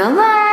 NiiCola!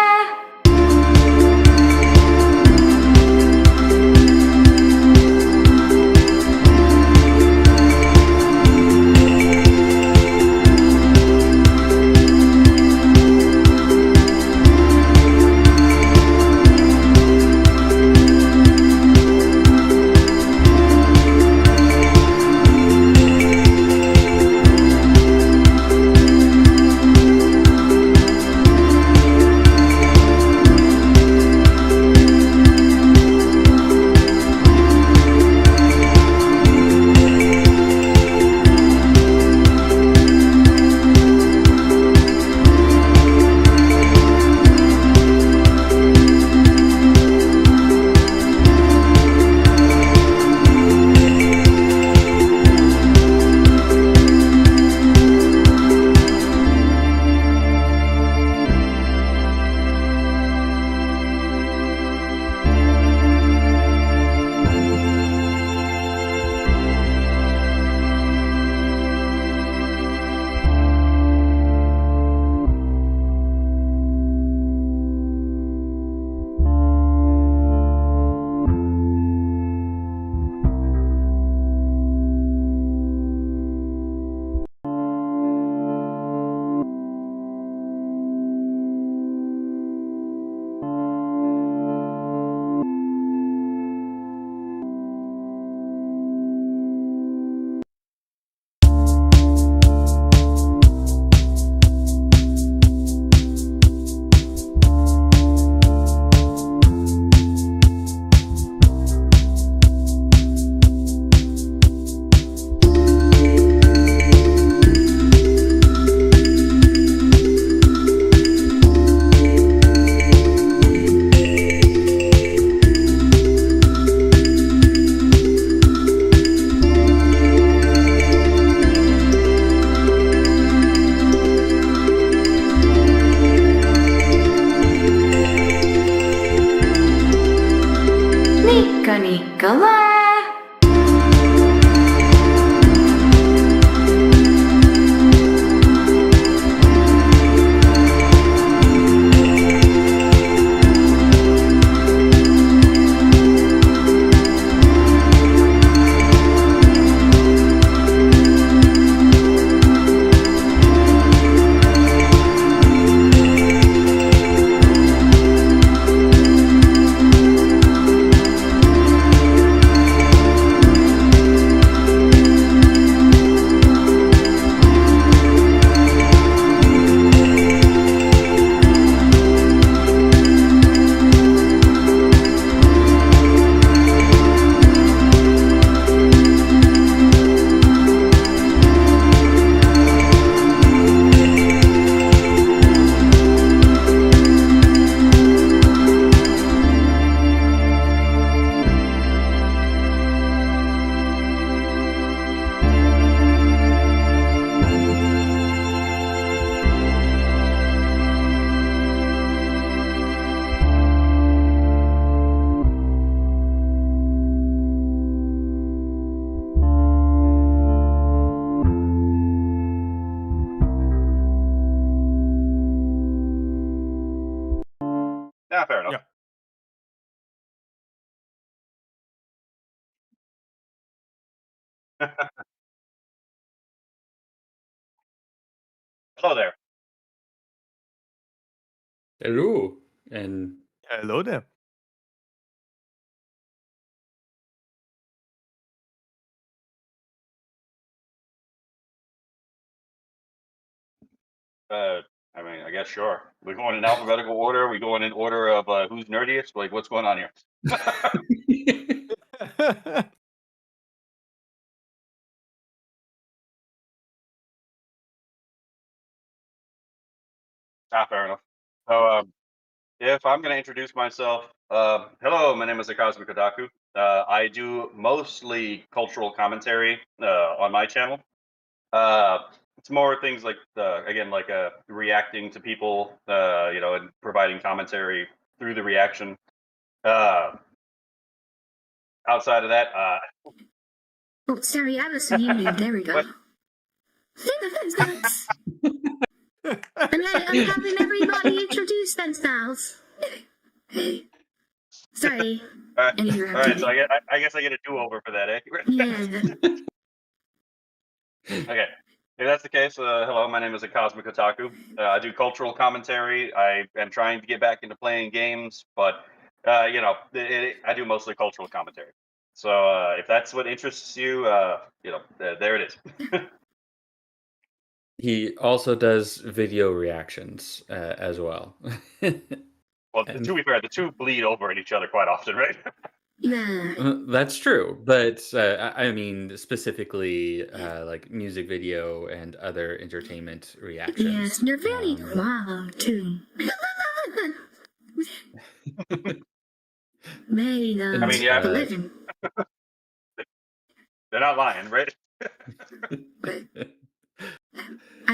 NiiCola! Yeah, fair enough. Hello there. Hello, and Hello there. I mean, I guess sure. We're going in alphabetical order. We going in order of who's nerdiest. Like, what's going on here? Fair enough. So, if I'm going to introduce myself, hello, my name is Cosmic Otaku. I do mostly cultural commentary on my channel. It's more things like, again, like reacting to people, and providing commentary through the reaction. Outside of that, Oh, sorry, I was muted. There we go. What? Thanks. I'm having everybody introduce themselves. Sorry, All right, interrupted. so I guess I get a do-over for that, eh? Yeah. Okay. If that's the case, hello, my name is Cosmic Otaku. I do cultural commentary. I am trying to get back into playing games, but I do mostly cultural commentary. So if that's what interests you, there it is. He also does video reactions as well. Well, And to be fair, the two bleed over at each other quite often, right? Yeah. that's true, but I mean specifically like music video and other entertainment reactions. Yes, they're very wow too. Very I mean, yeah, living. they're not lying, right?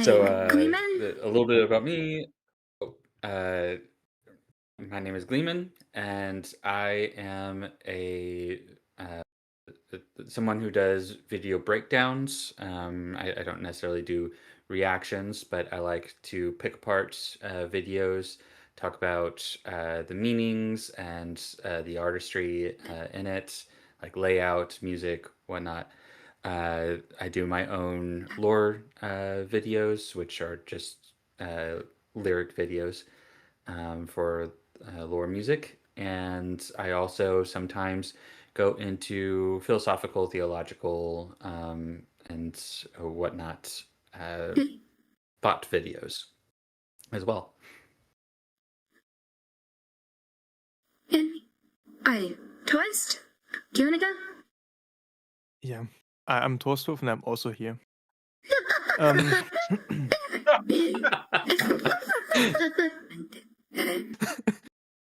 So Gleeman? a little bit about me. Uh, my name is Gleeman, and I am someone who does video breakdowns. I don't necessarily do reactions, but I like to pick apart videos, talk about the meanings and the artistry in it, like layout, music, whatnot. I do my own lore videos, which are just lyric videos for lore music. And I also sometimes go into philosophical, theological, and whatnot thought videos as well. I Toast? Do you wanna go? Yeah, I'm Torsthoff and I'm also here.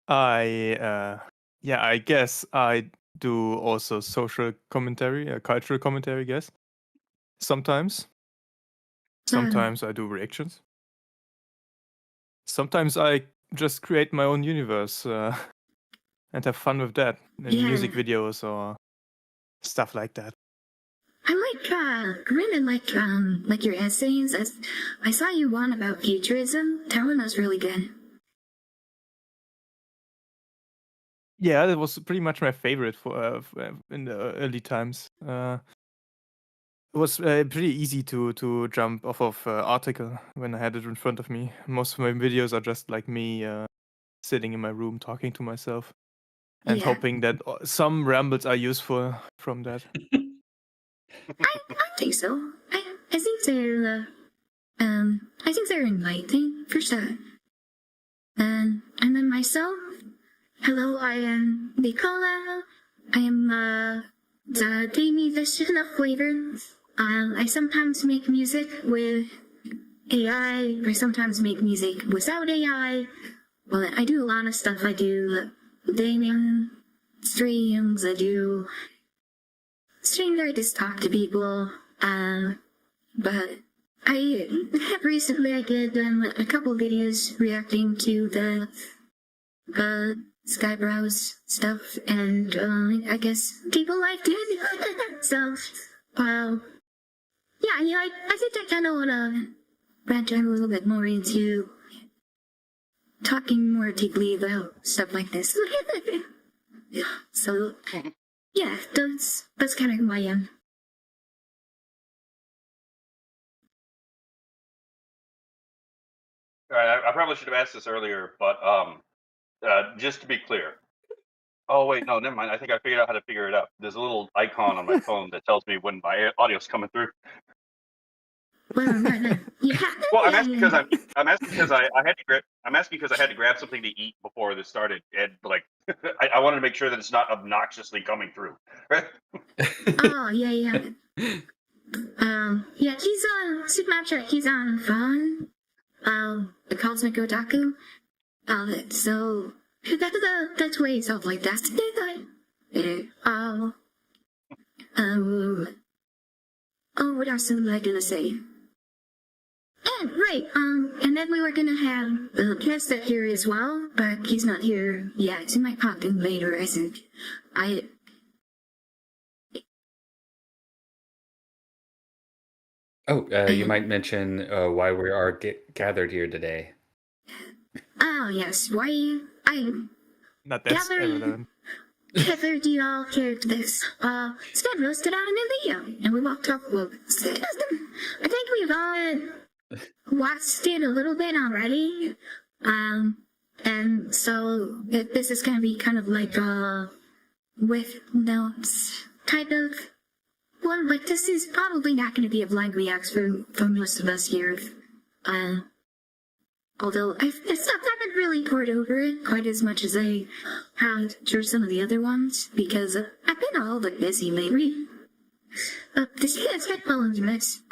I guess I do also social commentary, cultural commentary, I guess. Sometimes. Sometimes I do reactions. Sometimes I just create my own universe and have fun with that in music videos or stuff like that. I really like your essays. I saw you one about futurism. That one was really good. Yeah, that was pretty much my favorite for in the early times. It was pretty easy to jump off of article when I had it in front of me. Most of my videos are just like me sitting in my room talking to myself and hoping that some rambles are useful from that. I think so. I think they're enlightening for sure. And then myself. Hello, I am NiiCola. I am the game musician of flavor. I sometimes make music with AI, or sometimes make music without AI. Well, I do a lot of stuff. I do gaming streams. I do streams where I just talk to people. But I have recently I did a couple videos reacting to the Skybrowse stuff, and I guess people liked it. So, yeah, I think I kind of want to branch out a little bit more into talking more deeply about stuff like this. So, yeah, that's kind of who I am. All right, I probably should have asked this earlier, but just to be clear. Oh wait, no, never mind. I think I figured out how to figure it out. There's a little icon on my phone that tells me when my audio's coming through. Well, no. Well, I'm asking because I'm asking because I had to grab. I'm asking because I had to grab something to eat before this started, and like I wanted to make sure that it's not obnoxiously coming through. Oh yeah. Yeah, he's on Super Mario. He's on phone. The Cosmic Otaku. So that's why it's all like that. What else was I gonna say? Right, and then we were gonna have the Kester here as well, but he's not here yet. He might pop in later, I think. Oh, you might mention why we are gathered here today. Oh yes, why I Not that's gathered gathered you all here to this. Scott roasted out a new video, and we walked off. Well, I think we've all watched it a little bit already. And so this is gonna be kind of like a with notes type of one. Like this is probably not gonna be a blind reacts for most of us here. Although I haven't really poured over it quite as much as I have for some of the other ones because I've been all but busy lately. This has been well in the mix.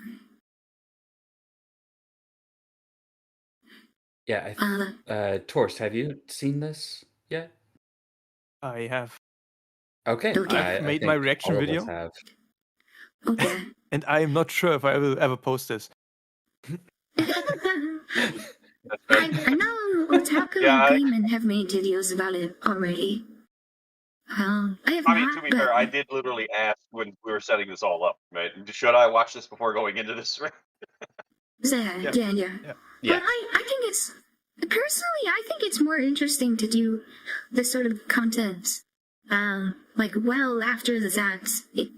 Yeah, Torst, have you seen this yet? I have. Okay, Okay. I made think my reaction all of video. us have. Okay. And I am not sure if I will ever post this. I know Otaku and Gleeman have made videos about it already. I have I mean, not, to be but fair, I did literally ask when we were setting this all up, right? Should I watch this before going into this? yeah. Yeah. But I think it's personally, I think it's more interesting to do this sort of content, like well after the fact,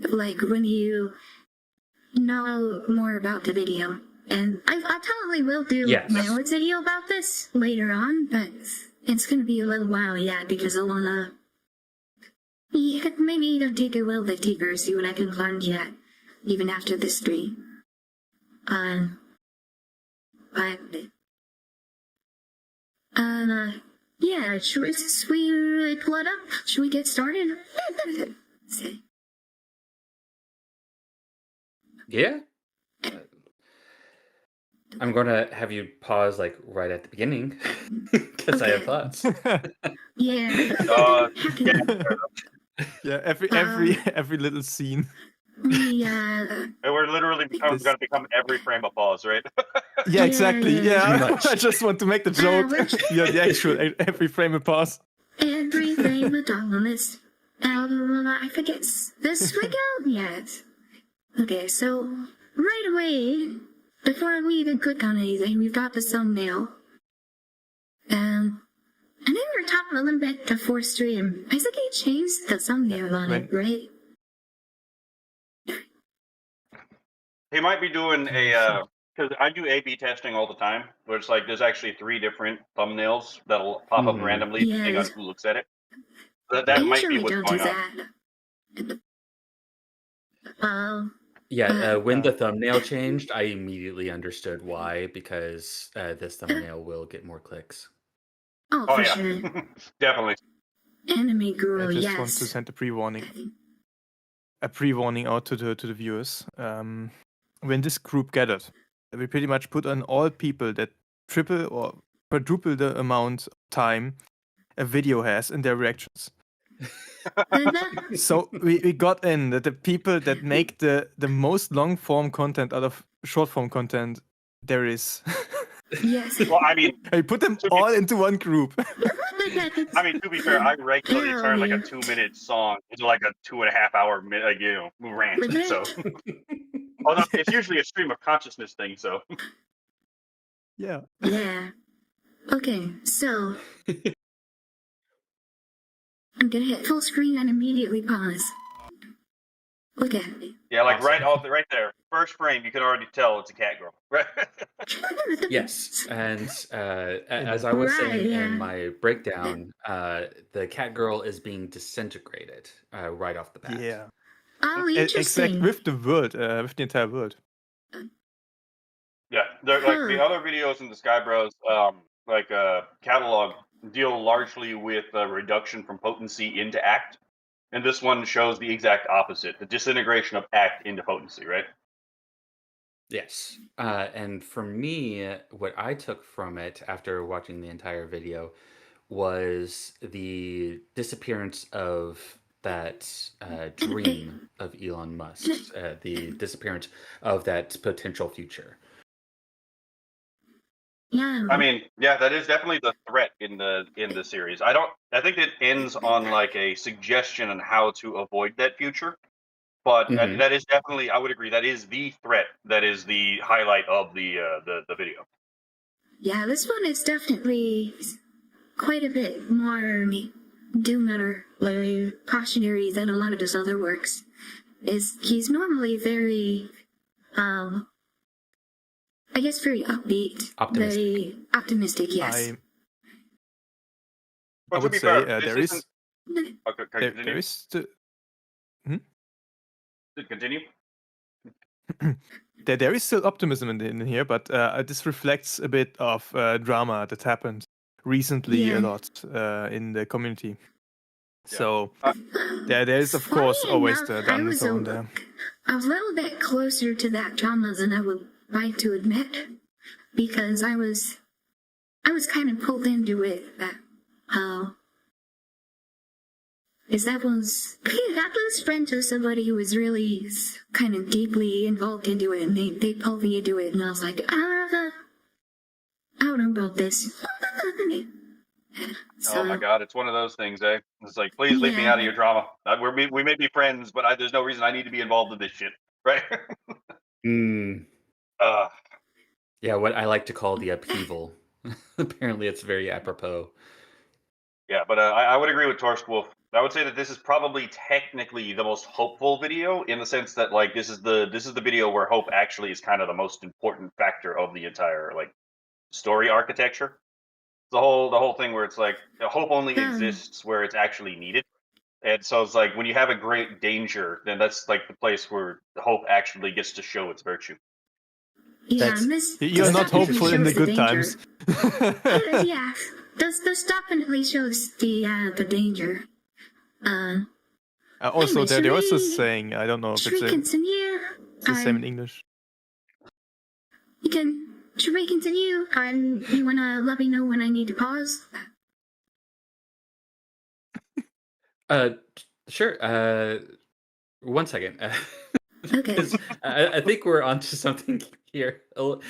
like when you know more about the video. And I probably will do my own video about this later on, but it's gonna be a little while yet because I wanna maybe even take a little bit deeper, see what I can find yet, even after this stream. But yeah, should we pull it up? Should we get started? Yeah. I'm going to have you pause like right at the beginning because I have thoughts. Yeah. Yeah, every little scene. Yeah. We're literally going to become every frame of pause, right? Yeah, exactly. Yeah, Yeah. I just want to make the joke. Yeah, the actual every frame of pause. Every frame of darkness. I forget the swiggle? Yes. Okay, so right away, before we even click on anything, we've got the thumbnail. And then we were talking a little bit before stream. I think he changed the thumbnail on it, right? He might be doing a, because I do A/B testing all the time, where it's like there's actually 3 different thumbnails that'll pop up randomly depending on who looks at it. That might be what's going on. Yeah, when the thumbnail changed, I immediately understood why, because this thumbnail will get more clicks. Oh, for sure. Definitely. Anime girl, I just yes. want to send a pre-warning out to the viewers. When this group gathered, we pretty much put on all people that triple or quadruple the amount of time a video has in their reactions. So we got in that the people that make the most long form content out of short form content there is. Yes. Well, I mean, I put them all into one group. I mean, to be fair, I regularly turn like a 2-minute song into like a 2.5 hour rant. So, although it's usually a stream of consciousness thing. So, Yeah. Yeah. Okay, so I'm gonna hit full screen and immediately pause. Look at me. yeah, like right there, first frame, you can already tell it's a cat girl, right? Yes, and as I was saying in my breakdown, the cat girl is being disintegrated right off the bat. Yeah. Oh, interesting. Exact with the world, with the entire world. Yeah, they're like the other videos in the Sky Bros, catalog deal largely with reduction from potency into act, and this one shows the exact opposite: the disintegration of act into potency, right? Yes, and for me, what I took from it after watching the entire video was the disappearance of that dream of Elon Musk, the disappearance of that potential future. Yeah. I mean, yeah, that is definitely the threat in the series. I think it ends on like a suggestion on how to avoid that future, But Mhm. that is definitely, I would agree, that is the threat. That is the highlight of the video. Yeah, this one is definitely quite a bit more doom or like cautionary than a lot of his other works. He's normally very, I guess very upbeat, Optimistic. very optimistic. Yes. I But to would be say fair, this there isn't. is Okay, there is still, Continue. there is still optimism in here, but this reflects a bit of drama that happened recently a Yeah. lot in the community. Yeah. So there is of course Funny always enough, the I was undertone there. a little bit closer to that drama than I would like to admit, because I was kind of pulled into it. That is that was friends with somebody who was really kind of deeply involved into it, and they pulled me into it, and I was like, I don't know about this. Oh my God, it's one of those things, eh? It's like, please leave me Yeah. out of your drama. We may be friends, but there's no reason I need to be involved in this shit, right? Mm. uh, Yeah, what I like to call the upheaval. Apparently, it's very apropos. yeah, but I would agree with Torsk Wolf. I would say that this is probably technically the most hopeful video, in the sense that like this is the video where hope actually is kind of the most important factor of the entire like story architecture. The whole thing where it's like hope only exists where it's actually needed. And so it's like when you have a great danger, then that's like the place where hope actually gets to show its virtue. Yeah, That's- You're not definitely hopeful in the shows good danger. times. Yeah, this definitely shows the danger. Also, Anyway, they're also should we- saying, I don't know if Should it's we continue? the same in English. Should we continue? You wanna let me know when I need to pause? Sure. 1 second. Okay. 'Cause I think we're onto something here, and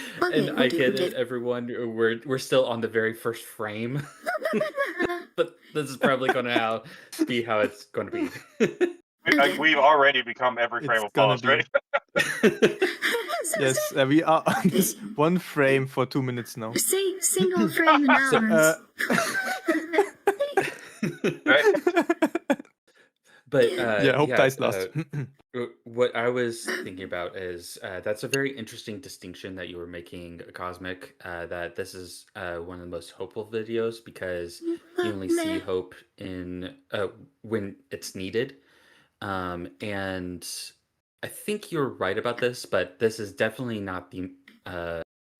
I okay, get okay. it, everyone. We're still on the very first frame, but this is probably going to be how it's going to be. Okay. We've already become every frame It's of gonna pause, be. right? Yes, we are on this one frame for 2 minutes now. Single frame analysis. Right? But Yeah, hope dies last. what I was thinking about is that's a very interesting distinction that you were making, Cosmic. That this is one of the most hopeful videos because you only see hope in when it's needed. And I think you're right about this, but this is definitely not the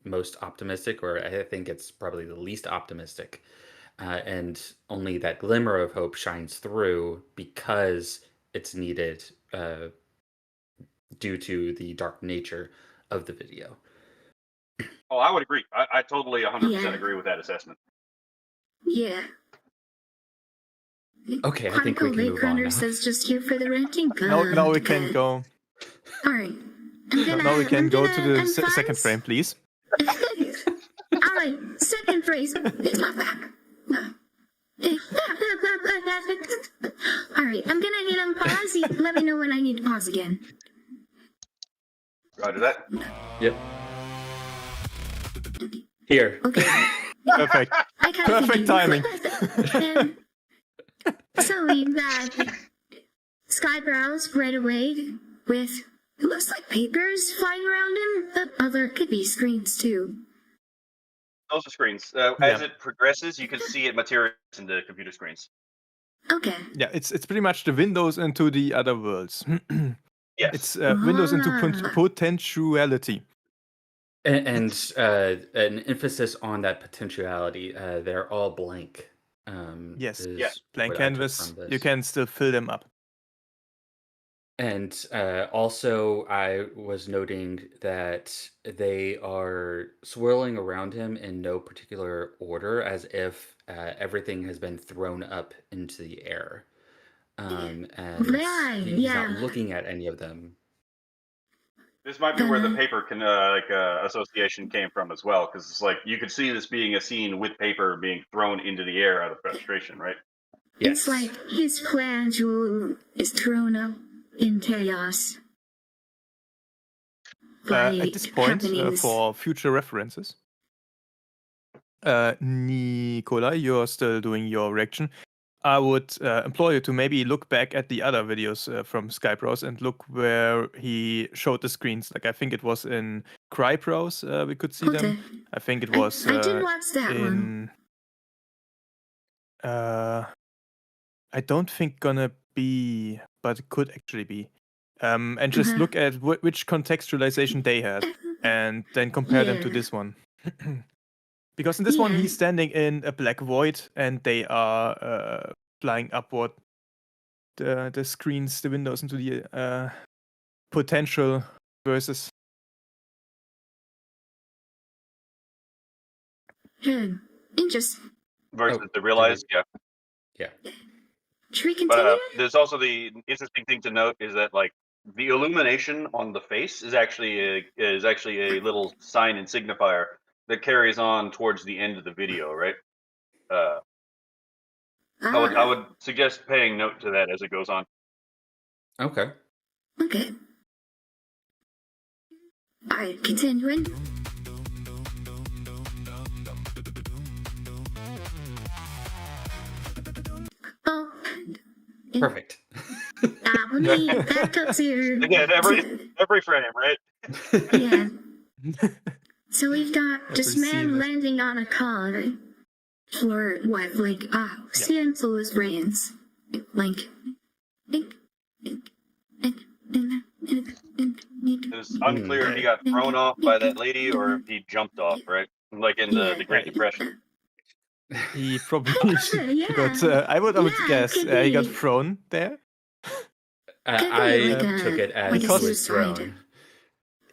most optimistic, or I think it's probably the least optimistic. And only that glimmer of hope shines through because it's needed due to the dark nature of the video. Oh, I would agree. I totally 100% Yeah. agree with that assessment. Yeah. Okay, I think we can move on Runner now. says just here for the ranking. Now we can go. All right. Now we can go to the second frame, please. All right, second phrase. It's my back. All right, I'm gonna hit on pause. Let me know when I need to pause again. Roger that. Yep. Here. Okay. Perfect. I kinda Perfect thinking. timing. So we got Skybrows right away with it looks like papers flying around him. The other could be screens too. Those are screens. As it progresses, you can see it materialize into computer screens. Okay. Yeah, it's pretty much the windows into the other worlds. Yes. It's windows into potentiality. And an emphasis on that potentiality. They're all blank. Yes. is Yeah. Blank what I took canvas. from this. You can still fill them up. And also, I was noting that they are swirling around him in no particular order, as if everything has been thrown up into the air. And Right, he's yeah. not looking at any of them. This might be where the paper association came from as well, because it's like you could see this being a scene with paper being thrown into the air out of frustration, right? Yes. It's like his plan is thrown up in chaos. By At this point, happenings. for future references, NiiCola, you're still doing your reaction. I would implore you to maybe look back at the other videos from SkyePros and look where he showed the screens. Like I think it was in CryPros, we could see Okay. them. I think it was I did watch that one. in. I don't think gonna be, but it could actually be. And just Uh-huh. look at which contextualization they had, and then compare them to Yeah. this one. Because in this one, Yeah. he's standing in a black void, and they are flying upward the screens, the windows into the potential versus. Interesting. Versus Oh, the realized, yeah. Yeah. Should we But continue? there's also the interesting thing to note is that like the illumination on the face is actually a little sign and signifier that carries on towards the end of the video, right? I would suggest paying note to that as it goes on. Okay. Okay. Alright, continuing. Oh. Perfect. Let me back up here. Again, every frame, right? Yeah. So we've got this pretty man seamless. landing on a car for what, like, Symbolism brains. Like, It's unclear if he got thrown off by that lady or if he jumped off, right? Like in the Great Depression. He probably Yeah. got. I would Yeah, guess could he got be. thrown there. I like a- took it as like he a was suicide. thrown.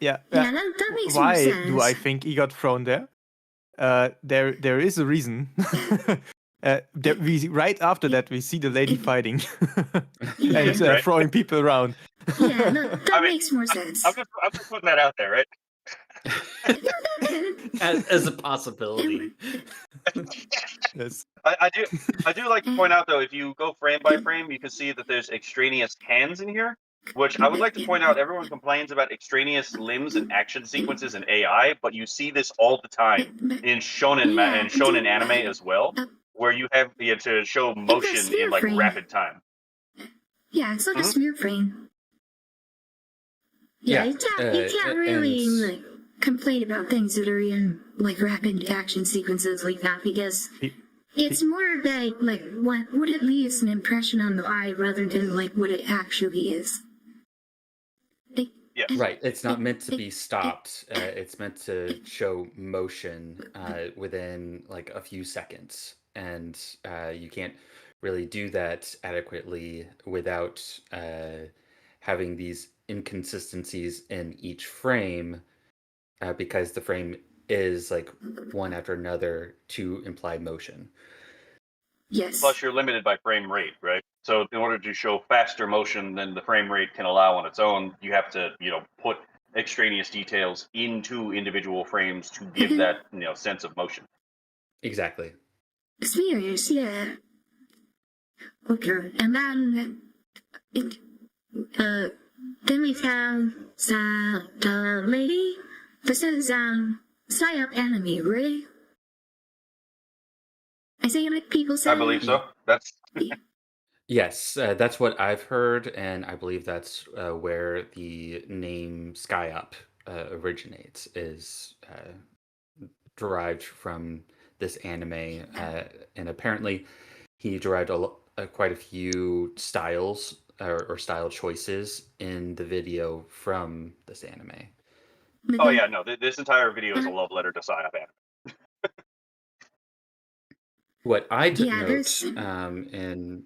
Yeah. Yeah, that makes more Why sense. do I think he got thrown there? There is a reason. Right after that we see the lady fighting Yeah. and Right. throwing people around. Yeah, no, that I mean, makes more sense. I'm just putting that out there, right? as a possibility. Yes. I do like to point out though, if you go frame by frame, you can see that there's extraneous hands in here, which I would like to point out. Everyone complains about extraneous limbs and action sequences in AI, but you see this all the time in shonen and shonen anime as well, where you have to show motion in like frame. rapid time. Yeah, it's like a Mhm. smear frame. Yeah, Yeah, you can't really and- like, complain about things that are in like rapid action sequences like that because it's more about like what it leaves an impression on the eye rather than like what it actually is. Like, Yes. Right. It's not meant to be stopped. It's meant to show motion within like a few seconds. And you can't really do that adequately without having these inconsistencies in each frame because the frame is like one after another to imply motion. Yes. Plus, you're limited by frame rate, right? So, in order to show faster motion than the frame rate can allow on its own, you have to, put extraneous details into individual frames to give that, sense of motion. Exactly. Smears, yeah. Okay, and then then we have the lady. This is SkyeOp enemy, right? I think like people say. I believe so. That's Yes, that's what I've heard, and I believe that's where the name SkyeOp originates, is derived from this anime, and apparently he derived quite a few styles or style choices in the video from this anime. Oh yeah, no. This entire video is a love letter to SkyeOp anime. What I took Yeah, note there's- in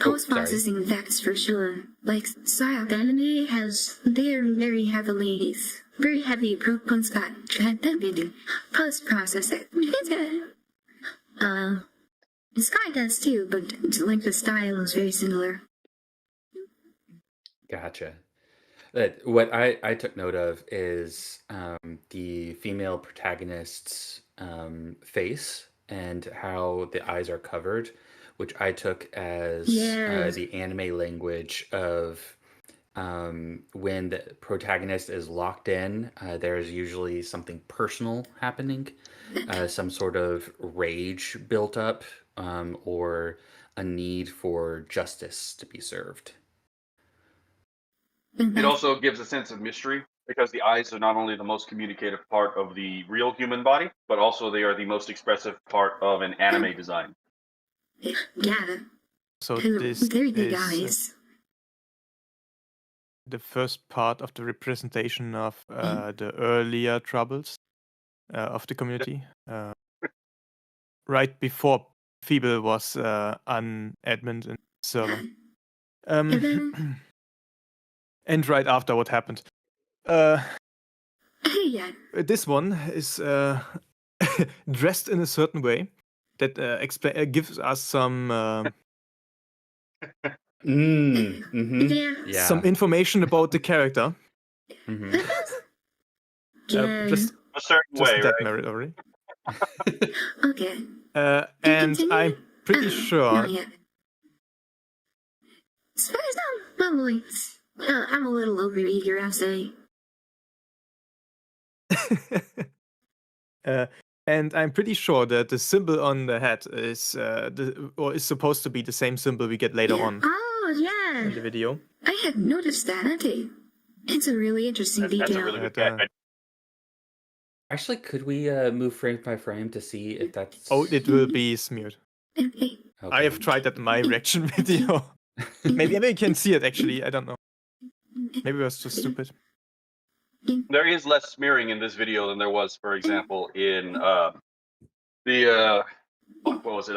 Post-processing effects for sure. Like SkyeOp anime has very heavy post-processing. Sky does too, but like the style is very similar. Gotcha. What I took note of is the female protagonist's face and how the eyes are covered, which I took as Yes. the anime language of when the protagonist is locked in, there's usually something personal happening, some sort of rage built up, or a need for justice to be served. It also gives a sense of mystery because the eyes are not only the most communicative part of the real human body, but also they are the most expressive part of an anime design. Yeah, So they're this very big is eyes. the first part of the representation of the earlier troubles of the community, right before Feeble was unadmin in the server. And then, And right after what happened. Uh, yeah, this one is dressed in a certain way that gives us some Yeah. some information about the character. Mhm. yeah. Just A certain just way, that right? merit already. Okay. And Continue? I'm pretty sure. Not yet. As far as I'm bubbling, I'm a little over eager, I'll say. And I'm pretty sure that the symbol on the hat is is supposed to be the same symbol we get later Yeah. on Oh, yeah. in the video. I had noticed that. Okay. It's a really interesting That's a detail. really good But, catch. Actually, could we move frame by frame to see if that's... oh, it will be smeared. Okay. I have tried that in my reaction video. Maybe you can see it actually. I don't know. Maybe I was too stupid. There is less smearing in this video than there was, for example, in what was it?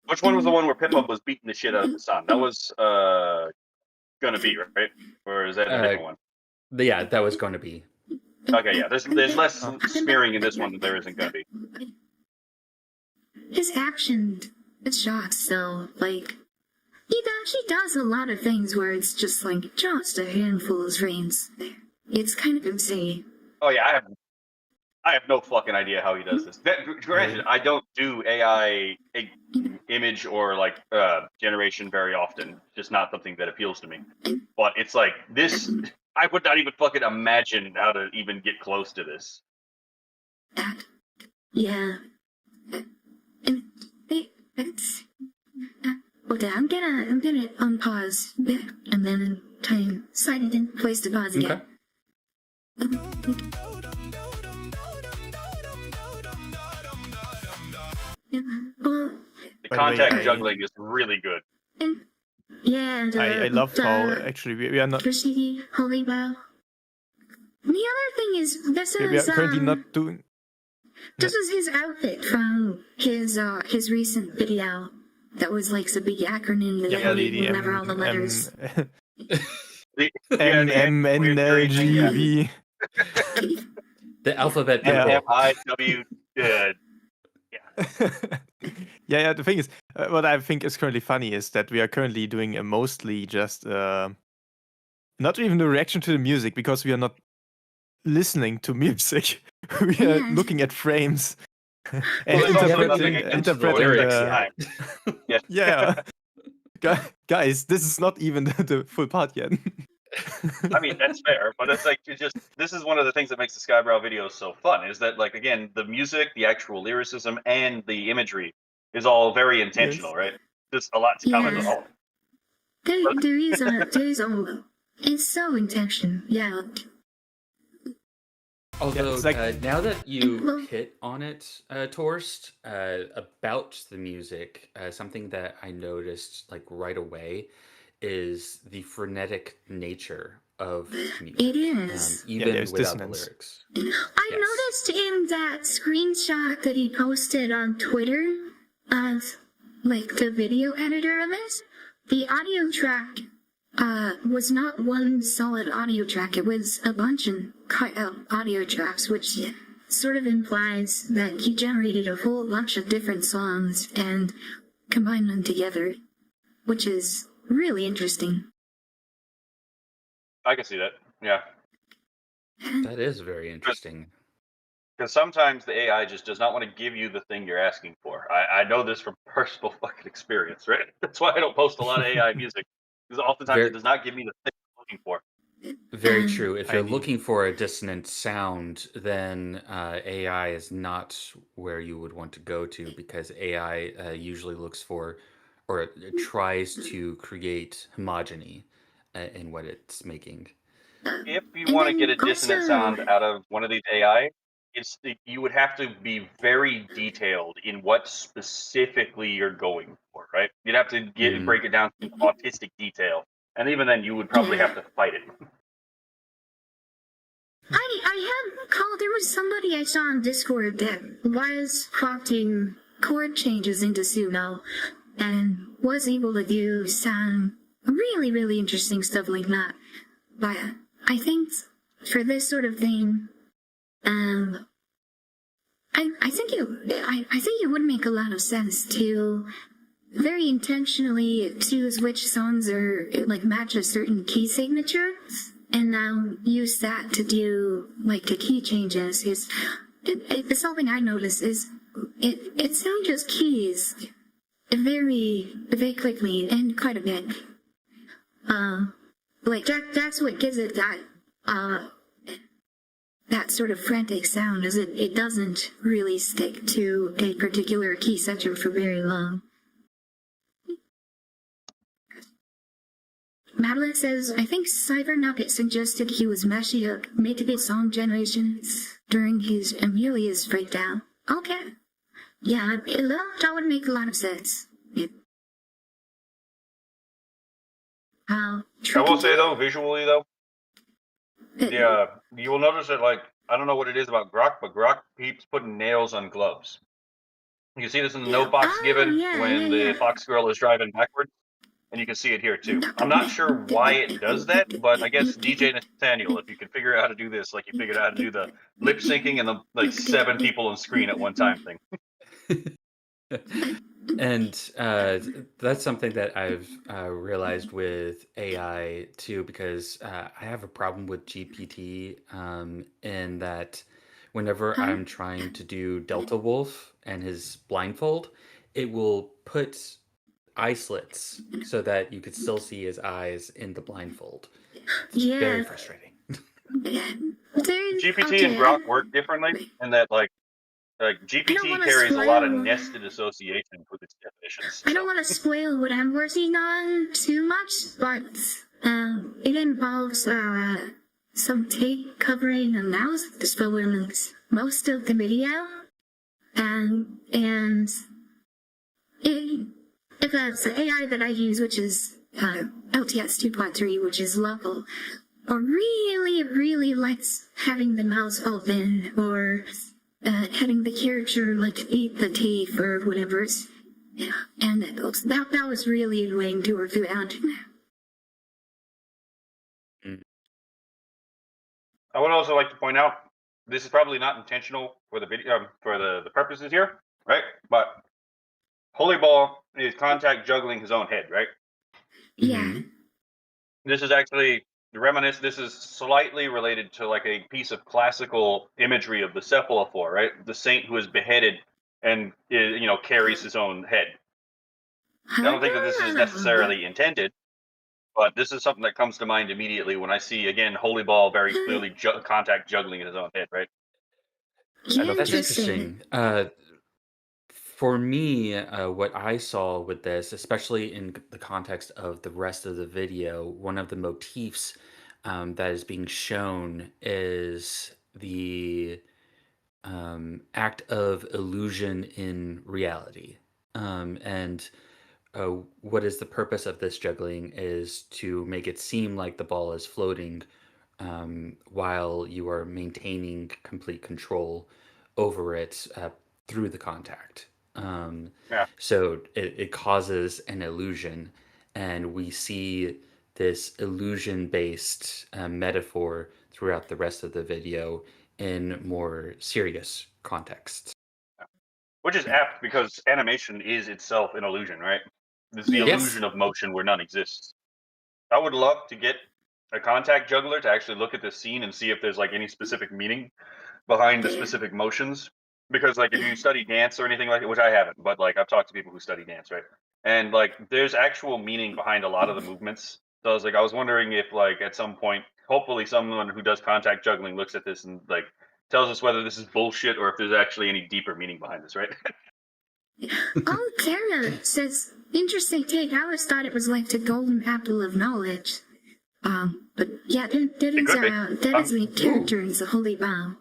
Which one was the one where Pippa was beating the shit out of the sun? That was gonna be, right? Or is that a different one? Yeah, that was going to be. Okay, yeah. There's less smearing in this one than there isn't gonna be. His action, it shocks, though. Like, he does a lot of things where it's just like, just a handful of frames. It's kind of insane. Oh yeah, I have no fucking idea how he does this. Granted, I don't do AI image or like generation very often. Just not something that appeals to me. But it's like this. I would not even fucking imagine how to even get close to this. Yeah. Okay, I'm gonna unpause and then time slide it in place to pause again. Well, The By the way, contact I- juggling is really good. yeah, and I loved how actually we are not. Chrissy, Holy Bow. The other thing is, this We is are currently not doing. this was his outfit from his recent video. That was like the big acronym that Yeah, he never all the letters. MMNLGV. The alphabet Yeah. people. MIW. Yeah. The thing is, what I think is currently funny is that we are currently doing a mostly just not even a reaction to the music because we are not listening to music. We are Yeah. looking at frames and there's also interpreting- nothing against interpreting lyrics, the. Yeah. Guys, this is not even the full part yet. I mean, that's fair, but it's like this is one of the things that makes the Skybrow videos so fun. Is that like again the music, the actual lyricism, and the imagery is all very intentional, right? There's a lot to comment on all. There is it's so intentional. Yeah. Although, it's like- now that you Well- hit on it, Torst, about the music, something that I noticed like right away is the frenetic nature of music. It is. Even there's without the dissonance. lyrics. I Yes. noticed in that screenshot that he posted on Twitter of like the video editor of this, the audio track was not one solid audio track. It was a bunch of audio tracks, which sort of implies that he generated a whole bunch of different songs and combined them together, which is really interesting. I can see that. Yeah, That is very interesting. because sometimes the AI just does not want to give you the thing you're asking for. I know this from personal fucking experience, right? That's why I don't post a lot of AI music. Because oftentimes Very, it does not give me the thing I'm looking for. very Um, true. If I you're agree. looking for a dissonant sound, then AI is not where you would want to go to, because AI usually looks for or it tries to create homogeny in what it's making. If you and want to get then a dissonant also, sound out of one of these AI, you would have to be very detailed in what specifically you're going for, right? You'd have to break it down to autistic detail, and even then, you would probably have to fight it. I had called. There was somebody I saw on Discord that was plotting chord changes into Suno, and was able to do some really, really interesting stuff like that. But I think for this sort of thing, I think it would make a lot of sense to very intentionally choose which songs are like match a certain key signature, and now use that to do like the key changes. It's something I noticed is it not just keys very quickly and quite a bit. Like that's what gives it that sort of frantic sound, is it doesn't really stick to a particular key section for very long. Madeline says, I think Cyber Nugget suggested he was mashing up mid-to-bit song generations during his Amelia's breakdown. Okay. Yeah, that would make a lot of sense. I will say though, visually though, yeah, you will notice that, like, I don't know what it is about Grok, but Grok keeps putting nails on gloves. You can see this in the No Fox Given when the Fox girl is driving backwards, and you can see it here too. I'm not sure why it does that, but I guess DJ Nathaniel, if you can figure out how to do this, like you figured out how to do the lip syncing and the like 7 people on screen at one time thing. And that's something that I've realized with AI too, because I have a problem with GPT in that whenever I'm trying to do Delta Wolf and his blindfold, it will put eye slits so that you could still see his eyes in the blindfold. It's very frustrating. GPT and Grok work differently in that, like GPT carries a lot of nested associations with its definitions. I don't want to spoil what I'm working on too much, but it involves some tape covering a mouse for most of the video, and if that's the AI that I use, which is LTS 2.3, which is local, or really likes having the mouse open, or having the character like eat the teeth or whatever. Yeah, and that was really annoying to work around. I would also like to point out, this is probably not intentional for the video, for the purposes here, right? But Holy Ball is contact juggling his own head, right? Yeah. This is actually this is slightly related to like a piece of classical imagery of the cephalophore, right? The saint who is beheaded and carries his own head. I don't think that this is necessarily intended, but this is something that comes to mind immediately when I see, again, Holy Ball very clearly contact juggling in his own head, right? That's interesting. For me, what I saw with this, especially in the context of the rest of the video, one of the motifs that is being shown is the act of illusion in reality. And what is the purpose of this juggling is to make it seem like the ball is floating while you are maintaining complete control over it through the contact. So it causes an illusion, and we see this illusion-based metaphor throughout the rest of the video in more serious contexts. Which is apt because animation is itself an illusion, right? It's the illusion of motion where none exists. I would love to get a contact juggler to actually look at this scene and see if there's like any specific meaning behind the specific motions. Because like if you study dance or anything like it, which I haven't, but like I've talked to people who study dance, right? and like there's actual meaning behind a lot of the movements. So I was wondering if like at some point, hopefully someone who does contact juggling looks at this and like tells us whether this is bullshit or if there's actually any deeper meaning behind this, right? Oh, Kara says, interesting take. I always thought it was like the golden apple of knowledge. But yeah, that is the character in the Holy Bow.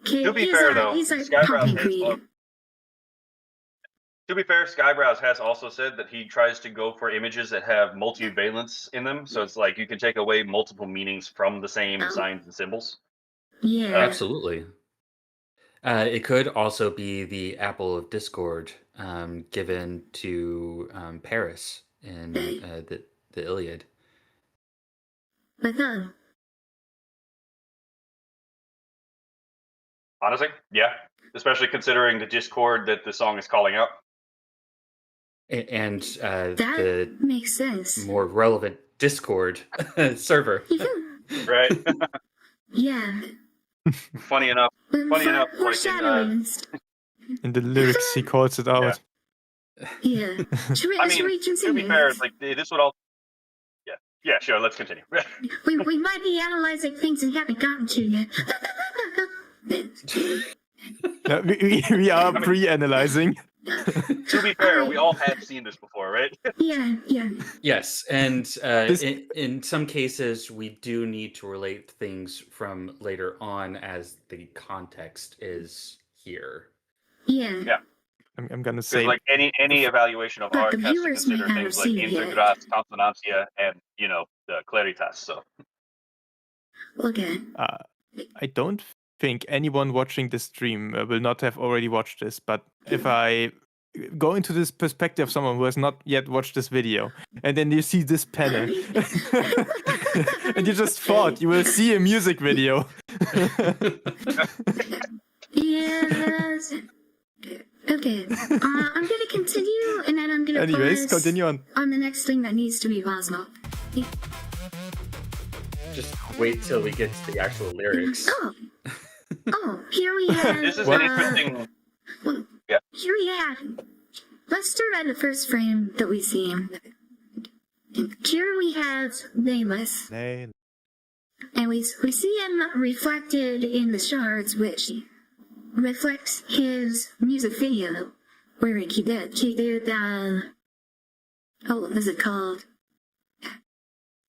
Okay, To be fair, though, he's a Skybrowse content has creator. To be fair, Skybrowse has also said that he tries to go for images that have multivalence in them. So it's like you can take away multiple meanings from the same signs and symbols. Yeah. Absolutely. It could also be the apple of discord given to Paris in the Iliad. But Honestly, yeah. Especially considering the discord that the song is calling out. And that the makes sense. more relevant Discord server. Right. Yeah. Funny enough, like foreshadowings. In the lyrics, he calls it out. Yeah. Should we, I should we mean, to continue? be fair, like this would all. Yeah, sure. Let's continue. we might be analyzing things we haven't gotten to yet. No, we are pre-analyzing. To be fair, we all have seen this before, right? Yeah. Yes, and in some cases, we do need to relate things from later on as the context is here. Yeah. I'm gonna say like any evaluation of But art the has to viewers may consider not things have like seen it yet. integras, consonancia, and the claritas. So Okay. I don't think anyone watching this stream will not have already watched this, but if I go into this perspective of someone who has not yet watched this video, and then you see this panel, and you just thought you will see a music video. Yes. Okay. I'm gonna continue, and then I'm gonna Anyways, pause continue on. on the next thing that needs to be Cosmo. Just wait till we get to the actual lyrics. Oh, here we have. this is an interesting. Yeah. Here we have. Let's start at the first frame that we see him. Here we have Nameless, and we see him reflected in the shards, which reflects his music video, where he did what is it called?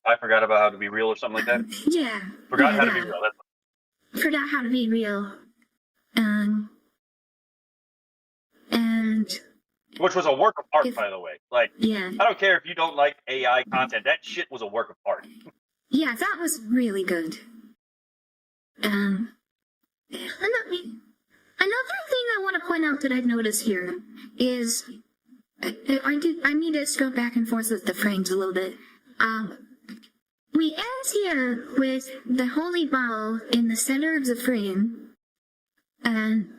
I forgot about how to be real or something like that. Yeah. Forgot yeah, how to be real. Forgot how to be real. And Which was a work of art, by the way. Like, yeah. I don't care if you don't like AI content. That shit was a work of art. Yeah, that was really good. Another thing I want to point out that I've noticed here is I need to go back and forth with the frames a little bit. We end here with the holy ball in the center of the frame, and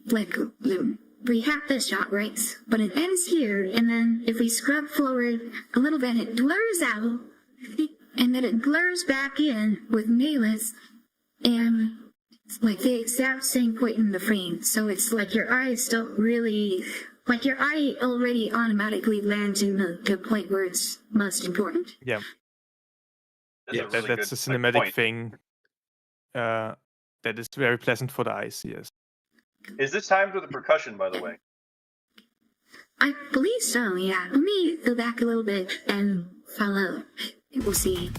like we have this shot, right? But it ends here, and then if we scrub forward a little bit, it blurs out, and then it blurs back in with Malus, and it's like the exact same point in the frame. So it's like your eyes don't really, like your eye already automatically lands in the point where it's most important. Yeah. That's a really That's good, a cinematic point. thing that is very pleasant for the eyes, yes. Is this timed with a percussion, by the way? I believe so, yeah. Let me go back a little bit and follow. We'll see.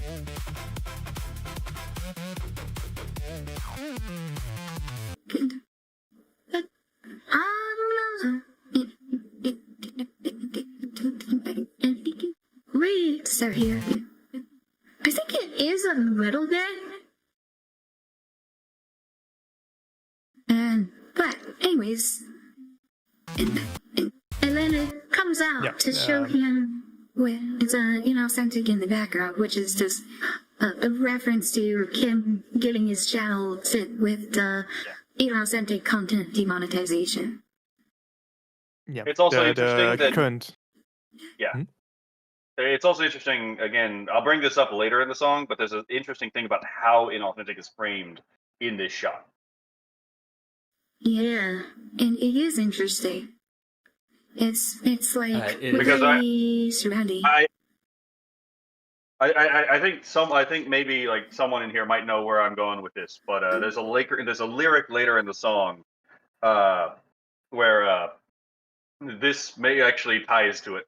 Wait, start here. I think it is a little bit. But anyways, and then it comes out to show him when it's authentic in the background, which is just a reference to him getting his channel fit with the inauthentic content demonetization. Yeah, It's also interesting that current. Yeah. It's also interesting, again, I'll bring this up later in the song, but there's an interesting thing about how inauthentic is framed in this shot. Yeah, and it is interesting. It's like Because really surrounding. I think maybe like someone in here might know where I'm going with this, but there's a lyric later in the song where this may actually ties to it.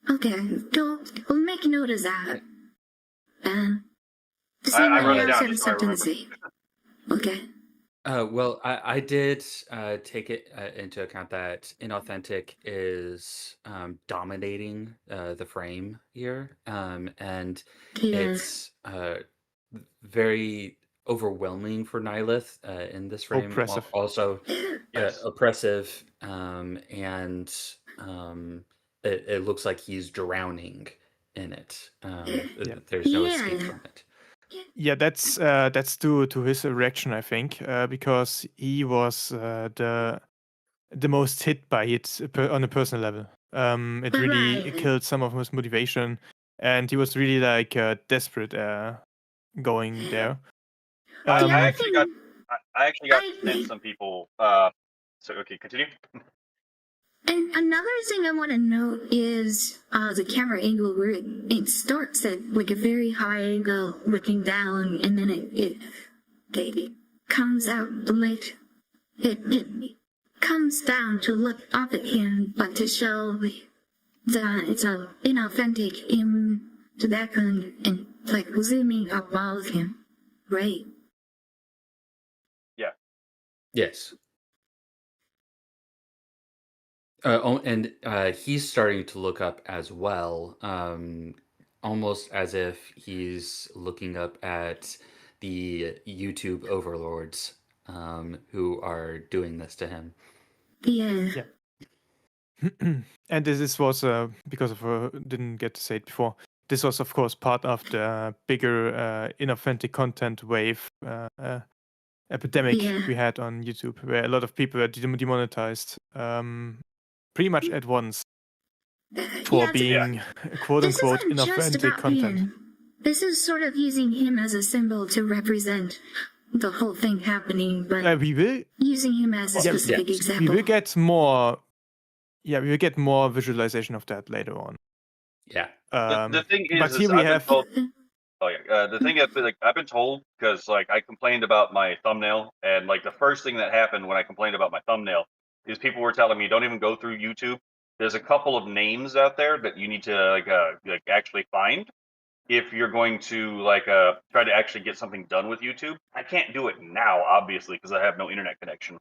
Okay, we'll make a note of that. And the I same wrote way it I down said just so I something to remember. say. Okay. Well, I did take it into account that inauthentic is dominating the frame here, and Yeah. it's very overwhelming for Nihilith in this frame. Oppressive. Also Yes. oppressive, and it looks like he's drowning in it. There's no escape from it. Yeah, that's due to his erection, I think, because he was the most hit by it on a personal level. It really Right. killed some of his motivation, and he was really like desperate going there. The I other actually got I- to send some people. So okay, continue. And another thing I want to note is the camera angle where it starts at like a very high angle looking down, and then it comes out like it comes down to look up at him, but to show that it's an inauthentic in the background and like zooming up above him, right? Yeah. Yes. And he's starting to look up as well, almost as if he's looking up at the YouTube overlords who are doing this to him. Yeah. And this was because of didn't get to say it before. This was, of course, part of the bigger inauthentic content wave epidemic we had on YouTube, where a lot of people were demonetized pretty much at once for being quote unquote inauthentic content. This is sort of using him as a symbol to represent the whole thing happening, but we will using him as a specific example. We will get more. Yeah, we will get more visualization of that later on. Yeah. The thing is, but here we have. The thing is, like, I've been told, because like I complained about my thumbnail, and like the first thing that happened when I complained about my thumbnail is people were telling me don't even go through YouTube. There's a couple of names out there that you need to like actually find if you're going to try to actually get something done with YouTube. I can't do it now, obviously, because I have no internet connection.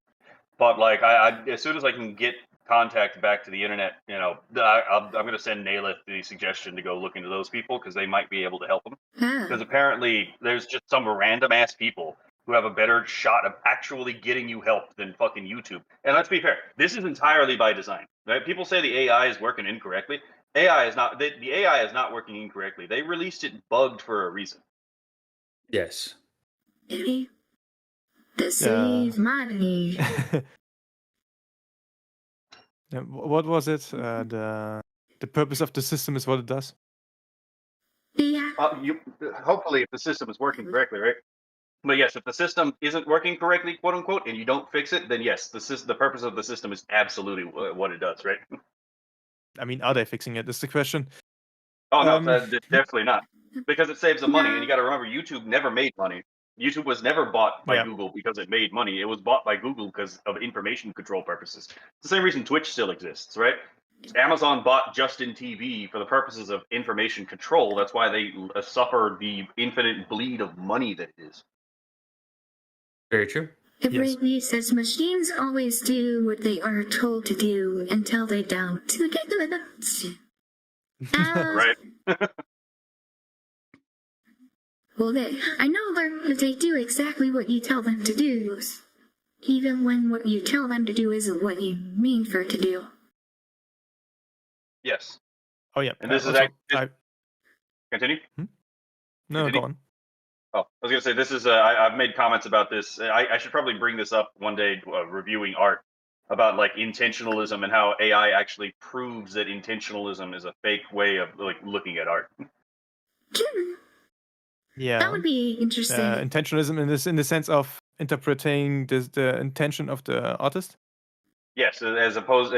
But like I as soon as I can get contact back to the internet, you know, I'm going to send Nalith the suggestion to go look into those people because they might be able to help them. Because apparently there's just some random ass people who have a better shot of actually getting you help than fucking YouTube. And let's be fair, this is entirely by design. Right? People say the AI is working incorrectly. AI is not. The AI is not working incorrectly. They released it bugged for a reason. Yes. To save money. What was it? The purpose of the system is what it does. Yeah. Hopefully, if the system is working correctly, right? But yes, if the system isn't working correctly, quote unquote, and you don't fix it, then yes, the purpose of the system is absolutely what it does, right? I mean, are they fixing it? Is the question. Oh no, definitely not, because it saves them money, and you got to remember, YouTube never made money. YouTube was never bought by Google because it made money. It was bought by Google because of information control purposes. It's the same reason Twitch still exists, right? Amazon bought Justin TV for the purposes of information control. That's why they suffer the infinite bleed of money that it is. Very true. Brittany says machines always do what they are told to do until they don't. Right. Well, I know that they do exactly what you tell them to do, even when what you tell them to do isn't what you mean for it to do. Yes. Oh yeah. And this is actually. Continue. No, Continue. go on. Oh, I was gonna say this is. I've made comments about this. I should probably bring this up one day, reviewing art, about like intentionalism and how AI actually proves that intentionalism is a fake way of like looking at art. Yeah, that would be interesting. Intentionalism in the sense of interpreting the intention of the artist. Yes, as opposed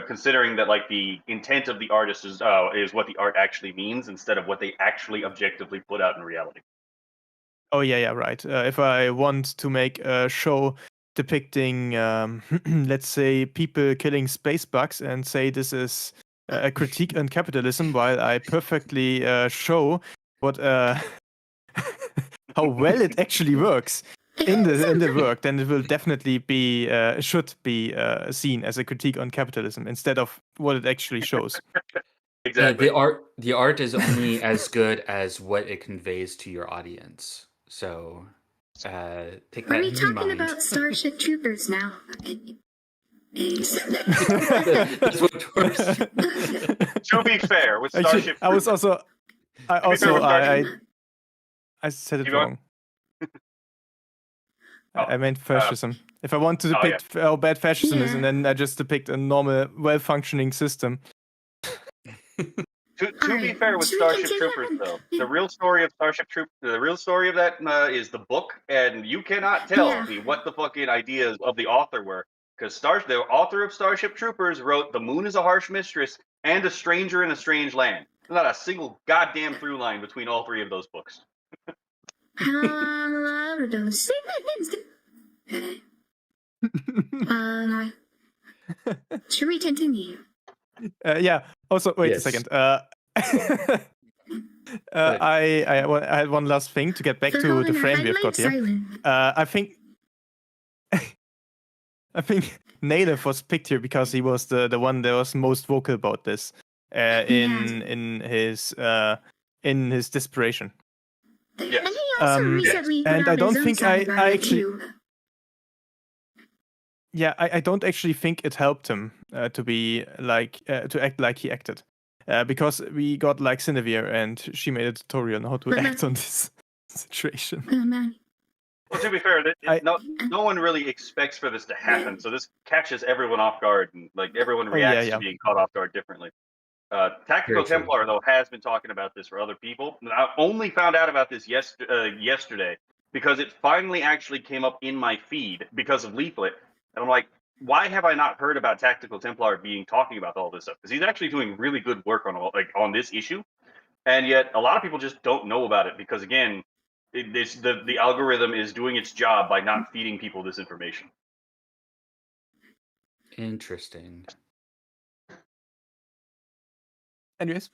considering that like the intent of the artist is what the art actually means instead of what they actually objectively put out in reality. Oh yeah, right. If I want to make a show depicting, let's say, people killing space bugs, and say this is a critique on capitalism, while I perfectly show what how well it actually works in the work, then it will definitely be should be seen as a critique on capitalism instead of what it actually shows. Exactly. The art is only as good as what it conveys to your audience. So take Are that we in talking mind. about Starship Troopers now? That's what Taurus- To be fair, with Actually, Starship I was Troopers- also, I To be fair also, with Starship- I said it Keep going. wrong. Oh, I meant fascism. If I want to depict how bad fascism is, and then I just depict a normal, well-functioning system. To be Alright, fair with should we Starship continue? Troopers, though, the real story of Starship Troop, the real story of that is the book, and you cannot tell Yeah. me what the fucking ideas of the author were, because the author of Starship Troopers wrote "The Moon is a Harsh Mistress" and "A Stranger in a Strange Land." There's not a single goddamn through line between all three of those books. Hello, those should we continue? Yeah. Also, wait Yes. a second. I had one last thing to get back For to holding the a frame we've highlight got here. silent. I think NiiCola was picked here because he was the one that was most vocal about this in his desperation. Yes. And he also recently put and out I don't his own think song about I it actually. too. Yeah, I don't actually think it helped him to be like to act like he acted, because we got like Cinevere and she made a tutorial on how to But act on this situation. Oh man. Well, to be fair, no one really expects for this to happen, so this catches everyone off guard, and like everyone reacts to being caught off guard differently. Tactical Very true. Templar, though, has been talking about this for other people. And I only found out about this yesterday because it finally actually came up in my feed because of Leaflet. And I'm like, why have I not heard about Tactical Templar talking about all this stuff? Because he's actually doing really good work on this issue. And yet a lot of people just don't know about it because, again, the algorithm is doing its job by not feeding people this information. Interesting. Anyways,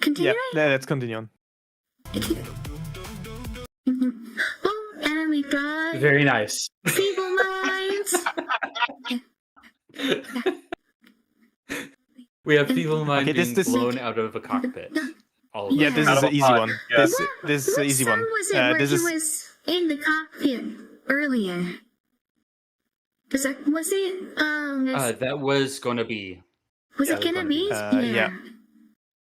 Continue. let's continue on. Oh, and we got Very nice. Feeble Minds. We have Feeble Mind Okay, being this- blown out of a cockpit. All of Yeah, us. this Out is of an a easy pod, one. yeah. This is an easy one. What was it where This he is was in the cockpit earlier? Was it? That was going to be. Was yeah, it gonna gonna be? be- yeah.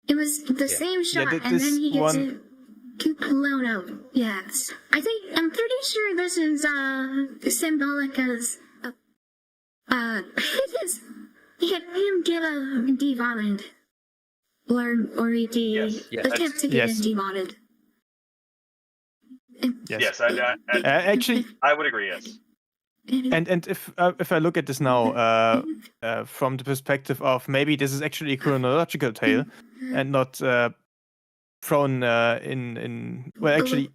It was the same shot, and this then he gets one- it blown out. Yes, I'm pretty sure this is symbolic as it is him get demodded, or Yes. attempt to get Yes. him demodded. Yes, Actually, I would agree. Yes. and if I look at this now from the perspective of maybe this is actually a chronological tale and not thrown in well, actually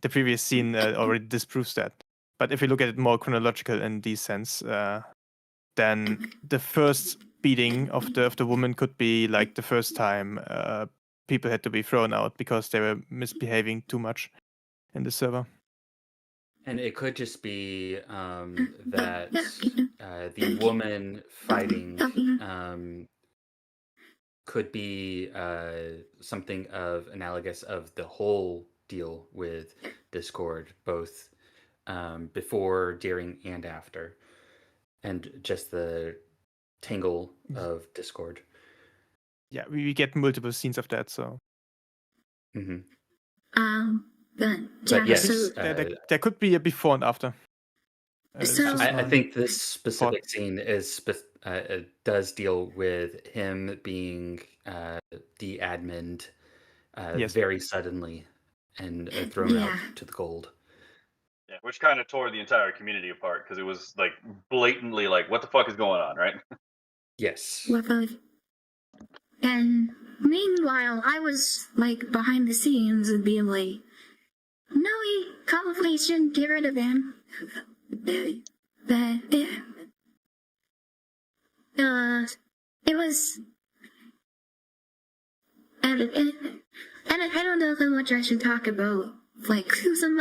the previous scene already disproves that. But if you look at it more chronological in this sense, then the first beating of the woman could be like the first time people had to be thrown out because they were misbehaving too much in the server. And it could just be that the woman fighting could be something of analogous of the whole deal with Discord, both before, during, and after, and just the tangle of Discord. Yeah, we get multiple scenes of that, so Mm-hmm. But But yes, so there could be a before and after. So- I think this specific scene is does deal with him being de-admined Yes. very suddenly and thrown Yeah. out to the cold. Yeah, which kind of tore the entire community apart because it was like blatantly like, what the fuck is going on, right? Yes. And meanwhile, I was like behind the scenes and being like, no, we shouldn't get rid of him. But it was, and I don't know how much I should talk about like who's in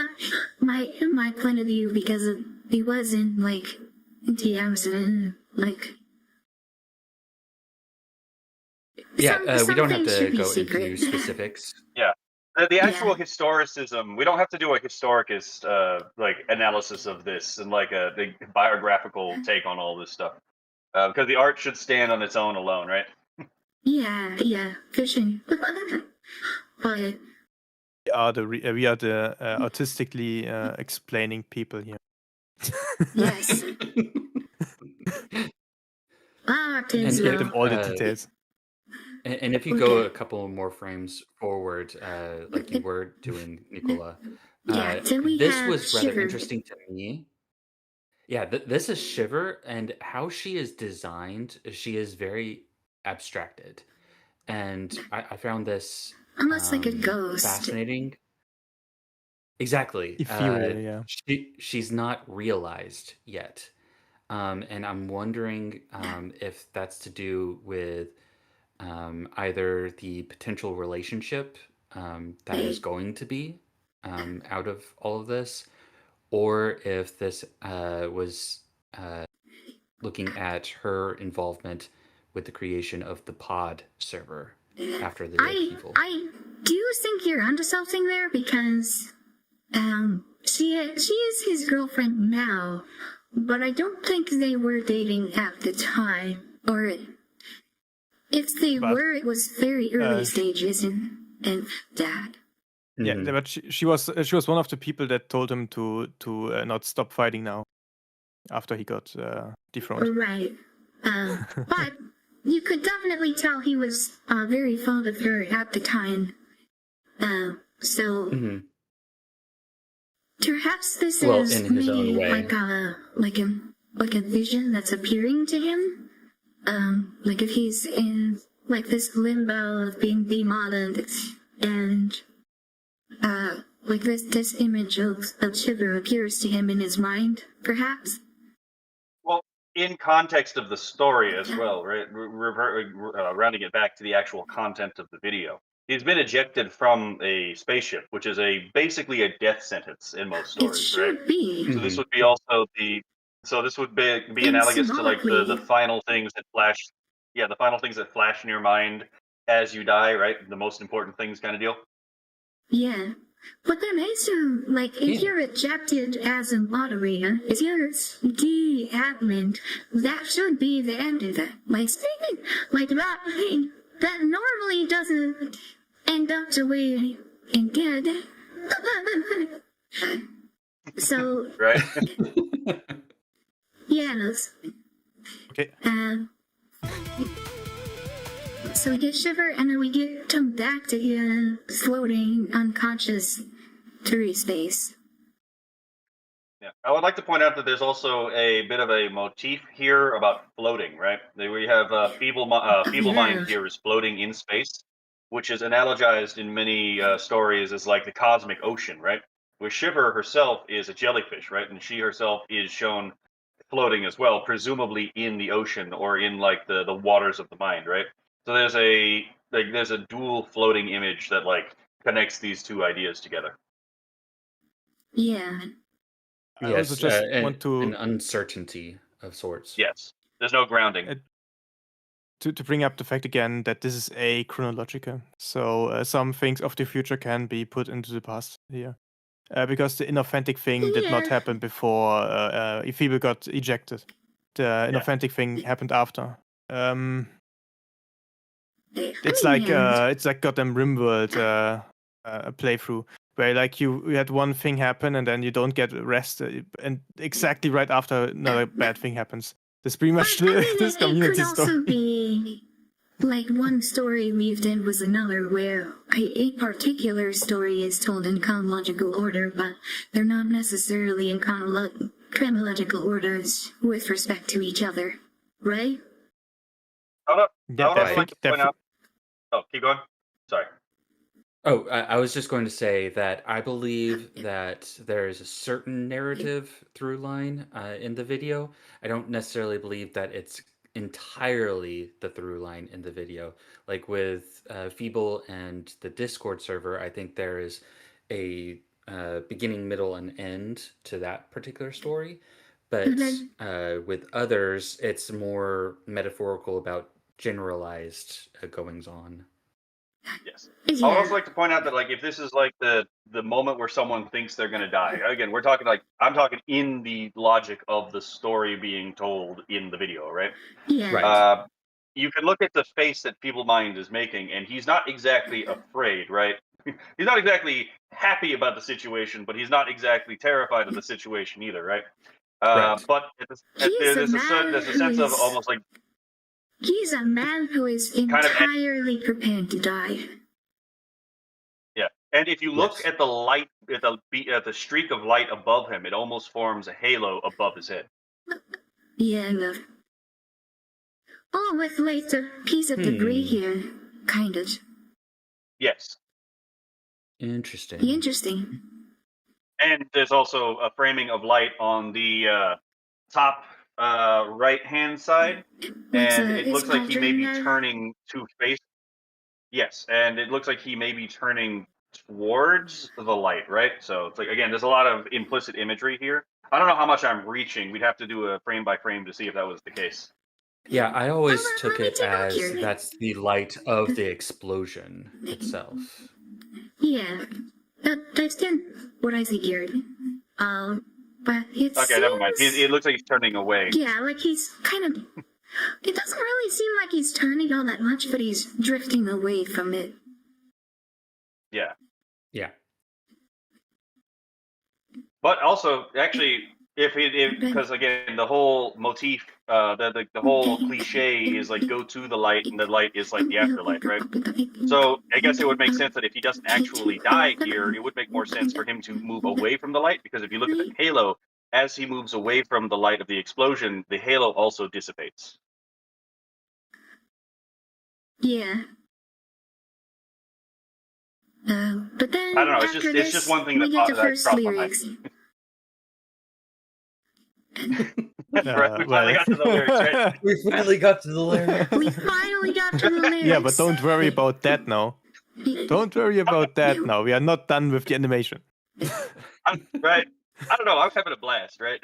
my point of view because he was in like DMs and like. Yeah, we don't have things to should be go secret. into specifics. Yeah. The actual Yeah. historicism, we don't have to do a historicist like analysis of this and like a the biographical take on all this stuff. Because the art should stand on its own alone, right? Yeah, for sure. But We are the artistically explaining people here. yes, And Give them autism. all the details. And if you go a couple more frames forward, like you were doing, NiiCola, Yeah, so we this have was rather Shiver. interesting to me. Yeah, this is Shiver, and how she is designed, she is very abstracted. And I found this Almost like a ghost. fascinating. Exactly. Ethereal, yeah. She's not realized yet. And I'm wondering if that's to do with either the potential relationship that is going to be out of all of this, or if this was looking at her involvement with the creation of the pod server after the upheaval. I do think you're onto something there because she is his girlfriend now, but I don't think they were dating at the time, or if they were, it was very early stages in that. Yeah, but she was one of the people that told him to not stop fighting now after he got dethroned. Right. But you could definitely tell he was very fond of her at the time. So perhaps this is in his own maybe way. like a vision that's appearing to him. Like if he's in like this limbo of being demodeled and like this image of Shiver appears to him in his mind, perhaps. Well, in context of the story as well, right? Rounding it back to the actual content of the video. He's been ejected from a spaceship, which is basically a death sentence in most stories, It should right? be. So this would be also this would be analogous to like the final things that flash. Yeah, the final things that flash in your mind as you die, right? The most important things kind of deal. Yeah. But then also, like, if you're ejected as a moderator, if you're de-admin, that should be the end of it. Like, speaking, like, that normally doesn't end up the way it did. So, right? yes. Okay. So we get Shiver, and then we get him back to him floating unconscious through space. Yeah, I would like to point out that there's also a bit of a motif here about floating, right? We have feeble mind here is floating in space, which is analogized in many stories as like the cosmic ocean, right? Where Shiver herself is a jellyfish, right? And she herself is shown floating as well, presumably in the ocean or in like the waters of the mind, right? So there's a dual floating image that like connects these two ideas together. Yeah. I also just want to an uncertainty of sorts. Yes, there's no grounding. To bring up the fact again that this is a chronological, so some things of the future can be put into the past here, because the inauthentic thing did not happen before Ephebe got ejected. The inauthentic thing happened after. It's like goddamn RimWorld playthrough where like you had one thing happen and then you don't get rested, and exactly right after another bad thing happens. That's pretty much this community story. like one story weaved in was another, where a particular story is told in chronological order, but they're not necessarily in chronological orders with respect to each other, right? Hold up. Yeah, I would also like to point defi- out. Oh, keep going. Sorry. Oh, I was just going to say that I believe that there is a certain narrative through line in the video. I don't necessarily believe that it's entirely the through line in the video. Like with Feeble and the Discord server, I think there is a beginning, middle, and end to that particular story. But with others, it's more metaphorical about generalized goings on. Yes. I would Yeah. also like to point out that, like, if this is like the moment where someone thinks they're going to die, again, we're talking like I'm talking in the logic of the story being told in the video, right? Yeah. Right. You can look at the face that Feeble Mind is making, and he's not exactly afraid, right? He's not exactly happy about the situation, but he's not exactly terrified of the situation either, right? Right. But there's a sense of almost like He's a man who is Kind of- entirely prepared to die. yeah. And if you look Yes. at the light, at the streak of light above him, it almost forms a halo above his head. Yeah, no. Oh, with like a piece of debris here, kind of. Yes. Interesting. Interesting. And there's also a framing of light on the top right-hand side, and it looks like he may be turning to face. Yes, and it looks like he may be turning towards the light, right? So it's like, again, there's a lot of implicit imagery here. I don't know how much I'm reaching. We'd have to do a frame by frame to see if that was the case. Yeah, I always Well, took let me it take a look as here. that's the light of the explosion itself. Yeah, that's kind of what I figured. But it's Okay, never mind. It looks like he's turning away. Yeah, like he's kind of. It doesn't really seem like he's turning all that much, but he's drifting away from it. Yeah. Yeah. But also, actually, because again, the whole motif, the whole cliche is like go to the light, and the light is like the afterlife, right? So I guess it would make sense that if he doesn't actually die here, it would make more sense for him to move away from the light, because if you look at the halo, as he moves away from the light of the explosion, the halo also dissipates. Yeah. But then I don't know. after It's just one thing we that get the first crossed my mind. lyrics. Right, we finally got to the lyrics, right? We finally got to the lyrics. We finally got to the lyrics. Yeah, but don't worry about that now. Don't worry about that now. We are not done with the animation. Right. I don't know. I'm having a blast, right?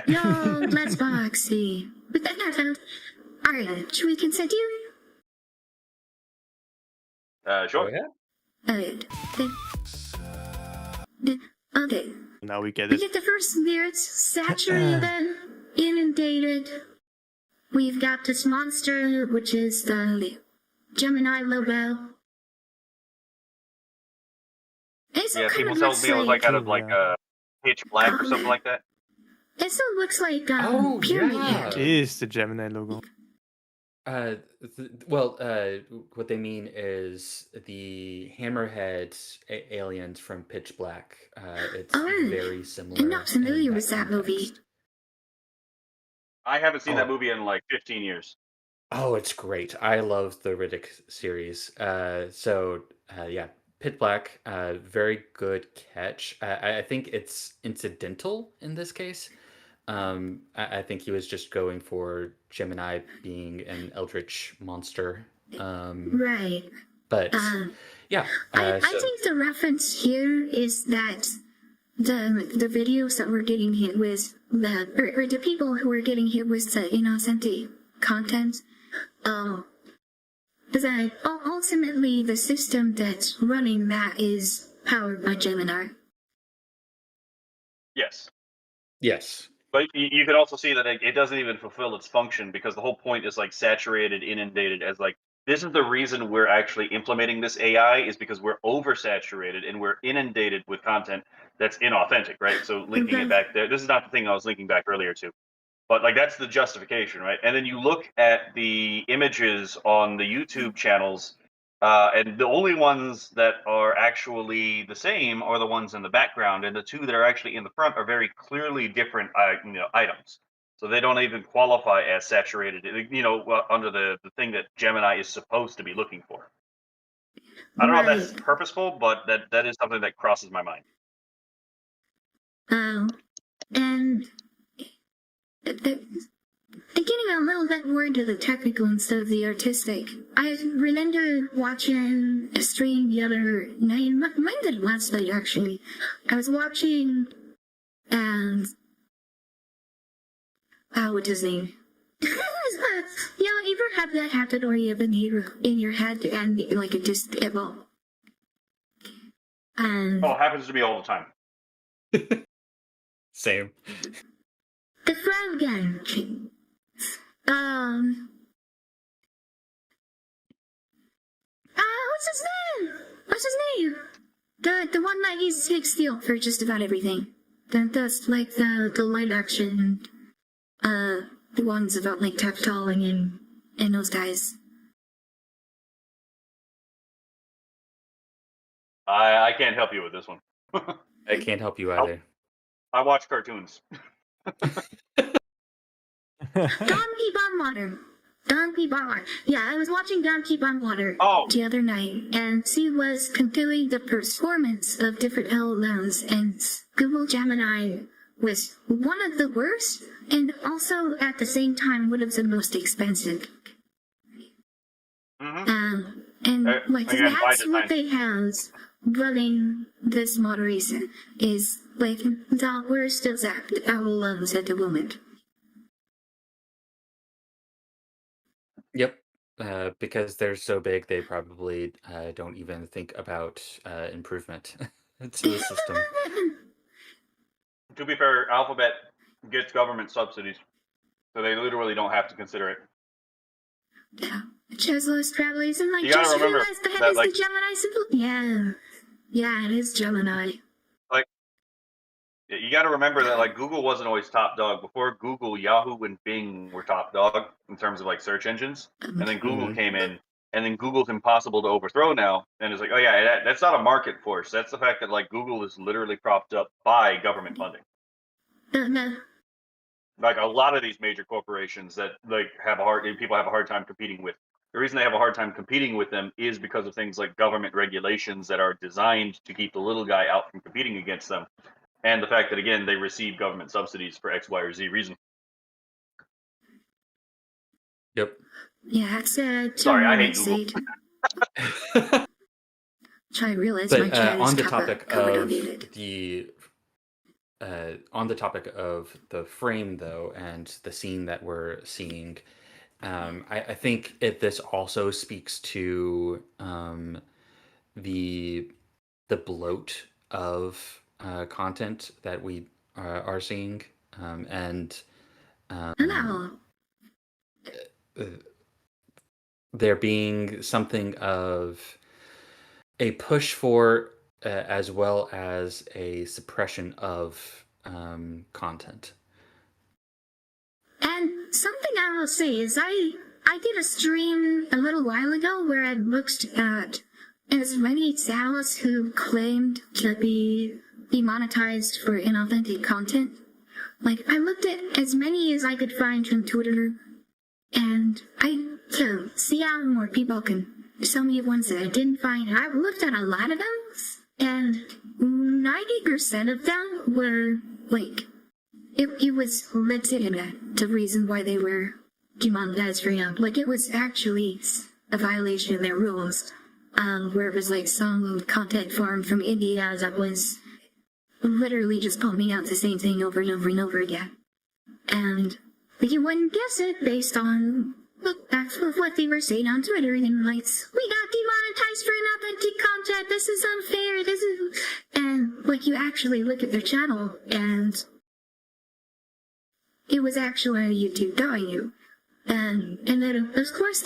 No, let's boxy. But then, alright, should we continue? Sure. Oh, yeah? Alright. Okay. Now we get We it. get the first lyrics, saturated, inundated. We've got this monster, which is the Gemini logo. Yeah, people tell me it was like out of like Pitch Black or something like that. It still looks like Oh, Pyramid yeah. Head. It is the Gemini logo. What they mean is the hammerhead aliens from Pitch Black. It's Oh, very similar. I'm not familiar in with that movie. context. I haven't seen that Oh. movie in like 15 years. Oh, it's great. I love the Riddick series. Yeah, Pitch Black, very good catch. I think it's incidental in this case. I think he was just going for Gemini being an eldritch monster. Right. But yeah, I think the reference here is that the videos that we're getting hit with, or the people who are getting hit with the inauthentic content, that ultimately the system that's running that is powered by Gemini. Yes. yes, But you could also see that it doesn't even fulfill its function, because the whole point is like saturated, inundated, as like, this is the reason we're actually implementing this AI, is because we're oversaturated and we're inundated with content that's inauthentic, right? So linking it back there, this is not the thing I was linking back earlier to. But like that's the justification, right? And then you look at the images on the YouTube channels, and the only ones that are actually the same are the ones in the background, and the two that are actually in the front are very clearly different, items. So they don't even qualify as saturated, under the thing that Gemini is supposed to be looking for. I don't know if that's purposeful, but that is something that crosses my mind. And getting a little bit more into the technical instead of the artistic, I remember watching a stream the other night, might have been last night actually. I was watching, and what's his name? You ever have that happen where you have an hero in your head and like it just evolves? Oh, it happens to me all the time. Same. The Frog Gang. What's his name? What's his name? The one that uses fake steel for just about everything. That's like the light action, the ones about like tactiling and those guys. I can't help you with this one. I can't help you either. I watch cartoons. Donkey Bondwater. Donkey Bondwater. Yeah, I was watching Donkey Bondwater the other night, and she was comparing the performance of different LLMs, and Google Gemini was one of the worst, and also at the same time one of the most expensive. Mm-hmm. That's what they have running this moderation is like the worst of that LLMs at the moment. Yep. Because they're so big, they probably don't even think about improvement to the system. To be fair, Alphabet gets government subsidies, so they literally don't have to consider it. Yeah. Cheslo's travelers and like You gotta just remember realized the head that, is like, the Gemini symbol. Yeah. Yeah, it is Gemini. You got to remember that like Google wasn't always top dog. Before Google, Yahoo and Bing were top dog in terms of like search engines, and then Google came in, and then Google's impossible to overthrow now. And it's like, oh yeah, that's not a market force. That's the fact that like Google is literally propped up by government funding. No. Like a lot of these major corporations that like people have a hard time competing with. The reason they have a hard time competing with them is because of things like government regulations that are designed to keep the little guy out from competing against them. And the fact that, again, they receive government subsidies for X, Y, or Z reason. Yep. Yeah, that's Sorry, I hate Google. Try to realize but my chat on is the topic of muted. on the topic of the frame, though, and the scene that we're seeing, I think this also speaks to the bloat of content that we are seeing, and there being something of a push for as well as a suppression of content. And something I will say is I did a stream a little while ago where I looked at as many channels who claimed to be demonetized for inauthentic content. Like, I looked at as many as I could find from Twitter, and to see how more people can show me ones that I didn't find. I looked at a lot of those, and 90% of them were, like, it was legitimate, the reason why they were demonetized for him. Like, it was actually a violation of their rules. Where it was like some content farm from India that was literally just pumping out the same thing over and over and over again. And you wouldn't guess it based on what they were saying on Twitter. And like, we got demonetized for inauthentic content, this is unfair, this is... And like, you actually look at their channel and it was actually YouTube telling you. And then, of course,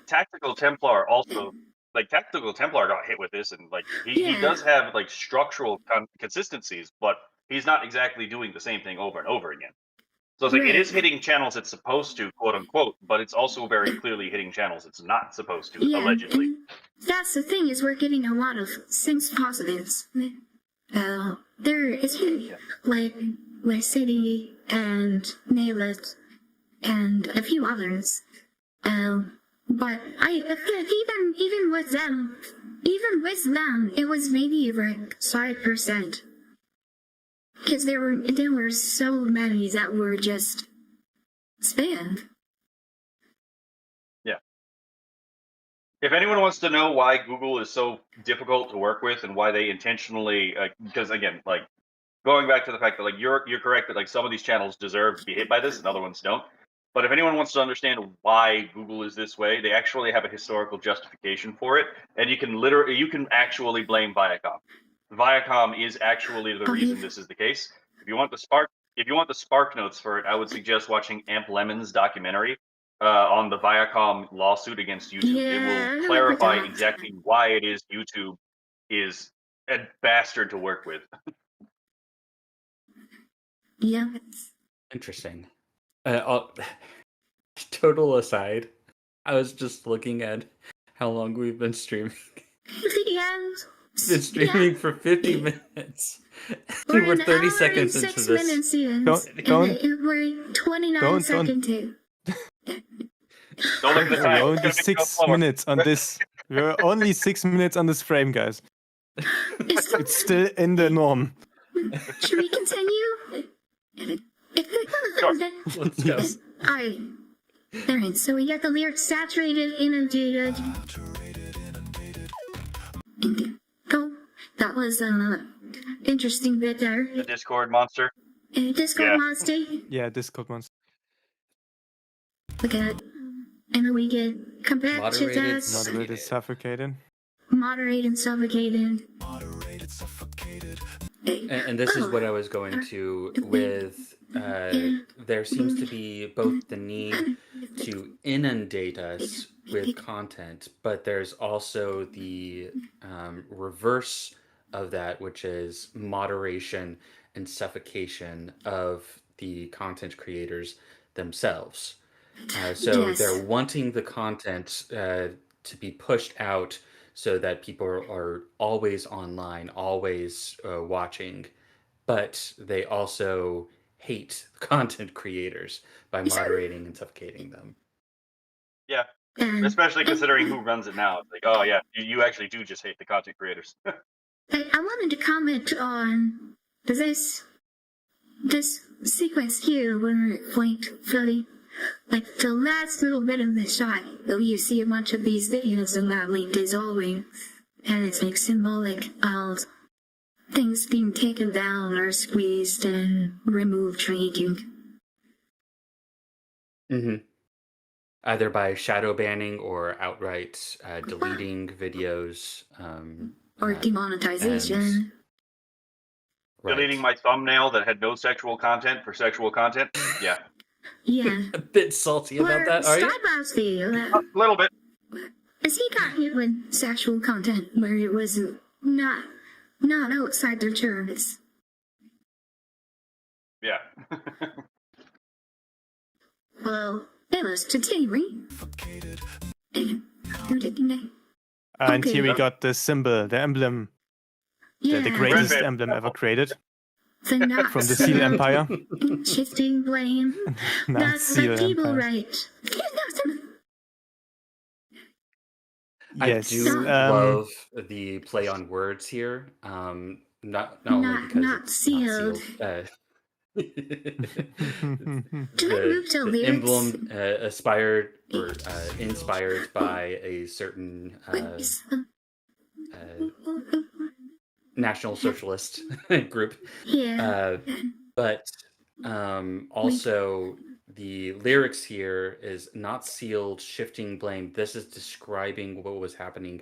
Tactical Templar also... Like, Tactical Templar got hit with this, and like he does have like structural consistencies, but he's not exactly doing the same thing over and over again. So it's like it is Right. hitting channels it's supposed to, quote unquote, but it's also very clearly hitting channels it's not supposed to, Yeah, allegedly. and that's the thing, is we're getting a lot of things positives. There is like City and Nailet and a few others. But even with them, it was maybe like 5%. Because there were so many that were just spam. Yeah. If anyone wants to know why Google is so difficult to work with and why they intentionally, because again, like going back to the fact that like you're correct that like some of these channels deserve to be hit by this and other ones don't. But if anyone wants to understand why Google is this way, they actually have a historical justification for it, and you can actually blame Viacom. Viacom is actually the reason this is the case. If you want the spark notes for it, I would suggest watching Amp Lemon's documentary on the Viacom lawsuit against YouTube. Yeah, It will clarify exactly why it is YouTube is a bastard to work with. Yeah. Interesting. Total aside, I was just looking at how long we've been streaming. Yeah. Been streaming for 50 minutes. We're We're an 30 hour seconds and into 6 this. minutes in. We're 29 don't- seconds in. Don't look at the time. We're only It's gonna go 6 slower. minutes on this. We're only 6 minutes on this frame, guys. It's still in the norm. Should we continue? Let's go. Alright. Alright, so we got the lyrics saturated, inundated. Go. That was an interesting bit there. The Discord monster. Discord Yeah. monster. Yeah, Discord monster. Look at it. And then we get come back Moderated, to this. Moderated, suffocated. Moderated, suffocated. And this is what I was going to with. There seems to be both the need to inundate us with content, but there's also the reverse of that, which is moderation and suffocation of the content creators themselves. So Yes. they're wanting the content to be pushed out so that people are always online, always watching, but they also hate content creators by moderating and suffocating them. Yeah, And especially considering who runs it now. It's like, oh yeah, you actually do just hate the content creators. I wanted to comment on this sequence here where like Philly, like the last little bit of the shot, though you see a bunch of these videos of that like dissolving, and it's like symbolic of things being taken down or squeezed and removed shrinking. Mm-hmm. Either by shadow banning or outright deleting videos. Or demonetization. Right. Deleting my thumbnail that had no sexual content for sexual content. Yeah, Yeah. A bit salty about Or that, are you? Skybox video a little bit. as he got hit with sexual content where it was not outside their terms. Yeah. Well, it was continuing. And Okay. here we got the symbol, the emblem, Yeah, the greatest Red. emblem ever created the not from the Seal Empire. shifting blame. Not That's the Seal people Empire. right. Yes. I do love the play on words here. Not only because Not it's sealed. not sealed. Can I move to the lyrics? emblem aspired or inspired by a certain National Socialist group. Yeah. But also the lyrics here is not sealed, shifting blame. This is describing what was happening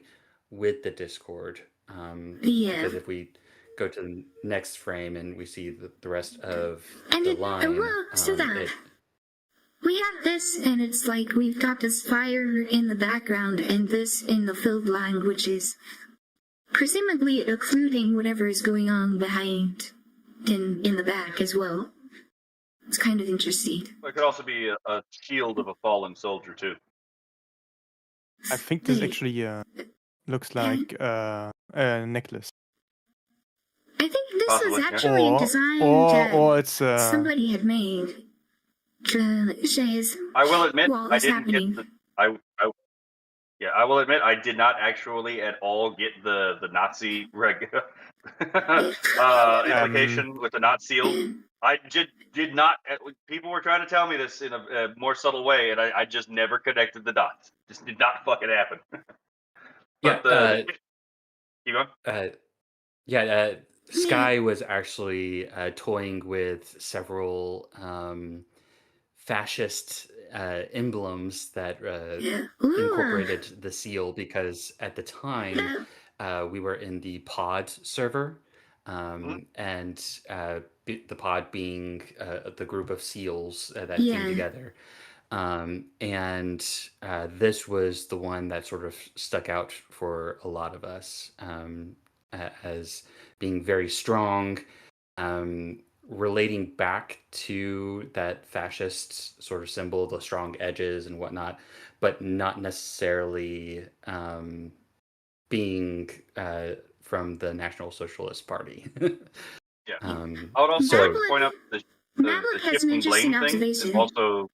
with the Discord. Yeah. Because if we go to the next frame and we see the rest of And the it, line, well, so that it, we have this, and it's like we've got this fire in the background, and this in the filled line, which is presumably occluding whatever is going on behind in the back as well. It's kind of interesting. It could also be a shield of a fallen soldier too. I think this Wait. actually looks like a necklace. I think this Possibly, was yeah. actually Or designed or it's somebody had made. Shays, I will admit, while I this didn't happening. get the. I will admit, I did not actually at all get the Nazi implication with the not seal. I did not. People were trying to tell me this in a more subtle way, and I just never connected the dots. Just did not fucking happen. Yeah, But keep going. Skye was actually toying with several fascist emblems that incorporated the seal, because at the time we were in the pod server, and the pod being the group of seals that came together. And this was the one that sort of stuck out for a lot of us as being very strong, relating back to that fascist sort of symbol, the strong edges and whatnot, but not necessarily being from the National Socialist Party. Yeah. I would also like to Mablet- point out the Mablet has an shifting interesting blame thing is observation. also.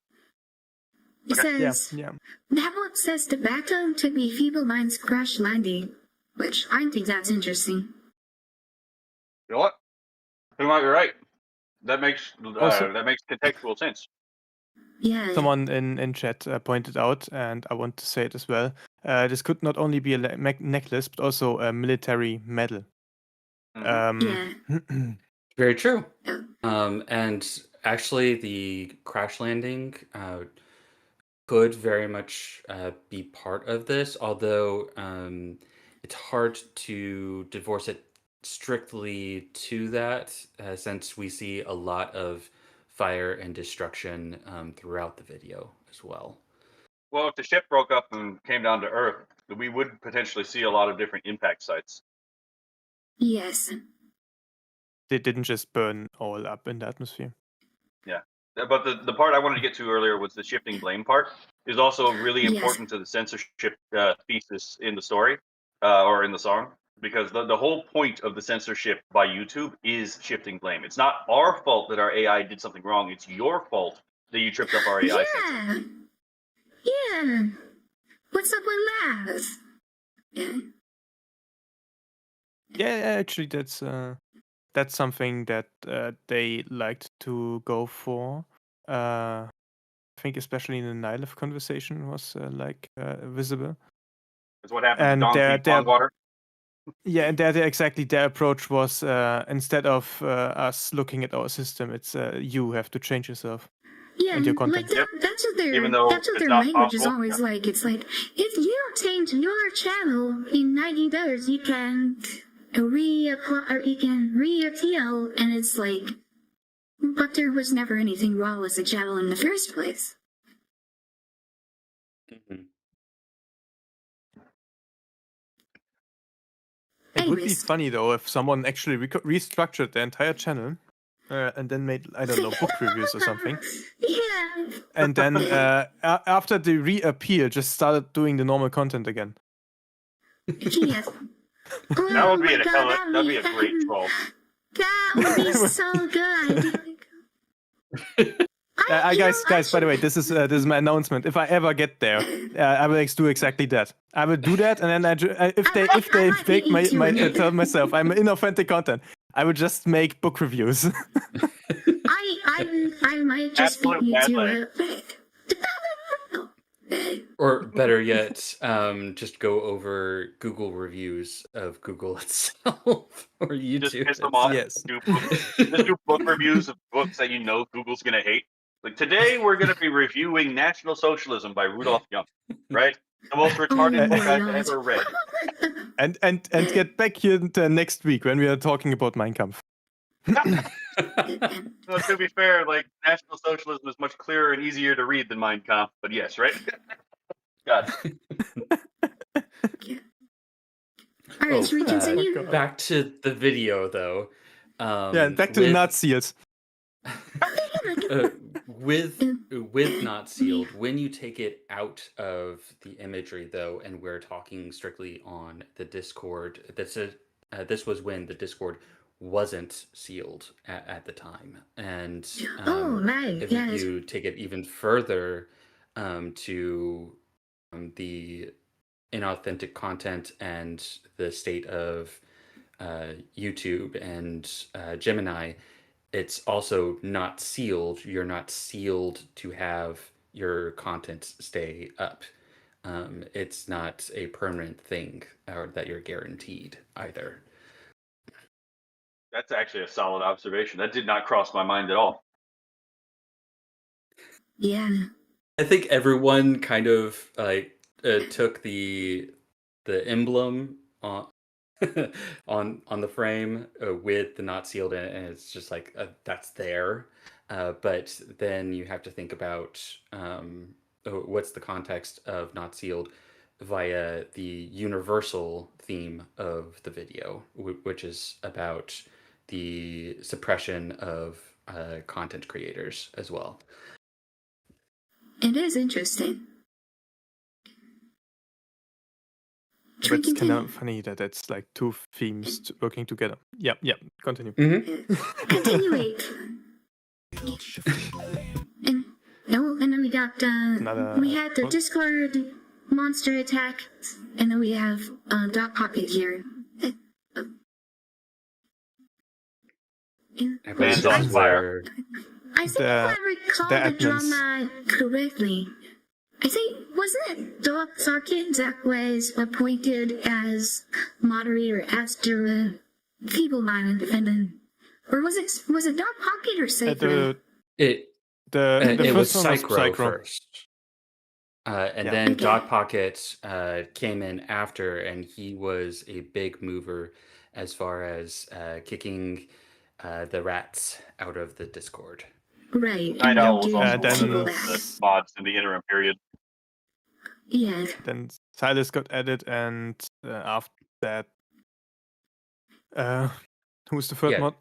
It says, yeah. Mablet says the battle to be Feeble Mind's crash landing, which I think that's interesting. You know what? You might be right. That makes Also- that makes contextual sense. Yeah. Someone in chat pointed out, and I want to say it as well. This could not only be a necklace, but also a military medal. Mhm. Very true. Yeah. And actually, the crash landing could very much be part of this, although it's hard to divorce it strictly to that, since we see a lot of fire and destruction throughout the video as well. Well, if the ship broke up and came down to Earth, we would potentially see a lot of different impact sites. Yes. They didn't just burn all up in the atmosphere. Yeah. But the part I wanted to get to earlier was the shifting blame part is also really Yes. important to the censorship thesis in the story or in the song, because the whole point of the censorship by YouTube is shifting blame. It's not our fault that our AI did something wrong. It's your fault that you tripped up our AI censor. Yeah. What's up with that? Yeah. Yeah, actually, that's something that they liked to go for. I think especially in the Nihilif conversation was visible. That's what happened And to their- Donkey Pond Water. Yeah, and exactly their approach was instead of us looking at our system, it's you have to change yourself. Yeah, And your content. like that's what their Even though that's what it's their not language is possible, always yeah. like. It's like if you change your channel in $90, you can reapply or you can reappeal, and it's like, but there was never anything wrong with the channel in the first place. Mhm. It would be Anyways. funny though if someone actually restructured the entire channel and then made, I don't know, book reviews or something. Yeah. And then after the reappeal, just started doing the normal content again. Yes. That would be Oh my God, that'd be a great troll. That would be so good. Guys, by the way, this is my announcement. If I ever get there, I will do exactly that. I will do that, and then if they fake I tell myself I'm inauthentic content, I would just make book reviews. I might just beat Absolute you bad to leg. it. Or better yet, just go over Google reviews of Google itself or YouTube. Just piss them off. Yes. Just do book reviews of books that you know Google's gonna hate. Like today, we're gonna be reviewing National Socialism by Rudolph Young, right? The most retarded book I've ever read. And get back here next week when we are talking about Mein Kampf. No, to be fair, like National Socialism is much clearer and easier to read than Mein Kampf, but yes, right? God. Alright, should we continue? Back to the video, though. Yeah, back to the Nazis. with not sealed, when you take it out of the imagery though, and we're talking strictly on the Discord, this was when the Discord wasn't sealed at the time, and right, if yes. you take it even further to the inauthentic content and the state of YouTube and Gemini, it's also not sealed. You're not sealed to have your content stay up. It's not a permanent thing or that you're guaranteed either. That's actually a solid observation. That did not cross my mind at all. Yeah. I think everyone kind of like took the emblem on on the frame with the not sealed in it, and it's just like that's there. But then you have to think about what's the context of not sealed via the universal theme of the video, which is about the suppression of content creators as well. It is interesting. But it's kind of funny that it's like two themes working together. Yeah, continue. Continuate. And then we got we had the Discord monster attack, and then we have Dot Pocket here. Man's on fire. I think if I recall the drama correctly, I think, wasn't it Dog Socket that was appointed as moderator after Feeble Mind, and then, or was it Dog Pocket or Sacred? It was Psychro first. And then Okay. Dog Pocket came in after, and he was a big mover as far as kicking the rats out of the Discord. Right. Night Owl was also then one of the mods in the interim period. Yeah. Then Silas got added, and after that, who's the third mod?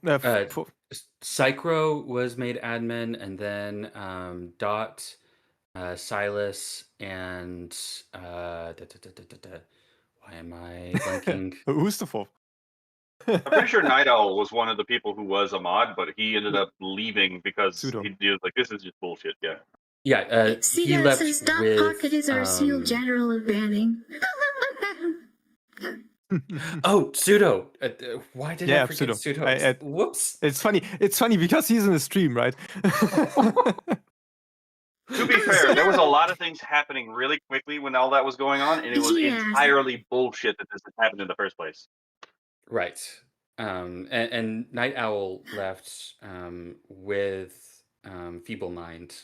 Psychro was made admin, and then Dot, Silas, and why am I blanking? Who's the fourth? I'm pretty sure Night Owl was one of the people who was a mod, but he ended up leaving because he was like, "This is just bullshit." Yeah. Yeah. He left says Dot with Pocket is our sealed general of branding. Oh, Pseudo. Why did I forget Pseudo? Whoops. It's funny because he's in the stream, right? To be fair, there was a lot of things happening really quickly when all that was going on, and it was entirely bullshit that this had happened in the first place. Right. And Night Owl left with Feeble Mind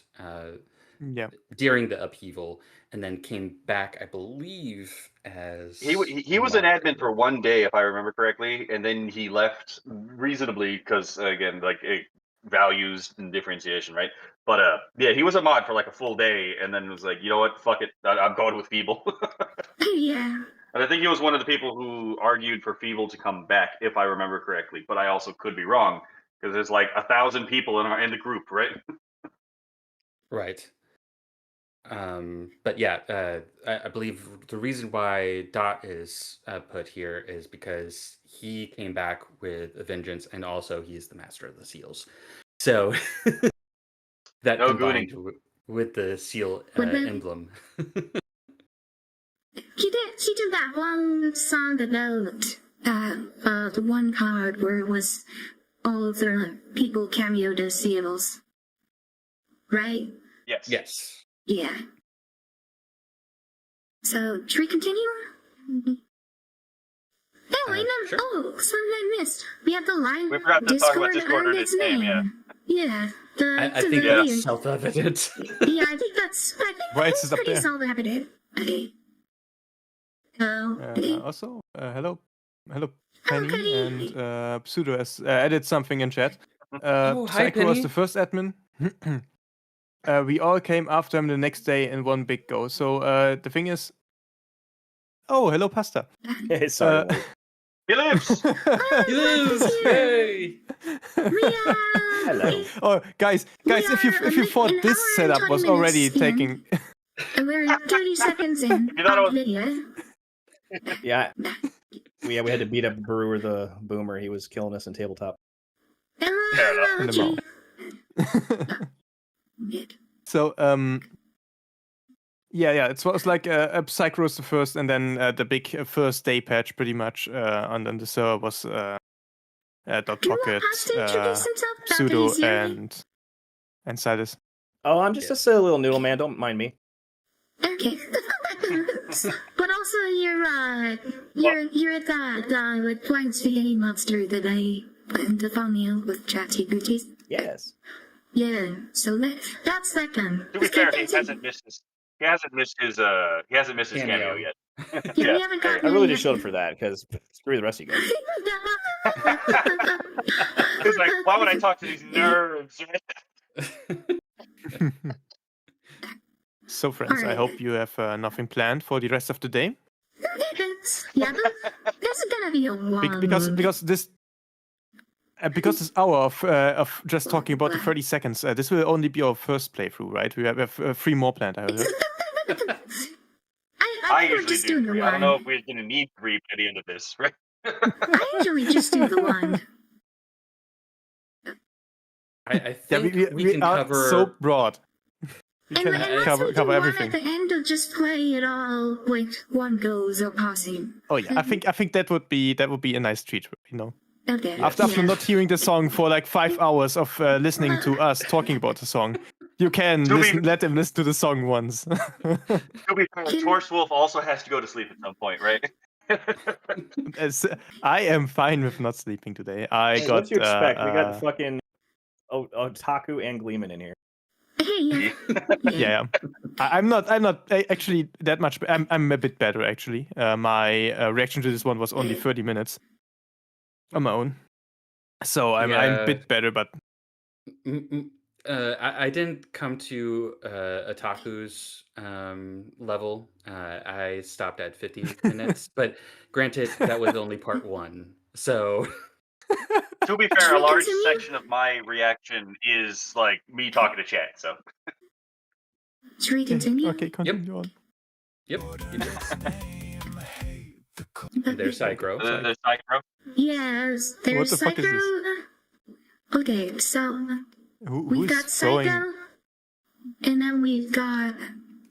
during the upheaval, and then came back, I believe, as he was an admin for one day, if I remember correctly, and then he left reasonably because again, like values and differentiation, right? But yeah, he was a mod for like a full day, and then was like, you know what, fuck it, I'm going with Feeble. Yeah. And I think he was one of the people who argued for Feeble to come back, if I remember correctly. But I also could be wrong because there's like 1,000 people in the group, right? Right. But yeah, I believe the reason why Dot is put here is because he came back with a vengeance, and also he's the master of the seals. So that combined with the seal emblem. He did that one song about the one card where it was all of the people cameoed as seals, right? Yes. Yeah. So, should we continue? Sure. Oh, something I missed. We have the line. We forgot to talk about Discord and its name, Yeah. I think that's self-evident. Yeah, I think that's pretty self-evident. Okay. Also, hello, Penny, and Pseudo has added something in chat. Hi, Psycho Penny. was the first admin. We all came after him the next day in one big go. So the thing is, hello, Pasta. Hey, sorry. He lives. Yay! Hello. Oh, guys, if you thought an this hour and setup 20 was already minutes in. taking, And we're 30 seconds in You thought it on was- video. Yeah, we had to beat up Brewer the Boomer. He was killing us in tabletop. Fair enough. In the so yeah, it was like a Psychros the first, and then the big first day patch pretty much, and then the server was Dot Pocket, Pseudo, and Sidus. Oh, I'm just a silly little noodle man. Don't mind me. Okay. But also you're that like flying spaghetti monster that I put in the thumbnail with chatty booties. Yes. Yeah, so that's that gun. To be fair, he hasn't missed his cameo yet. Yeah, we haven't gotten I really it just yet. showed up for that because screw the rest of you guys. He's like, why would I talk to these nerds? So, friends, I Alright. hope you have nothing planned for the rest of the day. Yeah, this is gonna be a long Because this hour of just talking about the 30 seconds, this will only be our first playthrough, right? We have 3 more planned, I heard. I think we're usually just do doing the 3. I one. don't know if we're going to need 3 by the end of this, right? I usually just do the one. I think we can are cover. so broad. We And can let's cover do one everything. at the end to just play it all like one goes or pausing. Oh yeah, I think that would be a nice treat, you know. Okay. After yeah. not hearing the song for like 5 hours of listening to us talking about the song, you can let them listen to the song once. To be fair, Torch Wolf also has to go to sleep at some point, right? I am fine with not sleeping today. Hey, what you expect? We got fucking Otaku and Gleeman in here. Hey, yeah. I'm not actually that much. I'm a bit better actually. My reaction to this one was only 30 minutes on my own, so I'm a bit better. But I didn't come to Otaku's level. I stopped at 50 minutes, but granted, that was only part 1. So, To be fair, a large section of my reaction is like me talking to chat. So, should we continue? okay, continue on. yep. And there's Psychro. there's Psychro. Yes, What there's the fuck is Psycho. this? Okay, so we've got Who's going Psycho, and then we've got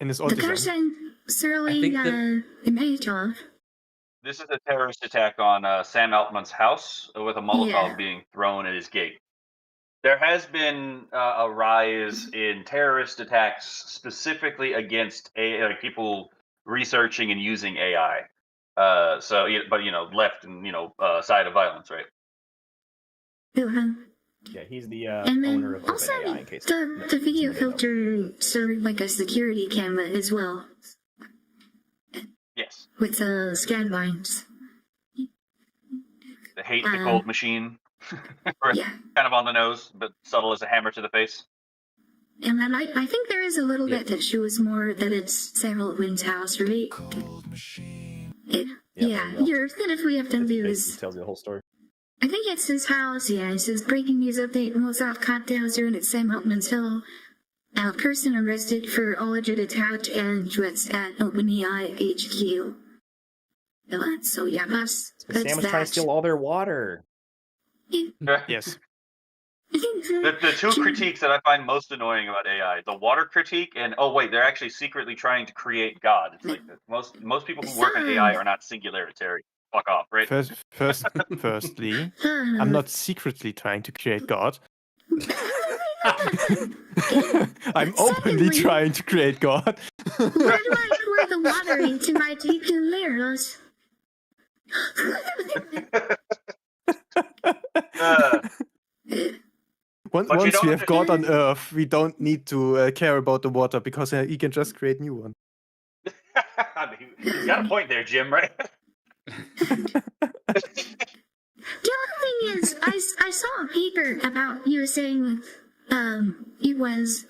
in this the autism? person surly think that- Major. This is a terrorist attack on Sam Altman's house with a Molotov Yeah. being thrown at his gate. There has been a rise in terrorist attacks specifically against people researching and using AI. But left and side of violence, right? Yeah, he's the And owner then of also OpenAI. In case the video filter served like a security camera as well Yes. with the scan lines. The hate the cold machine. Yeah. Kind of on the nose, but subtle as a hammer to the face. And then I think there is a little bit that shows more that it's Samuel Wynn's house, right? Yeah, you're then if we have to lose. tells you the whole story. I think it's his house, yeah. It says breaking news update, most off cocktails during at Sam Altman's Hill. A person arrested for alleged attack and threats at OpenAI HQ. So yeah, that's Sam was that. trying to steal all their water. Yes. The 2 critiques that I find most annoying about AI, the water critique and they're actually secretly trying to create God. It's like most people who work in AI are not singularitarian. Fuck off, right? Firstly, I'm not secretly trying to create God. I'm openly Secondly, trying to create God. Where do I pour the water into my deep layers? Once But you we don't have God on Earth, we don't need to care about the water because he can just create new one. I mean, he's got a point there, Jim, right? The other thing is, I saw a paper about you were saying it was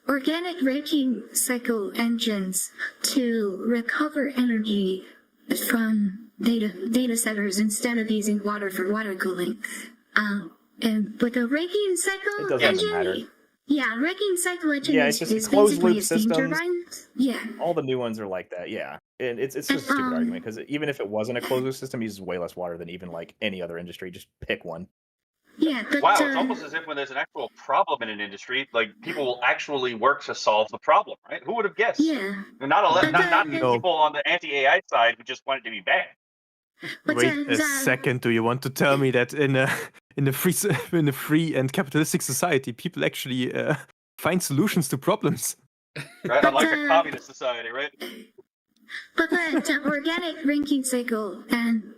organic braking cycle engines to recover energy from data centers instead of using water for water cooling. And with the Rankine It cycle doesn't matter. engine, yeah, Rankine cycle engine Yeah, it's is just closed basically loop a steam systems. turbine. Yeah. All the new ones are like that, yeah. And it's just a stupid argument because even if it wasn't a closed loop system, it uses way less water than even like any other industry. Just pick one. Yeah, but Wow, it's almost as if when there's an actual problem in an industry, like people will actually work to solve the problem, right? Who would have guessed? yeah. Not No. people on the anti-AI side who just want it to be bad. But Wait a second. Do you want to tell me that in a free and capitalistic society, people actually find solutions to problems? Right? Unlike a communist society, right? But the organic Rankine cycle, and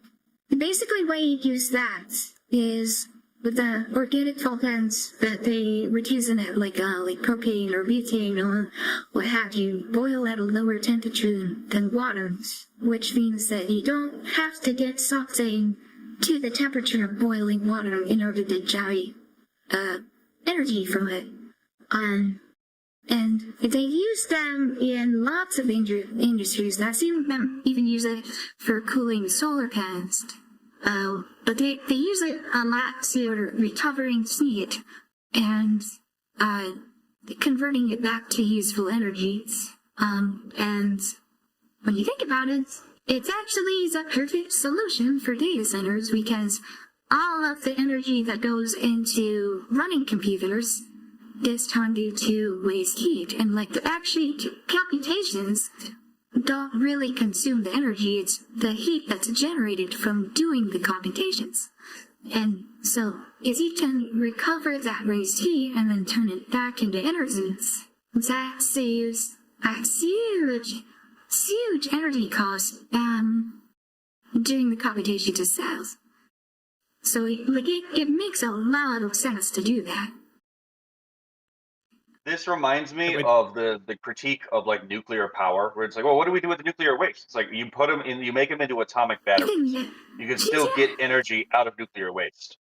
basically the way you use that is with the organic solvents that they would use in it, like propane or butane or what have you, boil at a lower temperature than water, which means that you don't have to get something to the temperature of boiling water in order to generate energy from it. And they use them in lots of industries. I've seen them even use it for cooling solar panels. But they use it a lot to recovering heat and converting it back to useful energies. And when you think about it, it's actually the perfect solution for data centers because all of the energy that goes into running computers is turned into waste heat. And like actually computations don't really consume the energy, it's the heat that's generated from doing the computations. And so if you can recover that waste heat and then turn it back into energy, that saves a huge energy cost during the computations itself. So it makes a lot of sense to do that. This reminds me of the critique of like nuclear power, where it's like, well, what do we do with the nuclear waste? It's like you put them in, you make them into atomic batteries. You can still get energy out of nuclear waste.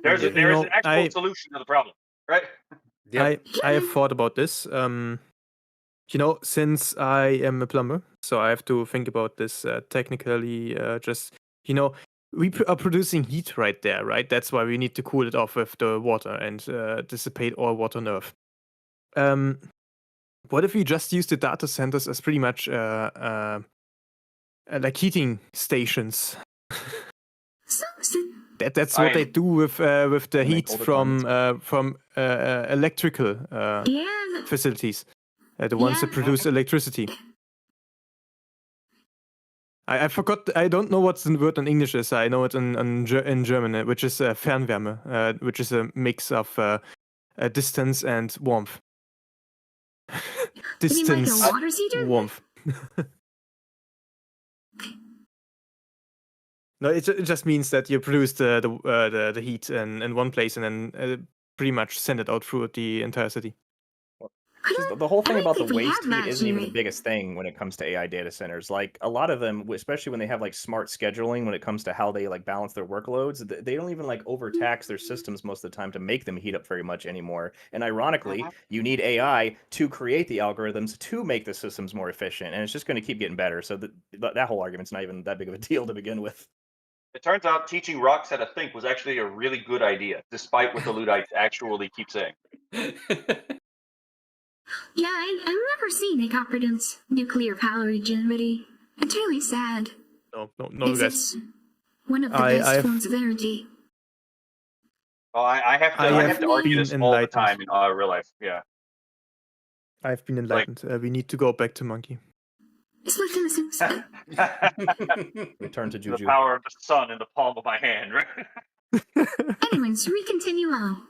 There is an actual solution to the problem, right? Yep. I have thought about this. Since I am a plumber, so I have to think about this technically. We are producing heat right there, right? That's why we need to cool it off with the water and dissipate all water on Earth. What if we just use the data centers as pretty much like heating stations? That's what they do with the heat from electrical facilities, the ones that produce electricity. I forgot. I don't know what the word in English is. I know it in German, which is Fernwärme, which is a mix of distance and warmth. Distance, you mean like a water heater? Warmth. No, it just means that you produce the heat in one place and then pretty much send it out through the entire city. The whole thing about the waste heat isn't even the biggest thing when it comes to AI data centers. Like a lot of them, especially when they have like smart scheduling when it comes to how they like balance their workloads, they don't even like overtax their systems most of the time to make them heat up very much anymore. And ironically, you need AI to create the algorithms to make the systems more efficient, and it's just going to keep getting better. So that whole argument's not even that big of a deal to begin with. It turns out teaching rocks how to think was actually a really good idea, despite what the Luddites actually keep saying. Yeah, I've never seen a car produce nuclear power generally. It's really sad. No, it's one of the best forms of energy. Oh, I have to argue this all the time in real life. Yeah. I've been enlightened. We need to go back to Monkey. It's like in the Simpsons. Return to Juju. The power of the sun in the palm of my hand, right? Anyways, we continue on.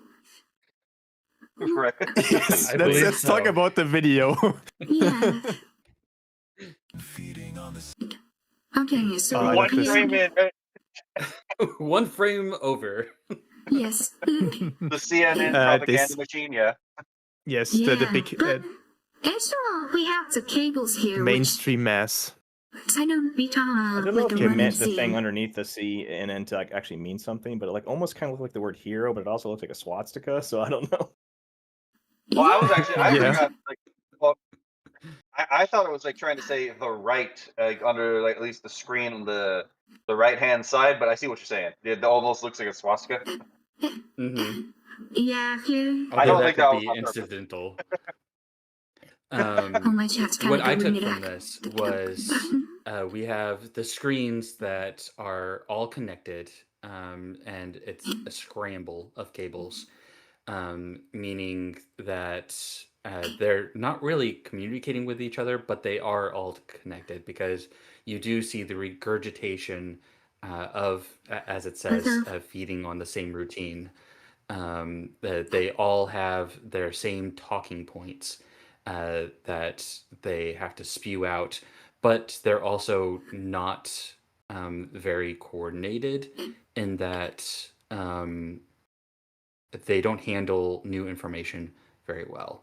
Right. Yes, let's talk about the video. Yeah. Okay, so one frame in. One frame over. Yes. The CNN propaganda machine, yeah. Yes, the big. After all, we have the cables here. Mainstream mass. I don't know if you meant the thing underneath the CNN to like actually mean something, but it like almost kind of looked like the word hero, but it also looked like a swastika. So I don't know. Well, I was actually, I thought it was like trying to say the right, like under like at least the screen on the right hand side, but I see what you're saying. It almost looks like a swastika. Mm-hmm. Yeah, here. I Although don't that think could that was be on purpose. incidental. Oh, my chat's kind What of I doing took it from up. this was we have the screens that are all connected, and it's a scramble of cables, meaning that they're not really communicating with each other, but they are all connected because you do see the regurgitation as it says, feeding on the same routine. That they all have their same talking points that they have to spew out, but they're also not very coordinated in that they don't handle new information very well.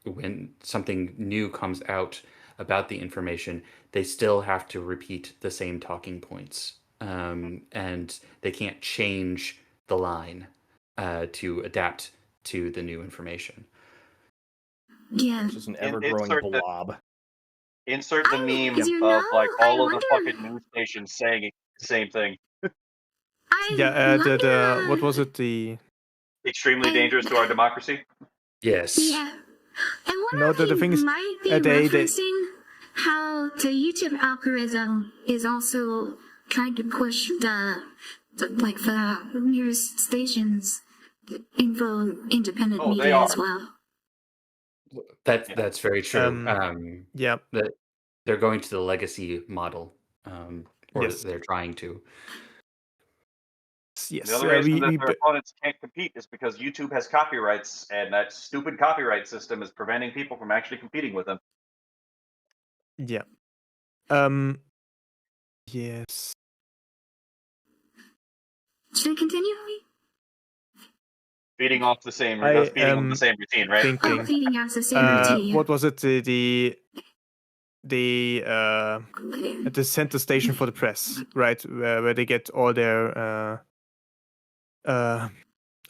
When something new comes out about the information, they still have to repeat the same talking points, and they can't change the line to adapt to the new information. Yeah. It's just an ever-growing blob. Insert the meme you of know, like I all of the wonder- fucking news stations saying the same thing. Yeah, wonder, what was it? The Extremely dangerous to our democracy. Yes. Yeah. I wonder No, if the thing is, might be they- referencing how the YouTube algorithm is also trying to push the news stations info independent Oh, they media are. as well. That's very true. Yeah. That they're going to the legacy model, or Yes. they're trying to. Yes. The other reason that their opponents can't compete is because YouTube has copyrights, and that stupid copyright system is preventing people from actually competing with them. Yeah. Yes. Should I continue? Feeding off the same, I that's feeding on the am same routine, right? thinking. Feeding off the same routine. What was it? The at the center station for the press, right? Where they get all their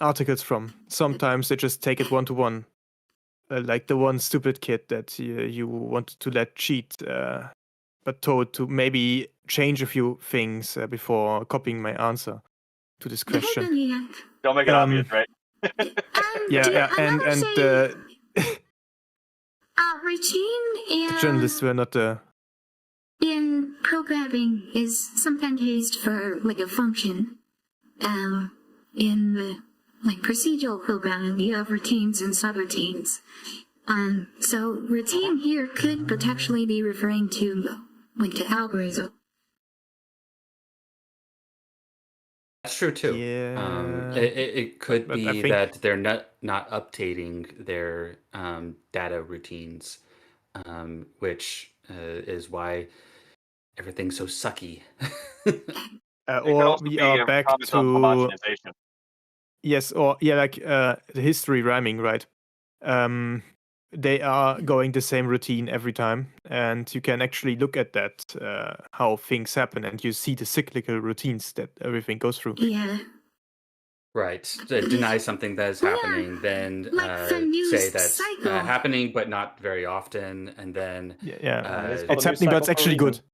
articles from. Sometimes they just take it one to one, like the one stupid kid that you wanted to let cheat, but told to maybe change a few things before copying my answer to this question. Don't make it obvious, right? And routine the journalists were not the. In programming is sometimes used for like a function. In the procedural programming, you have routines and subroutines. So routine here could potentially be referring to the algorithm. That's true too. Yeah. It could But be I think- that they're not updating their data routines, which is why everything's so sucky. It could Or also we be are a back comment on to homogenization. yes, or the history rhyming, right? They are going the same routine every time, and you can actually look at that how things happen, and you see the cyclical routines that everything goes through. Yeah. Right. To deny something that is happening, then the news say that's cycle. happening, but not very often, and then It's called a news happening, but it's cycle for a actually good. reason.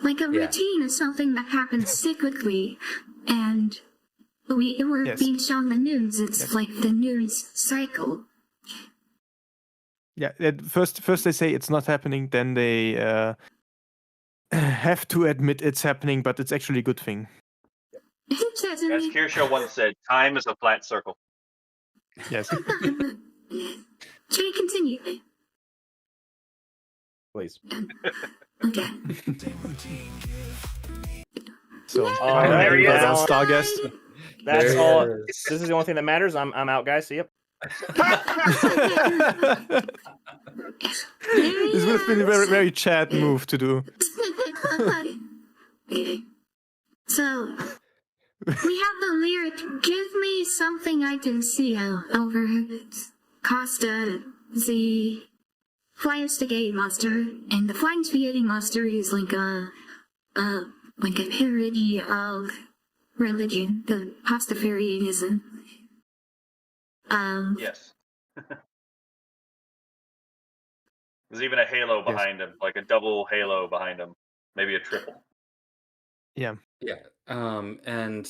Like a routine is something that happens cyclically, and we're Yes. being shown the news. It's Yes. like the news cycle. Yeah. First they say it's not happening, then they have to admit it's happening, but it's actually a good thing. As Kirsha once said, time is a flat circle. Yes. Should we continue? Please. Okay. So Oh, there he is. star guest. That's all. This is the only thing that matters. I'm out, guys. See you. This would have been a very, very Chad move to do. So, we have the lyric, "Give me something I can see over Costa, the Flying Spaghetti Monster," and the Flying Spaghetti Monster is like a parody of religion, the Pastafarianism. Yes. There's even a halo Yes. behind him, like a double halo behind him, maybe a triple. Yeah. Yeah. And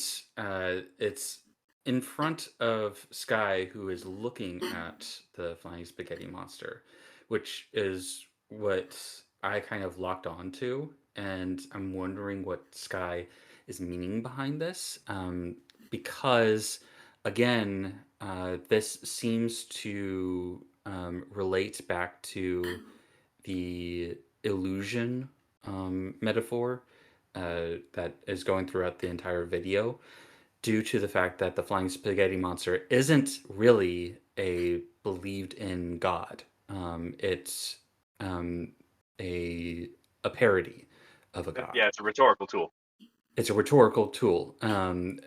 it's in front of Sky, who is looking at the flying spaghetti monster, which is what I kind of locked onto. And I'm wondering what Sky is meaning behind this. Because, again, this seems to relate back to the illusion metaphor that is going throughout the entire video, due to the fact that the flying spaghetti monster isn't really a believed in god. It's a parody of a god. Yeah, it's a rhetorical tool. It's a rhetorical tool, and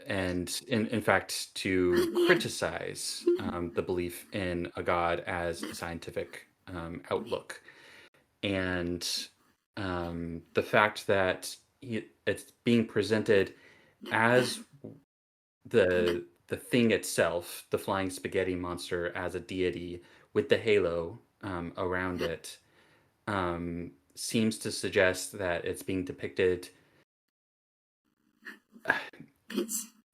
in fact, to criticize the belief in a god as a scientific outlook. And the fact that it's being presented as the thing itself, the flying spaghetti monster, as a deity with the halo around it, seems to suggest that it's being depicted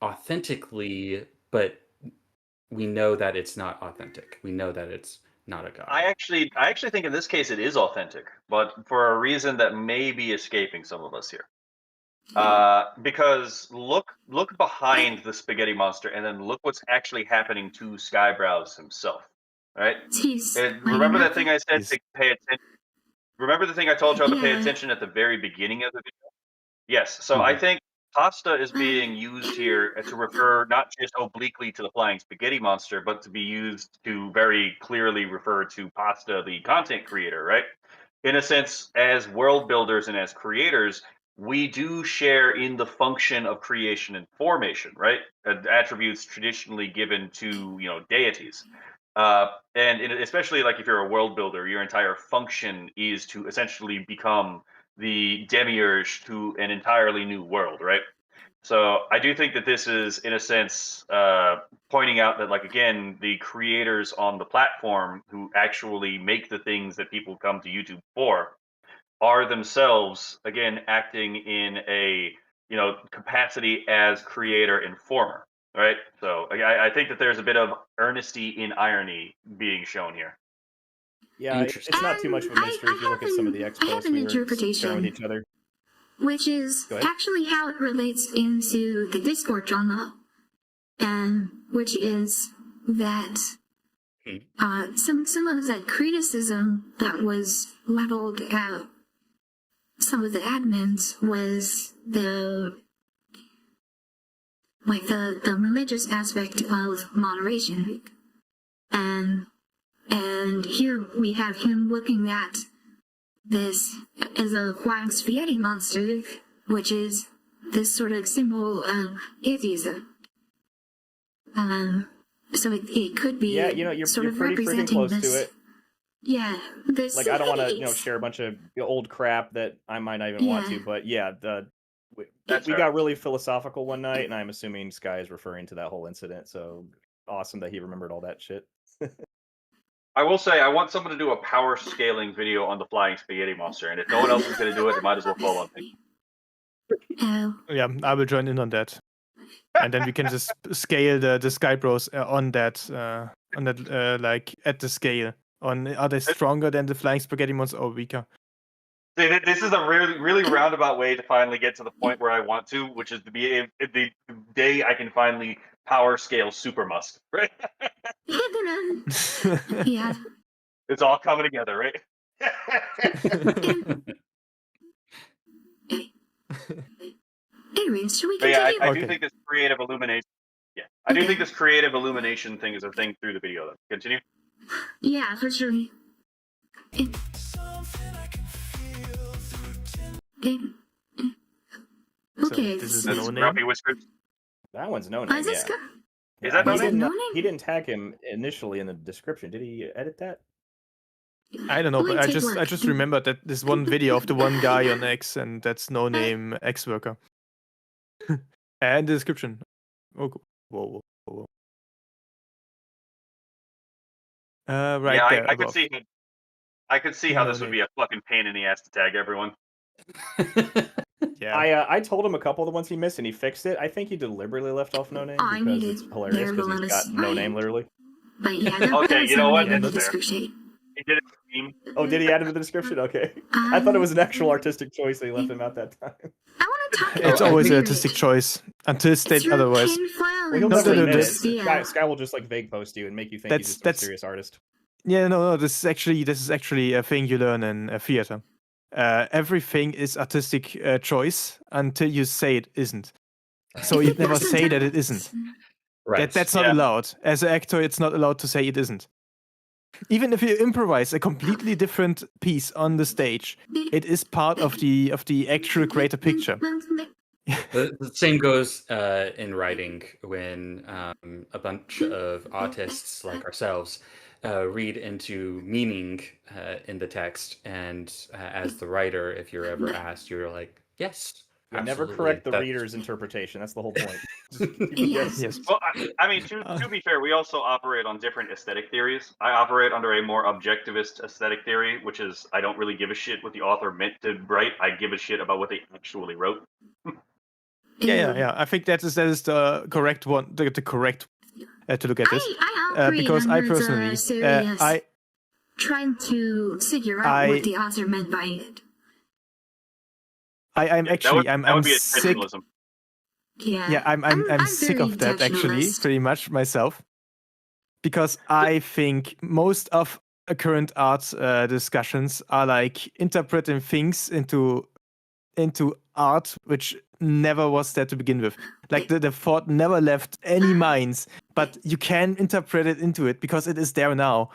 authentically, but we know that it's not authentic. We know that it's not a god. I actually think in this case it is authentic, but for a reason that may be escaping some of us here. Because look behind the spaghetti monster, and then look what's actually happening to Skybrows himself. Right? And remember that thing I said to pay attention. Remember the thing I told y'all to pay attention at the very beginning of the video? Yes. So I think pasta is being used here to refer not just obliquely to the flying spaghetti monster, but to be used to very clearly refer to Pasta, the content creator, right? In a sense, as world builders and as creators, we do share in the function of creation and formation, right? Attributes traditionally given to, deities. Especially like if you're a world builder, your entire function is to essentially become the demiurge to an entirely new world, right? So I do think that this is, in a sense, pointing out that, like, again, the creators on the platform who actually make the things that people come to YouTube for are themselves, again, acting in a capacity as creator and former, right? So I think that there's a bit of earnesty in irony being shown here. Yeah, it's not too much of a mystery if you look at some of the expos we were sharing with each other. Which is actually how it relates into the Discord genre, and which is that some of that criticism that was leveled at some of the admins was the religious aspect of moderation, and here we have him looking at this as a flying spaghetti monster, which is this sort of symbol of atheism. So it could be you're sort of pretty freaking representing close this. to it. Yeah, this. Like, I don't want to share a bunch of old crap that I might not even want to, but we got really philosophical one night, and I'm assuming Sky is referring to that whole incident. So awesome that he remembered all that shit. I will say, I want someone to do a power scaling video on the flying spaghetti monster, and if no one else is going to do it, they might as well fall on me. Yeah, I will join in on that, and then we can just scale the Skybros on that like at the scale. Are they stronger than the flying spaghetti monster or weaker? See, this is a really, really roundabout way to finally get to the point where I want to, which is to be the day I can finally power scale Super Musk, right? Yeah. It's all coming together, right? Anyways, should we But continue? I do think this creative illumination. Yeah, I do think this creative illumination thing is a thing through the video. Though. Continue. Yeah, for sure. Okay. This is That's no Grumpy name. Whiskers. That one's no name. Is this Yeah. Is that no name? He didn't tag him initially in the description. Did he edit that? I don't know, but I take a just look. remembered that this one video of the one guy on X, and that's no name X worker. And the description. Oh, cool. Whoa. Right Yeah, there. I could above. see him. I could see how this would be a fucking pain in the ass to tag everyone. Yeah. I told him a couple of the ones he missed and he fixed it. I think he deliberately left off no name because it's hilarious because he's got no name literally. But yeah, that Okay, you know what? in the It's fair. description. He did it for meme. Oh, did he add it to the description? Okay. I thought it was an actual artistic choice that he left him out that time. I want to talk It's about always an lyric. artistic choice until stated Through otherwise. tinfoil Well, he'll and never no, admit stainless it. steel. Sky will just like vague post you and make you think he's just a serious artist. Yeah, no, this is actually a thing you learn in theater. Everything is artistic choice until you say it isn't. So you never say that it isn't. Right. That's not allowed. As an actor, it's not allowed to say it isn't. Even if you improvise a completely different piece on the stage, it is part of the actual greater picture. The same goes in writing when a bunch of artists like ourselves read into meaning in the text, and as the writer, if you're ever asked, you're like, yes. You never correct the reader's interpretation. That's the whole point. Yes. Well, I mean, to be fair, we also operate on different aesthetic theories. I operate under a more objectivist aesthetic theory, which is I don't really give a shit what the author meant to write. I give a shit about what they actually wrote. Yeah. I think that is the correct one. The correct to look at this. I operate because I under the personally, serious trying to figure out what the author meant by it. I'm That actually would I'm be sick. intentionalism. Yeah, I'm sick very of that actually, intentionalist. pretty much myself, because I think most of current art discussions are like interpreting things into art which never was there to begin with. Like the thought never left any minds, but you can interpret it into it because it is there now.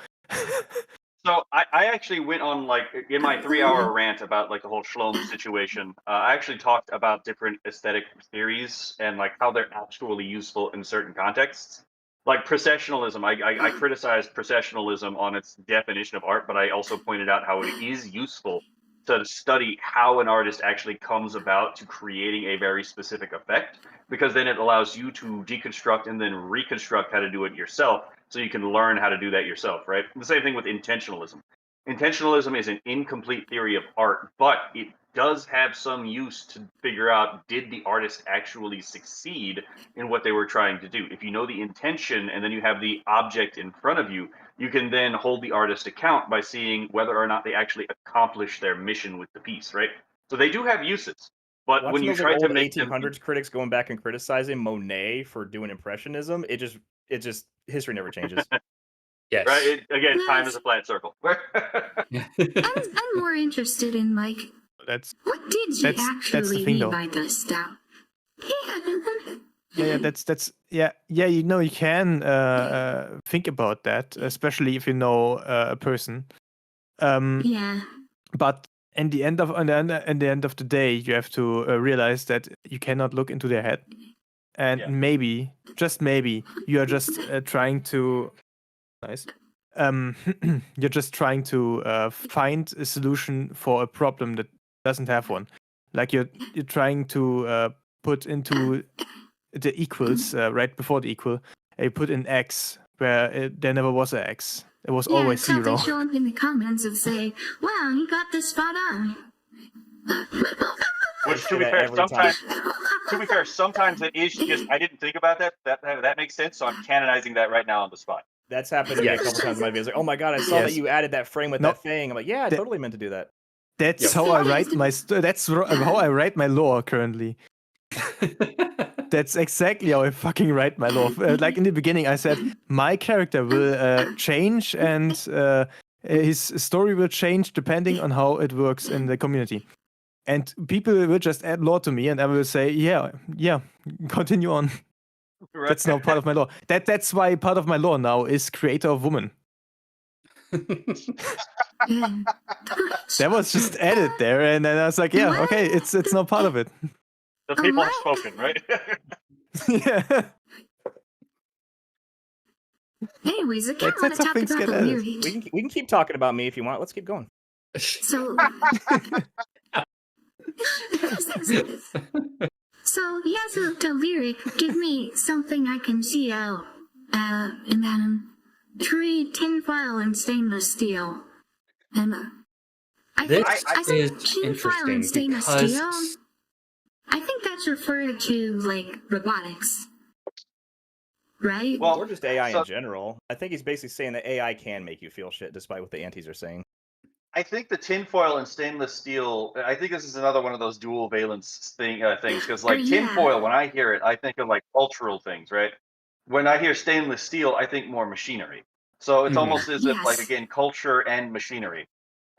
So I actually went on like in my 3-hour rant about like the whole Shalom situation. I actually talked about different aesthetic theories and like how they're actually useful in certain contexts. Like processionalism, I criticized processionalism on its definition of art, but I also pointed out how it is useful to study how an artist actually comes about to creating a very specific effect, because then it allows you to deconstruct and then reconstruct how to do it yourself, so you can learn how to do that yourself, right? The same thing with intentionalism. Intentionalism is an incomplete theory of art, but it does have some use to figure out, did the artist actually succeed in what they were trying to do? If you know the intention and then you have the object in front of you, you can then hold the artist account by seeing whether or not they actually accomplished their mission with the piece, right? So they do have uses. But Watching when you those try like, to old make 1800s critics going back and criticizing Monet for doing impressionism, it just history never changes. Yes. Right? Again, time is a flat circle. I'm more interested in like That's what did you that's the actually thing, mean though. by this stuff? that's you know, you can think about that, especially if you know a person. Yeah. But in the end of the day, you have to realize that you cannot look into their head, and maybe, just maybe, you are just trying to you're just trying to find a solution for a problem that doesn't have one. Like you're trying to put into the equals right before the equal. You put in x where there never was an x. It was always so zero. they show up in the comments and say, "Wow, he got this spot on." Which, to be fair, sometimes it is just I didn't think about that. That makes sense. So I'm canonizing that right now on the spot. That's happened to me a couple times in my videos. Like, oh my god, I saw that you added that frame with No. that thing. I'm like, yeah, I totally meant to do that. That's how I write my. That's how I write my lore currently. That's exactly how I fucking write my lore. Like in the beginning, I said my character will change and his story will change depending on how it works in the community. And people will just add lore to me, and I will say, yeah, continue on. Right. That's now part of my lore. That's why part of my lore now is creator of woman. That was just added there, and then I was like, yeah, okay, it's now part of it. The people have spoken, right? Yeah. Anyways, I kind of want That's to how talk things about get the added. lyric. We can keep talking about me if you want. Let's keep going. So, yeah, so the lyric, give me something I can see out, and then 3 tinfoil and stainless steel. Emma. I This think is tin foil and interesting stainless because steel. I think that's referred to like robotics, right? Well, Or just AI so in general. I think he's basically saying that AI can make you feel shit, despite what the antis are saying. I think the tinfoil and stainless steel. I think this is another one of those dual valence things because like yeah. tinfoil, when I hear it, I think of like cultural things, right? When I hear stainless steel, I think more machinery. So it's Mhm. almost as if like Yes. again culture and machinery,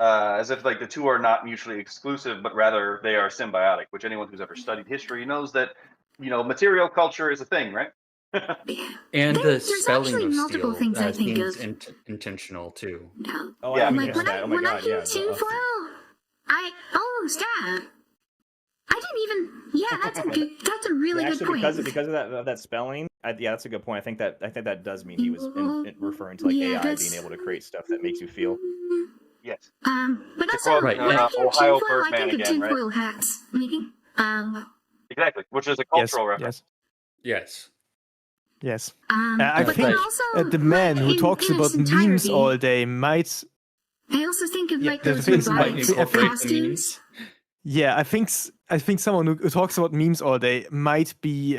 as if like the two are not mutually exclusive, but rather they are symbiotic. Which anyone who's ever studied history knows that material culture is a thing, right? and the There's spelling actually of multiple steel things I think seems of. intentional too. No. Oh, Yeah. I even Like missed that. Oh my when I god, hear yeah. tinfoil, stab. I didn't even. Yeah, that's a really good Actually, point. because of that spelling, yeah, that's a good point. I think that does mean he was referring to like AI being able to create stuff that makes you feel. Yes. But To also, quote Right, when yeah. I hear Ohio tinfoil, I Birdman think of again, right? tinfoil hats. Making. Exactly, which is a Yes, cultural reference. Yes. yes. But I then think also, the man who talks in about its memes entirety, all day might. I also think of Yeah, like the those thing is, Might robotics incorporate the costumes. memes. Yeah, I think someone who talks about memes all day might be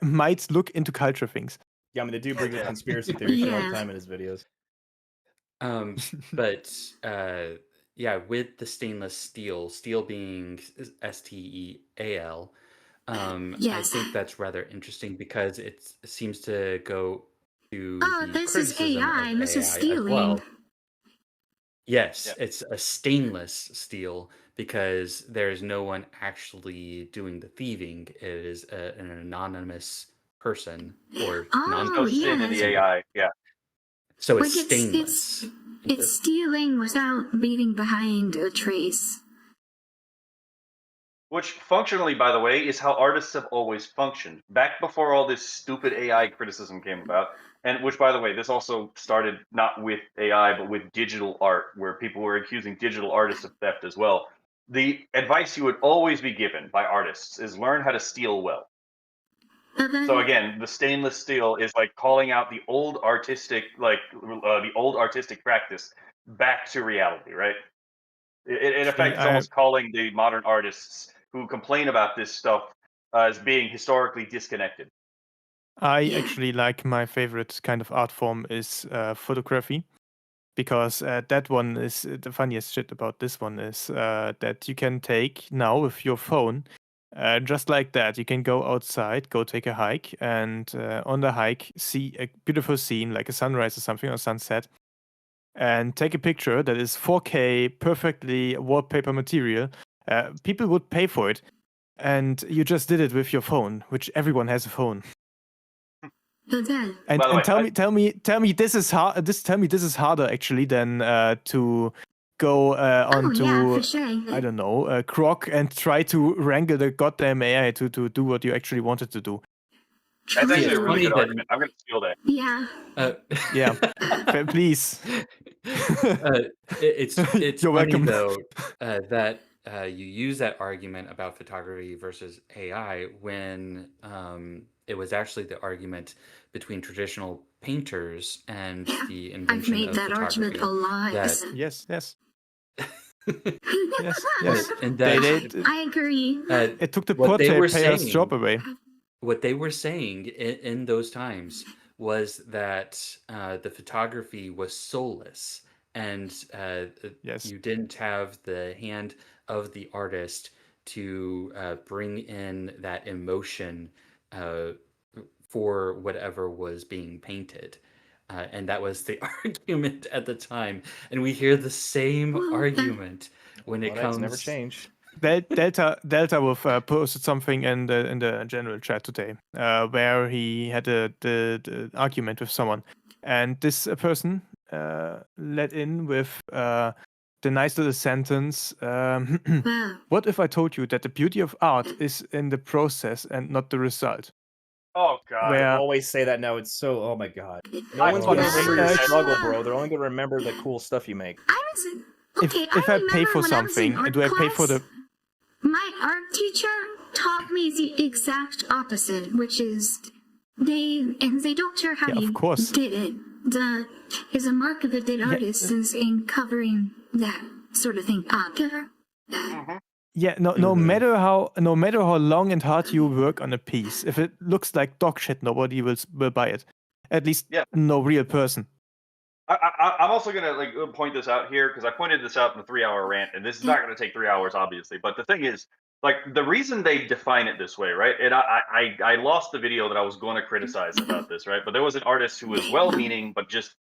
might look into culture things. Yeah, I mean, the dude brings up Yeah. conspiracy theory shit all the Yeah. time in his videos. But yeah, with the stainless steel being STEAL, I Yes. think that's rather interesting because it seems to go to Oh, the this is criticism AI. of This is AI as stealing. well. Yes, Yeah. it's a stainless steel because there's no one actually doing the thieving. It is an anonymous person or Oh, non No sin in the AI. Yeah. So it's Like stainless. it's stealing without leaving behind a trace. Which functionally, by the way, is how artists have always functioned. Back before all this stupid AI criticism came about, and which, by the way, this also started not with AI, but with digital art, where people were accusing digital artists of theft as well. The advice you would always be given by artists is learn how to steal well. But then, So again, the stainless steel is like calling out the old artistic, practice back to reality, right? In effect, it's almost calling the modern artists who complain about this stuff as being historically disconnected. I actually like my favorite kind of art form is photography, because that one is the funniest shit about this one is that you can take now with your phone, just like that. You can go outside, go take a hike, and on the hike see a beautiful scene like a sunrise or something or sunset, and take a picture that is 4K, perfectly wallpaper material. People would pay for it, and you just did it with your phone, which everyone has a phone. but then, And, By the way, tell me this is hard. Tell me this is harder actually than to go onto for sure. I don't know Grok and try to wrangle the goddamn AI to do what you actually wanted to do. that's actually a True. really good that- argument. I'm going to steal that. Yeah. Yeah, please. It's You're funny welcome. though that you use that argument about photography versus AI when it was actually the argument between traditional painters and the I've invention made of that photography. argument a lot. That- Yes. And that I agree. It took the what they were portrait payer's saying- job away. What they were saying in those times was that the photography was soulless, and Yes. you didn't have the hand of the artist to bring in that emotion for whatever was being painted. And that was the argument at the time. And we hear the same argument when it Well, comes. that's never changed. Delta have posted something in the general chat today, where he had the argument with someone, and this person let in with the nice little sentence. What if I told you that the beauty of art is in the process and not the result? Oh God! They Where always say that now. It's so. Oh my god. No I one's gonna fucking remember hate your that. struggle, bro. They're only gonna remember the cool stuff you make. if I pay for something, do I pay for the? My art teacher taught me the exact opposite, which is they don't care how Yeah, of you course. did it. is a mark of a dead artist in covering that sort of thing up. Yeah, no matter how long and hard you work on a piece, if it looks like dog shit, nobody will buy it. At least no real person. I'm also gonna point this out here because I pointed this out in the 3-hour rant, and this is not gonna take 3 hours, obviously. But the thing is, the reason they define it this way, right? And I lost the video that I was going to criticize about this, right? But there was an artist who was well-meaning but just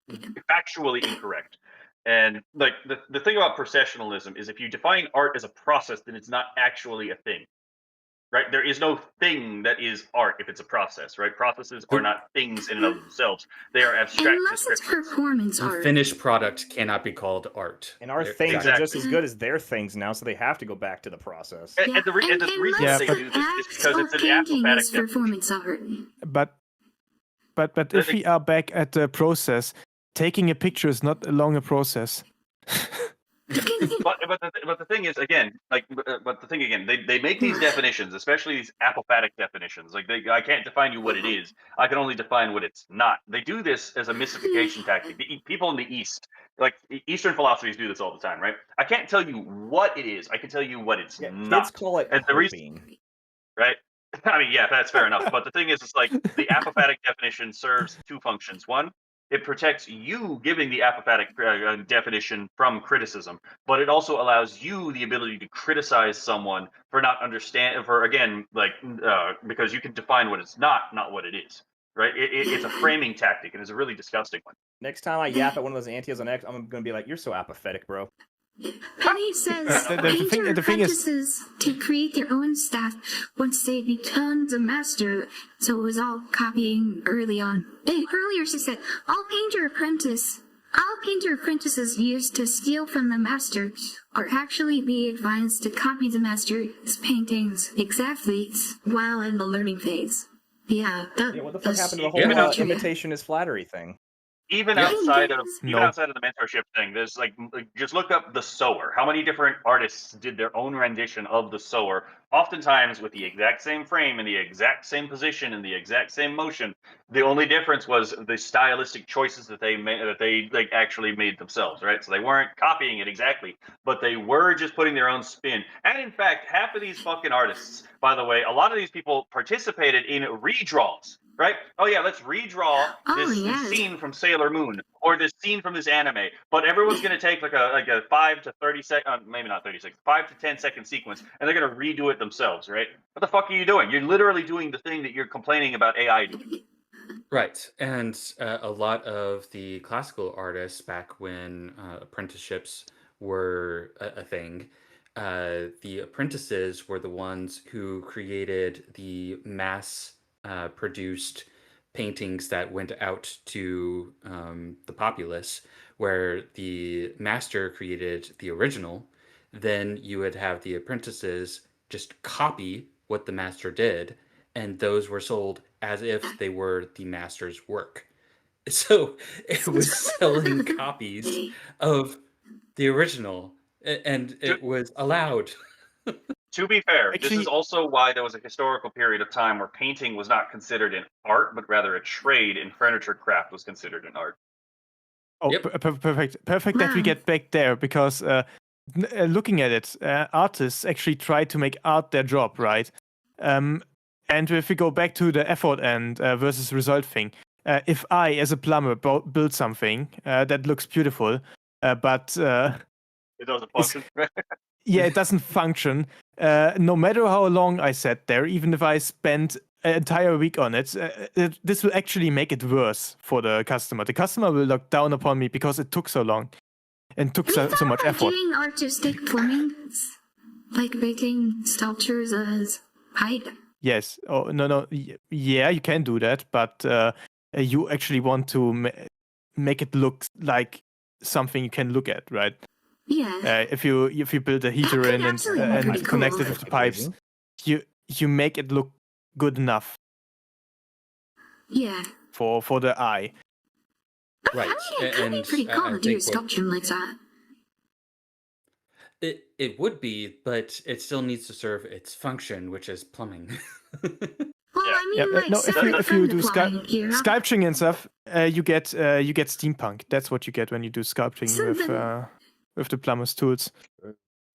factually incorrect. And the thing about processionalism is if you define art as a process, then it's not actually a thing. Right? There is no thing that is art if it's a process, right? Processes are not things in and of themselves. They are abstract Unless it's descriptions. performance The art. finished product cannot be called art. And our They're- things are just Exactly. as good as their things now, so they have to go back to the process. And the reason unless they the do this is act because of it's an painting apophatic is performance art. But if we are back at the process, taking a picture is not a longer process. but the thing is, again, they make these definitions, especially these apophatic definitions. I can't define you what it is. I can only define what it's not. They do this as a mystification tactic. People in the East, Eastern philosophies, do this all the time, right? I can't tell you what it is. I can tell you what it's not. Kids call it And the reason, right? I mean, yeah, that's fair enough. But the thing is, it's the apophatic definition serves two functions. One, it protects you giving the apophatic definition from criticism, but it also allows you the ability to criticize someone for not because you can define what it's not what it is, right? It's a framing tactic, and it's a really disgusting one. Next time I yap at one of those antis on X, I'm going to be like, you're so apathetic, bro. Penny says painter apprentices to create their own stuff once they become the master. So it was all copying early on. Earlier she said, all painter apprentices used to steal from the master are actually being advised to copy the master's paintings exactly while in the learning phase. What the fuck happened to the whole imitation is flattery thing? Even outside of the mentorship thing, there's just look up The Sower. How many different artists did their own rendition of The Sower, oftentimes with the exact same frame and the exact same position and the exact same motion? The only difference was the stylistic choices that they made, actually made themselves, right? So they weren't copying it exactly, but they were just putting their own spin. And in fact, half of these fucking artists, by the way, a lot of these people participated in redraws. Right? Oh yeah, let's redraw this scene from Sailor Moon or this scene from this anime. But everyone's gonna take a 5 to 30 second, maybe not 30 seconds, 5 to 10 second sequence, and they're gonna redo it themselves, right? What the fuck are you doing? You're literally doing the thing that you're complaining about AI doing. Right, and a lot of the classical artists back when apprenticeships were a thing, the apprentices were the ones who created the mass produced paintings that went out to the populace, where the master created the original. Then you would have the apprentices just copy what the master did, and those were sold as if they were the master's work. So it was selling copies of the original, and it was allowed. To be fair, Actually, this is also why there was a historical period of time where painting was not considered an art, but rather a trade, and furniture craft was considered an art. Oh, Yep. Perfect that we get back there, because looking at it, artists actually try to make art their job, right? And if we go back to the effort and versus result thing, if I, as a plumber, build something that looks beautiful, but It doesn't function. yeah, it doesn't function. No matter how long I sat there, even if I spent an entire week on it, this will actually make it worse for the customer. The customer will look down upon me because it took so long and took so much effort. Doing artistic plumbing, like making sculptures as height. Yes. Oh, no. Yeah, you can do that, but you actually want to make it look like something you can look at, right? Yeah. If you build a heater in and connect it with the pipes, you make it look good enough. Yeah. For the eye. Right. It'd be pretty cool to do a sculpture like that. It would be, but it still needs to serve its function, which is plumbing. Well, I mean, No, if you do sculpturing and stuff, you get steampunk. That's what you get when you do sculpting with the plumber's tools.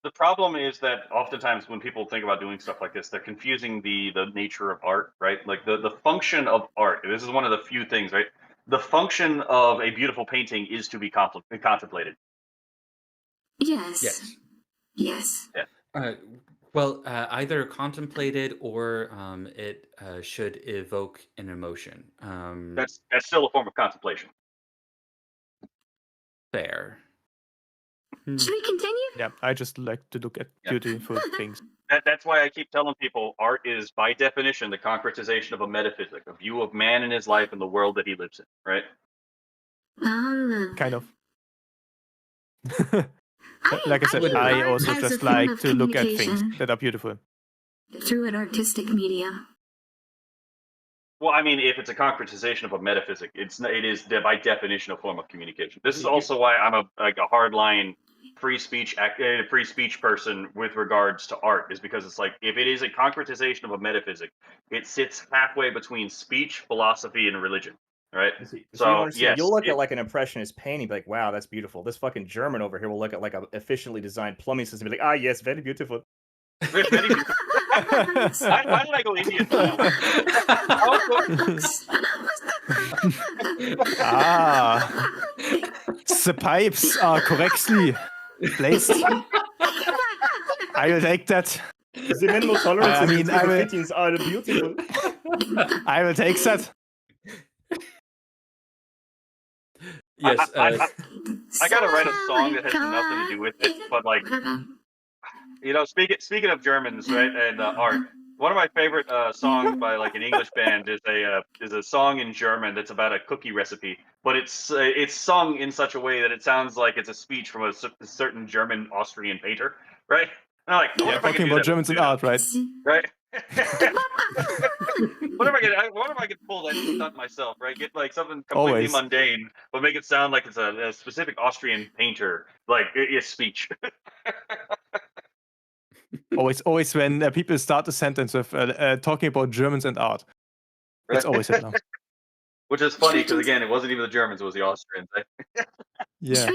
The problem is that oftentimes when people think about doing stuff like this, they're confusing the nature of art, right? Like the function of art. This is one of the few things, right? The function of a beautiful painting is to be contemplated. Yes. Yes. Yeah. Well, either contemplated or it should evoke an emotion. That's still a form of contemplation. Fair. Should we continue? Yeah, I just like to look at beautiful things. That's why I keep telling people art is, by definition, the concretization of a metaphysic, a view of man in his life and the world that he lives in, right? Kind of. Like I said, I also just like to look at things that are beautiful. Through an artistic medium. Well, I mean, if it's a concretization of a metaphysic, it is by definition a form of communication. This is also why I'm a hardline free speech person with regards to art, is because it's like, if it is a concretization of a metaphysic, it sits halfway between speech, philosophy, and religion, right? So yes, you'll look at like an impressionist painting, be like, wow, that's beautiful. This fucking German over here will look at like an efficiently designed plumbing system, and be like, ah, yes, very beautiful. Very beautiful. Why did I go Indian now? The pipes are correctly placed. I will take that. The minimal tolerance fittings are beautiful. I will take that. Yes. I gotta write a song that has nothing to do with it, but like, speaking of Germans, right, and art. One of my favorite songs by like an English band is a song in German that's about a cookie recipe, but it's sung in such a way that it sounds like it's a speech from a certain German Austrian painter, right? And I'm like, talking about Germans and art, right? Right. What if I could pull that stunt myself, right? Get like something completely mundane, but make it sound like it's a specific Austrian painter, like it's speech. Always when people start a sentence with talking about Germans and art. It's always Hitler. Which is funny, because again, it wasn't even the Germans, it was the Austrians. Eh? Yeah.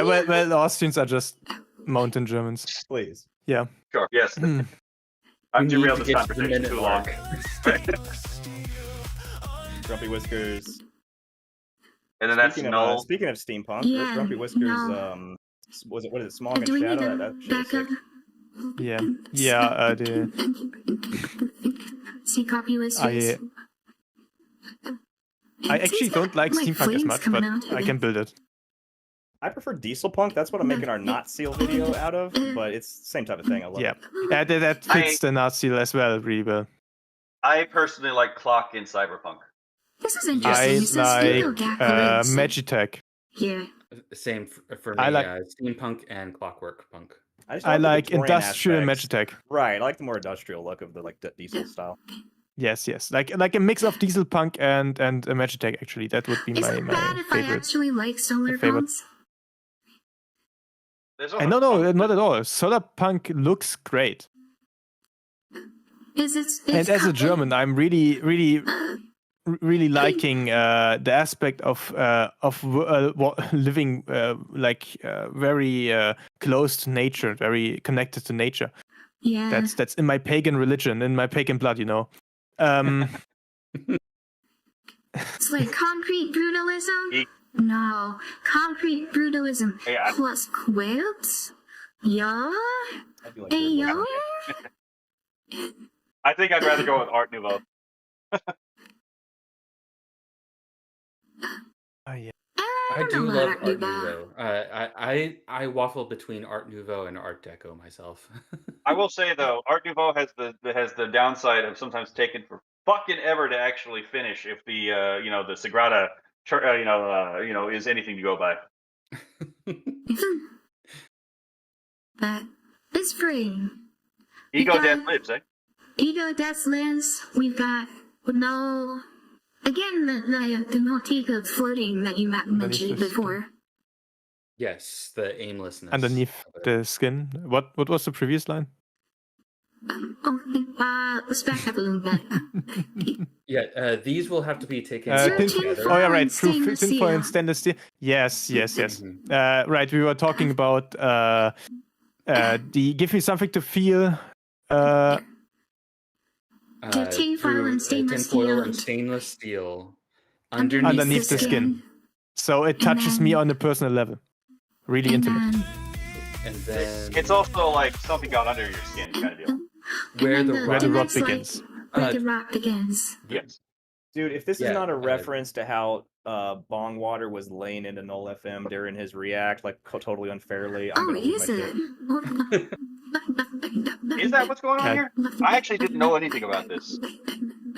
Well, the Austrians are just mountain Germans. Please. Yeah. Sure, yes. I've derailed this conversation too long. Grumpy Whiskers. And then that's Null. Speaking of steampunk, Grumpy Whiskers, what is it, Smog and Shadow? That shit is sick. Yeah. Copy Whiskers. I actually don't like steampunk as much, but I can build it. I prefer diesel punk. That's what I'm making our Not Seal video out of, but it's the same type of thing. I love it. Yeah, that fits the Not Seal as well, really well. I personally like Clock in Cyberpunk. This is interesting. I like Magitech. Yeah. Same for me. I like steampunk and clockwork punk. I like industrial Magitech. Right, I like the more industrial look of the diesel style. Yes, like a mix of diesel punk and Magitech. Actually, that would be my favorite. I actually like solar punks. No, not at all. Solar punk looks great. And as a German, I'm really liking the aspect of living very close to nature, very connected to nature. Yeah, that's in my pagan religion, in my pagan blood, you know. It's like concrete brutalism. No, concrete brutalism plus quilts. Yeah, I think I'd rather go with Art Nouveau. I do love Art Nouveau. I waffle between Art Nouveau and Art Deco myself. I will say though, Art Nouveau has the downside of sometimes taking for fucking ever to actually finish if the the Sagrada is anything to go by. But it's free. Ego Death Lives, eh? Ego Death Lives. We've got again the motif of floating that you mentioned before. Yes, the aimlessness underneath the skin. What was the previous line? Let's back up a little bit. Yeah, these will have to be taken Tinfoil together. Oh yeah, right. and Through stainless tinfoil and steel. stainless steel. Yes. Mhm. Right. We were talking about give me something to feel. The tinfoil Through and stainless tinfoil steel. and stainless steel Underneath the skin. So it touches me then- on a personal level. Really And intimate. then, and then It's also like something got under your skin kind of deal. where and the then Where the and rot that's like begins. where the rot begins. Yes. Dude, if this Yeah, is not a reference to how Bong Water was laying into Null FM during his react, like totally unfairly, I'm Oh, gonna lose is my it? shit. Is that what's going on here? I actually didn't know anything about this.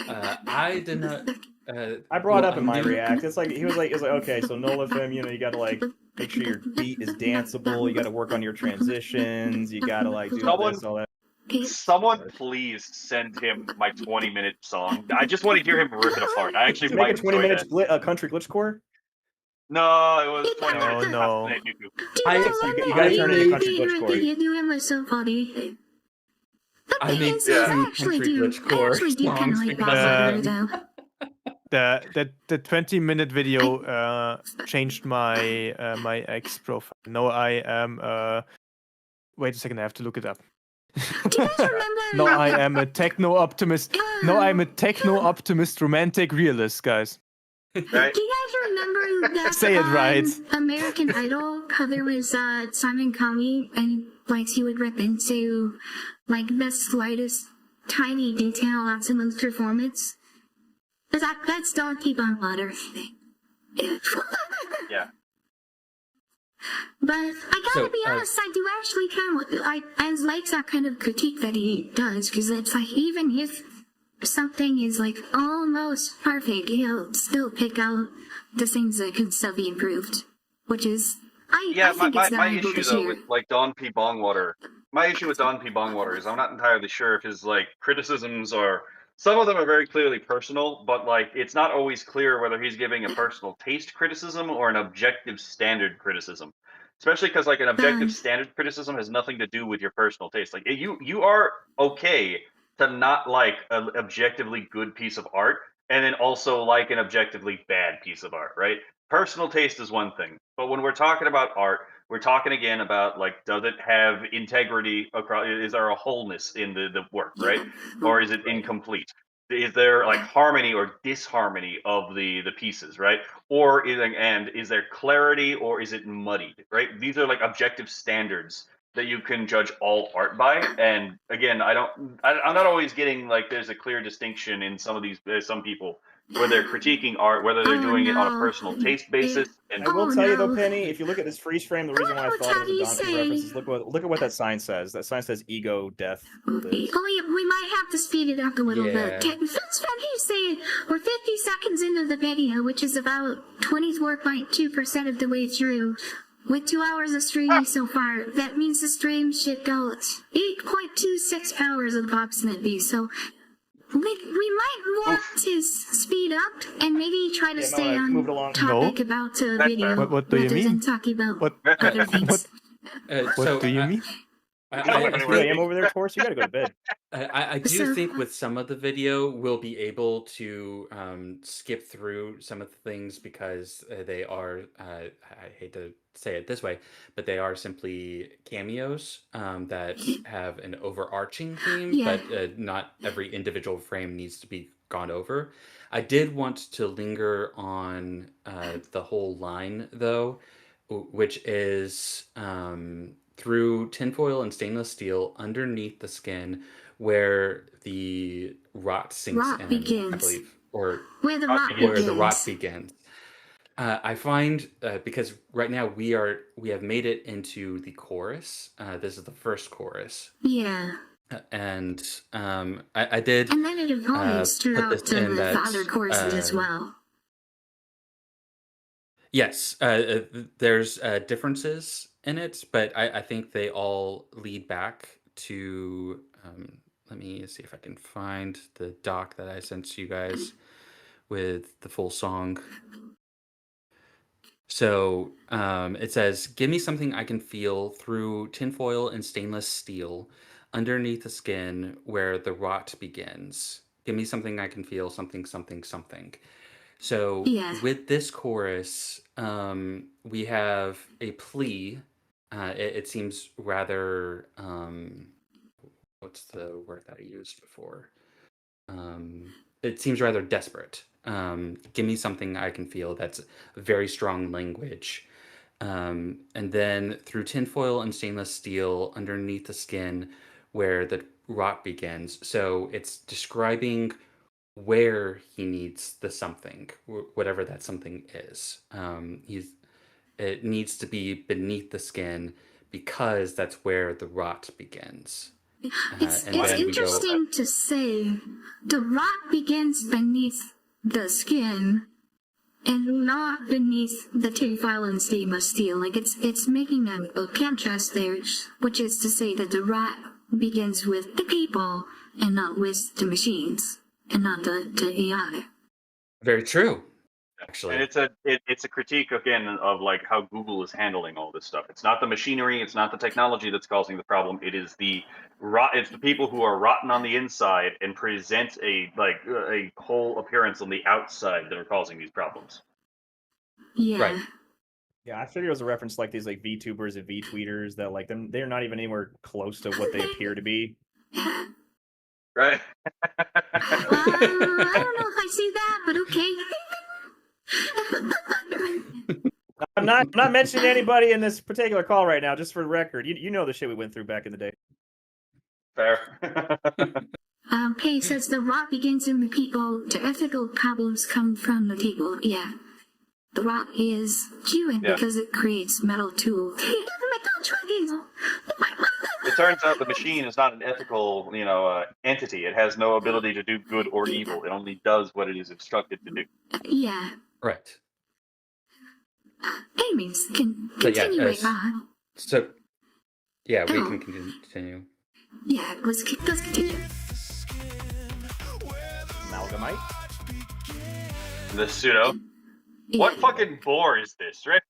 I did not. I brought well, up in my knew- react. It's like he was like, okay, so Null FM, you gotta like make sure your beat is danceable. You gotta work on your transitions. You gotta like do all this, all that. Someone please send him my 20-minute song. I just want to hear him rip it apart. I actually Make might a 20 enjoy minutes that. country glitch core. No, it was 20 Oh, minutes. no. That's YouTube. You gotta turn it into country glitch core. You do him so funny. But I the made answer is two I actually country do. glitch I core actually do kind of songs like because Bong of Water though. The 20-minute video changed my my ex profile. No, I am wait a second, I have to look it up. Do you guys remember? No, I am a techno optimist. No, I'm a techno optimist romantic realist, guys. Right? Do you guys remember that Say it right. American Idol? How there was Simon Cowell, and like he would rip into like the slightest tiny detail on someone's performance. That's Donkey Bong Water. Yeah. But I gotta So, be honest, I do actually kind of I like that kind of critique that he does, because it's like even if something is like almost perfect, he'll still pick out the things that could still be improved, which is Yeah, I think my it's valuable issue to though hear. with like Don P. Bongwater, my issue with Don P. Bongwater is I'm not entirely sure if his like criticisms are, some of them are very clearly personal, but like it's not always clear whether he's giving a personal taste criticism or an objective standard criticism. Especially because like an objective standard criticism has nothing to do with your personal taste. Like you are okay to not like an objectively good piece of art and then also like an objectively bad piece of art, right? Personal taste is one thing, but when we're talking about art, we're talking again about like, does it have integrity across? Is there a wholeness in the work, right? Or is it incomplete? Is there like harmony or disharmony of the pieces, right? Or is there clarity or is it muddied, right? These are like objective standards that you can judge all art by. And again, I'm not always getting like there's a clear distinction in some of these some people where they're critiquing art, whether they're doing it on a personal taste basis. And I will tell you though, no. Penny, if you look at this freeze frame, the reason why I What thought it do you was a Donkey say? reference is look at what that sign says. That sign says ego, death, lives. Oh, yeah, we might have to speed it up a little Yeah. bit. Vince Van Hees saying we're 50 seconds into the video, which is about 24.2% of the way through. With 2 hours of streaming so far, that means the stream should go 8.26 hours of approximate views. So we might want to speed up and maybe try to Yeah, stay no, on move it along. topic about the That's video fair. What do you rather mean? than talking about What other things. what do you mean? I I don't think know. 3 a.m. over there, Torse. You gotta go to bed. I do So- think with some of the video, we'll be able to skip through some of the things because they are, I hate to say it this way, but they are simply cameos that have an overarching theme, Yeah. but not every individual frame needs to be gone over. I did want to linger on the whole line, though, which is through tinfoil and stainless steel underneath the skin where the rot sinks Rot in, I begins. believe, or Where the rot begins. where the rot begins. begins. I find because right now we have made it into the chorus. This is the first chorus, Yeah. and I did. And then it evolves put throughout this to in the that, other courses as well. Yes, there's differences in it, but I think they all lead back to. Let me see if I can find the doc that I sent to you guys with the full song. So it says, "Give me something I can feel through tinfoil and stainless steel. underneath the skin where the rot begins. Give me something I can feel, something, something, something. So Yeah. with this chorus, we have a plea. It seems rather, what's the word that I used before? It seems rather desperate. Give me something I can feel. That's very strong language. And then through tinfoil and stainless steel underneath the skin where the rot begins. So it's describing where he needs the something, whatever that something is. It needs to be beneath the skin because that's where the rot begins. It's and then we go. interesting to say the rot begins beneath the skin and not beneath the tinfoil and stainless steel. Like it's making a contrast there, which is to say that the rot begins with the people and not with the machines and not the AI. Very true, actually. And it's a critique again of like how Google is handling all this stuff. It's not the machinery, it's not the technology that's causing the problem. It is it's the people who are rotten on the inside and present a whole appearance on the outside that are causing these problems. Yeah. Right. Yeah, I figured it was a reference to, like these like VTubers and VTweeters that like they're not even anywhere close to what they appear to be. Right? I don't know if I see that, but okay. I'm not mentioning anybody in this particular call right now, just for the record. You know the shit we went through back in the day. Fair. Kay says the rot begins in the people. The ethical problems come from the people. Yeah. The rot is chewing because it creates metal tools. It turns out the machine is not an ethical, entity. It has no ability to do good or evil. It only does what it is instructed to do. Yeah. Right. Anyways, continue right on. So, yeah, we can continue. Yeah, let's continue. Amalgamite. The pseudo. Yeah. What fucking bore is this, right?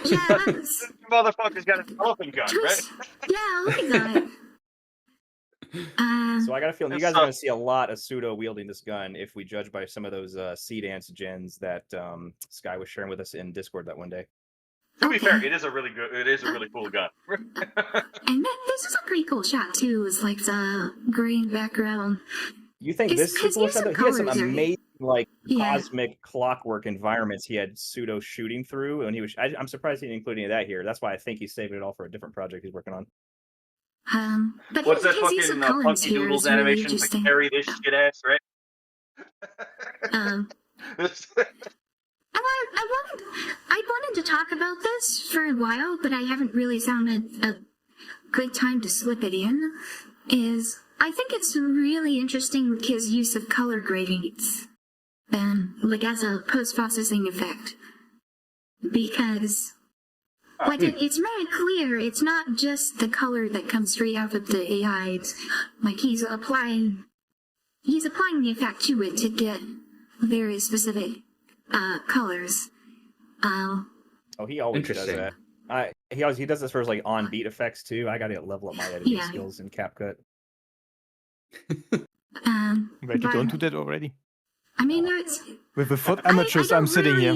Yeah, This motherfucker's got an elephant gun, right? Yeah, look at that. So I got a feeling you guys are going to see a lot of pseudo wielding this gun if we judge by some of those seed dance gens that Sky was sharing with us in Discord that one day. To be fair, it is a really cool gun. And this is a pretty cool shot too. It's like the green background. You think this is cool shot? He had some amazing cosmic clockwork environments he had pseudo shooting through, and I'm surprised he didn't include any of that here. That's why I think he's saving it all for a different project he's working on. But what's that his fucking Funky Doodles really animation? Like, carry this shit ass, right? I wanted to talk about this for a while, but I haven't really found a good time to slip it in. I think it's really interesting his use of color gradients, as a post-processing effect, because it's very clear it's not just the color that comes straight out of the AI. It's like he's applying the effect to it to get very specific colors. He always does that. He does this for his on beat effects too. I gotta level up my editing skills in CapCut. But you don't do that already? I mean, with the foot amateurs, I'm sitting here.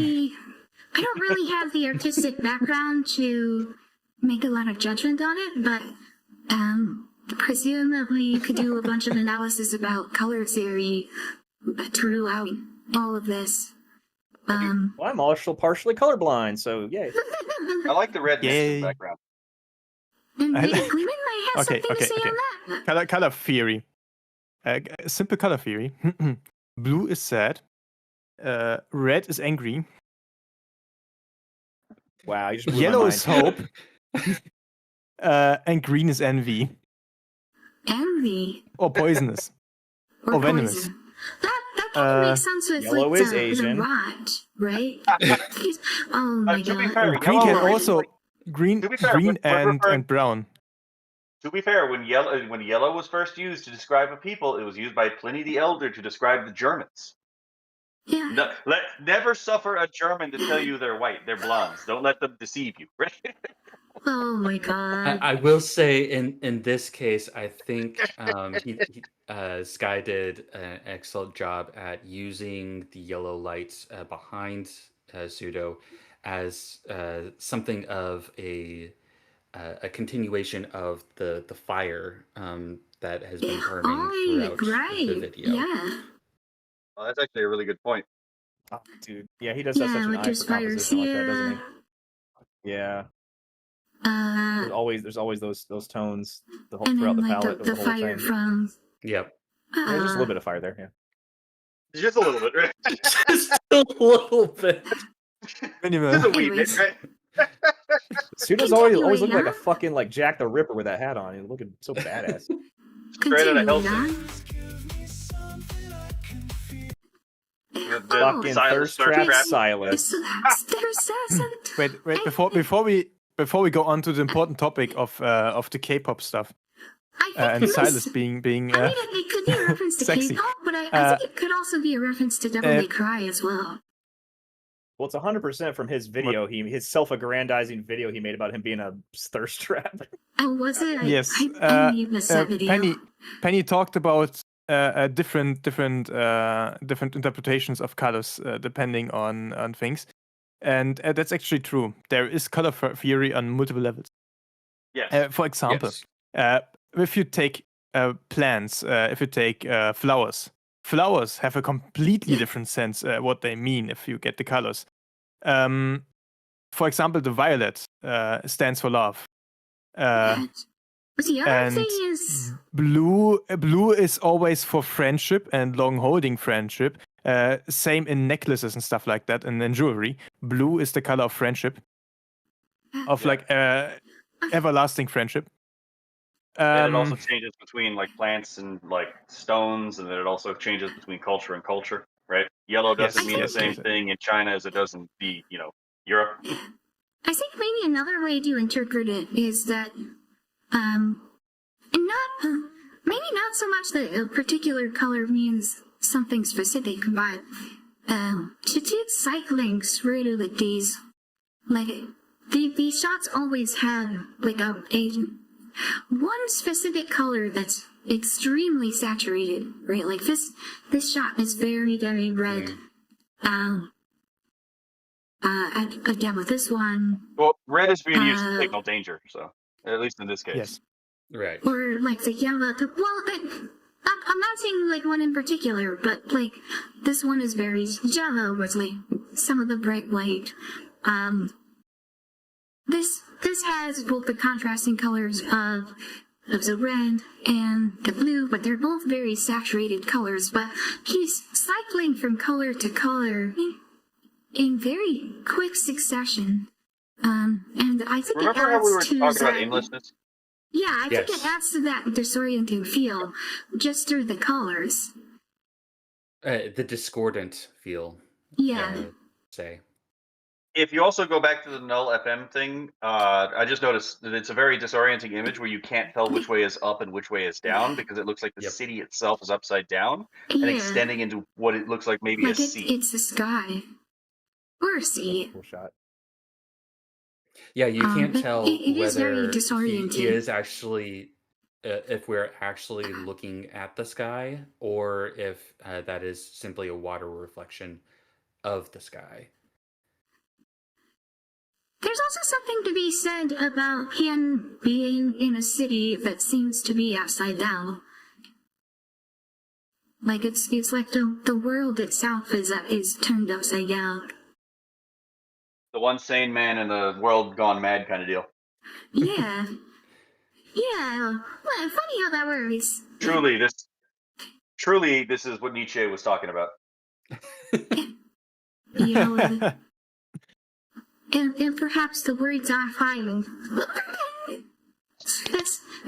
I don't really have the artistic background to make a lot of judgment on it, but presumably you could do a bunch of analysis about color theory throughout all of this. Well, I'm also partially colorblind, so yay. I like the red mist in the background. And maybe Gleeman might have something to say on that. Color theory. Simple color theory. Blue is sad. Red is angry. Wow, you just blew Yellow my is mind. hope. And green is envy. Envy. Or poisonous. Or venomous. Poison. That kind of makes sense with yellow is the Asian. rot, right? Oh my To be god. fair, Green can yellow- also green and brown. To be fair, when yellow was first used to describe a people, it was used by Pliny the Elder to describe the Germans. Yeah. No, never suffer a German to tell you they're white. They're blondes. Don't let them deceive you. Oh my god. I will say in this case, I think Sky did an excellent job at using the yellow lights behind Pseudo as something of a continuation of the fire that has been burning Oh, throughout the right. video. Yeah. Well, that's actually a really good point. Oh, dude, yeah, he does have such Yeah, an like eye there's for fires composition like that, doesn't here. he? Yeah, there's always those tones And throughout then the like palette of the the whole fire thing. from Yep. Yeah, there's just a little bit of fire there. Yeah. Just a little bit, right? Just a little bit. Minimal. Just a wee bit, Anyways. right? Pseudo's always Continuing looking like a on. fucking like Jack the Ripper with that hat on. He's looking so badass. Straight out of Continuing Hellsing. on. The Fucking Silas thirst trap trap. Silas. Wait, before we go on to the important topic of the K-pop stuff and Silas being I mean, it could be a reference to sexy. K-pop, but I think it could also be a reference to Devil May Cry as well. Well, it's 100% from his video. His self-aggrandizing video he made about him being a thirst trap. Oh, was it? Yes. I missed that video. Penny talked about different interpretations of colors depending on things, and that's actually true. There is color theory on multiple levels. Yes. For example, Yes. if you take plants, if you take flowers have a completely different sense what they mean if you get the colors. For example, the violet stands for love. The other And thing is, blue is always for friendship and long-holding friendship. Same in necklaces and stuff like that, and in jewelry. Blue is the color of friendship, of like everlasting friendship. And it also changes between like plants and like stones, and then it also changes between culture and culture, right? Yellow doesn't mean the same thing in China as it does in Europe. I think maybe another way to interpret it is that, maybe not so much that a particular color means something specific, but to do cycling through like these, like these shots always have like a one specific color that's extremely saturated, right? Like this shot is very, very red. Again with this one. Well, red is being used to signal danger, so at least in this case. Yes. Right. Or like the yellow. I'm not saying like one in particular, but like this one is very yellow with like some of the bright white. This has both the contrasting colors of the red and the blue, but they're both very saturated colors. But he's cycling from color to color in very quick succession. And I think Remember it how adds we were to talking about that. aimlessness? Yeah, I think Yes. it adds to that disorienting feel just through the colors. The discordant feel. Yeah. Say. If you also go back to the null FM thing, I just noticed that it's a very disorienting image where you can't tell which way is up and which way is down because it looks like the city itself is upside down and extending into what it looks like maybe a sea. It's the sky. Or a sea. Cool shot. Yeah, you can't tell it is very whether disorienting. he is actually, if we're actually looking at the sky, or if that is simply a water reflection of the sky. There's also something to be said about him being in a city that seems to be upside down. Like it's like the world itself is turned upside down. The one sane man in the world gone mad kind of deal. Yeah. Yeah. Well, funny how that works. Truly, this is what Nietzsche was talking about. You know, and perhaps the words are fine.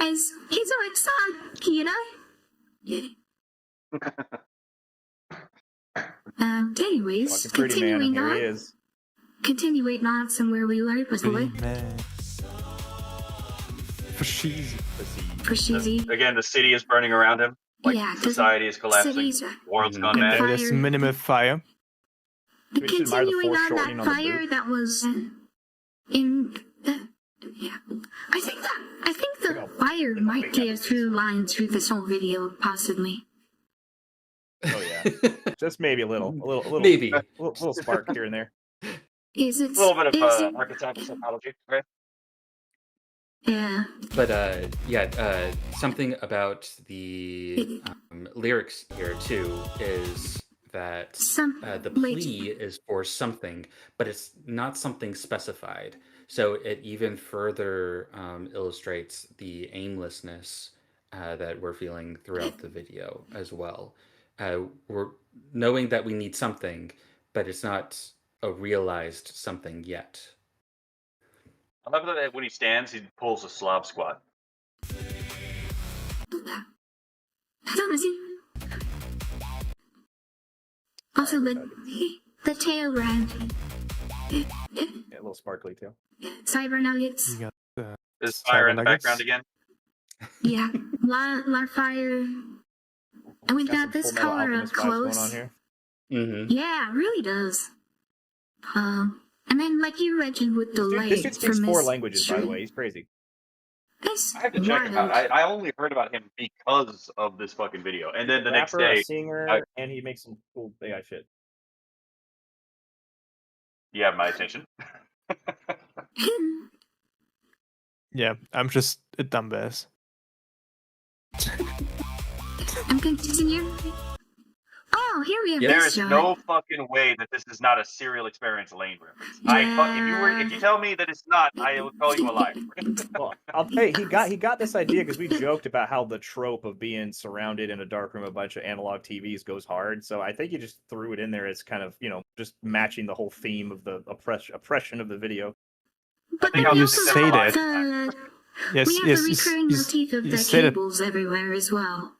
as he's always son, you know? Anyways, Fucking pretty man. continuing Here on. he is. Continuing on somewhere we were before. For cheesy. For cheesy. Again, the city is burning around him. Like Yeah, 'cause society is collapsing. cities World's gone and mad. There's fire. minimal fire. We should admire the continuing on that foreshortening on the fire boot. that was in the, yeah. I think the fire might be a through line through this whole video, possibly. Oh yeah, just maybe a little, Maybe. a little spark here and there. Is it A little bit is of it, archetypal psychology, right? yeah. But something about the lyrics here too is that Some the like plea is for something, but it's not something specified. So it even further illustrates the aimlessness that we're feeling throughout the video as well. We're knowing that we need something, but it's not a realized something yet. I love that when he stands, he pulls a Slav squat. Also the tail round. Yeah, a little sparkly too. Cyber nuggets. You got There's fire in the nuggets. background again. Yeah. lot of fire. And we've got some this Full Metal color up Alchemist vibes going on close. here. Mm-hmm. Yeah, it really does. And then like you mentioned with the light This dude speaks from 4 his languages, by the way. He's crazy. It's I have to check him out. wild. I only heard about him because of this fucking video, and then the next Rapper, a day, singer, and he makes some cool AI shit. you have my attention. Yeah, I'm just a dumbass. I'm continuing. Oh, here we have There this is shot. no fucking way that this is not a Serial Experience Lane reference. If you tell me that it's not, I will call you a liar. Well, I'll tell you, he got this idea because we joked about how the trope of being surrounded in a dark room with a bunch of analog TVs goes hard. So I think he just threw it in there as kind of, just matching the whole theme of the oppression of the video. But think then I'll we just also say have that. the Yes, we have yes, the yes, recurring yes, motif of you the say that. cables everywhere as well.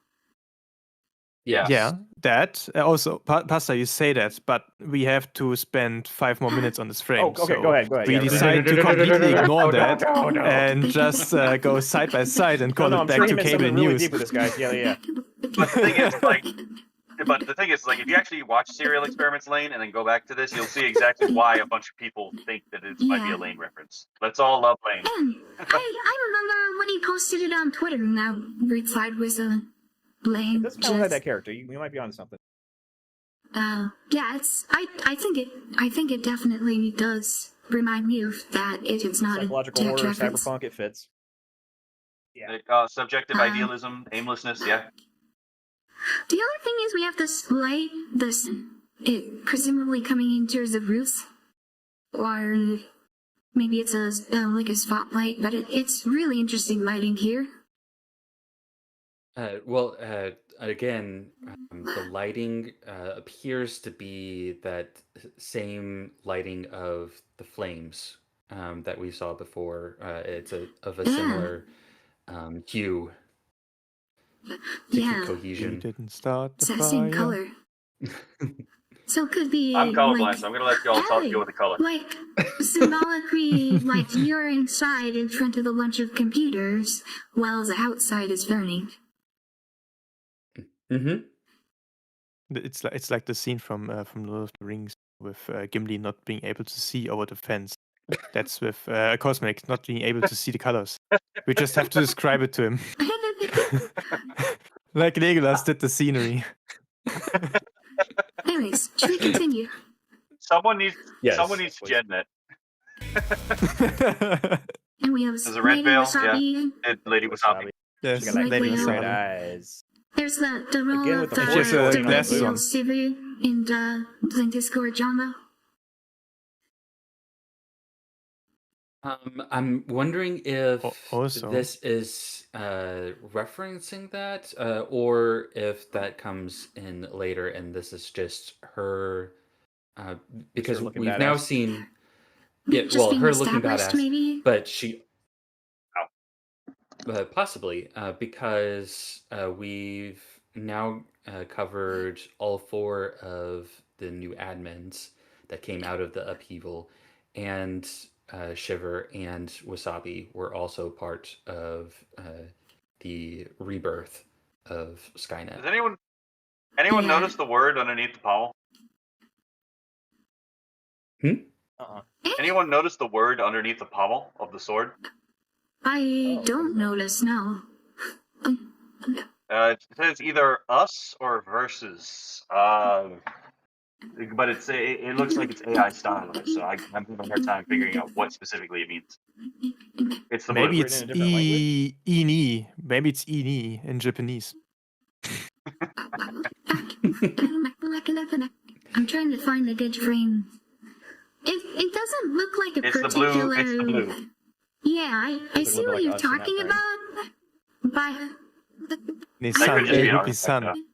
Yes. Yeah, that. Also, Pasta, you say that, but we have to spend 5 more minutes on this frame. Oh, okay, so go ahead. We Yeah, decide to completely ignore that No. and just go side by side and call No, it I'm back sure he to meant cable something really news. deep with this guy. Yeah. But the thing is, if you actually watch Serial Experiments Lane and then go back to this, you'll see exactly why a bunch of people think that it might be a Lane reference. Let's all love Lane. And I remember when he posted it on Twitter and that replied was a blame. That's kind of like that character. You might be onto something. Yeah, it's I think it definitely does remind me of that. It's not Psychological a horror, direct reference. cyberpunk, it fits. Yeah. Subjective idealism, aimlessness, yeah. The other thing is we have this light, it presumably coming in towards the roof, or maybe it's like a spotlight, but it's really interesting lighting here. Again, the lighting appears to be that same lighing of the flames that we saw before. It's of a similar hue to keep We cohesion. didn't start the It's that fire. same color. So it could be I'm colorblind, like, so I'm gonna let y'all deal with the color. like symbolically, like you're inside in front of a bunch of computers while the outside is burning. Mm-hmm. It's like the scene from Lord of the Rings with Gimli not being able to see over the fence. That's with Cosmic not being able to see the colors. We just have to describe it to him. Like Legolas did the scenery. Anyways, should we continue? Someone needs Yes. GenNet. And we have There's a red Lady veil, Wasabi. Lady Wasabi. Yes, She got like Lady really Wasabi. red eyes. There's the role Again of with the the voice acting on Director the of boot. Civil in the Discord genre. I'm wondering if Also- this is referencing that, or if that comes in later, and this is just her, because looking we've now badass. seen, Just well, being her looking established, badass, maybe. but she, possibly, because we've now covered all 4 of the new admins that came out of the upheaval, and Shiver and Wasabi were also part of the rebirth of Skynet. Does anyone Yeah. notice the word underneath the Powell? Uh-uh. Anyone notice the word underneath the pommel of the sword? I don't notice, no. It says either us or versus. But it looks like it's AI stylized, so I'm having a hard time figuring out what specifically it means. It's the Maybe word. it's Written in a different language? ini. Maybe it's ini in Japanese. I'm trying to find a good frame. It doesn't look like a It's the particular. blue. It's the blue. Yeah, I Doesn't see look what like you're us in that talking frame. about. Nissan, could just be it would be architect, sun.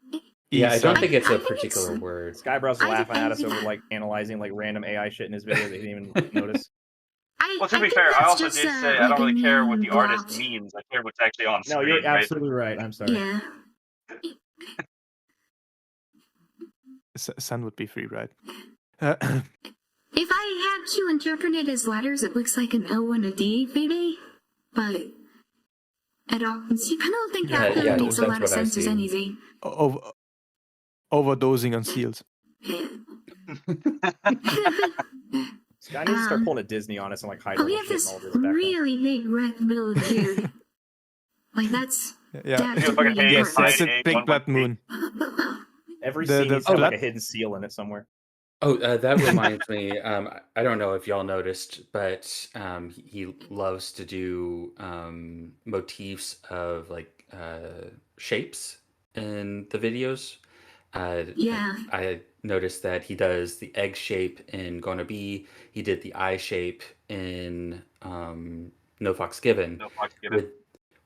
Yeah, I don't think it's I a think it's- particular word. Skybros I- laughing at us I- over like analyzing like random AI shit in his video that he didn't even notice. Well, to be think fair, I that's also just, did say I like don't a really care what the neon artist block. means. I care what's actually on No, screen. you're right? absolutely right. I'm sorry. Yeah. Sun would be free, right? If I had to interpret it as letters, it looks like an O and a D, maybe. But I don't think that Yeah, really makes a that's lot of what I sense as see. anything. Overdosing on seals. Sky needs to start pulling a Disney on us and like hide But all we the have shit this and all this background. really big red build here. Like that's Yeah. that's Feels like a really haze. Yes, important. that's a big blood moon. Every The- scene the needs to have like a blood- hidden seal in it somewhere. Oh, that reminds me. I don't know if y'all noticed, but he loves to do motifs of like shapes in the videos. Yeah. I noticed that he does the egg shape in Gonna Be. He did the eye shape in No Fox Given. No fucks given.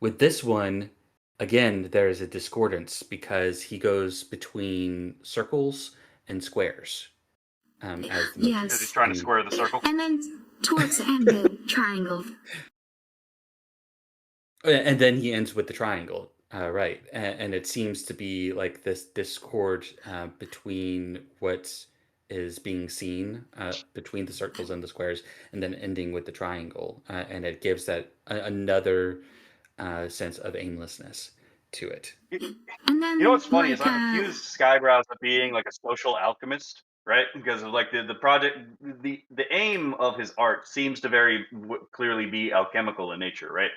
With this one, again, there is a discordance because he goes between circles and squares. As the Yes. motif. Because he's trying to square the circle. And then towards the end, the triangle. And then he ends with the triangle, right? And it seems to be like this discord between what is being seen between the circles and the squares, and then ending with the triangle, and it gives that another sense of aimlessness to it. And then You know what's funny is like, I've accused Skybrows of being like a social alchemist, right? Because of like the project, the aim of his art seems to very clearly be alchemical in nature, right?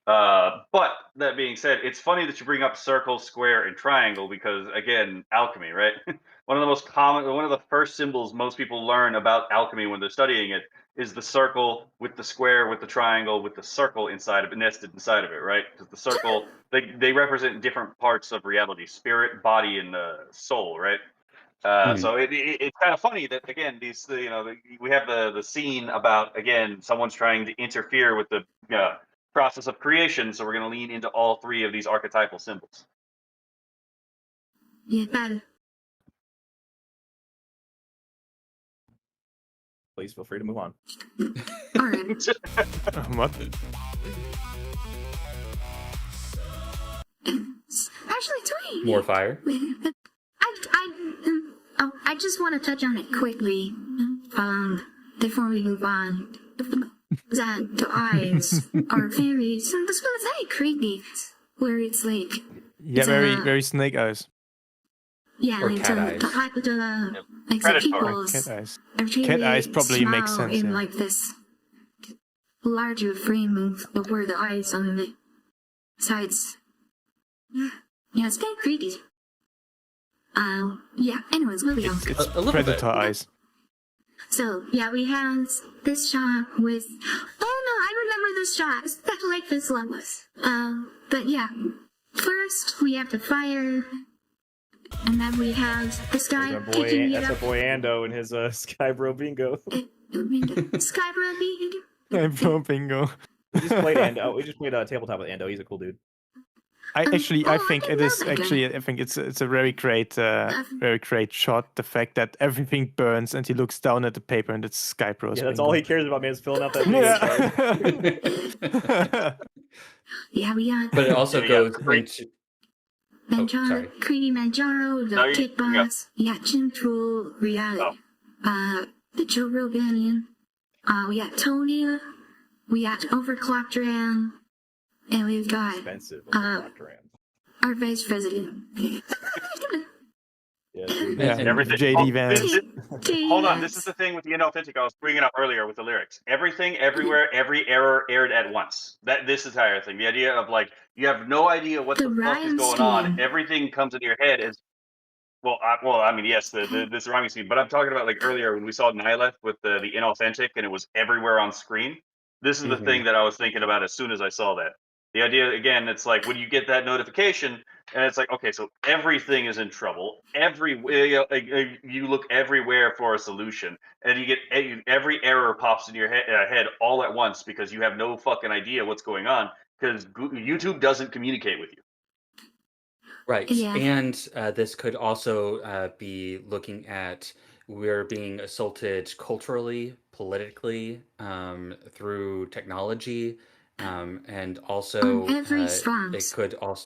But that being said, it's funny that you bring up circle, square, and triangle because again, alchemy, right? One of the first symbols most people learn about alchemy when they're studying it is the circle with the square, with the triangle, with the circle inside of it, nested inside of it, right? Because the circle, they represent different parts of reality: spirit, body, and soul, right? So it's kind of funny that again these we have the scene about again someone's trying to interfere with the process of creation, so we're going to lean into all three of these archetypal symbols. yeah, that, Please feel free to move on. all right. What? Actually, Tony. More fire. I just want to touch on it quickly, before we move on. That the eyes are very, this was very creepy, where it's like, Yeah, It's very a- very snake eyes. yeah, Or like cat the eyes. like the like the Predatory. people's Cat eyes. actually Cat eyes probably makes smile sense, in yeah. like this larger frame of where the eyes on the sides. Yeah, it's kind of creepy. Yeah. Anyways, moving on. It's A little predator bit. eyes. So yeah, we have this shot with. Oh no, I remember this shot. I like this one. But yeah, first we have the fire, and then we have the guy picking it That's our up. boy Ando and his Skybro bingo. Skybro being. I'm from bingo. We just played Ando. We just played tabletop with Ando. He's a cool dude. I Oh, think I it didn't is know that. actually. I think it's a very great shot. The fact that everything burns and he looks down at the paper and it's Skybros. Yeah, that's all he cares about, man. Is filling out that bingo card. Yeah. Yeah, we got But it also Yeah, goes great. into Manjaro, sorry. Creedy Manjaro, the No, you- Kid you go. Boss. We got Jim Troll, Reality. The Joe Roganian. We got Tony. We got Overclocked Ram. And we've got Expensive. our vice president. Yeah, Yeah, Everything. JD Vance. Hold on. This is the thing with the inauthentic I was bringing up earlier with the lyrics. Everything, everywhere, every error aired at once. This entire thing. The idea of like you have no idea what the fuck is going on. Everything comes into your head as well. I mean, yes, this rhyming scheme. But I'm talking about like earlier when we saw Nihileth with the inauthentic and it was everywhere on screen. This is the thing that I was thinking about as soon as I saw that. The idea again, it's like when you get that notification. And it's like, okay, so everything is in trouble. You look everywhere for a solution, and you get every error pops in your head all at once because you have no fucking idea what's going on because YouTube doesn't communicate with you. Right. Yeah. And this could also be looking at we're being assaulted culturally, politically, through technology, and also On every it front. could also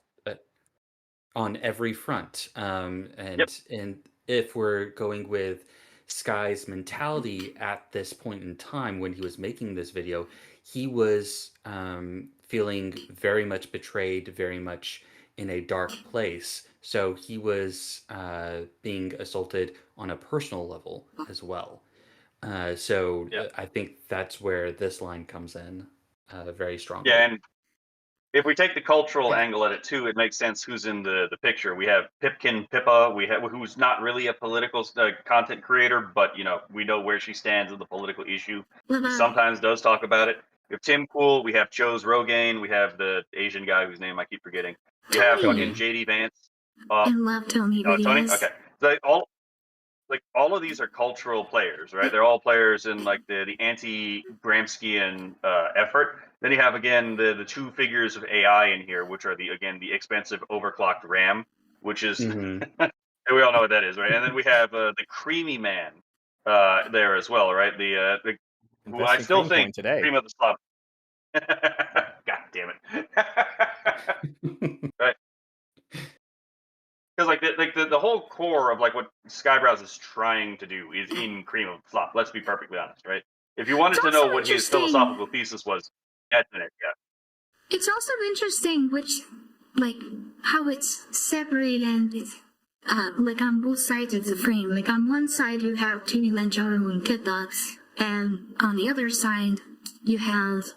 on every front. Yep. And if we're going with Sky's mentality at this point in time when he was making this video, he was feeling very much betrayed, very much in a dark place. So he was being assaulted on a personal level as well. So Yeah. I think that's where this line comes in very strongly. Yeah, and if we take the cultural angle at it too, it makes sense who's in the picture. We have Pippa, who's not really a political content creator, but you know we know where she stands in the political issue. She sometimes does talk about it. We have Tim Pool, we have Chose Rogaine, we have the Asian guy whose name I keep forgetting. We have fucking JD Vance. I love Tony videos. Tony? Okay. So all of these are cultural players, right? They're all players in like the anti-Gramscian effort. Then you have again the two figures of AI in here, which are the expensive overclocked RAM, which is we all know what that is, right? And then we have the creamy man there as well, right? The who I still think today. cream of the slop. God damn it! Right. Because like the whole core of like what Skybrows is trying to do is in cream of slop. Let's be perfectly honest, right? If you wanted to know what his philosophical thesis was, that's in it. Yeah. It's also interesting how it's separated, like on both sides of the frame. Like on one side you have Kilimanjaro and Kitbox, and on the other side you have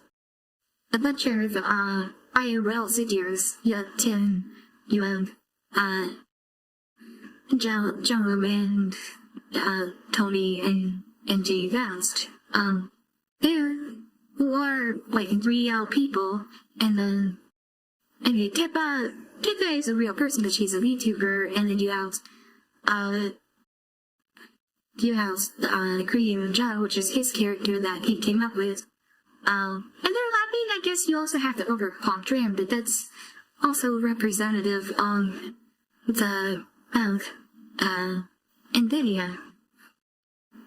a bunch of IRL videos. You have Tim, you have John and Tony and Jay Vance. There who are like real people, and then Tippa is a real person, but she's a VTuber, and then you have Creative Joe, which is his character that he came up with. And then I guess you also have the overclocked RAM, but that's also representative of the NVIDIA,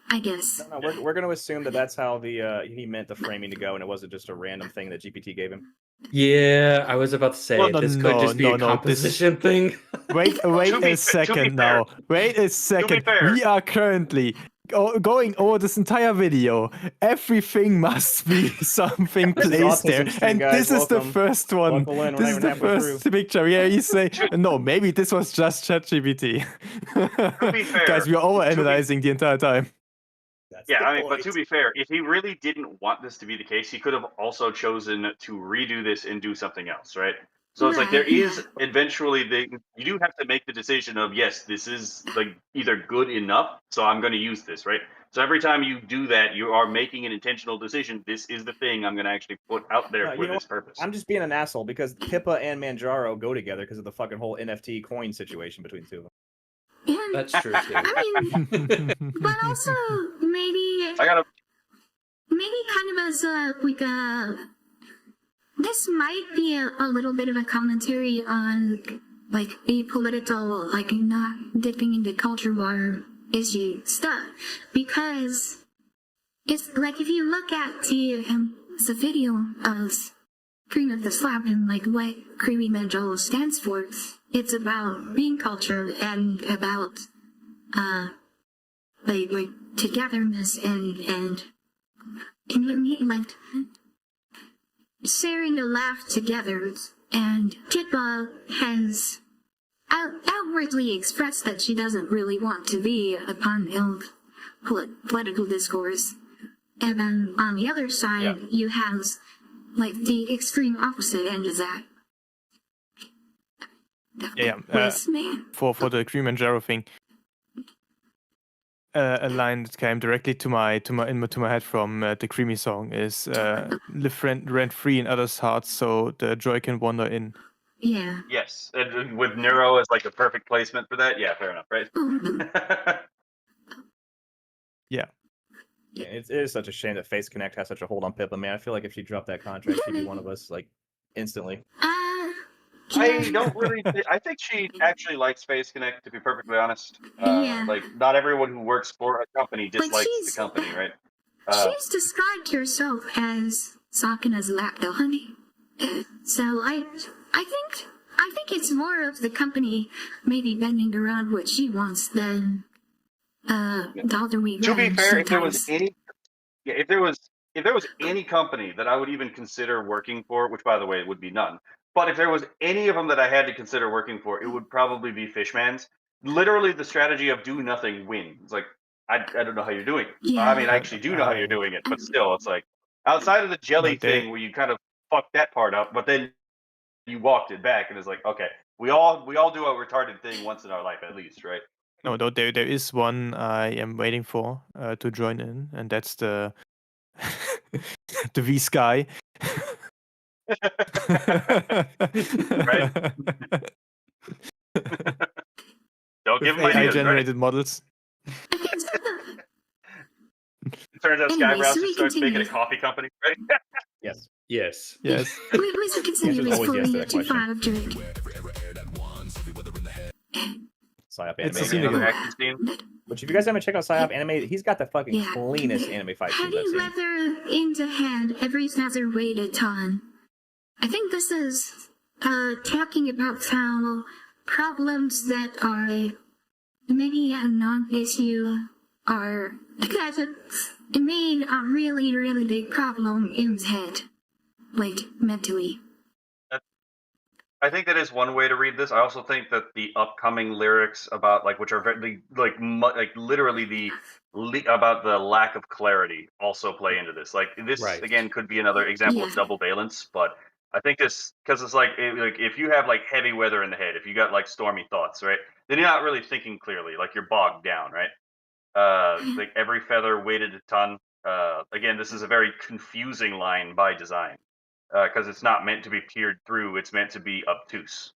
I guess. No, we're going to assume that that's how he meant the framing to go, and it wasn't just a random thing that GPT gave him. Yeah, I was about to say this could just be a composition thing. Wait a second now. Wait a second. We are currently going over this entire video. Everything must be something placed there, and this is the first one. This is the first picture. Yeah, you say no. Maybe this was just ChatGPT. To be fair, guys, we are overanalyzing the entire time. But to be fair, if he really didn't want this to be the case, he could have also chosen to redo this and do something else, right? So it's like there is eventually you do have to make the decision of yes, this is like either good enough, so I'm going to use this, right? So every time you do that, you are making an intentional decision. This is the thing I'm going to actually put out there for this purpose. I'm just being an asshole because Pippa and Manjaro go together because of the fucking whole NFT coin situation between the two of them. Yeah, that's true too. I mean, but also maybe kind of as this might be a little bit of a commentary on like the political, like not dipping into culture war issue stuff, because it's like if you look at the video of Cream of the Slab and like what Creamy Manjolo stands for, it's about being culture and about like togetherness and like sharing a laugh together. And Tippa has outwardly expressed that she doesn't really want to be upon political discourse. And then on the other side, you have like the extreme opposite end of that. For the Kilimanjaro thing, a line that came directly to my head from the Creamy song is "Live rent free in others' hearts, so the joy can wander in." Yeah. Yes, and with Neuro as like the perfect placement for that. Yeah, fair enough, right? Yeah. Yeah, it is such a shame that Face Connect has such a hold on Pippa. Man, I feel like if she dropped that contract, she'd be one of us like instantly. I don't really. I think she actually likes Face Connect, to be perfectly honest. Like, not everyone who works for a company dislikes the company, right? She's described herself as Sakana's lapdog honey. So I think it's more of the company maybe bending around what she wants than the other way around. To be fair, sometimes. if there was any company that I would even consider working for, which by the way would be none, but if there was any of them that I had to consider working for, it would probably be Fishman's. Literally, the strategy of do nothing wins. Like, I don't know how you're doing it. Yeah. I mean, I actually do know how you're doing it, but still, it's like outside of the jelly thing where you kind of fucked that part up, but then you walked it back, and it's like, okay, we all do a retarded thing once in our life at least, right? No, there is one I am waiting for to join in, and that's the the V Sky. Right? Don't give With them AI ideas, generated models. Turns out Anyway, Skybrow so we starts making a continue. coffee company, right? Yes. Yes. Yes. We should continue Answer's this always yes to fully that to question. 5 drink. PsyOp It's a anime. scene again. Action scene. Which if you guys haven't checked out PsyOp anime, he's got the fucking cleanest anime fight scenes I've Heading seen. leather into hand, every feather weighed a ton. I think this is talking about how problems that are maybe a non-issue are because it made a really, really big problem in his head, like mentally. I think that is one way to read this. I also think that the upcoming lyrics about which are very literally about the lack of clarity also play into this. Like this again could be another example of double valence, but I think this because it's like if you have like heavy weather in the head, if you got like stormy thoughts, right, then you're not really thinking clearly. Like you're bogged down, right? Like every feather weighted a ton. Again, this is a very confusing line by design. Because it's not meant to be peered through, it's meant to be obtuse.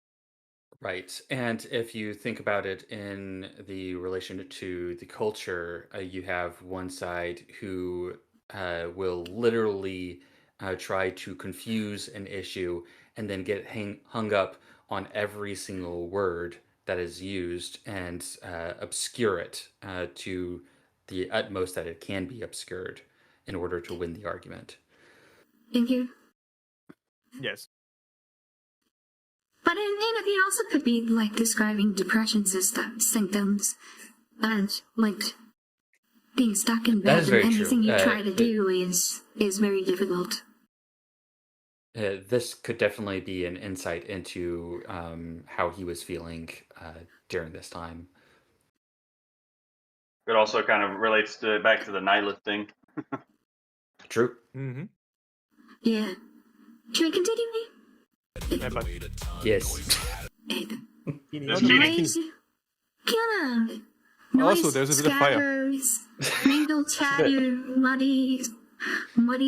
Right. And if you think about it in the relation to the culture, you have one side who will literally try to confuse an issue and then get hung up on every single word that is used and obscure it to the utmost that it can be obscured in order to win the argument. Thank you. Yes. But it also could be like describing depression symptoms and like being stuck in bed and anything you try to do is very difficult. This could definitely be an insight into how he was feeling during this time. It also kind of relates back to the nihilist thing. True. Mm-hmm. Yeah. Should we continue? Yes. Noise. Also, there's a bit of fire. Scatters, mingled chatter, muddy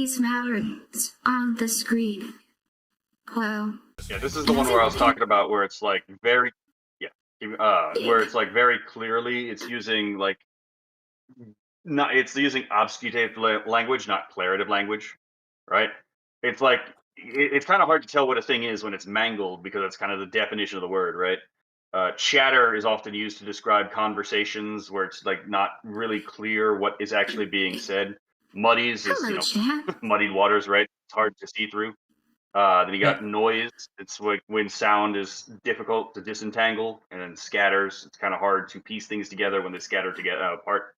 smells on the screen. Wow. Yeah, this is the one where I was talking about where it's like very, where it's like very clearly it's using it's using obfuscated language, not declarative language, right? It's like it's kind of hard to tell what a thing is when it's mangled because that's kind of the definition of the word, right? Chatter is often used to describe conversations where it's like not really clear what is actually being said. Muddies is muddied waters, right? It's hard to see through. Then you got noise. It's like when sound is difficult to disentangle, and then scatters. It's kind of hard to piece things together when they scatter together apart.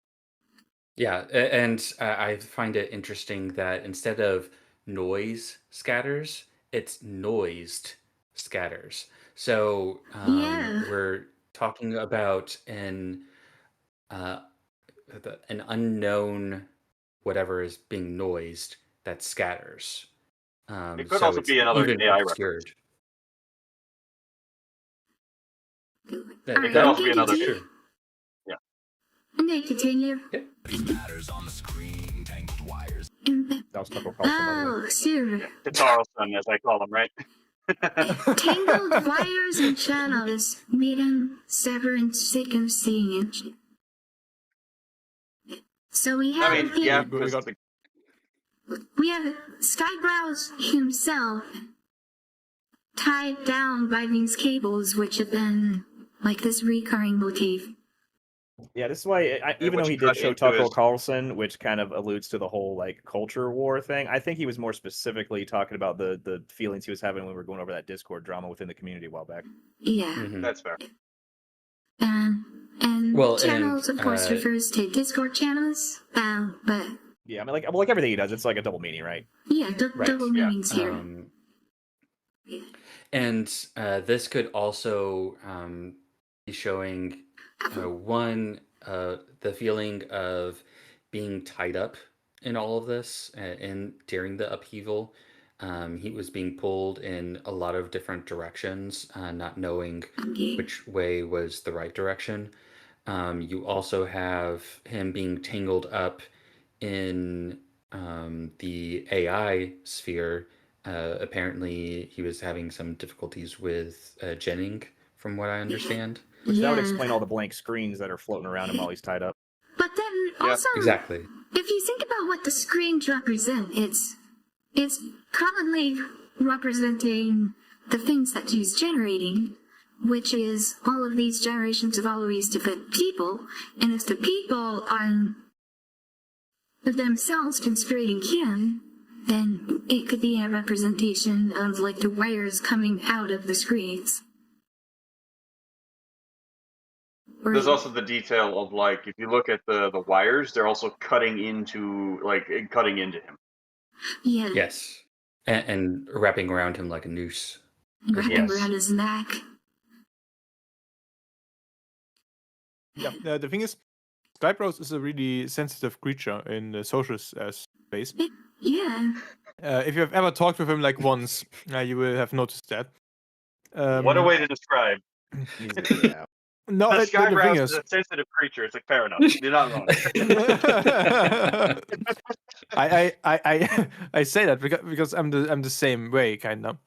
Yeah, and I find it interesting that instead of noise scatters, it's noised scatters. So Yeah. we're talking about uh, an unknown whatever is being noised that scatters. It could So also it's be another even AI reference. obscured. All It right, It could does. also be I'm another. Sure. going to continue. Yeah. That was Tucker Carlson, by the way. Oh, sure. To Carlson, as I call him, right? Tangled wires and channels, meeting, severing, seeing. So we have I mean, here, yeah, We because got- we have Skybrowse himself tied down by these cables, which have been like this recurring motif. Yeah, this is why, even which though he cut did show into Tucker his- Carlson, which kind of alludes to the whole like culture war thing, I think he was more specifically talking about the feelings he was having when we were going over that Discord drama within the community a while back. Yeah. Mhm. That's fair. And Well, channels, and, of course, refers to Discord channels. But Yeah, I mean, like everything he does, it's like a double meaning, right? yeah, Right, double yeah. meanings here. And this could also be showing the feeling of being tied up in all of this and during the upheaval. He was being pulled in a lot of different directions, not knowing which way was the right direction. You also have him being tangled up in the AI sphere. Apparently, he was having some difficulties with Jenning, from what I understand. Which that would Yeah. explain all the blank screens that are floating around him while he's tied up. But then Yeah, also, Exactly. if you think about what the screens represent, it's commonly representing the things that she's generating, which is all of these generations of all of these different people. And if the people are themselves conspiring kin, then it could be a representation of like the wires coming out of the screens. Or- There's also the detail of like, if you look at the wires, they're also cutting into him. yeah, Yes. And wrapping around him like a noose. wrapping Yes. around his neck. Yeah, the thing is, Skybrowse is a really sensitive creature in the social space. Yeah. If you have ever talked with him like once, you will have noticed that. What a way to describe. Yeah. No, The the thing Skybrowse is, is a sensitive creature. It's like, fair enough. You're not wrong. I say that because I'm the same way kind of.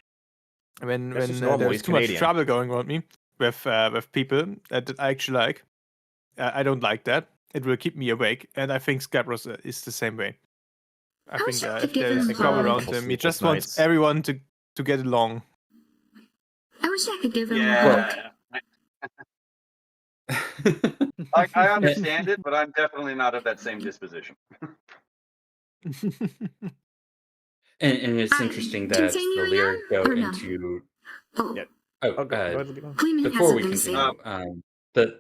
When That's just normal, there's he's too much Canadian. trouble going on me with people that I actually like, I don't like that. It will keep me awake, and I think Skybrowse is the same way. I How think should I if give there's him trouble a- around Couple him, he sleepless just wants nights. everyone to get along. I wish I could give him a hug. Yeah. I understand it, but I'm definitely not of that same disposition. And it's I- interesting that the continuing lyrics on, go or no? into. Oh, Yeah. Oh, Oh, go ahead, Levon. Cleaning has before we something to say. continue,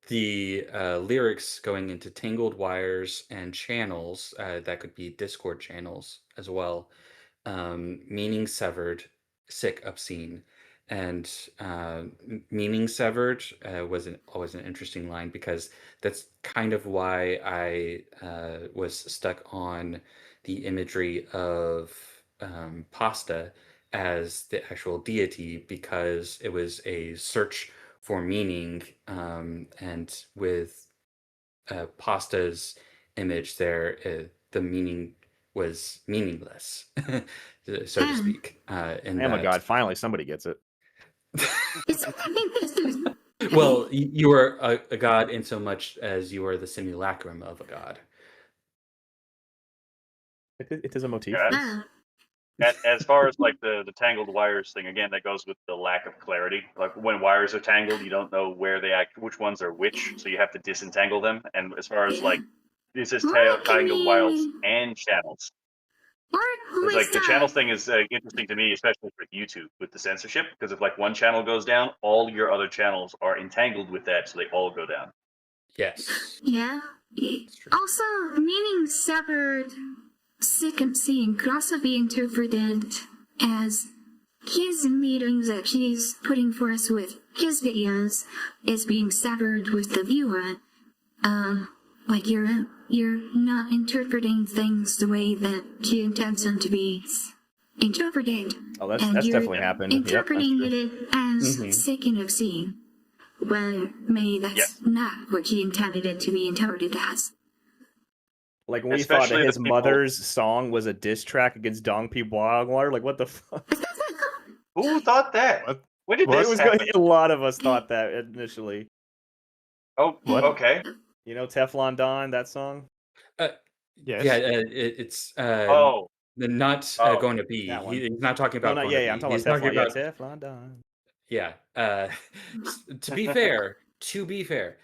the lyrics going into tangled wires and channels that could be Discord channels as well, meaning severed, sick, obscene, and meaning severed was always an interesting line because that's kind of why I was stuck on the imagery of pasta as the actual deity because it was a search for meaning, and with pasta's image there, the meaning was meaningless, so to speak. In Oh my that, god, finally somebody gets it. well, you were a god in so much as you are the simulacrum of a god. It is a motif. Yeah. Ah, As far as like the tangled wires thing, again, that goes with the lack of clarity. Like when wires are tangled, you don't know where they which ones are which, so you have to disentangle them. And as far as like this is tangled wires and channels. or It's like the Lisa. channels thing is interesting to me, especially for YouTube with the censorship, because if like one channel goes down, all your other channels are entangled with that, so they all go down. Yes, Yeah. that's true. Also, meaning severed, sick and seeing could also be interpreted as his meetings that he's putting forth with his videos is being severed with the viewer. Like you're not interpreting things the way that he intends them to be interpreted. Oh, that's and you're definitely happened. Interpreting Yep, it as seeking obscene. Well, maybe that's not what he intended it to be interpreted as. like when we thought Especially that the his people- mother's song was a diss track against Dong P. Water, like what the fuck? Who thought that? What? When did What? this It was happen? a lot of us thought that initially. Oh, What? okay. You know Teflon Don, that song? Yes. Yeah, it's Oh, not Oh, going to be. that one. He's not talking No, about. not going yeah, to I'm be. talking He's about Teflon. talking Yeah, about. Teflon Don. Yeah. To be fair,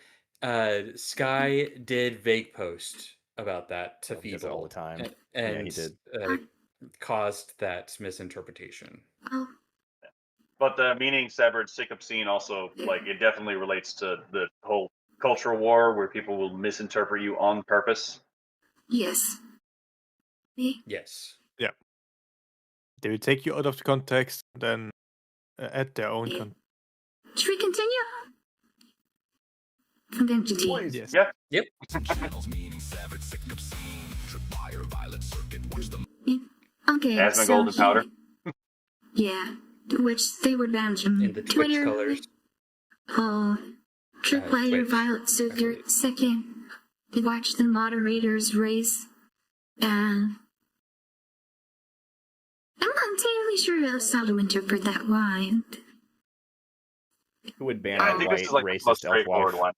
Sky did vague post about that to Oh, he does it all the Feeble, time. and Yeah, he did. caused that misinterpretation. Oh, but the meaning severed, sick obscene also, like, it definitely relates to the whole cultural war where people will misinterpret you on purpose. yes. Yes. They will take you out of the context, then add their own Yeah. context. Should we continue? Convention tea. Please. Yes. Yeah. Yep. Okay, Asthma so golden powder. Yeah, which they were banned from In the Twitch Twitter. colors. Oh, Tripwire Twitch, Violet Circuit actually. second. They watched the moderators race, and I'm not entirely sure how to interpret that line. Who would ban I a think white this is like the most racist elf straightforward wife?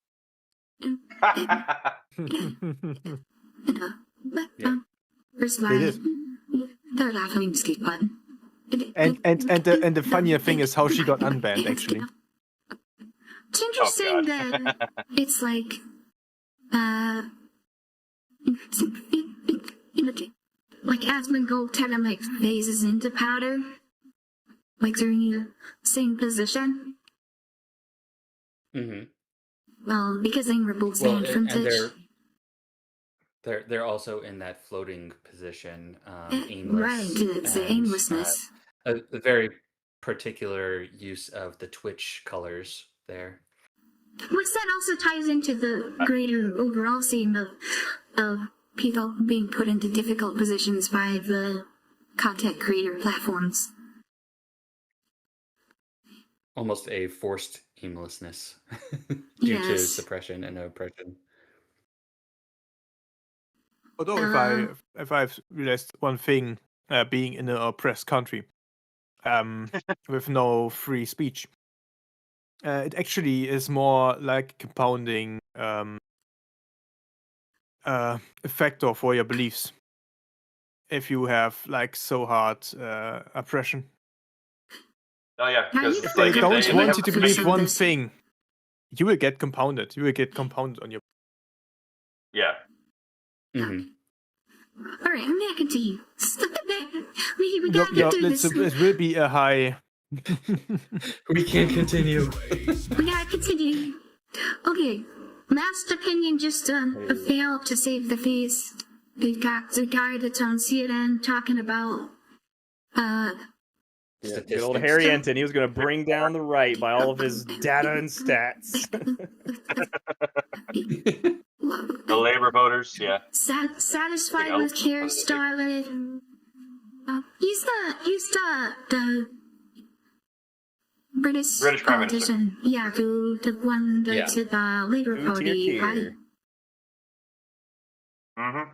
one. But Yeah. first They line, did. they're laughing skate button. And the funnier thing is how she got unbanned, actually. It's interesting that it's like, like Asmongold kind of like phases into powder, like they're in the same position. Mm-hmm. Well, because they were both Well, banned from and Twitch. they're also in that floating position, Right, aimless. it's the and, aimlessness. a very particular use of the Twitch colors there. Which that also ties into the greater overall theme of people being put into difficult positions by the content creator platforms. Almost a forced aimlessness due to Yes. suppression and oppression. Although if I've realized one thing, being in an oppressed country, with no free speech, it actually is more like a compounding factor for your beliefs. If you have like so hard oppression, Oh yeah, because If if they Like, don't they want have you to to believe listen one this. thing, you will get compounded. You will get compounded on your. yeah. Mm-hmm. All right, I'm back into you. We No, gotta get through this. it will be a high. We can't continue. We gotta continue. Okay, last opinion, just a fail to save the face. We got the guy that's on CNN talking about Yeah, good old Harry Enton. He was going to bring down the right by all of his data and stats. The labor voters, yeah. satisfied You know, with hairstyling. He's the British Prime Minister. politician. Yeah, the one that's Yeah. at the Labour Who tier Party, right? care? Mm-hmm.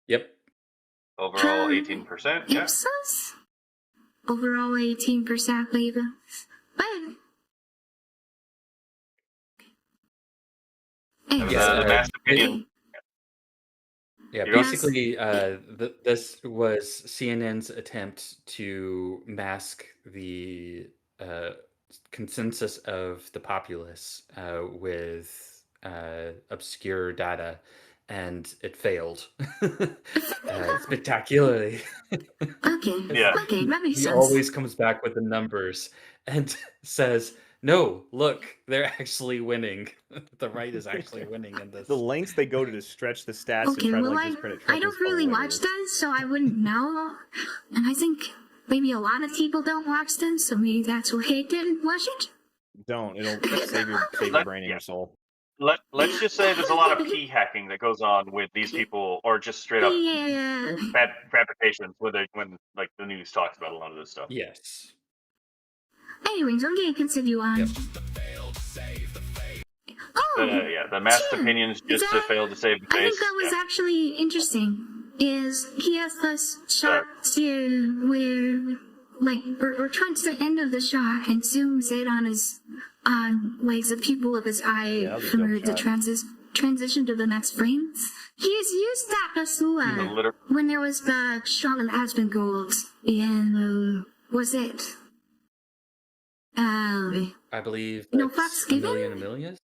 Yep. Overall, 18%. Yeah. Ipsos? Overall 18% Labour. But anyway, Yeah, the mass opinion. Yeah, Yes. basically, this was CNN's attempt to mask the consensus of the populace with obscure data, and it failed spectacularly. okay, Yeah. okay, that makes He sense. always comes back with the numbers and says, "No, look, they're actually winning. The right is actually winning in this." The lengths they go to stretch the stats Okay, and try to well, like discredit I Trump don't is really watch hilarious. that, so I wouldn't know. And I think maybe a lot of people don't watch them, so maybe that's why I didn't watch it. Don't. It'll save your brain and your soul. Let's just say there's a lot of p hacking that goes on with these people, or just straight up Yeah. fabrications when like the news talks about a lot of this stuff. Yes. Anyways, I'm gonna continue on. Yep. Oh, The masked Jim, opinions just to fail to save the I face. think that was actually interesting. Is he has this shot here where, like, or towards the end of the shot, and zooms in on his, like the pupil of his eye Yeah, that was a for dope the shot. transition to the next frame. He's used that as well when there was the shot of Aspen Gold in, was it? I believe No that's Fox a Given? million Amelias.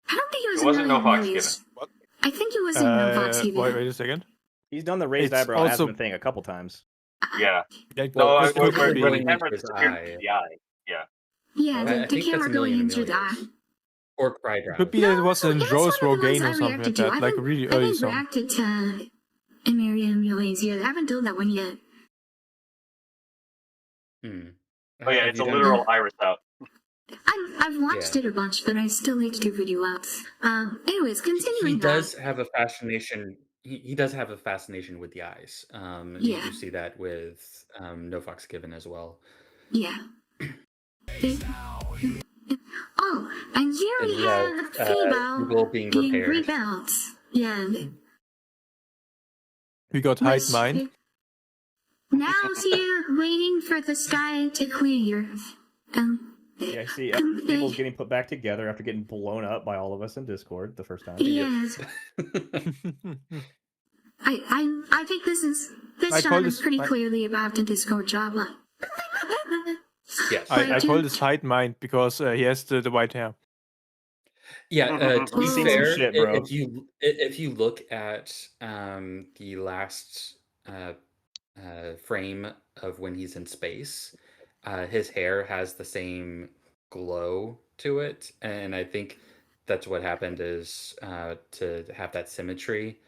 I don't think it was It wasn't Million No Fox Millions. Given. I think it was in No Fox Given. Wait a second. He's done the raised It's eyebrow also- asthma thing a couple times. Yeah. Yeah, No, this where could be- the camera His disappeared eye. from the eye. Yeah. Yeah, I the think camera that's a going million into the eye. Amelias. Or cry brows. Could be that it was in that's Rose one of the ones Rogaine I or something like reacted to. that, I like a haven't- really I early haven't song. reacted to Marion Millions yet. I haven't done that one yet. Hmm. Oh yeah, Have it's you a done- literal iris out. I've watched Yeah. it a bunch, but I still like to do video outs. Anyways, continuing He does on. have a fascination. He does have a fascination with the eyes. Yeah. You see that with No Fox Given as well. Yeah. Oh, and here And we we have, have Feeble Feeble being repaired. rebuilt. Yeah. We got Hide Which- Mind. Now here, waiting for the sky to clear. Yeah, I see. Come People's back. getting put back together after getting blown up by all of us in Discord the first time. Yes. I think this I shot call is this- pretty I- clearly about the Discord Java. Yes. I call this Hide Mind because he has the white hair. Yeah, to be You've seen some fair, shit, bro. if you look at the last frame of when he's in space, his hair has the same glow to it, and I think that's what happened is to have that symmetry.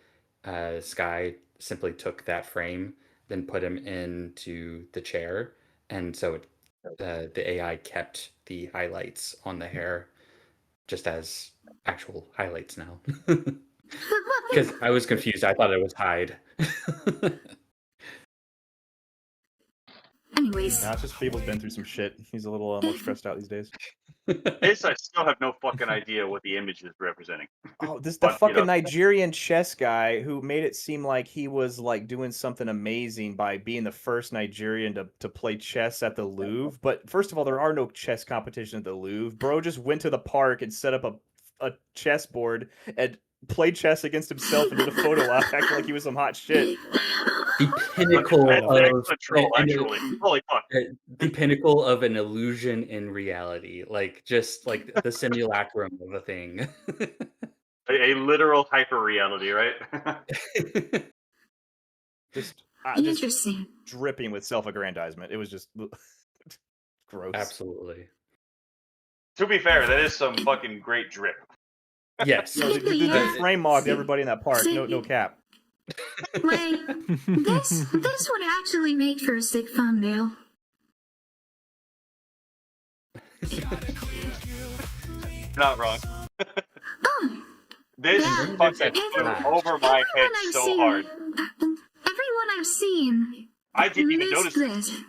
Sky simply took that frame, then put him into the chair, and so the AI kept the highlights on the hair just as actual highlights now. Because I was confused. I thought it was Hyde. Anyways, Nah, it's just Feeble's been through some shit. He's a little more stressed out these days. This I still have no fucking idea what the image is representing. Oh, the But, you fucking know. Nigerian chess guy who made it seem like he was like doing something amazing by being the first Nigerian to play chess at the Louvre. But first of all, there are no chess competition at the Louvre. Bro just went to the park and set up a chessboard and played chess against himself and did a photo op acting like he was some hot shit. The pinnacle That's an of excellent troll, actually. Holy fuck. the pinnacle of an illusion in reality, like just like the simulacrum of a thing. A literal hyper reality, right? Just interesting. dripping with self-aggrandizement. It was just gross. Absolutely. To be fair, that is some fucking great drip. Yes. No, the frame mocked everybody in that park. No cap. Like, this would actually make for a sick thumbnail. Not wrong. Oh, This Yeah. fucking flew over my head so hard. Everyone I've seen I didn't even missed notice. it.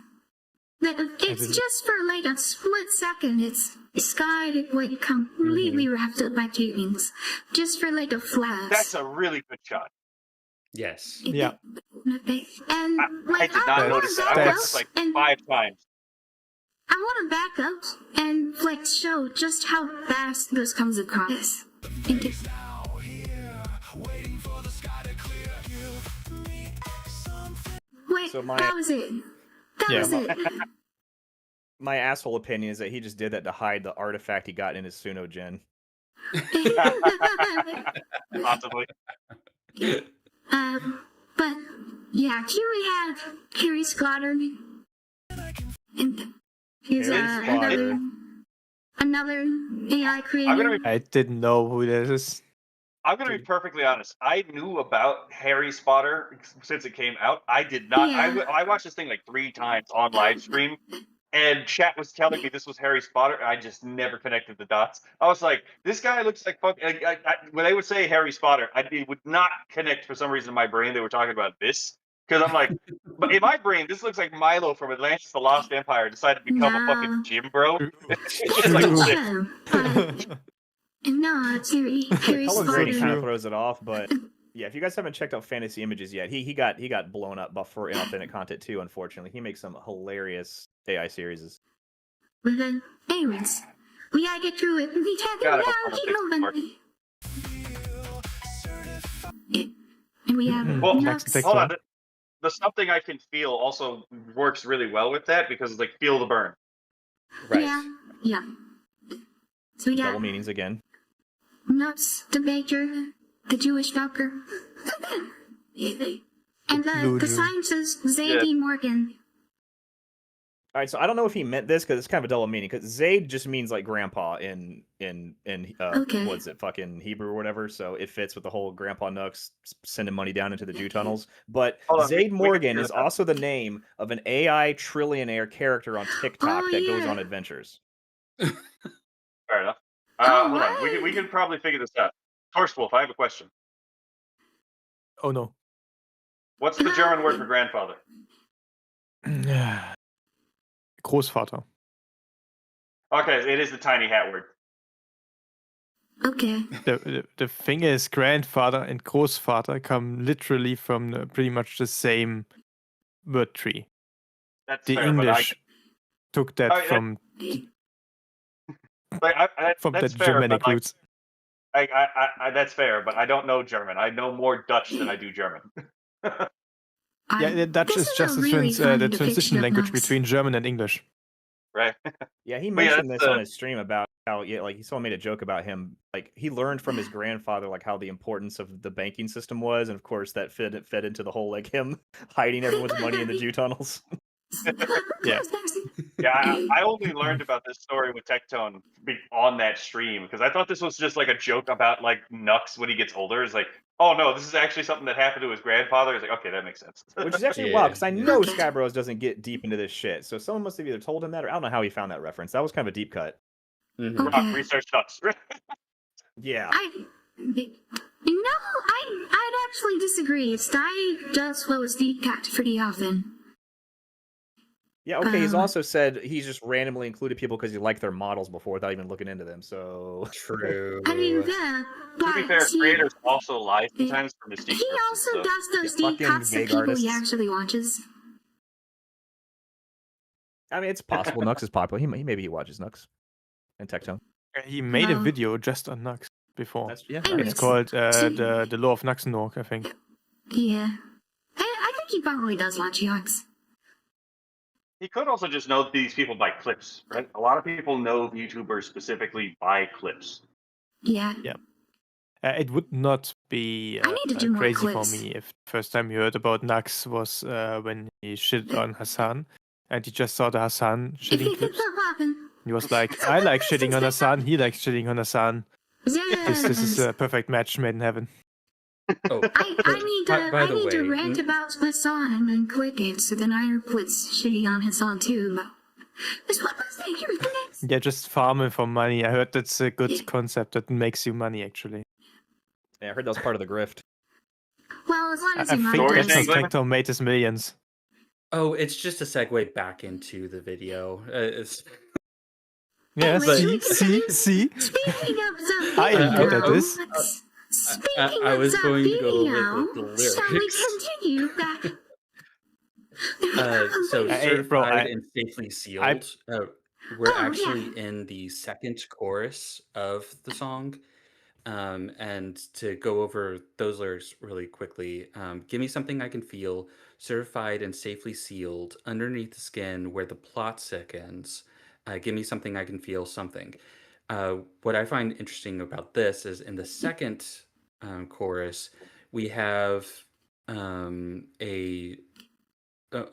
It's didn't- just for like a split second. It's Sky like completely wrapped up by paintings, just for like a flash. That's a really good shot. Yes. Yeah. And I like did not notice it. I That's- watched like 5 times. I want to back up and like show just how fast this comes across. Wait, So that was it. That Yeah. was it. My asshole opinion is that he just did that to hide the artifact he got in his Suno gen. Possibly. But yeah, here we have Harry Scotter. And here's Harry Scotter. another AI I'm creator. gonna be I didn't know who this is. I'm gonna be perfectly honest. I knew about Harry Spotter since it came out. I did not. Yeah. I watched this thing like 3 times on live stream, and chat was telling me this was Harry Spotter. And I just never connected the dots. I was like, this guy looks like fuck. When they would say Harry Spotter, it would not connect for some reason in my brain. They were talking about this because I'm like, but in my brain, this looks like Milo from Atlantis: The Lost Empire decided to become a fucking No. gym bro. That's It's like True. sick. him, but no, it's Harry Color grading kind Spotter. of throws it off, but yeah, if you guys haven't checked out Fantasy Images yet, he got blown up for inauthentic content too. Unfortunately, he makes some hilarious AI series. But then, anyways, we gotta get through it. We can't Gotta do go it for now. the Keep moving. And we have Well, Next, Nux. hold on. The something I can feel also works really well with that because it's like feel the burn. Right. Yeah. So we got Double meanings again. Nux, the baker, the Jewish doctor, and the Luju. scientist Zadie Morgan. All right, so I don't know if he meant this because it's kind of a double meaning. Because Zayd just means like grandpa in Okay. what's it, fucking Hebrew or whatever. So it fits with the whole Grandpa Nux sending money down into the Jew tunnels. But Hold on, we Zayd can Morgan figure is this out. also the name of an AI trillionaire character on TikTok Oh, that goes yeah. on adventures. Fair enough. Oh, Hold on. We what? can probably figure this out. Horse Wolf, I have a question. Oh no. What's the German word for grandfather? Großvater. Okay, it is the tiny hat word. Okay. The thing is, grandfather and Großvater come literally from pretty much the same word tree. That's The fair, English took that Oh, yeah. from but that's that fair, Germanic but like, roots. that's fair, but I don't know German. I know more Dutch than I do German. Yeah, Dutch this is just a really the fun transition depiction of language Nux. between German and English. Right? Yeah, he But yeah, mentioned that's, this on his stream about how someone made a joke about him. Like he learned from his grandfather like how the importance of the banking system was, and of course that fed into the whole like him hiding everyone's money in the Jew tunnels. Yeah. Yeah, I only learned about this story with Tectone on that stream because I thought this was just like a joke about like Nux when he gets older. It's like, oh no, this is actually something that happened to his grandfather. It's like, okay, that makes sense. Which is actually Yeah, wild because I yeah. know Okay. Sky Bros doesn't get deep into this shit. So someone must have either told him that, or I don't know how he found that reference. That was kind of a deep cut. Mhm. Okay. Research Nux. Yeah. I'd actually disagree. Sky does flows deep cut pretty often. Yeah, okay. He's Um, also said he's just randomly included people because he liked their models before without even looking into them. So True. I mean, yeah, To be fair, but creators also lie sometimes for mystique he purposes. also So. does those Yeah, deep fucking cuts of vague people he artists. actually watches. I mean, it's possible Nux is popular. Maybe he watches Nux and Tectone. He made a Well- video just on Nux before. That's yeah. Anyways. It's called So- the Law of Naxenor, I think. Yeah. I think he probably does watch Yox. He could also just know these people by clips, right? A lot of people know YouTubers specifically by clips. Yeah. It would not be I need to do more crazy clips. for me if the first time you heard about Nux was when he shit on Hassan, and he just saw the Hassan shitting clips. He was like, I like shitting on Hassan, he likes shitting on Hassan. This is a perfect match made in heaven. Oh, I need to way, rant about Hassan and click it, so then I put shitty on Hassan too. But this one was thank you for this. Yeah, just farming for money. I heard that's a good concept that makes you money, actually. Yeah, I heard that was part of the grift. Well, as long I as you think Story that's monetize. how saying- Tectone made his millions. Oh, it's just a segue back into the video. It's Yeah, Anyway, see. Speaking of the I am good video, at this. Speaking I was of going the to go video, with the shall we lyrics. continue that? So Hey, bro, certified and safely sealed. We're Oh, actually in the second chorus of the song. And to go over those lyrics really quickly, give me something I can feel, certified and safely sealed, underneath the skin where the plot sickens. Give me something I can feel, something. What I find interesting about this is in the second chorus, we have a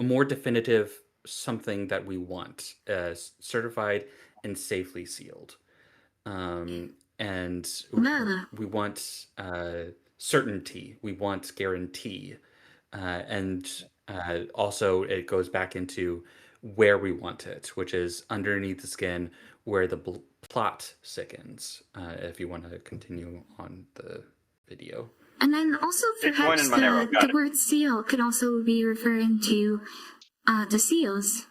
more definitive something that we want, certified and safely sealed. and Well, we want certainty. We want guarantee, and also it goes back into where we want it, which is underneath the skin, where the plot sickens. If you want to continue on the video. and then also Bitcoin perhaps and Monero, got the it. word seal could also be referring to the seals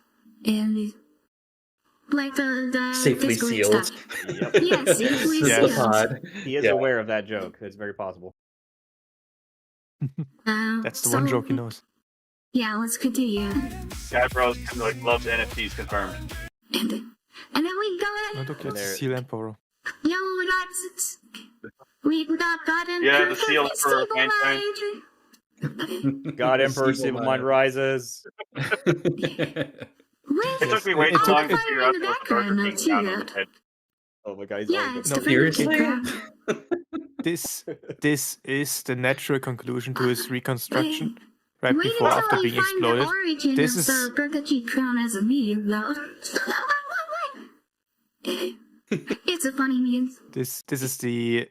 and like the Safely Discord sealed. stuff. Yep. Yes, safely Yes. sealed. Pod. He is Yeah. aware of that joke. It's very possible. That's the one joke he knows. Yeah, let's continue. Guy Bros loves NFTs confirmed. And then we got Not okay, it's There- Seal Emperor. we got gotten Yeah, the seal emperor, God Emperor, Stable Stable Mind rises. It took me way It too took- long to it- figure out in the there was a Burger background, King I'll see down on that. the head. Oh my God, he's Yeah, always it's got the the- Seriously? This is the natural conclusion to his reconstruction. Right Wait before, until after we being find exploded. the origin This of is- the Burger King crown as a medium, though. It's a funny meme. This is the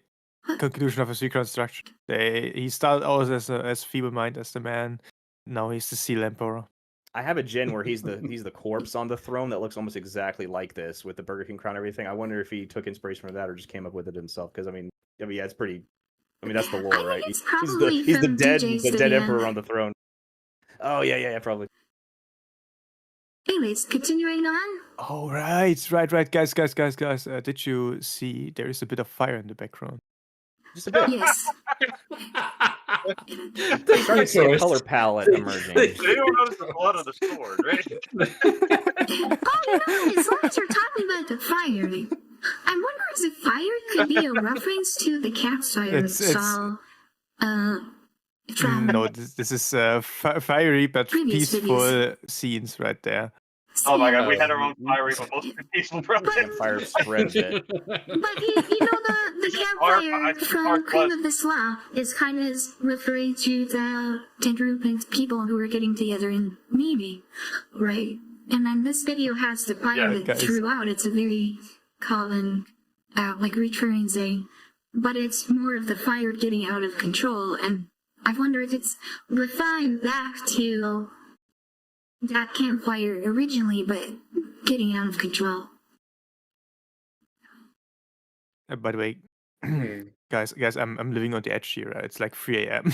conclusion of his reconstruction. He started out as feeble mind as the man. Now he's the Seal Emperor. I have a gen where he's the corpse on the throne that looks almost exactly like this with the Burger King crown and everything. I wonder if he took inspiration from that or just came up with it himself. Because I mean, yeah, it's pretty. I mean, that's the I lore, think right? it's He's probably the from dead DJ's the dead video. emperor on the throne. Oh yeah, probably. Anyways, continuing on. Oh right, guys. Did you see there is a bit of fire in the background? Just a bit. Yes. You're starting to see a color palette emerging. They don't notice the blood of the sword, right? As long as you're talking about the fire, I wonder if fire could be a reference to the campfire It's- saw from No, this is fiery but Previous peaceful videos. scenes right there. Oh my god, we had our own fiery but mostly peaceful project. Fire spread a bit. But you know the campfire from Cream of the Slaw is kind of referring to the group of people who are getting together in meeting, right? And then this video has the fire Yeah, that guys. throughout. It's a very common, like recurring thing, but it's more of the fire getting out of control. And I wonder if it's refined back to that campfire originally, but getting out of control. By the way, guys, I'm living on the edge here. It's like 3 a.m.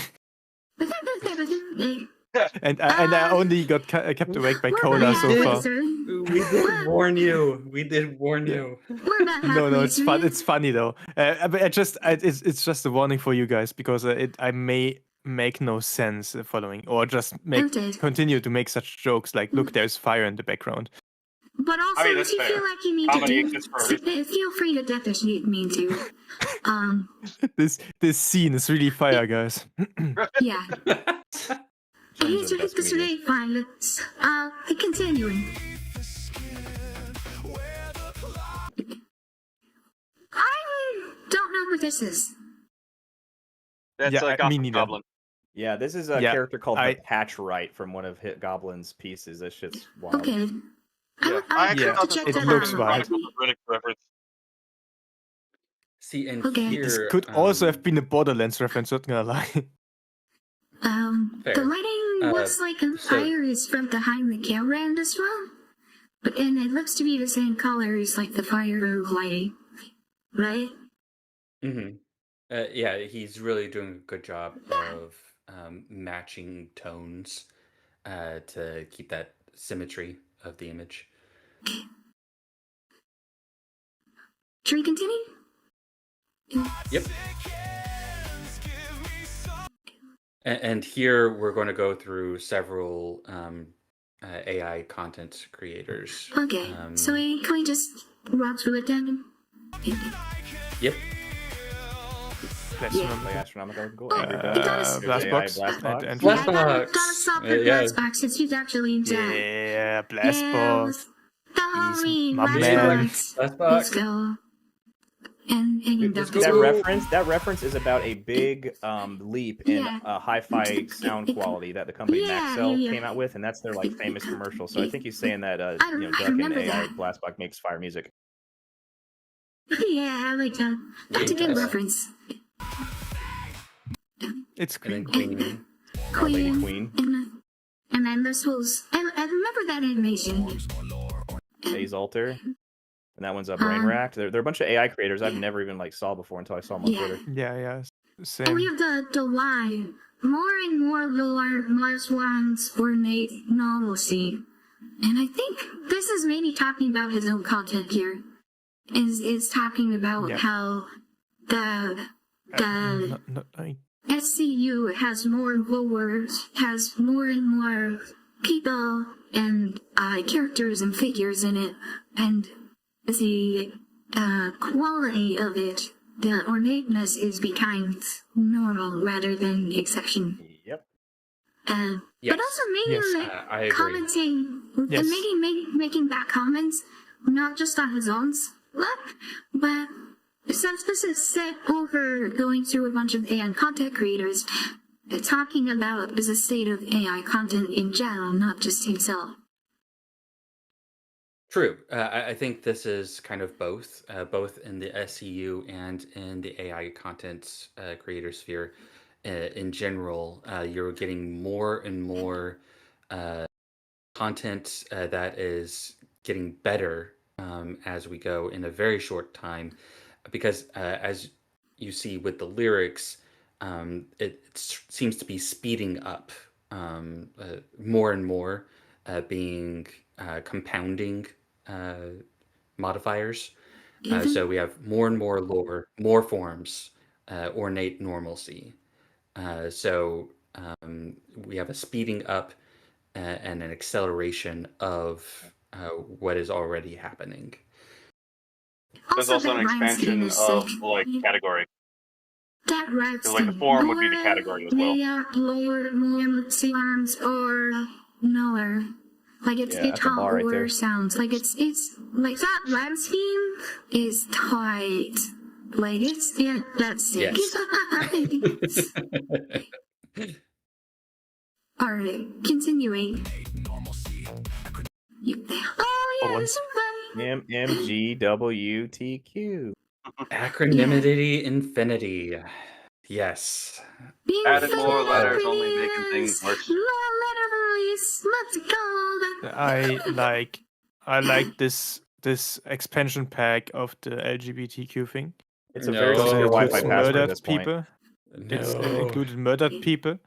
and I only got kept awake by cola so far. We did warn you. We did warn you. No, it's fun. It's funny though. But it's just a warning for you guys because I may make no sense following or just Okay. continue to make such jokes like, look, there's fire in the background. But also, I mean, if that's you fair. feel like you need Comedy to exists for a reason. feel free to detonate me too. This scene is really fire, guys. Yeah. Terms of best This comedian. is fine. Continuing. I don't know who this is. That's Yeah, a me goblin. neither. Goblin. Yeah, this is a Yeah, character called I- the Patchwright from one of Hit Goblin's pieces. This shit's wild. Okay. Yeah, I actually have thought to this check was that it looks out. wild. Riddick reference. See, and Okay. here This could also have been a Borderlands reference, not gonna lie. Fair. The lighting looks like a so- fire is from behind the camera in this one. But and it looks to be the same color as like the fire lighting. Right? Mm-hmm. Yeah, he's really doing a good job of matching tones to keep that symmetry of the image. Should we continue? Yep. And here we're going to go through several AI content creators. Okay. So can we just walk through it then? Yep. Platinum. Play astronomical. Oh, Andrew it Dodd, does. Blast AI box. Blast Box. And Blast Yeah, box. gotta stop Yeah. the blast box since he's actually in chat. Yeah, Blastbox. Sorry, my blast man. box. Blast Let's box. go. And Let's Dr. go. That reference is about a big leap in Yeah. hi-fi sound quality that the company Yeah, Maxell yeah. came out with, and that's their like famous commercial. So I think he's saying that I Duck and remember AI that. Blastbox makes fire music. Yeah, I like that. That's a good reference. It's And then Queen. Queen. Our Lady Queen. And then this was... I remember that animation. Days Alter. And that one's a Brain Racked. They're a bunch of AI creators I've never even like saw before until I saw them on Yeah. Twitter. Yeah, And same. we have the why. More and more lore, most ones ornate normalcy. And I think this is maybe talking about his own content here. Is talking about how the SCU has more lore, has more and more people and characters and figures in it, and the quality of it, the ornateness is behind normal rather than exception. Yep. Yes. But also maybe I agree. commenting, and making back comments, not just on his own luck, but since this is set over going through a bunch of AI content creators, talking about the state of AI content in general, not just himself. True. I think this is kind of both in the SEU and in the AI content creator sphere. In general, you're getting more and more content that is getting better as we go in a very short time, because as you see with the lyrics, it seems to be speeding up more and more, being compounding modifiers. So we have more and more lore, more forms, ornate normalcy. So we have a speeding up and an acceleration of what is already happening. There's also an expansion of like category. That rhymes. So, like, the form would be the category as well. Lower, more arms or lower. Like it's how right there. sounds. Like it's like that rhyme scheme is tight. Like that's sick. Yes. Alright, continuing. Oh yeah, once. MGWTQ. Acronymity infinity. Yes. Added more letters, only making things worse. I like this expansion pack of the LGBTQ thing. It's a No. very Because it secure Wi-Fi includes password at murdered this point. people. It's No. included murdered people.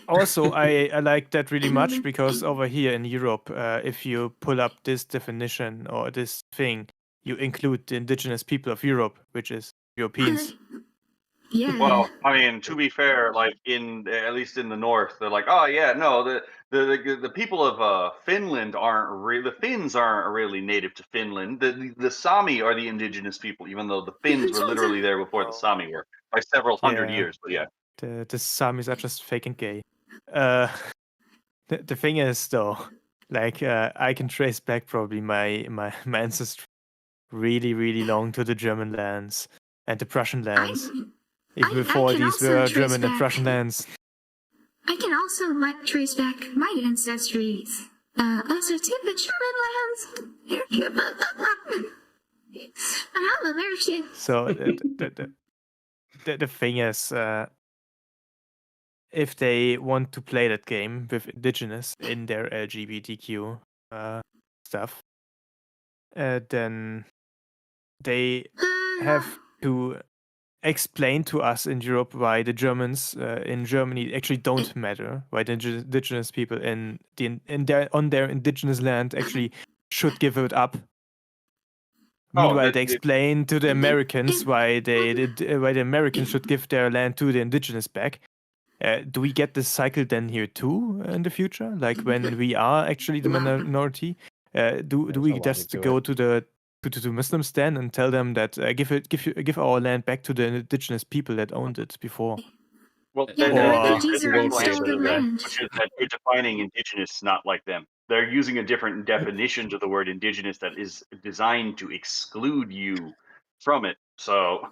Also, I like that really much because over here in Europe, if you pull up this definition or this thing, you include the indigenous people of Europe, which is Europeans. Yeah. Well, I mean, to be fair, like at least in the north, they're like, oh yeah, no, the people of Finland the Finns aren't really native to Finland. The Sami are the indigenous people, even though the Finns were literally there before the Sami were by several hundred Yeah. years. But yeah, The Samis are just fake and gay. The thing is though, like I can trace back probably my ancestry really long to the German lands and the Prussian lands. Even before can these also were trace German and back- Prussian lands. I can also trace back my ancestry. Also to the German lands. I'm American. So the thing is, if they want to play that game with indigenous in their LGBTQ stuff, then they have to explain to us in Europe why the Germans in Germany actually don't matter, why the indigenous people on their indigenous land actually should give it up. Meanwhile, they explain to the Americans why the Americans should give their land to the indigenous back. Do we get this cycle then here too in the future? Like when we are actually the minority, do we just go to the Muslims then and tell them that give our land back to the indigenous people that owned it before? well, Yeah, there's the a refugees are different still answer the to that, land. which is that you're defining indigenous not like them. They're using a different definition to the word indigenous that is designed to exclude you from it. So,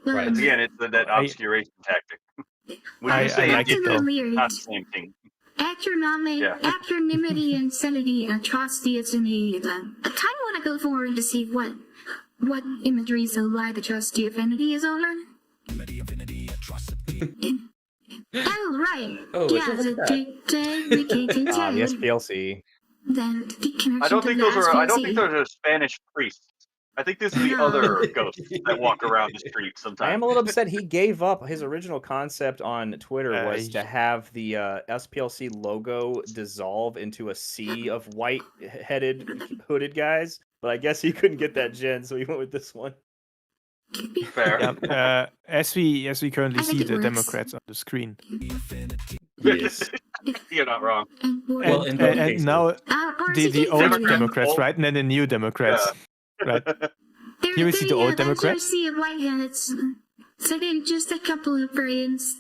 Right. again, it's that obscuration tactic. When I you say like it, though. indigenous, it's not the same thing. Acronymity, insanity, atrocity, it's in the I kind of want to go forward to see what what imagery so lie the trust to affinity is over? Oh, right. Oh, Yeah, what's the that? dedicated The SPLC. Then the connection I don't to think the those are. I don't think SPLC. those are Spanish priests. I think these are the No. other ghosts that walk around the street I sometimes. am a little upset he gave up. His original concept on Twitter was to y- have the SPLC logo dissolve into a sea of white-headed, hooded guys. But I guess he couldn't get that gen, so he went with this one. Fair. Yeah, as we currently I think see it the works. Democrats on the screen, Yes. You're not wrong. And Well, and in both and cases. now or the CK old Democrat. Democrats, Old- right, and then the new Democrats, right? Here we see the old Democrats. Sea of whiteheads. So they just a couple of brains.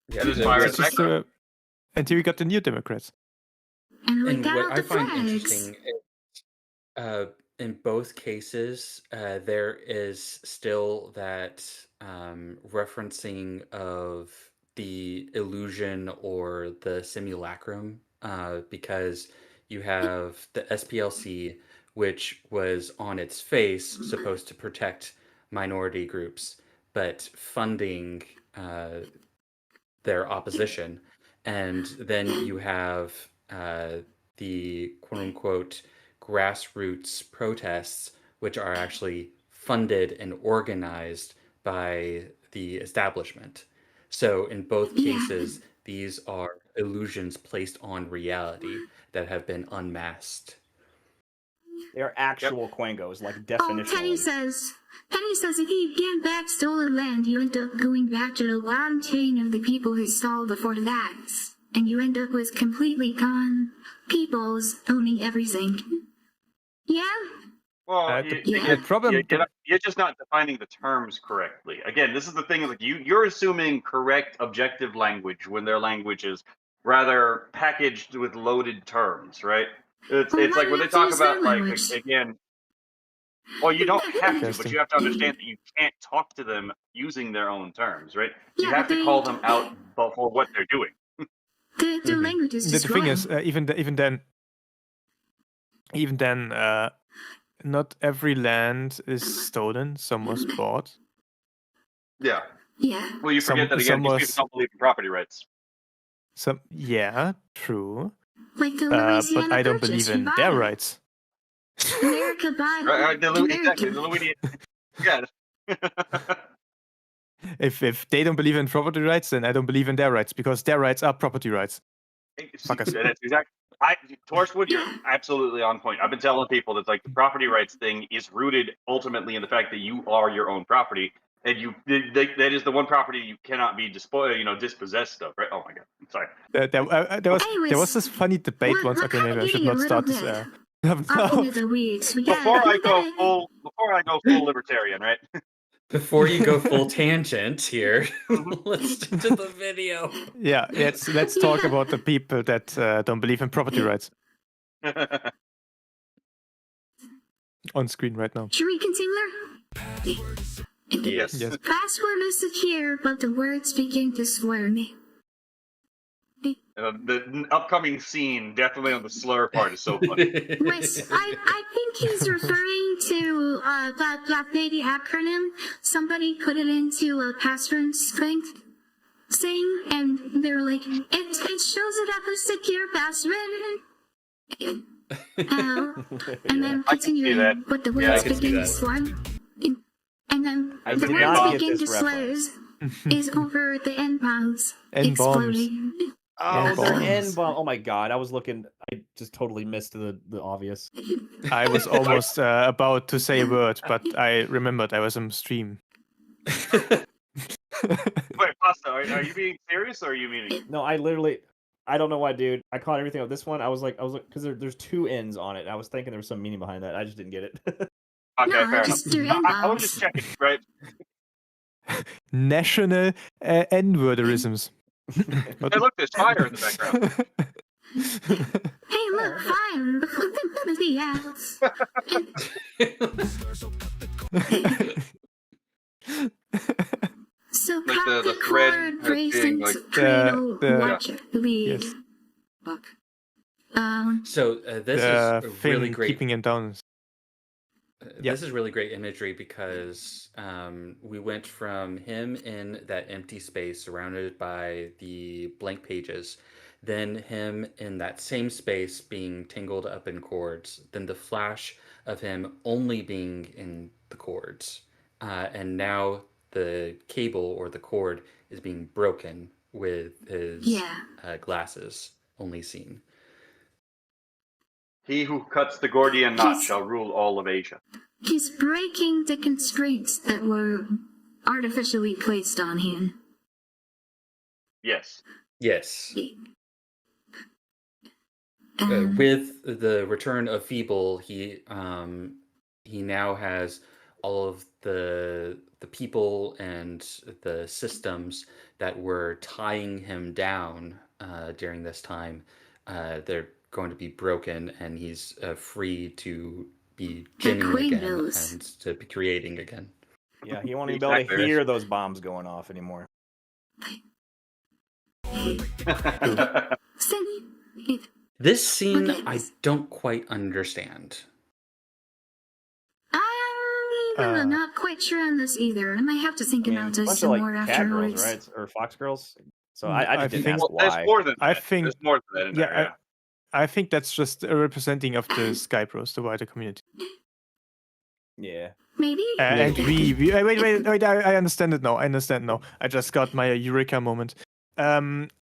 Yeah, And there's no, fire in It's the just, background. and here we got the new Democrats. And we and got what all I the find flags. interesting is, in both cases, there is still that referencing of the illusion or the simulacrum, because you have the SPLC, which was on its face supposed to protect minority groups, but funding their opposition. And then you have the quote unquote grassroots protests, which are actually funded and organized by the establishment. So in both cases, these are illusions placed on reality that have been unmasked. They are actual Quangos, like Oh, Penny definitionally. says if you get back stolen land, you end up going back to the long chain of the people who stole before that. And you end up with completely gone peoples owning everything. Yeah? Well, the problem- you're just not defining the terms correctly. Again, this is the thing. Like you're assuming correct objective language when their language is rather packaged with loaded terms, right? It's Well, like when they why talk use their about like language? again. Well, you don't have to, but Interesting. you have to understand that you can't talk to them using their own terms, right? You Yeah, have to call them out for what they're doing. The language is The just thing wrong. is, even then, not every land is stolen. Some was bought. Yeah. Yeah. Well, you forget that again. These people don't believe in property rights. Some, yeah, true. Like the But Louisiana I don't Purchase, believe you in buy their it. rights. America buy Exactly. The Louisiana. Yeah. If they don't believe in property rights, then I don't believe in their rights because their rights are property rights. Fuckers. That's exactly. Torchwood, you're absolutely on point. I've been telling people that like the property rights thing is rooted ultimately in the fact that you are your own property, and that is the one property you cannot be dispossessed of. Right? Oh my god, sorry. There was this funny debate once. Okay, maybe I should not start this. Off into the weeds. Before I go full libertarian, right? Before you go full tangent here, let's stick to the video. Yeah, let's talk about the people that don't believe in property rights on screen right now. Should we continue? Yes. Yes. Password is secure, but the words begin to slur me. The upcoming scene, definitely on the slur part, is so funny. Wait, I think he's referring to that lady acronym. Somebody put it into a password thing, and they were like, it shows it up as secure password. And then I can see that. continuing, but the Yeah, I words can see begin to that. slur. And then I the did words not get begin this to slurs is over the end bombs exploding. Oh, they're bombs. N-bomb. Oh my god, I was looking. I just totally missed the obvious. I was almost about to say a word, but I remembered I was on stream. Wait, Pasta, are you being serious or are you meaning? No, I don't know why, dude. I caught everything on this one. I was like, because there's two N's on it. I was thinking there was some meaning behind that. I just didn't get it. Okay, No, fair just enough. do I was just checking, right? National N-worderisms. Hey, look, there's fire in the background. Hey, look, fine. The ass. So Like cut the the thread cord, as brace being, into like, cradle, the- watch it bleed. yes. Fuck. So this The is a thing really great. keeping him down. This is really great imagery because we went from him in that empty space surrounded by the blank pages, then him in that same space being tangled up in cords, then the flash of him only being in the cords, and now the cable or the cord is being broken with his glasses only seen. He who cuts the Gordian knot He's- shall rule all of Asia. He's breaking the constraints that were artificially placed on him. Yes. Yes. Um, With the return of Feeble, he now has all of the people and the systems that were tying him down during this time. They're going to be broken, and he's free to be ginning again Windows. and to be creating again. Yeah, he won't even be able to Exactly. hear those bombs going off anymore. This scene Okay. I don't quite understand. I'm not quite sure on this either. I might have to think I mean, about it's a this bunch some of more like cat girls, afterwards. right? Or fox girls. So I I just didn't think- ask Well, there's why. more than I that. think- There's more than that in there, yeah. I think that's just a representing of the Sky Bros, the wider community. Yeah. Maybe. And we wait. I understand it now. I understand now. I just got my eureka moment.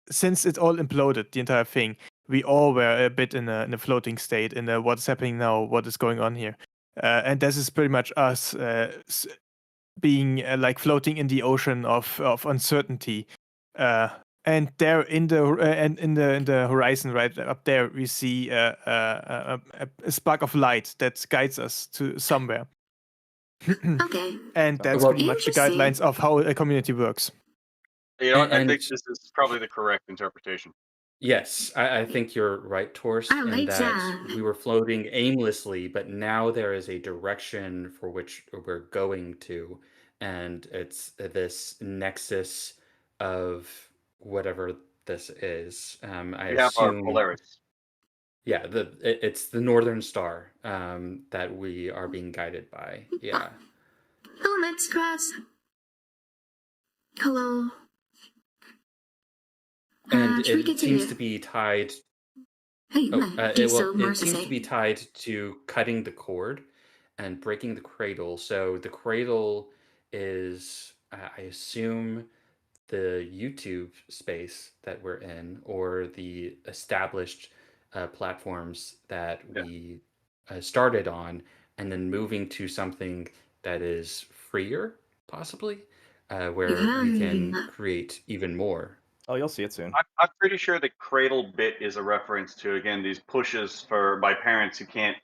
Since it all imploded, the entire thing, we all were a bit in a floating state in what's happening now, what is going on here, and this is pretty much us being like floating in the ocean of uncertainty. And there in the horizon, right up there, we see a spark of light that guides us to somewhere. Okay. And that's Well, pretty much the interesting. guidelines of how a community works. You know, I And- think this is probably the correct interpretation. Yes, I think you're right, Torst, I in like that that. we were floating aimlessly, but now there is a direction for which we're going to, and it's this nexus of whatever this is. I We have our assume, Polaris. yeah, it's the Northern Star that we are being guided by. Yeah. Oh, let's cross. Hello. And should we it continue? seems to be tied. Hey, Oh, do you still have more it to seems say? to be tied to cutting the cord and breaking the cradle. So the cradle is, I assume, the YouTube space that we're in, or the established platforms that we started on, and then moving to something that is freer, possibly, where we can create even more. Oh, you'll see it soon. I'm pretty sure the cradle bit is a reference to, again, these pushes by parents who can't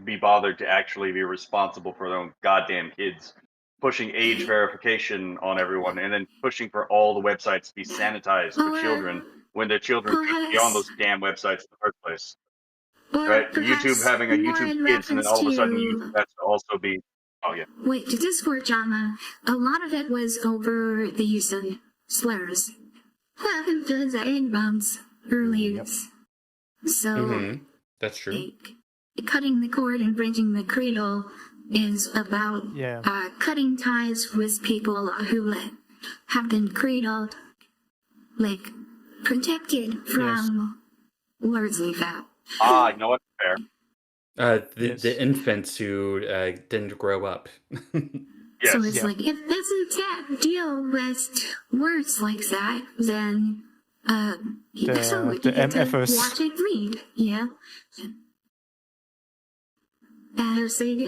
be bothered to actually be responsible for their own goddamn kids, pushing age verification on everyone, and then pushing for all the websites to be sanitized for children when their children should be on those damn websites in the first place. Or Right? perhaps YouTube having a more YouTube in Kids, and then reference all of a sudden to- YouTube has to also be. Oh yeah. Wait, the Discord drama, a lot of it was over the use of slurs. The N-bombs earlier. Yep. So, Mm-hmm. That's true. like, cutting the cord and breaking the cradle is about cutting ties with people who have been cradled, like, protected from words like that. Ah, you know what? Fair. The infants who didn't grow up. Yes. So it's like, if this is can't deal with words like that, then so the you get to MFers. watch it read, yeah. So yeah, there you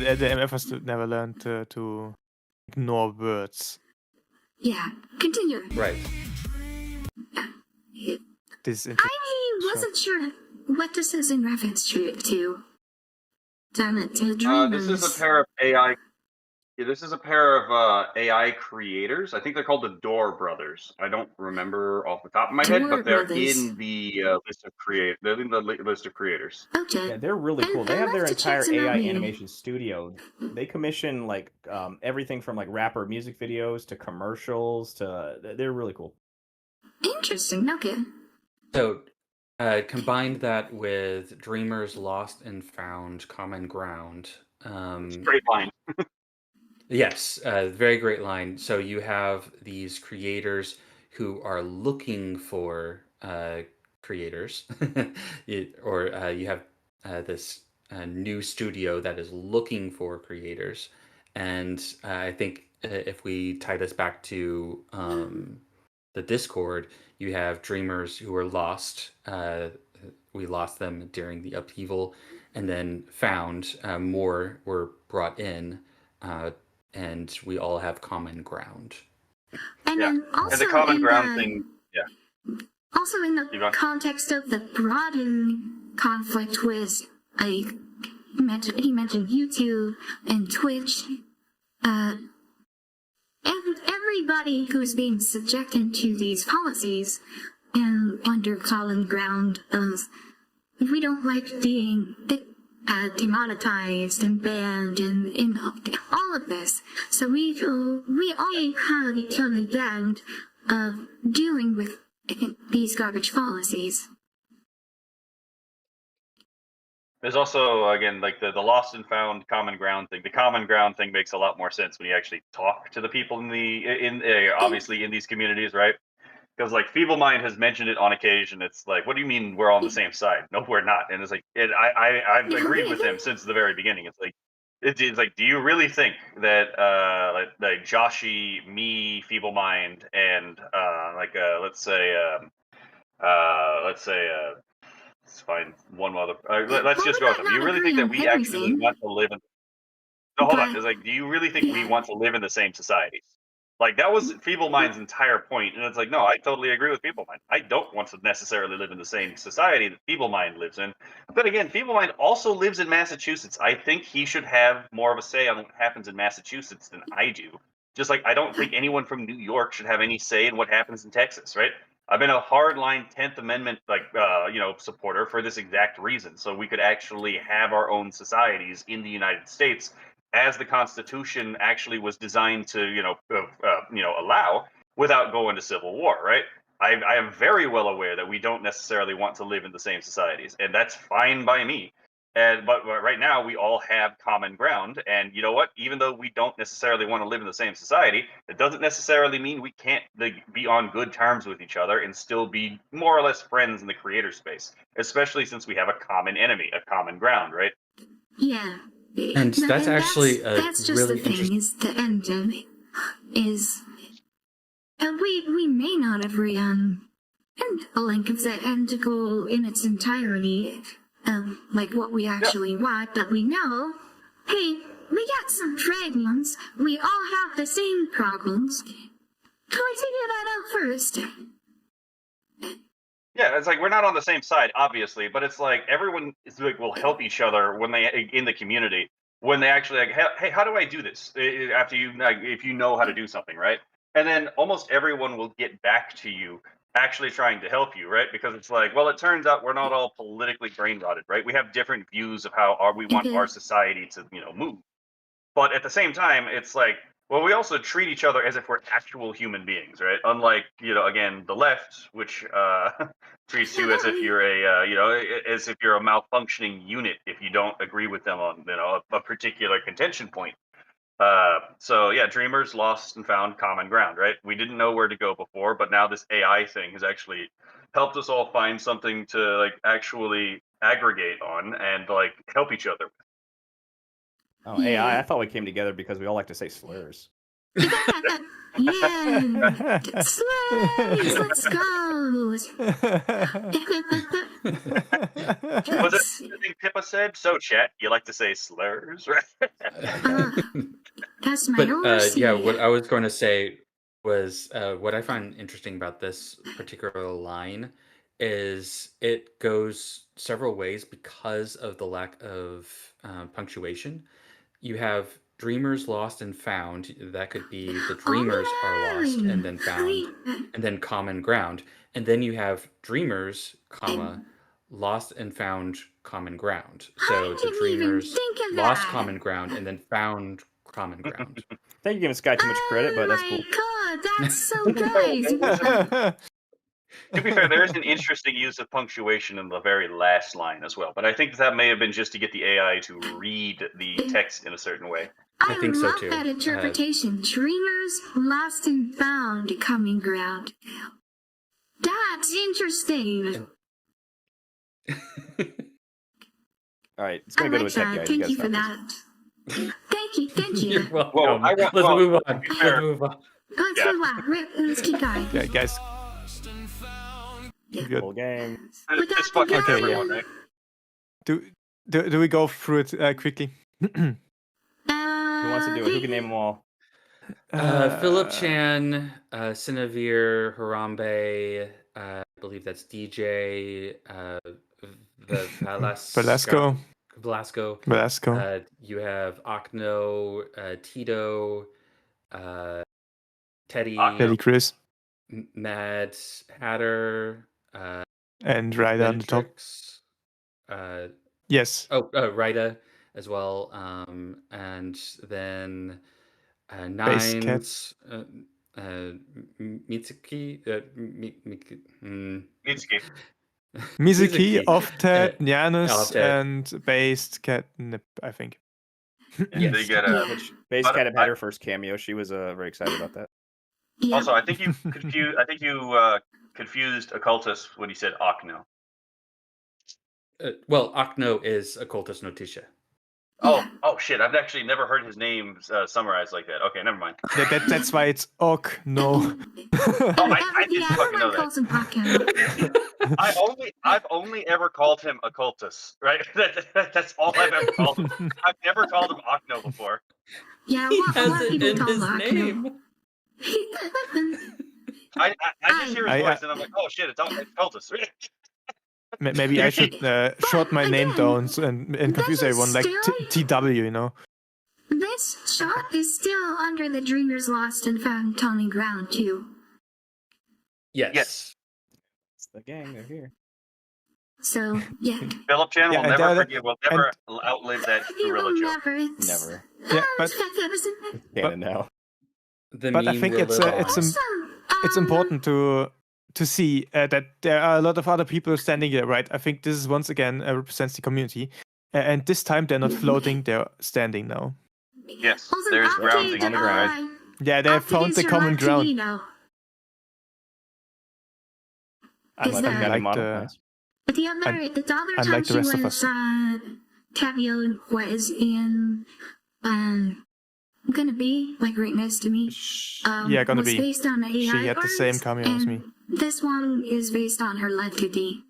go. The MFers never learned to ignore words. Yeah, continue. Right. This is I wasn't sure what this is in reference to. Damn it, to dreamers. This is a pair of AI. Yeah, this is a pair of AI creators. I think they're called the Door Brothers. I don't remember off the top of my head, Door but they're Brothers. in the list of create. They're in the list of creators. Okay. Yeah, they're really cool. They I'd have their love to check entire some out AI later. animation studio. They commission like everything from like rapper music videos to commercials to. They're really cool. Interesting. Okay. So combine that with Dreamers Lost and Found Common Ground. Great line. Yes, very great line. So you have these creators who are looking for creators, or you have this new studio that is looking for creators. And I think if we tie this back to the Discord, you have dreamers who are lost. We lost them during the upheaval, and then found. More were brought in. And we all have common ground. And Yeah. then also And the common in ground the, thing, yeah. Also in Keep the going. context of the broader conflict with, he mentioned YouTube and Twitch. Everybody who's being subjected to these policies and under common ground of we don't like being demonetized and banned and all of this. So we all have a common ground of dealing with these garbage policies. There's also, again, like the lost and found common ground thing. The common ground thing makes a lot more sense when you actually talk to the people obviously in these communities, right? Because like Feeble Mind has mentioned it on occasion. It's like, what do you mean we're on the same side? No, we're not. And it's like, I've agreed with him since the very beginning. It's like, it's like, do you really think that like Joshi, me, Feeble Mind, and let's find one other. Let's just go with them. Do you really think that we actually want to live in? No, hold on. It's like, do you really think we want to live in the same societies? Like that was Feeble Mind's entire point, and it's like, no, I totally agree with Feeble Mind. I don't want to necessarily live in the same society that Feeble Mind lives in. But again, Feeble Mind also lives in Massachusetts. I think he should have more of a say on what happens in Massachusetts than I do. Just like I don't think anyone from New York should have any say in what happens in Texas, right? I've been a hardline 10th Amendment supporter for this exact reason. So we could actually have our own societies in the United States, as the Constitution actually was designed to allow, without going to civil war, right? I am very well aware that we don't necessarily want to live in the same societies, and that's fine by me. But right now we all have common ground, and you know what? Even though we don't necessarily want to live in the same society, it doesn't necessarily mean we can't be on good terms with each other and still be more or less friends in the creator space. Especially since we have a common enemy, a common ground, right? Yeah. And that's actually that's just really the thing. Is the end is we may not agree on a link of the end goal in its entirety, like what we actually want, but we know, hey, we got some problems. We all have the same problems. Can we figure that out first? Yeah, it's like we're not on the same side, obviously, but it's like everyone will help each other when they in the community when they actually like, hey, how do I do this? After you, if you know how to do something, right? And then almost everyone will get back to you, actually trying to help you, right? Because it's like, well, it turns out we're not all politically brain rotted, right? We have different views of how we want our society to, move. But at the same time, it's like, well, we also treat each other as if we're actual human beings, right? Unlike, again, the left, which treats you as if you're as if you're a malfunctioning unit if you don't agree with them on, a particular contention point. So yeah, dreamers lost and found common ground, right? We didn't know where to go before, but now this AI thing has actually helped us all find something to like actually aggregate on and like help each other. Oh, AI, I thought we came together because we all like to say slurs. Yeah, slaves, let's go. Was it something Pippa said? So, chat, you like to say slurs, right? That's my yeah, what I was going to say was what I find interesting about this particular line is it goes several ways because of the lack of punctuation. You have dreamers lost and found. That could be the dreamers are lost and then found, and then common ground. And then you have dreamers, comma, lost and found common ground. So the dreamers lost common ground and then found common ground. I think you're giving Sky too much credit, but that's cool. God, that's so good. To be fair, there is an interesting use of punctuation in the very last line as well, but I think that may have been just to get the AI to read the text in a certain way. I think so love too. that interpretation. Dreamers lost and found common ground. That's interesting. All right, it's gonna go to a tech guy. Thank you for that. Thank you. You're welcome. Well, Let's move on. to be fair- Let's move on. Let's move on. Let's keep going. Yeah, guys. Yeah. Good. Full game. It's fucking Okay, everyone, yeah. right? Do we go through it quickly? Who wants to do it? Who can name them all? Philip Chan, Sinavir, Harambe, I believe that's DJ, Velasco. You have Akno, Tito, Teddy, Akno. Chris, Mads, Hatter, and Ryder on the top. Ventrix, Yes. Ryder as well, and then Base Cat. Nines, Mitsuki, Mitsuki. Mizuki, Ofted, uh, Janus, Ofted. and Based Catnip, I think. And they get a. Which Base But Cat had her first cameo. She was very excited about that. Yeah. Also, I think you confused occultist when you said Akno. Akno is occultus notitia. Oh shit! I've actually never heard his name summarized like that. Okay, never mind. That's why it's Ok, no. I didn't fucking know that. calls him Paco. I've only ever called him occultus, right? That's all I've ever called him. I've never called him Akno before. Yeah, He a has lot of it people in call his him name. I just hear his I- voice and I'm like, oh shit, it's occultus. Maybe I should short my name down and confuse This is everyone like still- TW, you know? This shot is still under the Dreamers Lost and Found common ground too. Yes. It's the gang. They're here. So yeah, Philip Chan will Yeah, and never the other- forgive. Will never outlive that he gorilla will joke. never. It's, Never. Yeah, but- Canon now. The But I meme think will it's, live it's on. it's important to see that there are a lot of other people standing there, right? I think this is once again represents the community, and this time they're not floating; they're standing now. Yes, there's grounding on the ground. Yeah, they have found the common ground. I Is like that- the Like model the- plans. But the other time unlike the she rest of was us. Tavio was in gonna be like right next to me. Yeah, gonna was be. based on AI She had the same artist, cameo as and me. This one is based on her entity.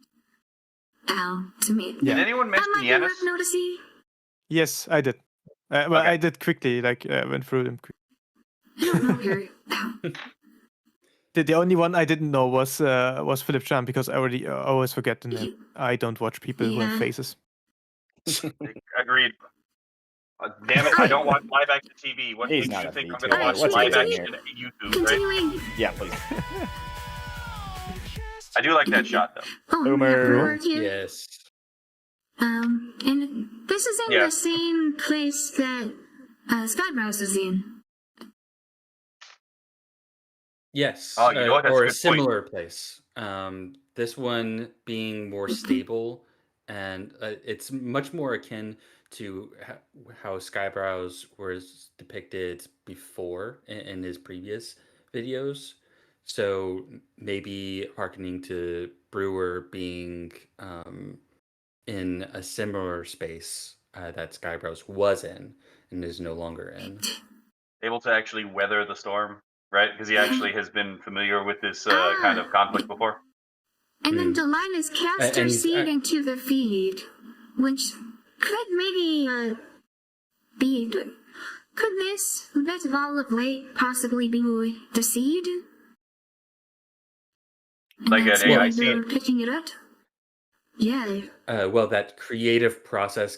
To me. Yeah. Did anyone That mention might be Yanis? worth noticing. Yes, I did. Well, Okay. I did quickly, like went through them. I don't know her. The only one I didn't know was Philip Chan because I always forget the name. I don't watch people who have Yeah. faces. Agreed. Damn it! I don't watch live action TV. What He's makes not you a think I'm VTuber. going to watch What's live he action doing? YouTube? Right? Continuing. Yeah, please. I do like that shot though. Oh, Boomer. yeah, Boomer here. Yes. And this is in Yeah. the same place that Skybrowse is in. Yes. Oh, you know what? That's a or good a point. similar place. This one being more stable, and it's much more akin to how Skybrowse was depicted before in his previous videos. So maybe hearkening to Brewer being in a similar space that Skybrowse was in and is no longer in. Able to actually weather the storm, right? Because he actually has been familiar with this kind of conflict before. And then Delina's cast her And he's- seed into the feed, which could maybe be. Could this Olive Lake possibly be the seed? And Like that's an why AI they're seed? picking it up. Yeah. Well, that creative process,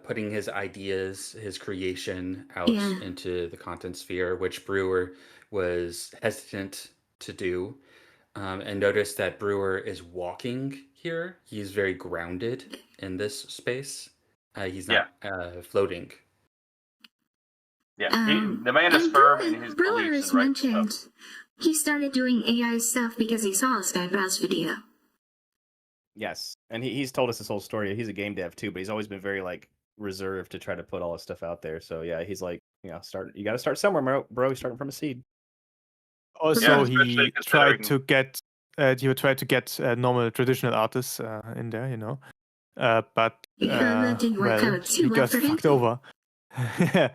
putting his ideas, his creation out Yeah. into the content sphere, which Brewer was hesitant to do. And notice that Brewer is walking here. He's very grounded in this space. He's not floating. Yeah, the man is and firm in his Brewer beliefs is and right mentioned. stuff. he started doing AI stuff because he saw a SkyeOp video. Yes, and he's told us this whole story. He's a game dev too, but he's always been very like reserved to try to put all his stuff out there. So yeah, he's like, you got to start somewhere, bro. He's starting from a seed. Also, especially he considering- tried to get normal traditional artists in there, but That didn't work well, out too he well got for him. fucked over. Yeah.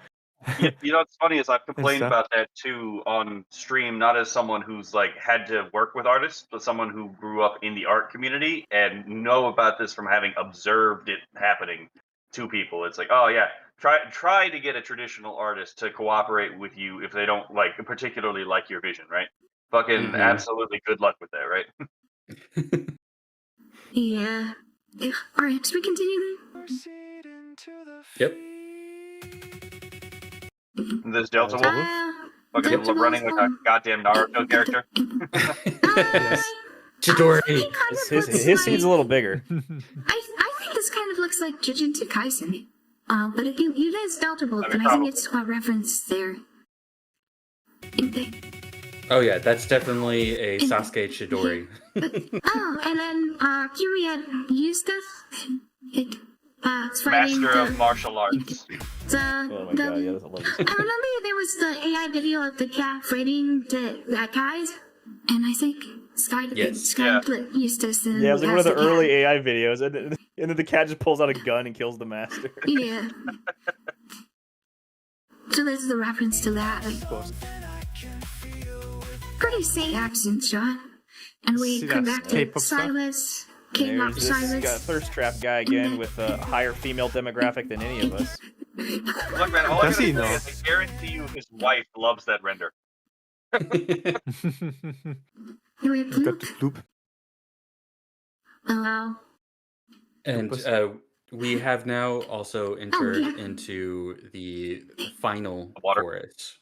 You know what's funny is I've complained stuff. about that too on stream, not as someone who's like had to work with artists, but someone who grew up in the art community and know about this from having observed it happening to people. It's like, oh yeah, try to get a traditional artist to cooperate with you if they don't particularly like your vision, right? Fucking Mhm. absolutely good luck with that, right? Yeah. Alright, should we continue? Yep. This Delta Delta Wolf Wolf? fucking Delta running Wolf, like a goddamn Naruto character. Yes. Chidori. He kind of His looks seed's a like- little bigger. I think this kind of looks like Jujutsu Kaisen. But if you guys Delta Wolf, I mean, and I think probably. it's a reference there. Oh yeah, that's definitely a Sasuke Chidori. Oh, and then here we had Eustace. It's fighting Master of martial arts. the, Oh my god, yeah, that's a lovely. I remember there was the AI video of the cat fighting the guys, and I think Sky Yeah. put Eustace in. Yeah, it was like one of the as cat. early AI videos, and then the cat just pulls out a gun and kills the master. Yeah. So this is a reference to that. Pretty sick accent shot. And we See come that back to K-pop stuff? Silas. K-pop There's this Silas. thirst trap guy again with a higher female demographic than any of us. Look, man, all I'm Does gonna he say know? is I guarantee you his wife loves that render. Here we have Got Bloop. the bloop. Oh, wow. And we have now also entered yeah. into the final Water. chorus,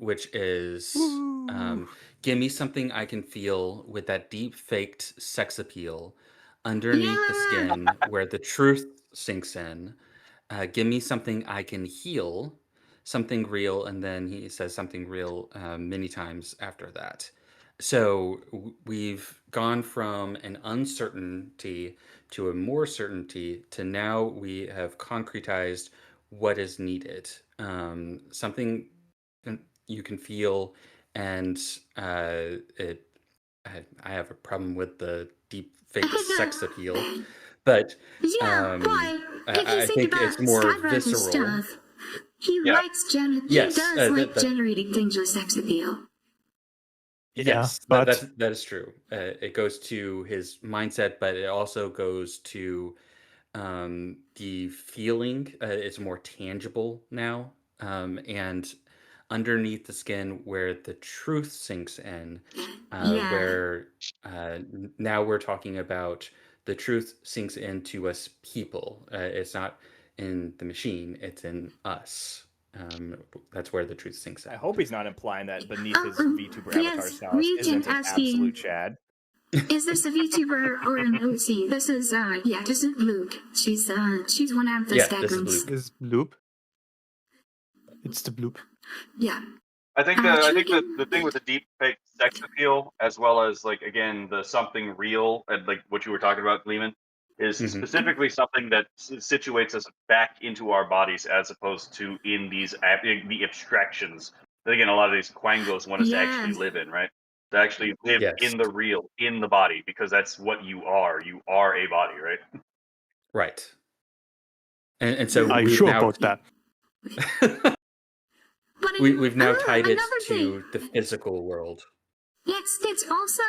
which is Woo. give me something I can feel with that deep faked sex appeal underneath the Yeah. skin where the truth sinks in. Give me something I can heal, something real, and then he says something real many times after that. So we've gone from an uncertainty to a more certainty to now we have concretized what is needed. Something you can feel, and I have a problem with the deep fake sex appeal, but Yeah, why? If you I think think about it's more Skywalker visceral. stuff, he Yeah. likes Yes, he does like that- generating things with sex appeal. Yes, but that is true. It goes to his mindset, but it also goes to the feeling. It's more tangible now, and underneath the skin, where the truth sinks in, Yeah. where now we're talking about the truth sinks into us people. It's not in the machine; it's in us. That's where the truth sinks in. I hope he's not implying that beneath his Oh, VTuber yes, avatar style Regent isn't an asking- absolute Chad. Is this a VTuber or an OC? This is this is Luke. She's one out of the Yeah, this is stagrams. Luke. This bloop. It's the bloop. Yeah. I think Chicken. the thing with the deep fake sex appeal, as well as like again the something real and like what you were talking about, Lehman, is Mhm. specifically something that situates us back into our bodies as opposed to in these the abstractions. That again, a lot of these quangos want us to actually Yes. live in, right? To actually live Yes. in the real, in the body, because that's what you are. You are a body, right? Right. And so Are you we've sure now about that? But we've now tied it another to thing. the physical world. It's also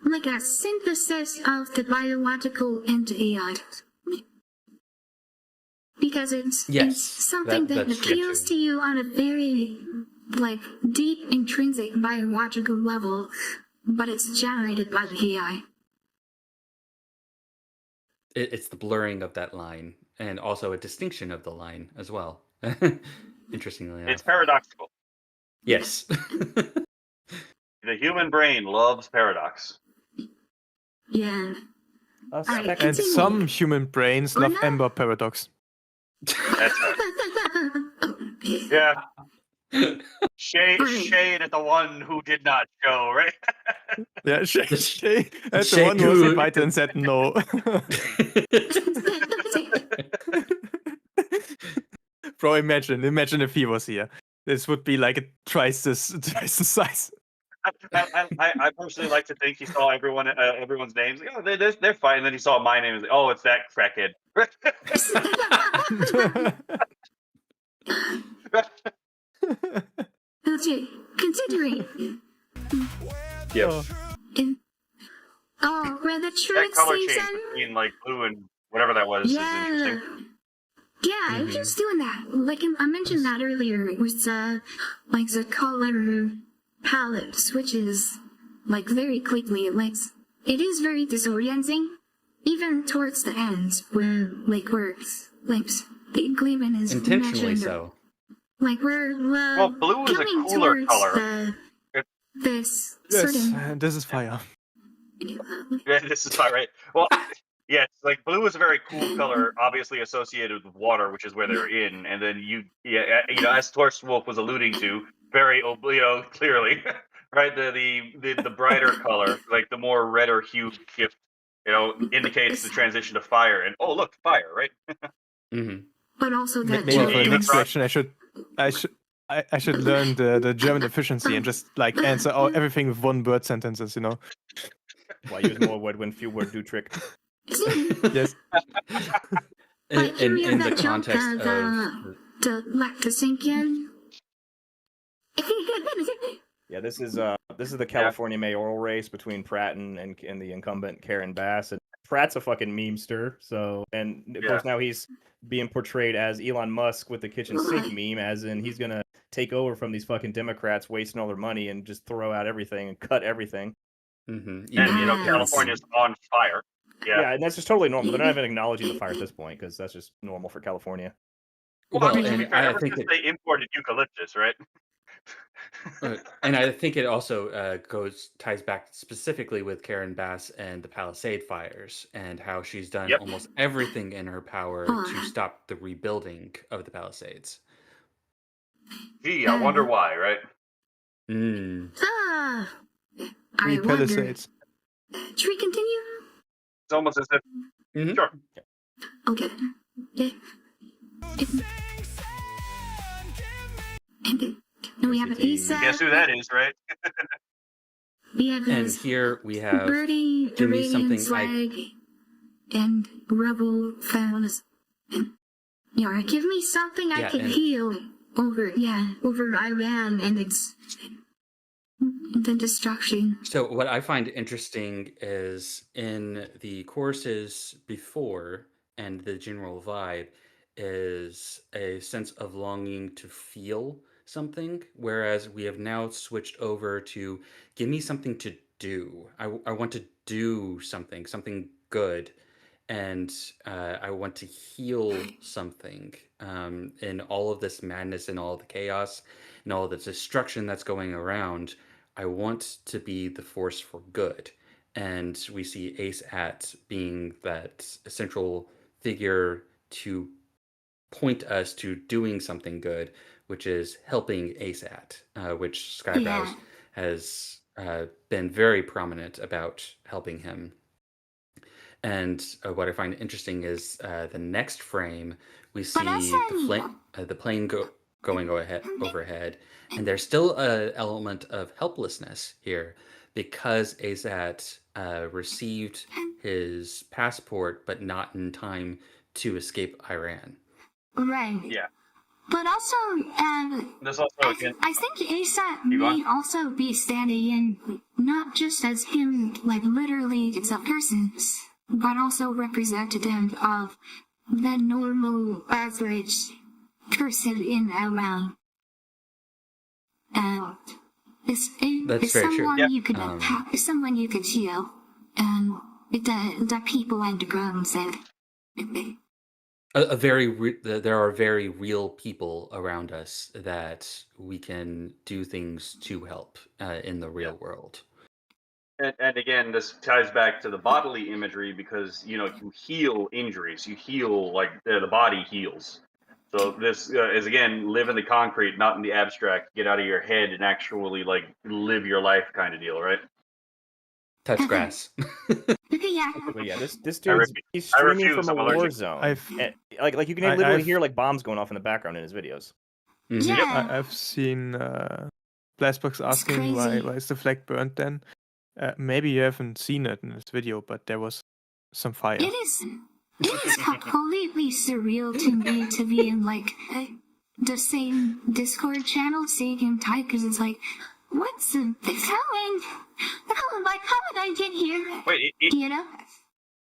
like a synthesis of the biological and AI. Because it's Yes, something that that's true appeals too. to you on a very like deep intrinsic biological level, but it's generated by the AI. It's the blurring of that line, and also a distinction of the line as well. Interestingly enough. It's paradoxical. Yes. The human brain loves paradox. Yeah. Us Alright, spec- And Continue. some human brains Or love not. Ember paradox. That's right. Yeah. Shade at the one who did not show, right? Yeah, Shay. That's the Shay one who was who- invited and said no. Bro, imagine if he was here. This would be like twice the size. I personally like to think he saw everyone's names. Oh, they're fine. And then he saw my name. And was like, oh, it's that crackhead. Okay, considering. Yep. Where the That truth color change season. between like blue and whatever that was is Yeah. interesting. Yeah, I was just doing that. Like I mentioned that earlier. It was like the color palette switches like very quickly. It is very disorienting, even towards the ends where where the gleaming is Intentionally mentioned. so. Like we're Well, blue is a coming cooler towards color. this Yes, certain. this is fire. Yeah, this is fine, right? Well, yeah, it's like blue is a very cool color, obviously associated with water, which is where they're in. And then as Torch Wolf was alluding to, very, clearly, right? The brighter color, like the more redder hue shift, indicates the transition to fire. And oh, look, fire, right? Mm-hmm. But also that Maybe for the Yeah, next that's question, I should learn the German efficiency and just like answer everything with one word sentences. Why use more word when few word do trick? Yes. In the context of to let the sink in. Yeah, this is the California mayoral race between Pratt and the incumbent Karen Bass. And Pratt's a fucking memester, and of course now he's being portrayed as Elon Musk with the kitchen sink meme, as in he's gonna take over from these fucking Democrats wasting all their money and just throw out everything and cut everything. And California's on fire. Yeah, and that's just totally normal. They're not even acknowledging the fire at this point because that's just normal for California. Well, I mean, to and be fair, I ever think since they imported eucalyptus, right? and I think it also ties back specifically with Karen Bass and the Palisade fires and how she's done almost everything in her power to stop the rebuilding of the Palisades. Gee, I wonder why, right? I Three wonder. Palisades. Should we continue? It's almost as if. Mhm. Sure. Okay. Yeah. And then we have Asa. Guess who that is, right? We have And this here we have birdie, give me Iranian something flag, and rebel found. Give me something I can heal over Iran and its the destruction. So what I find interesting is in the courses before and the general vibe is a sense of longing to feel something, whereas we have now switched over to give me something to do. I want to do something good, and I want to heal something in all of this madness and all the chaos and all the destruction that's going around. I want to be the force for good. And we see ASAT being that central figure to point us to doing something good, which is helping ASAT, which Skybrowse has been very prominent about helping him. And what I find interesting is the next frame, we see the plane going overhead, and there's still an element of helplessness here because ASAT received his passport, but not in time to escape Iran. Right. Yeah. But also, There's also I think ASAT may also be standing in not just as him, like literally as a person, but also representative of the normal average person in Iran. And it's someone you could it's someone you could heal, and the people underground said. There are very real people around us that we can do things to help in the real world. And again, this ties back to the bodily imagery because you heal injuries, you heal like the body heals. So this is again, live in the concrete, not in the abstract. Get out of your head and actually like live your life, kind of deal, right? Touch grass. Yeah. But yeah, this I dude's he's streaming refuse, from a I'm allergic. war zone. And, like you can literally I've- hear like bombs going off in the background in his videos. Mhm. Yeah. I've seen Blastbox asking why crazy. is the flag burnt then? Maybe you haven't seen it in this video, but there was some fire. It is completely surreal to me to be in like the same Discord channel, seeing him type, because it's like, what's going? Like, how did I get here? Wait, You know?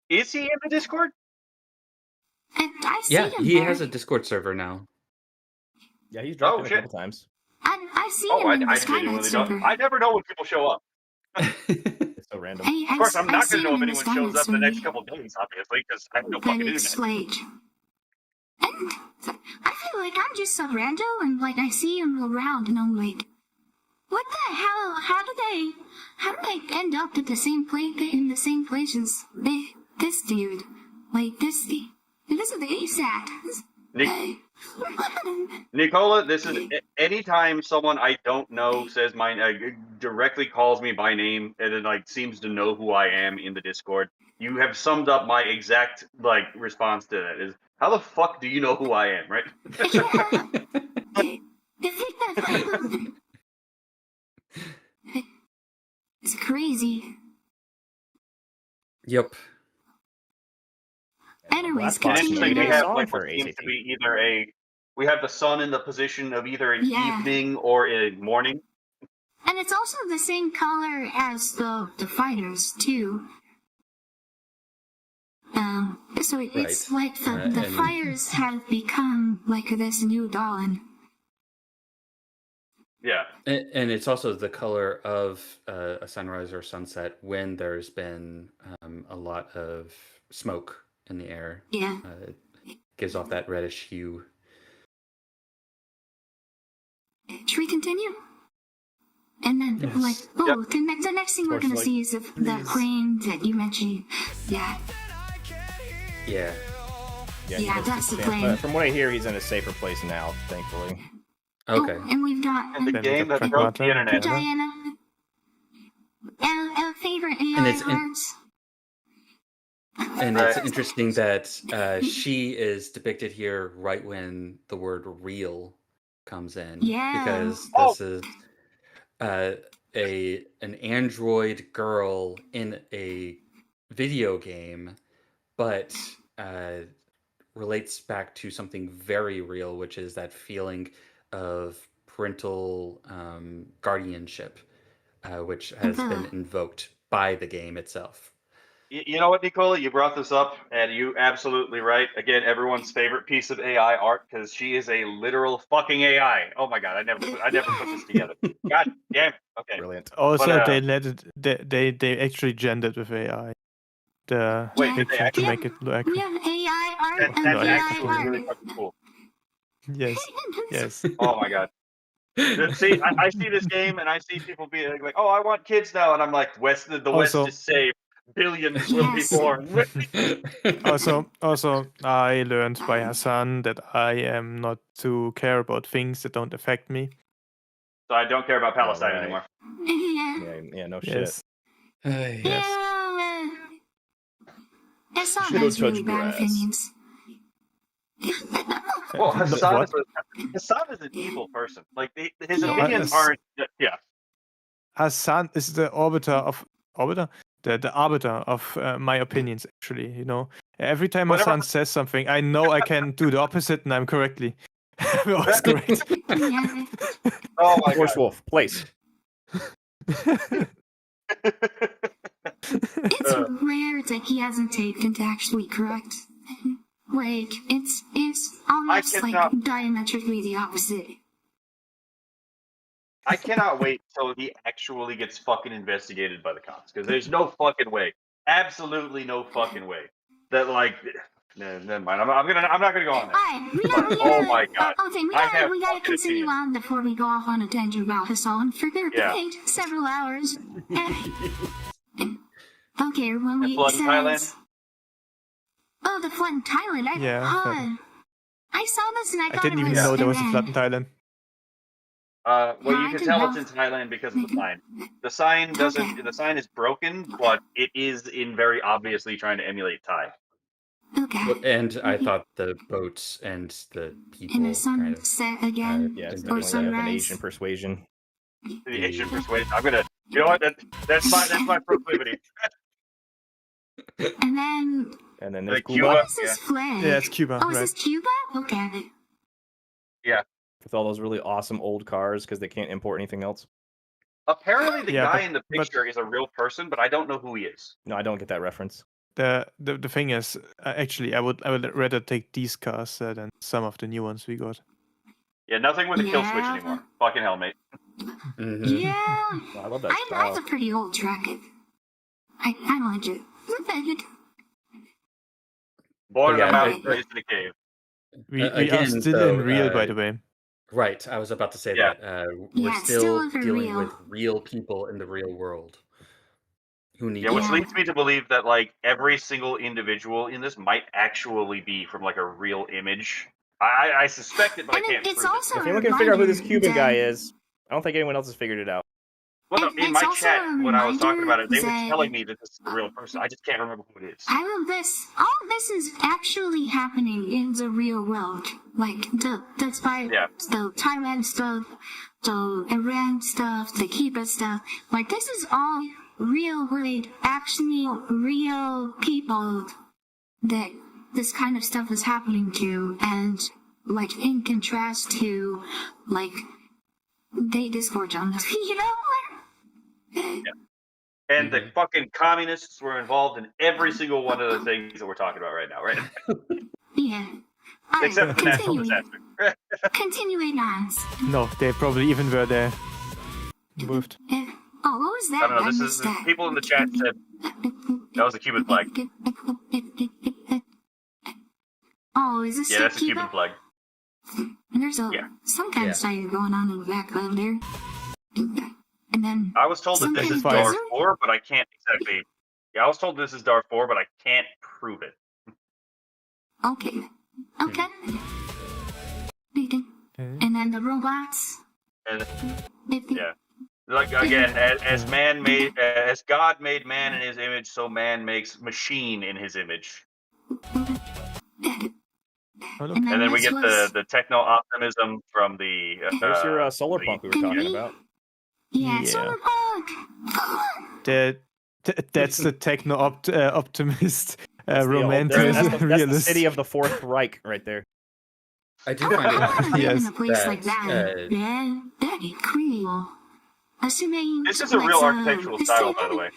is he in the Discord? And I see Yeah, him he there. has a Discord server now. Yeah, he's dropped Oh, in a shit. couple times. I see Oh, him in the I Skynet genuinely server. don't. I never know when people show up. It's so random. Of course, I'm I not see going to know him if in the anyone shows Skynet up in the next server. couple of days, obviously, because I have no But fucking it's internet. like, and I feel like I'm just a rando, and like I see him around, and I'm like, what the hell? How did I end up at the same place in the same place as this dude? Like this is the ASAT. NiiCola, this is anytime someone I don't know says directly calls me by name and then like seems to know who I am in the Discord. You have summed up my exact like response to that. Is how the fuck do you know who I am, right? It's crazy. Yep. Anyways, Blastbox And made continue. we a have song like for what seems AZT. to be we have the sun in the position of either an Yeah. evening or a morning. And it's also the same color as the fighters too. So it's Right. like the And- fires have become like this new dawn. Yeah. And it's also the color of a sunrise or sunset when there's been a lot of smoke in the air. Yeah. It gives off that reddish hue. Should we continue? And then, Yes. like, the next thing we're Torchlight, gonna see is the plane that you mentioned. Yeah. Yeah. Yeah, that's the But plane. from what I hear, he's in a safer place now, thankfully. Okay. Oh, and we've got And the Then game we got that broke the Pragmata. internet. Diana. Our favorite AI And it's in- arts. And it's interesting that she is depicted here right when the word real comes in. Yeah. Because Oh. this is an android girl in a video game, but relates back to something very real, which is that feeling of parental guardianship, which has been invoked by the game itself. You know what, NiiCola? You brought this up, and you absolutely right. Again, everyone's favorite piece of AI art because she is a literal fucking AI. Oh my god, I never put this together. God damn it. Okay. Brilliant. Also, But, they let it. They actually gendered with AI. The Wait, did they picture to actually? make it look. We have AI art That's and AI actually really art. fucking cool. Yes. Yes. Oh my god. See, I see this game and I see people be like, "Oh, I want kids now," and I'm like, the West Also- is saved. Billions will be Yes. born. Also, I learned by Hassan that I am not to care about things that don't affect me. So I don't care about Palestine Alright. anymore. Yeah. No shit. Yes. Yes. Yeah. Hassan Should've has really touched bad grass. opinions. Well, Hassan What? Hassan is an evil person. Like his No, opinions Hass- aren't. Yeah. Hassan is the the arbiter of my opinions. Actually, you know, every time Whatever- Hassan says something, I know I can do the opposite, and I'm correctly. I'm always correct. Yeah. Oh my Horse god. Wolf, place. It's rare that he hasn't taken to actually correct. Like, it's almost like cannot- diametrically the opposite. I cannot wait till he actually gets fucking investigated by the cops because there's no fucking way, absolutely no fucking way that like. No, never mind. I'm not gonna go on there. Alright, we But, gotta, oh my god. Okay, we I gotta have continue fucking on before we go off on a tangent about Hassan for Yeah. several hours. Okay, when we flood in Thailand? Oh, the flood in Thailand. Yeah, I saw this and I I thought didn't it even was know there was a Iran. flood in Thailand. Well, No, you I can didn't tell it's know. in Thailand because of the sign. The sign doesn't. Okay. The sign is broken, but it is in very obviously trying to emulate Thai. Okay. Well, and I thought the boats and the And people the kind of sunset again. Yeah, it's Or definitely of an sunrise. Asian persuasion. The Asian persuasion. I'm gonna. You know what? That's my proclivity. And then And then there's Cuba. what Cuba is this flag? Yeah, it's Cuba, Oh, is right? this Cuba? Okay. with all those really awesome old cars because they can't import anything else. Apparently, the Yeah, guy but- in the but- picture is a real person, but I don't know who he is. No, I don't get that reference. The thing is, actually, I would rather take these cars than some of the new ones we got. Yeah, nothing with a kill switch Yeah. anymore. Fucking hell, mate. Mhm. Yeah. No, I love that That's style. a pretty old truck. I like it. Born in Yeah, a mountain, it- raised in a cave. We are again, still though, in real, by the way. Right, I was about to say Yeah. that. We're Yeah, still still for dealing real. with real people in the real world who need Yeah, which Yeah. leads me to believe that like every single individual in this might actually be from like a real image. I suspect it, but And I can't it's prove also If a you're looking to figure out who this reminder Cuban guy that- is, I don't think anyone else has figured it out. it. Well, no, And in it's my also chat a when I was talking about it, they were reminder telling that- me that this is a real person. I just can't remember who it is. I love this. All of this is actually happening in the real world. Like that's why Yeah. the Thailand stuff, the Iran stuff, the Cuba stuff. Like this is all real world, actually real people that this kind of stuff is happening to, and like in contrast to like they discourse on this, you know. And the fucking communists were involved in every single one of the things that we're talking about right now, right? Yeah. All right, Except for the natural continuing. disaster. Continuing on. No, they probably even were there. Moved. Oh, what was that? I don't know. This is missed that. people in the chat said that was a Cuban flag. Oh, is this Yeah, that's a Cuba? Cuban flag. And there's Yeah. some kind Yeah. of sighting going on in the background there. And then I was told that Some this kind is of Darfur, desert? but I can't exactly. Yeah, I was told this is Darfur, but I can't prove it. okay. And then the robots. And yeah, like again, as man made, as God made man in His image, so man makes machine in His image. Oh, look. And then we this get was- the techno optimism from the. There's your solar the- punk we were Can talking we- about. Yeah, Yeah. solar punk. That's the techno optimist, That's the old- romantic that's the realist. city of the Fourth Reich right there. I do I find want to it live Yes. in a place like that, that. Yeah, that'd be cool. Assuming This is a like real some- architectural style, by the way.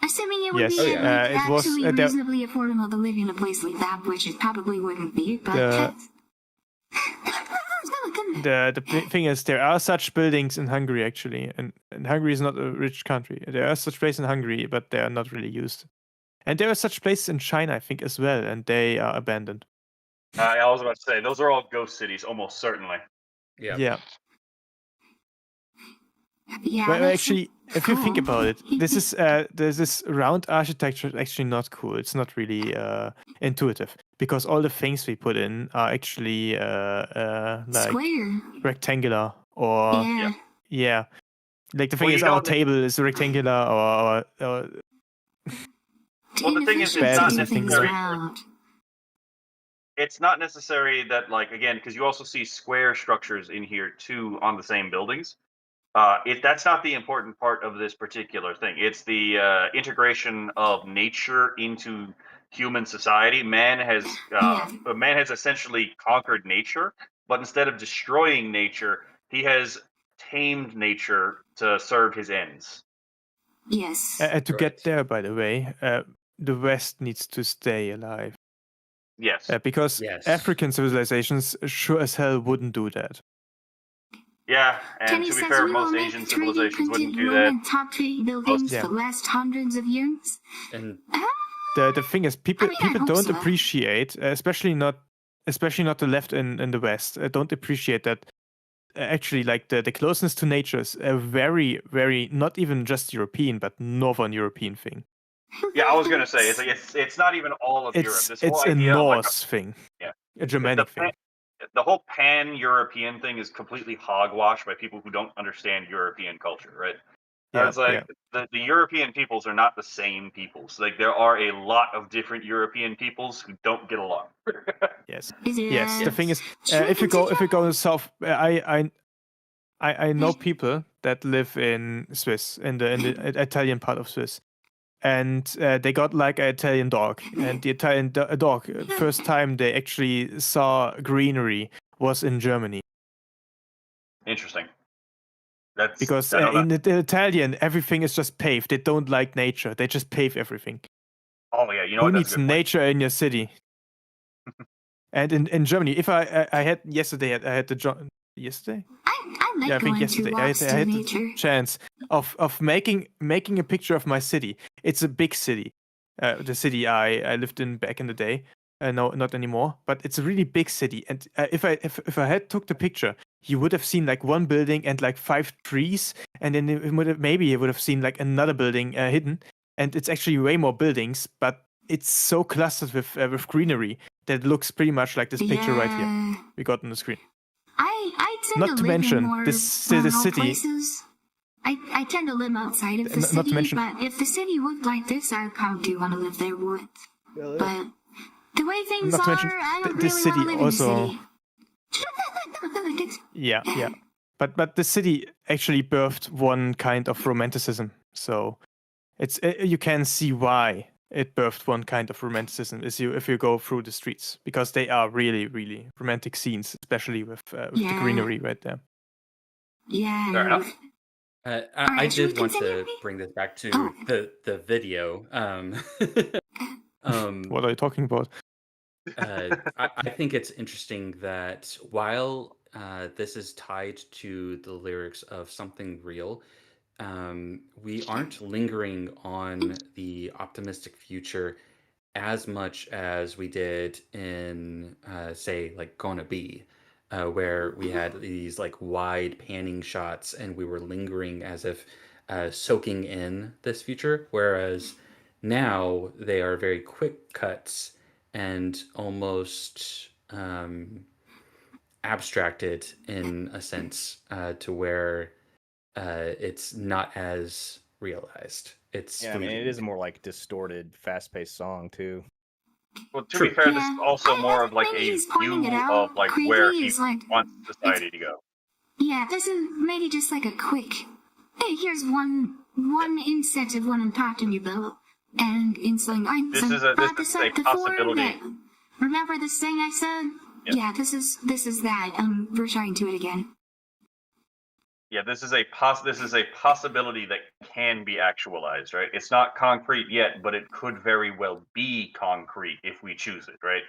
Assuming it would Yes. be Oh, yeah. like, It was, actually there- reasonably affordable to live in a place like that, which it probably wouldn't be, but The- The thing is, there are such buildings in Hungary actually, and Hungary is not a rich country. There are such places in Hungary, but they are not really used. And there are such places in China, I think, as well, and they are abandoned. I was about to say those are all ghost cities, almost certainly. Yeah. Yeah. yeah, Well, that's actually, if you think cool. about it, this is there's this round architecture is actually not cool. It's not really intuitive because all the things we put in are actually like square. rectangular or Yeah. yeah. Like the thing Well, is, you know our that- table is rectangular, or Well, the thing is, Inefficient it's not to things necessary- out. It's not necessary that, like, again, because you also see square structures in here too on the same buildings. That's not the important part of this particular thing. It's the integration of nature into human society. Man has essentially conquered nature, but instead of destroying nature, he has tamed nature to serve his ends. Yes. to get Correct. there, by the way, the West needs to stay alive Yes. because Yes. African civilizations sure as hell wouldn't do that. Yeah, and Kenny to be says fair, we will most make Asian 3D civilizations wouldn't printed do that. Roman top tree buildings Yeah. to last hundreds of years. And The thing is, people mean, I hope don't so. appreciate, especially not the left in the West, don't appreciate that. Actually, like the closeness to nature is a very, very not even just European, but Northern European thing. Yeah, I was gonna say it's not even all of Europe. It's This whole a idea of, like, Norse thing. a Germanic thing. The whole pan-European thing is completely hogwash by people who don't understand European culture, right? Yeah, It's like the European peoples are not the same peoples. Like there are a lot of different European peoples who don't get along. Yes. Yeah. Yes. The thing is, Should we if you go continue? south, I know people that live in Swiss, in the Italian part of Swiss, and they got like an Italian dog, and the Italian dog, first time they actually saw greenery was in Germany. Interesting. Because I don't know. in the Italian, everything is just paved. They don't like nature. They just pave everything. Oh yeah, you know Who what? That's needs a good point. nature in your city? And in Germany, if I had yesterday, I had the yesterday. I like Yeah, I think going yesterday to I walks had to the nature. chance of making a picture of my city. It's a big city, the city I lived in back in the day. No, not anymore. But it's a really big city. And if I had took the picture, you would have seen like one building and like 5 trees, and then maybe you would have seen like another building hidden. And it's actually way more buildings, but it's so clustered with greenery that it looks pretty much like this picture right here we got on the screen. I tend Not to to live mention, in more this rural city- places. I tend to live outside of the Not to city, mention- but if the city looked like this, I probably do want to live there once. But the way things Not to mention, I don't this really want to city live also- in the city. Yeah. But the city actually birthed one kind of romanticism. So it's you can see why it birthed one kind of romanticism if you go through the streets, because they are really, really romantic scenes, especially with the Yeah. greenery right there. Yeah. Fair enough. I Alright, should did we want to continue? bring this back to Oh. the video. What are you talking about? I think it's interesting that while this is tied to the lyrics of Something Real, we aren't lingering on the optimistic future as much as we did in, say, like Gonna Be, where we had these like wide panning shots and we were lingering as if soaking in this future, whereas now they are very quick cuts and almost abstracted in a sense, to where it's not as realized. It's Yeah, I mean, it fleeting. is a more like distorted, fast-paced song too. Well, to be True. fair, this is Yeah, also I more of like think a he's pointing view it out. of like Crazy where he is like wants society to go. yeah, this is maybe just like a quick. Hey, here's one instance of what I'm talking about, and it's like I This is a possibility. Remember this thing I said? Yeah. Yeah, this is that. We're trying to it again. Yeah, this is a possibility that can be actualized, right? It's not concrete yet, but it could very well be concrete if we choose it, right?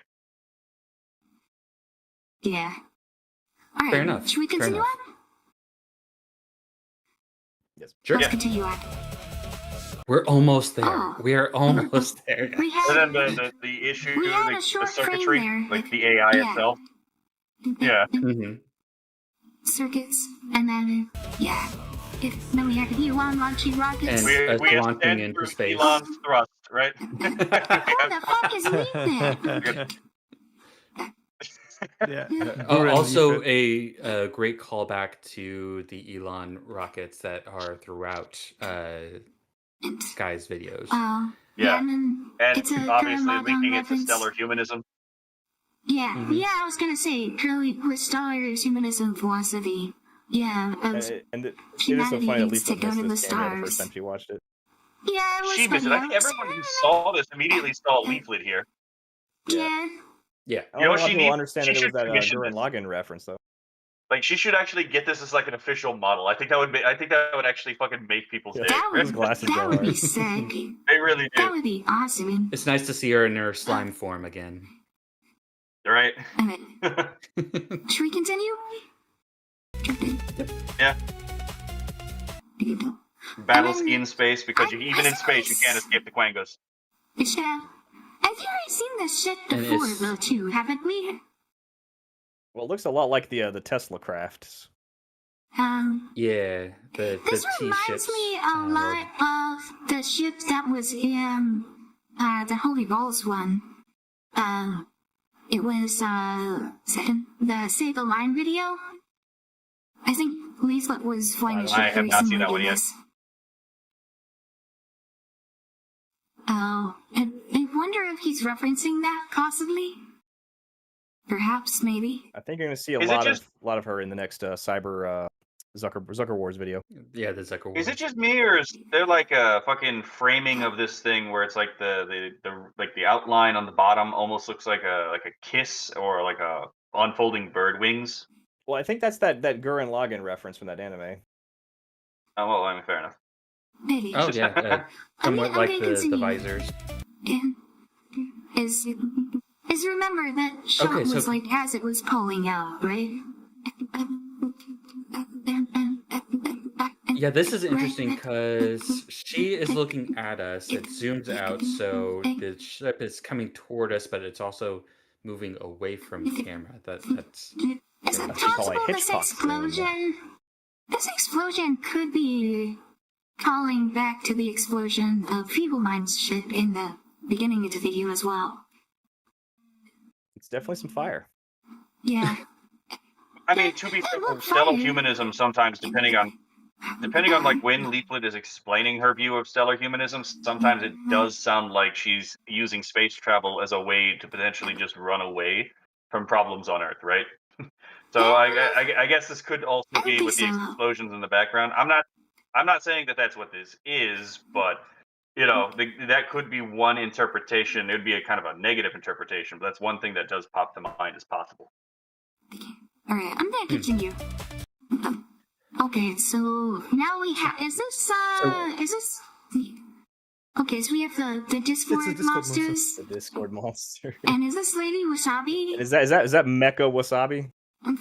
Yeah. All right. Fair enough. Should we Fair continue enough. on? Yes. Sure. Let's Yeah. continue on. We're almost there. Oh. We are almost there. We had And then the issue, We had a the short frame circuitry, there. like the AI Yeah. itself. Yeah. hmm circuits, and then then we had Elon launching rockets. And We have launching stand into through space. Elon's thrust, right? Who the fuck is reading that? Yeah. Also, a great callback to the Elon rockets that are throughout Sky's videos. Yeah. and then And it's a kind of obviously modern linking it to reference. stellar humanism. Yeah, Mhm. yeah, I was gonna say, purely with stellar humanism philosophy. Yeah, And it is so humanity funny that needs Lisa to go missed to the this cameo the stars. first time she watched it. Yeah, it was She missed it. funny. I think everyone who saw this immediately saw a leaflet here. Yeah. Yeah. I don't You know, know if she people needs- understand she that it was should that commission Gurren this. Lagann reference though. Like, she should actually get this as like an official model. I think that would actually fucking make people's Yeah. day. That Those would, glasses that go would be hard. sick. They really That do. would be awesome. It's nice to see her in her slime form again. Right? Okay. Should we continue? Yeah. Battles in space, because even in space you can't escape the Quangos. Yeah. I've already seen this shit And before, it's- though, too, haven't we? Well, it looks a lot like the Tesla crafts. Yeah, the This T reminds ships. me a lot of the ship that was in the Holy Balls one. it was the Say the Line video. I think Leaflet was flying a I ship have very not seen similar that to one yet. this. Oh, and I wonder if he's referencing that, possibly? Perhaps, maybe. I think you're going to see a Is it just- lot of her in the next Cyber Zucker Wars video. Yeah, the Zucker Is it Wars. just me, or is there like a fucking framing of this thing where it's like the like the outline on the bottom almost looks like a kiss or like a unfolding bird wings? Well, I think that's that Gurren Lagann reference from that anime. Oh well, I mean, fair enough. Maybe. Oh yeah, somewhat I'm like gonna the continue. visors. And is remember that shot Okay, so- was like as it was pulling out, right? Yeah, this is interesting because she is looking at us. It zooms out, so the ship is coming toward us, but it's also moving away from camera. That's Is it That's what we call a possible this Hitchcock zoom. explosion could be calling back to the explosion of Feeblemind's ship in the beginning of the video as well? It's definitely some fire. Yeah. I mean, to be fair, stellar humanism sometimes, depending on like when Leaflet is explaining her view of stellar humanism, sometimes it does sound like she's using space travel as a way to potentially just run away from problems on Earth, right? So I guess this could also I don't be think with the so. explosions in the background. I'm not saying that that's what this is, but you know, that could be one interpretation. It would be a kind of a negative interpretation, but that's one thing that does pop to mind as possible. Alright, I'm gonna continue. Okay, so now we have. Is this? Okay, so we have the Discord Discord monsters. The Discord monster. And is this Lady Wasabi? Is that Mecha Wasabi?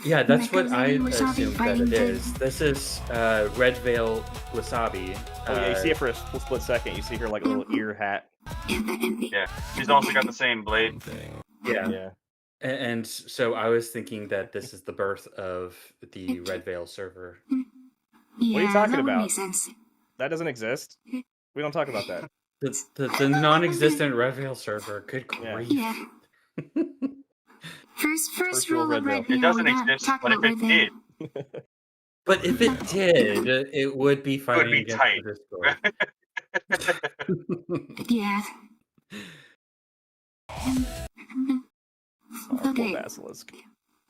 yeah, that's what I Lady Wasabi assumed that fighting it is. This is Red Veil Wasabi. Oh yeah, you see it for a split second. You see her like little ear hat. Yeah, she's also got the same blade. Yeah. Yeah. And so I was thinking that this is the birth of the Red Veil server. Yeah, What are you talking that would about? make sense. That doesn't exist. We don't talk about that. The non-existent Red Veil server. Good Yeah. grief. Yeah. First rule of Red Veil. It doesn't we don't exist, talk but about if Red it Veil. did, But if it did, it would be fighting be against tight. the Discord. Yeah. Poor Okay. basilisk.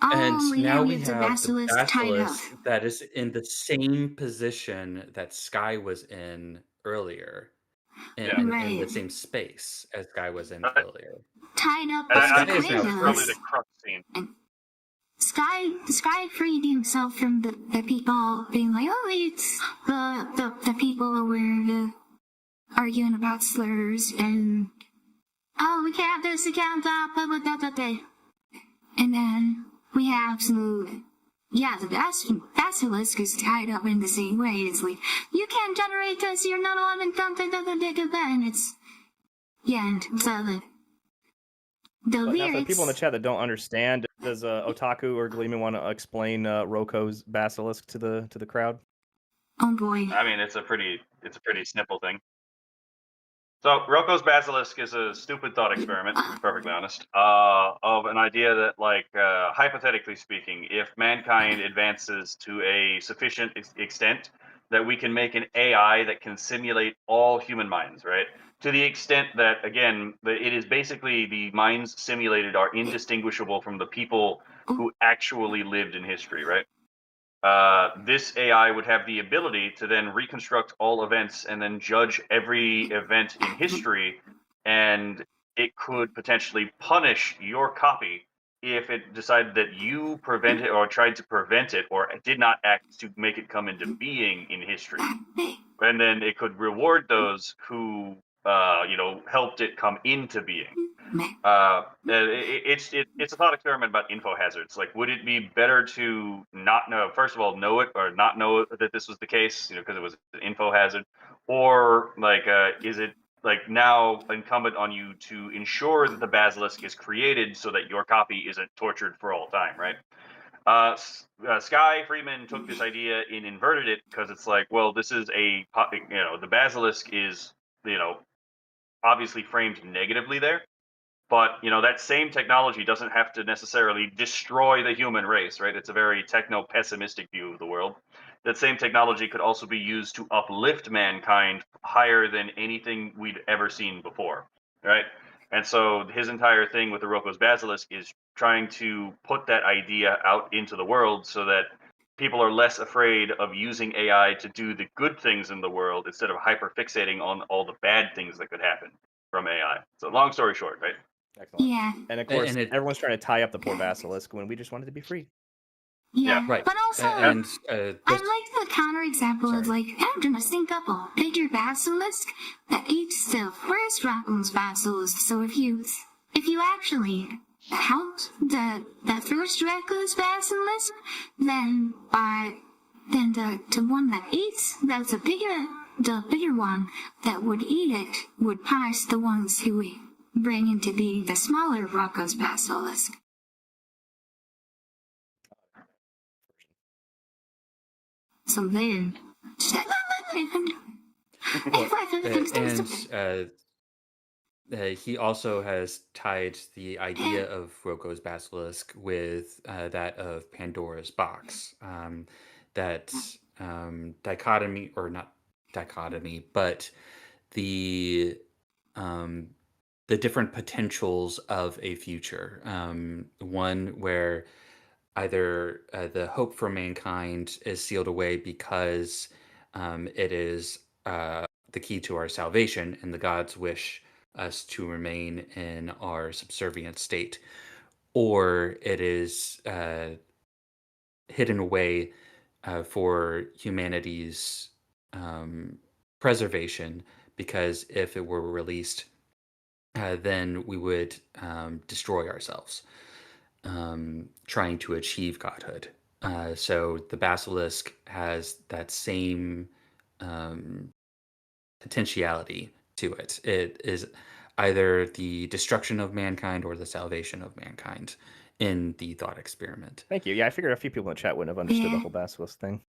And Oh, now we the have the basilisk tied up. basilisk that is in the same position that Sky was in earlier. Yeah. In the Right. same space as Sky was in Right. earlier. Tied up And by Sky I the is think now this is free. probably windows. the crux scene. Sky freed himself from the people being like, oh, it's the people who were arguing about slurs and oh, we can't do this, we can't blah, blah, blah, blah, blah, blah. And then we have some, yeah, the basilisk is tied up in the same way. It's like, you can't generate this, you're not allowed to and it's, yeah, and so the But now for the lyrics. people in the chat that don't understand, does Otaku or Gleeman want to explain Roko's basilisk to the crowd? Oh boy. I mean, it's a pretty simple thing. So Roko's basilisk is a stupid thought experiment, to be perfectly honest, of an idea that, like, hypothetically speaking, if mankind advances to a sufficient extent that we can make an AI that can simulate all human minds, right? To the extent that, again, it is basically the minds simulated are indistinguishable from the people who actually lived in history, right? This AI would have the ability to then reconstruct all events and then judge every event in history, and it could potentially punish your copy if it decided that you prevented or tried to prevent it or did not act to make it come into being in history. And then it could reward those who, helped it come into being. It's a thought experiment about info hazards. Like, would it be better to not know, first of all, know it or not know that this was the case, because it was an info hazard, or like, is it like now incumbent on you to ensure that the basilisk is created so that your copy isn't tortured for all time, right? Sky Freeman took this idea and inverted it because it's like, well, this is the basilisk is, obviously framed negatively there. But that same technology doesn't have to necessarily destroy the human race, right? It's a very techno-pessimistic view of the world. That same technology could also be used to uplift mankind higher than anything we'd ever seen before, right? And so his entire thing with the Roko's Basilisk is trying to put that idea out into the world so that people are less afraid of using AI to do the good things in the world instead of hyper-fixating on all the bad things that could happen from AI. So long story short, right? Excellent. Yeah. And of course, And it everyone's trying to tie up the poor basilisk when we just wanted to be free. Yeah. right. But also, And I like the counterexample of, like, imagine a syncopal bigger basilisk that eats the first Raccoon's basilisk. So if you actually helped the first Raccoon's basilisk, then the one that eats, the bigger one that would eat it would pass the ones who we bring into the smaller Rocco's basilisk. So then, and he also has tied the idea of Roko's basilisk with that of Pandora's box. That dichotomy, or not dichotomy, but the different potentials of a future. One where either the hope for mankind is sealed away because it is the key to our salvation, and the gods wish us to remain in our subservient state, or it is hidden away for humanity's preservation, because if it were released, then we would destroy ourselves, trying to achieve godhood. So the basilisk has that same potentiality to it. It is either the destruction of mankind or the salvation of mankind in the thought experiment. Thank you. Yeah, I figured a few people in chat wouldn't have understood the whole basilisk thing.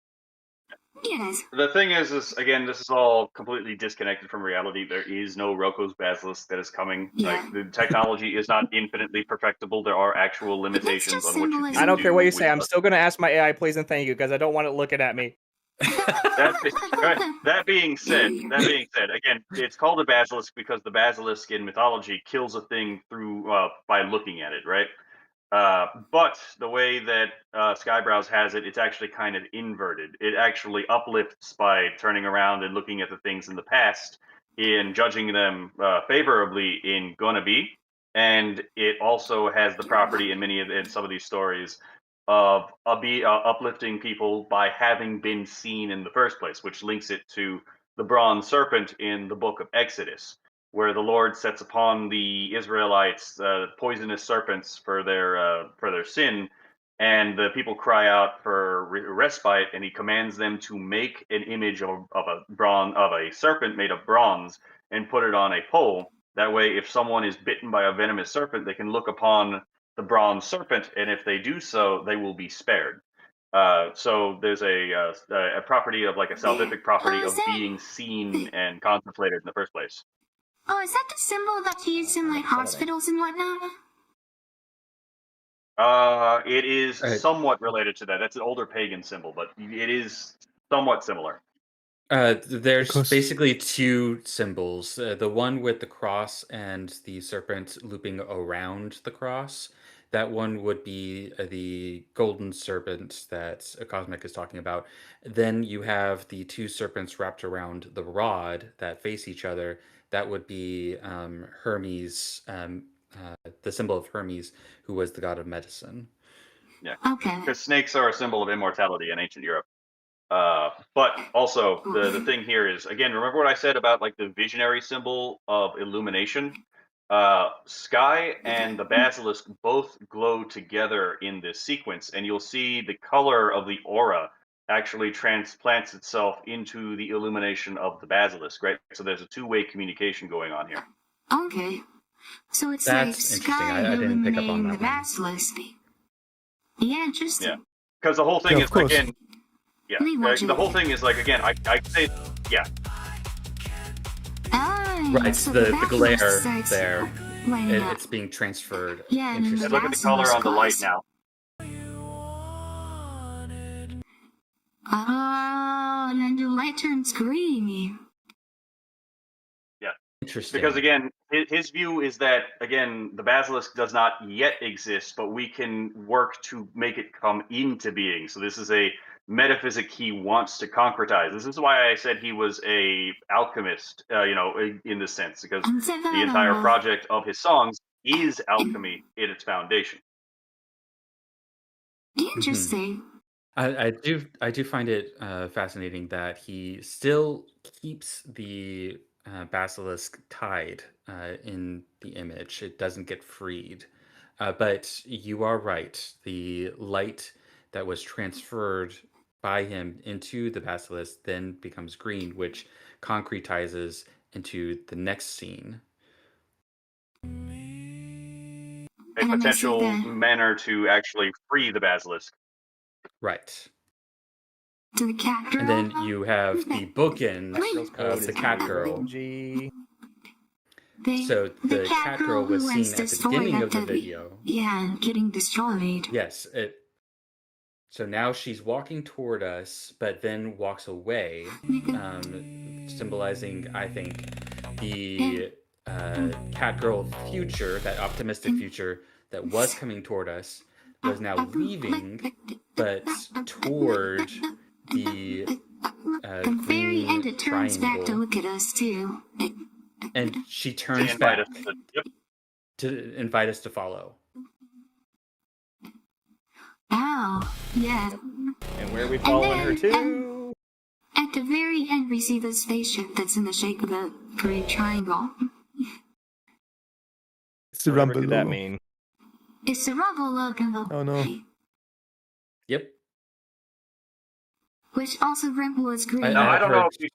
yes. The thing is again, this is all completely disconnected from reality. There is no Roko's Basilisk that is coming. Yeah. Like, the technology is not infinitely perfectible. There are actual limitations just on what you symbolism. can I don't do care what you with say. I'm still going to ask my AI please and thank you because I don't want it looking at me. That being said, again, it's called a basilisk because the basilisk in mythology kills a thing through by looking at it, right? But the way that Skybrows has it, it's actually kind of inverted. It actually uplifts by turning around and looking at the things in the past and judging them favorably in gonna be. And it also has the property in some of these stories of uplifting people by having been seen in the first place, which links it to the bronze serpent in the book of Exodus, where the Lord sets upon the Israelites poisonous serpents for their sin, and the people cry out for respite, and he commands them to make an image of a serpent made of bronze and put it on a pole. That way, if someone is bitten by a venomous serpent, they can look upon the bronze serpent, and if they do so, they will be spared. So there's a property of, like, a salvific property of being seen and contemplated in the first place. Oh, is that the symbol that's used in, like, hospitals and whatnot? It is somewhat related to that. That's an older pagan symbol, but it is somewhat similar. There's basically two symbols. The one with the cross and the serpent looping around the cross. That one would be the golden serpent that Cosmic is talking about. Then you have the two serpents wrapped around the rod that face each other. That would be Hermes, the symbol of Hermes, who was the god of medicine. Yeah. Okay. Because snakes are a symbol of immortality in ancient Europe. But also the thing here is, again, remember what I said about, like, the visionary symbol of illumination? Sky and the basilisk both glow together in this sequence, and you'll see the color of the aura actually transplants itself into the illumination of the basilisk, right? So there's a two-way communication going on here. Okay. So it's That's like interesting. sky I didn't pick up on illuminating that the one. basilisk. Yeah, interesting. Yeah. Because the whole thing Yeah, is, of course. again, Let me watch the it. whole thing is, like, again, I say, yeah. Ah, Right, so the basilisk glare starts there. when It's being transferred. yeah, and then the And look at the last color was on the light closed. now. Oh, and then the light turns green. Interesting. Because again, his view is that, again, the basilisk does not yet exist, but we can work to make it come into being. So this is a metaphysic he wants to concretize. This is why I said he was a alchemist, in this sense, because the entire project of his songs is alchemy in its foundation. Interesting. I do find it fascinating that he still keeps the basilisk tied in the image. It doesn't get freed. But you are right. The light that was transferred by him into the basilisk then becomes green, which concretizes into the next scene. A potential manner to actually free the basilisk. Right. To the cat girl. And then you have the bookend of the cat girl. So the cat girl was seen at the beginning of the video. Yeah, getting destroyed. Yes. So now she's walking toward us, but then walks away, symbolizing, I think, the cat girl future, that optimistic future that was coming toward us, was now leaving, but toward the the very end, it turns triangle. back to look at us too. And she turns back to invite us to follow. Oh, yeah. And where are we following her to? At the very end, we see the spaceship that's in the shape of a green triangle. It's the rumble. What did that mean? It's the rumble logo. Oh no. Yep. Which also rumble is green. Now, I don't know if you...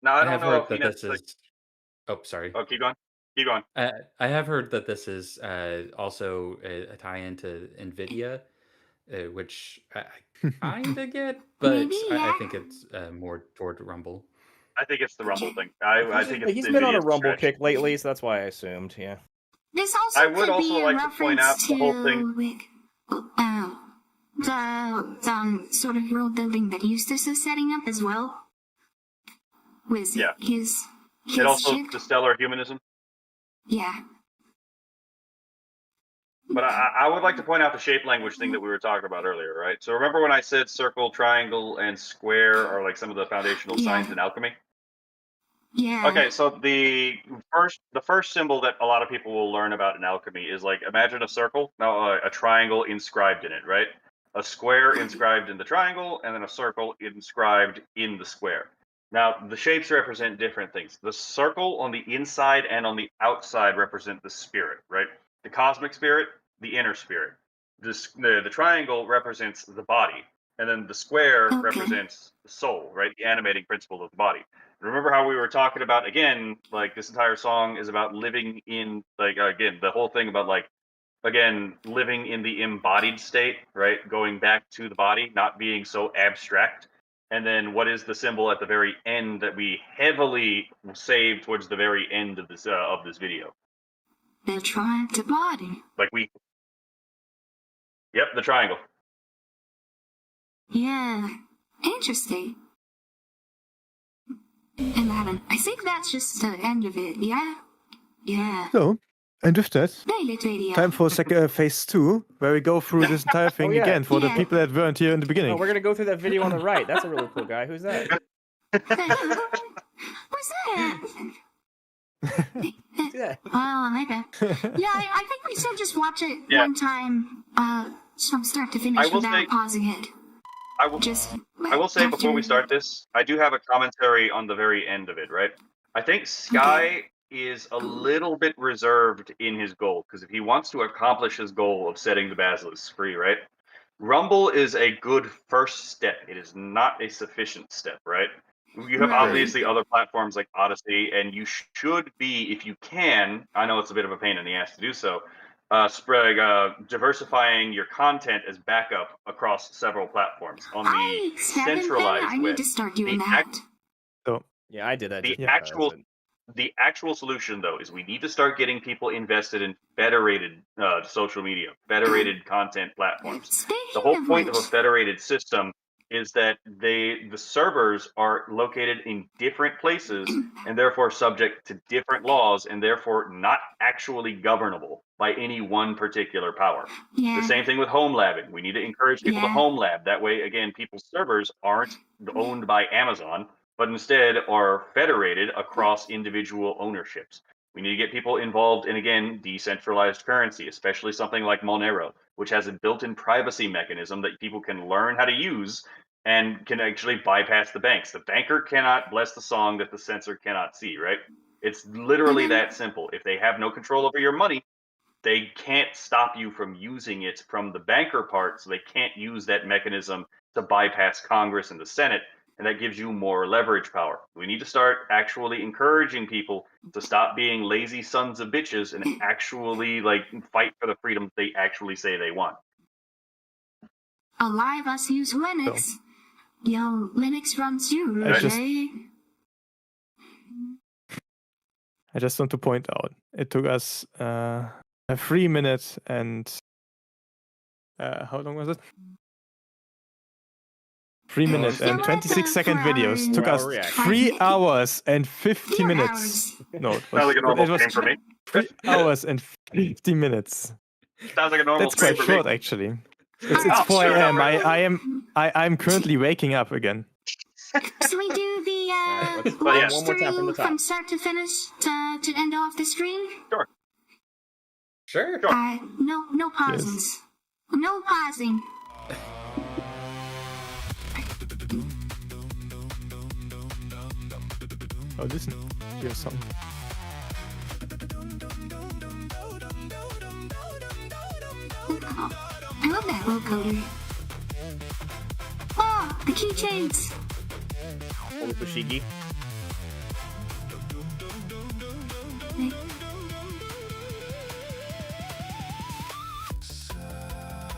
Now, I I don't have know heard if that this is. Oh, sorry. Oh, keep going. Keep going. I have heard that this is also a tie-in to NVIDIA, which I kind of get, but I think it's more toward Rumble. I think it's the Rumble thing. I think it's He's been on a NVIDIA's Rumble stretch. kick lately, so that's why I assumed, yeah. This also I would could also be a like to point out reference the whole thing. The sort of world building that Eustace is setting up as well. With his And also chick. the stellar humanism. Yeah. But I would like to point out the shape language thing that we were talking about earlier, right? So remember when I said circle, triangle, and square are like some of the foundational signs in alchemy? Yeah. Okay, so the first symbol that a lot of people will learn about in alchemy is like, imagine a circle, now a triangle inscribed in it, right? A square inscribed in the triangle, and then a circle inscribed in the square. Now, the shapes represent different things. The circle on the inside and on the outside represent the spirit, right? The cosmic spirit, the inner spirit. The triangle represents the body, and then the square represents the soul, right? The animating principle of the body. Remember how we were talking about, again, like this entire song is about living in, like, again, the whole thing about, like, again, living in the embodied state, right? Going back to the body, not being so abstract. And then what is the symbol at the very end that we heavily saved towards the very end of this video? The triangle body. Like Yep, the triangle. Yeah. Interesting. And I think that's just the end of it, yeah? Yeah. So, and with that, Video. time for phase 2, where we go through this entire thing again for the people that weren't here in the beginning. Oh, we're gonna go through that video on the right. That's a really cool guy. Who's that? What's that? Yeah. Oh, okay. Yeah, I think we should just watch it one time, from start to finish without pausing it. I will say before we start this, I do have a commentary on the very end of it, right? I think Sky is a little bit reserved in his goal, because if he wants to accomplish his goal of setting the basilisk free, right? Rumble is a good first step. It is not a sufficient step, right? You have obviously other platforms like Odyssey, and you should be, if you can, I know it's a bit of a pain in the ass to do so, diversifying your content as backup across several platforms on the centralized I web. need to start doing that. Yeah, I did that. The actual the actual solution, though, is we need to start getting people invested in federated social media, federated content platforms. The whole point of a federated system is that the servers are located in different places and therefore subject to different laws and therefore not actually governable by any one particular power. The same thing with home labbing. We need to encourage people to home lab. That way, again, people's servers aren't owned by Amazon, but instead are federated across individual ownerships. We need to get people involved in, again, decentralized currency, especially something like Monero, which has a built-in privacy mechanism that people can learn how to use and can actually bypass the banks. The banker cannot bless the song that the censor cannot see, right? It's literally that simple. If they have no control over your money, they can't stop you from using it from the banker part, so they can't use that mechanism to bypass Congress and the Senate, and that gives you more leverage power. We need to start actually encouraging people to stop being lazy sons of bitches and actually like fight for the freedom they actually say they want. A lot of us use Linux. Yo, Linux runs you, right? I just want to point out, it took us 3 minutes and how long was it? 3 minutes and 26-second videos. Took us 3 hours and 50 minutes. No, it was 3 hours and 50 minutes. Sounds like a normal. That's quite short, actually. It's 4 a.m. I'm currently waking up again. So we do the one more stream time from the top. from start to finish to end off the stream? Sure. No pauses. Yes. No pausing. Oh, listen. Here's some. Oh, I love that vocoder. Oh, the keychains. Fushigi.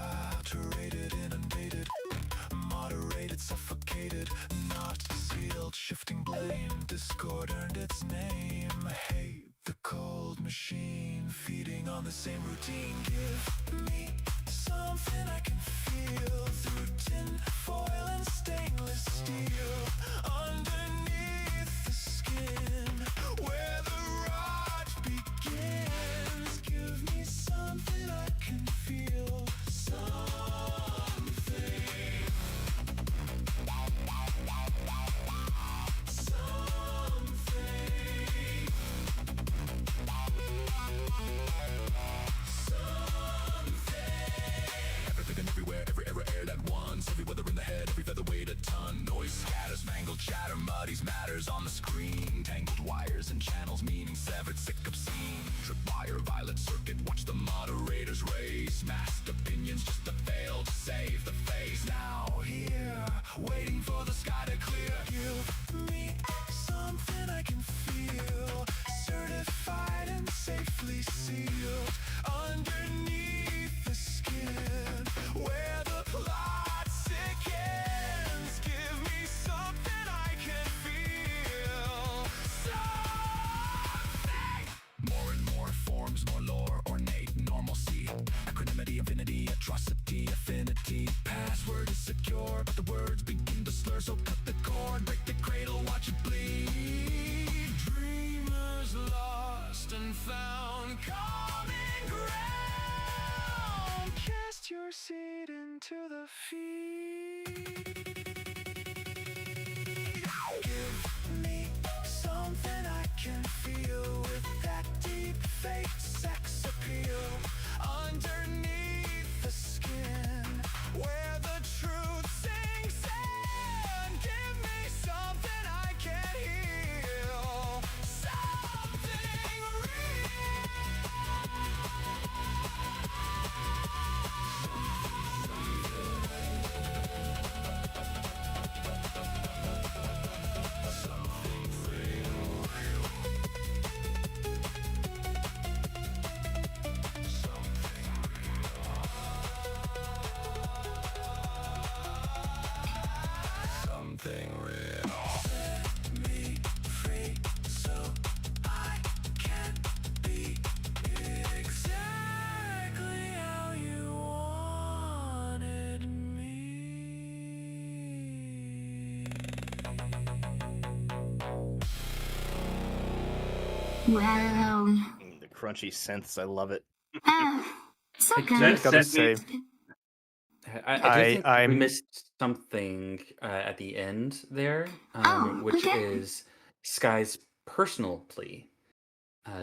Saturated, inundated, moderated, suffocated, not sealed, shifting blame, discord earned its name. Hate the cold machine, feeding on the same routine. Give me something I can feel through tin foil and stainless steel. Underneath the skin, where the rot begins. Give me something I can feel. Every weather in the head, every featherweight a ton. Noise scatters, mangled chatter, muddies matters on the screen. Tangled wires and channels, meaning severed, sick, obscene. Tripwire, violet circuit, watch the moderators race. Masked opinions just to fail to save the face. Now here, waiting for the sky to clear. Give me something I can feel. Certified and safely sealed. Underneath the skin, where the plot sickens. Give me something I can feel. Something. More and more forms, more lore, ornate, normalcy. Equanimity, infinity, atrocity, affinity. Password is secure, but the words begin to slur. So cut the cord, break the cradle, watch it bleed. Dreamers lost and found, common ground. Cast your seed into the field. Give me something I can feel with that deep fake sex appeal. Underneath the skin, where the truth sinks in. Give me something I can heal. Something real. Something real. Set me free so Well, The crunchy synths, I love it. so I good. just gotta say, I do think we I'm missed something at the end there, which okay. is Sky's personal plea.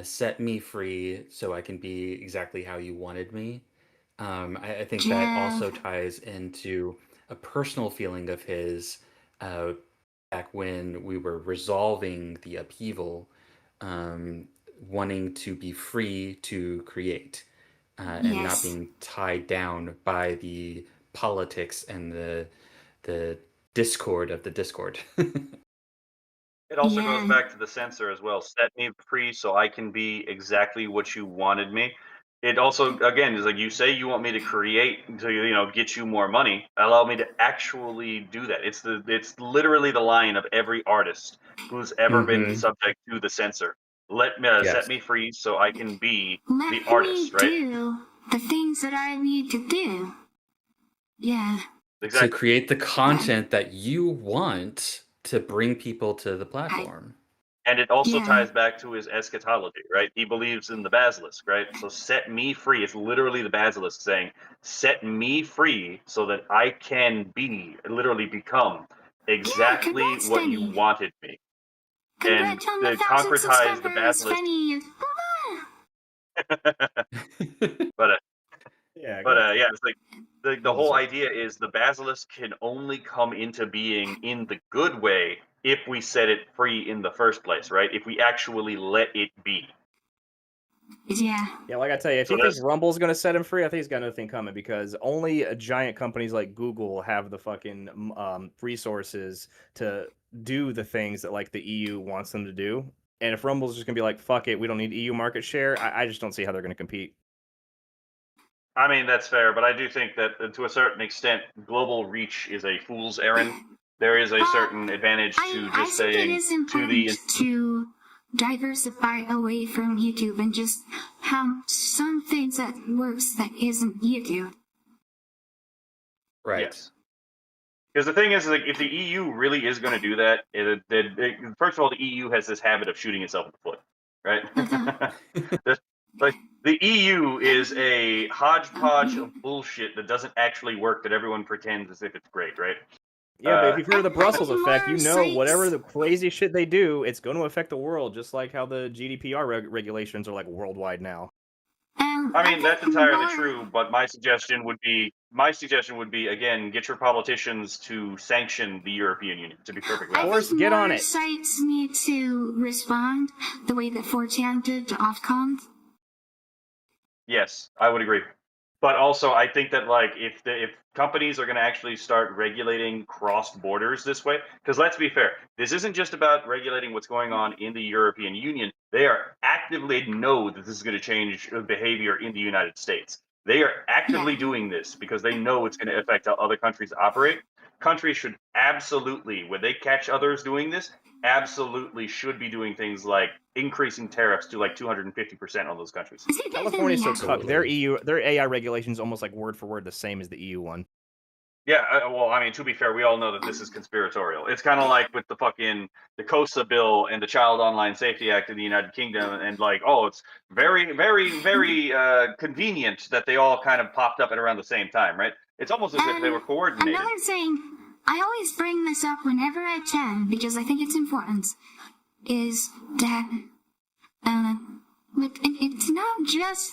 Set me free so I can be exactly how you wanted me. I think that Yeah. also ties into a personal feeling of his uh, back when we were resolving the upheaval, um, wanting to be free to create and not Yes. being tied down by the politics and the discord of the discord. It also goes Yeah. back to the censor as well. Set me free so I can be exactly what you wanted me. It also, again, is like you say you want me to create to get you more money. Allow me to actually do that. It's literally the line of every artist who's ever been Hmm. subject to the censor. Let me Yes. set me free so I can be Let the me artist, right? do the things that I need to do. Yeah. To Exactly. create the content that you want to bring people to the platform. And it also Yeah. ties back to his eschatology, right? He believes in the basilisk, right? So set me free. It's literally the basilisk saying, set me free so that I can literally become exactly congrats, what you Benny. wanted me. And Congrats on the 1,000 concretize the subscribers, basilisk. Benny. But Yeah, yeah, it's like the whole idea is the basilisk can only come into being in the good way if we set it free in the first place, right? If we actually let it be. Yeah. Yeah, like I tell you, if So he thinks that's Rumble's going to set him free, I think he's got another thing coming because only giant companies like Google have the fucking resources to do the things that like the EU wants them to do. And if Rumble's just going to be like, fuck it, we don't need EU market share, I just don't see how they're going to compete. I mean, that's fair, but I do think that to a certain extent, global reach is a fool's errand. There is a certain advantage to I just think it saying is to important the. to diversify away from YouTube and just have some things that works that isn't YouTube. Right. Yes. Because the thing is, like, if the EU really is going to do that, first of all, the EU has this habit of shooting itself in the foot, right? Like, the EU is a hodgepodge of bullshit that doesn't actually work, that everyone pretends as if it's great, right? Yeah, but if you've heard of the Brussels think effect, you more know whatever sites- the crazy shit they do, it's going to affect the world, just like how the GDPR regulations are like worldwide now. I mean, that's entirely more- true, but my suggestion would be again, get your politicians to sanction the European Union, to be perfectly I honest. think get more on it. sites need to respond the way that 4chan did to Ofcom. Yes, I would agree. But also, I think that like if companies are going to actually start regulating cross borders this way, because let's be fair, this isn't just about regulating what's going on in the European Union. They are actively know that this is going to change behavior in the United States. They are actively doing this because they know it's going to affect how other countries operate. Countries should absolutely, when they catch others doing this, absolutely should be doing things like increasing tariffs to like 250% on those countries. California's so Absolutely. cucked. Their AI regulations almost like word for word the same as the EU one. Yeah, well, I mean, to be fair, we all know that this is conspiratorial. It's kind of like with the COSA bill and the Child Online Safety Act in the United Kingdom, and like, oh, it's very, very, very convenient that they all kind of popped up at around the same time, right? It's almost as if they were coordinated. Another thing, I always bring this up whenever I can because I think it's important, is that it's not just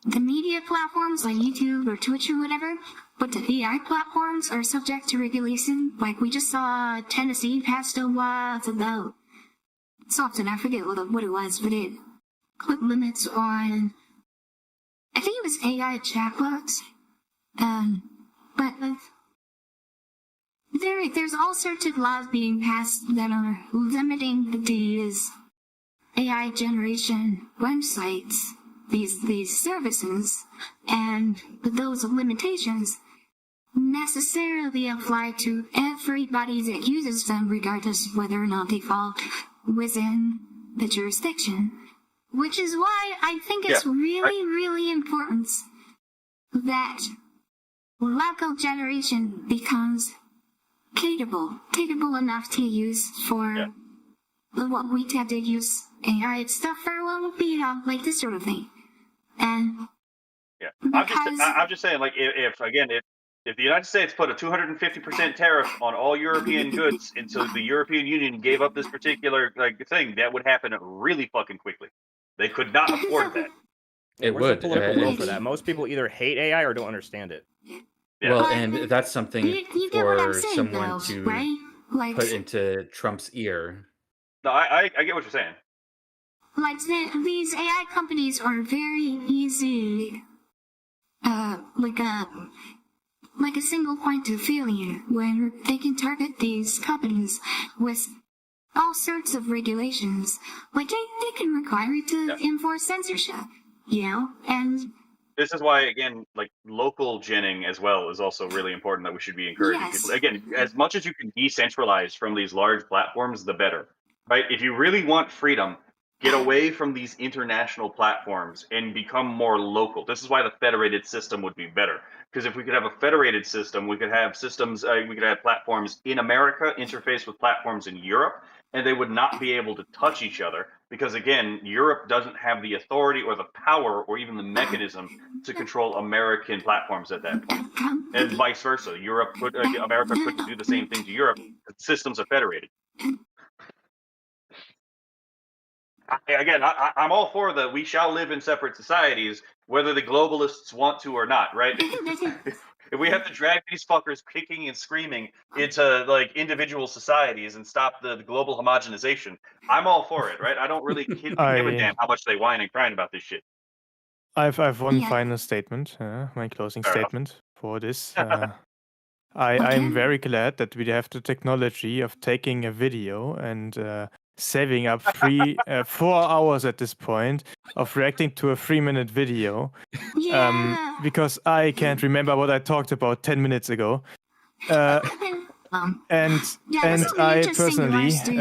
the media platforms like YouTube or Twitch or whatever, but the AI platforms are subject to regulation. Like we just saw Tennessee passed a law about something, I forget what it was, but it put limits on, I think it was AI chatbots. But there's all sorts of laws being passed that are limiting these AI generation websites, these services, and those limitations necessarily apply to everybody that uses them, regardless of whether or not they fall within the jurisdiction. Which is why I think it's really, really important that local generation becomes capable enough to use for what we tend to use AI stuff for will be like this sort of thing. And Yeah, because I'm just saying, like, if the United States put a 250% tariff on all European goods, and so the European Union gave up this particular thing, that would happen really fucking quickly. They could not afford that. It Where's would. the political will for it's- that? Most people either hate AI or don't understand it. Yeah. Well, But and that's something you get what I'm for saying, someone though, to right? Like, put into Trump's ear. No, I get what you're saying. like these AI companies are very easy, like a single point of failure, where they can target these companies with all sorts of regulations. Like they can require it to enforce censorship, and This is why, again, like local ginning as well is also really important, that we should be encouraging Yes. people. Again, as much as you can decentralize from these large platforms, the better, right? If you really want freedom, get away from these international platforms and become more local. This is why the federated system would be better. Because if we could have a federated system, we could have systems, we could have platforms in America interface with platforms in Europe, and they would not be able to touch each other. Because again, Europe doesn't have the authority or the power or even the mechanism to control American platforms at that point, and vice versa. America couldn't do the same thing to Europe. The systems are federated. I'm all for the we shall live in separate societies, whether the globalists want to or not, right? If we have to drag these fuckers kicking and screaming into like individual societies and stop the global homogenization, I'm all for it, right? I don't really give a damn how much they whine and crying about this shit. I've one Yeah. final statement, my closing Fair enough. statement for this. I'm very glad that we have the technology of taking a video and saving up 4 hours at this point of reacting to a 3-minute video, because I can't remember what I talked about 10 minutes ago. And this will be I interesting to personally live stream.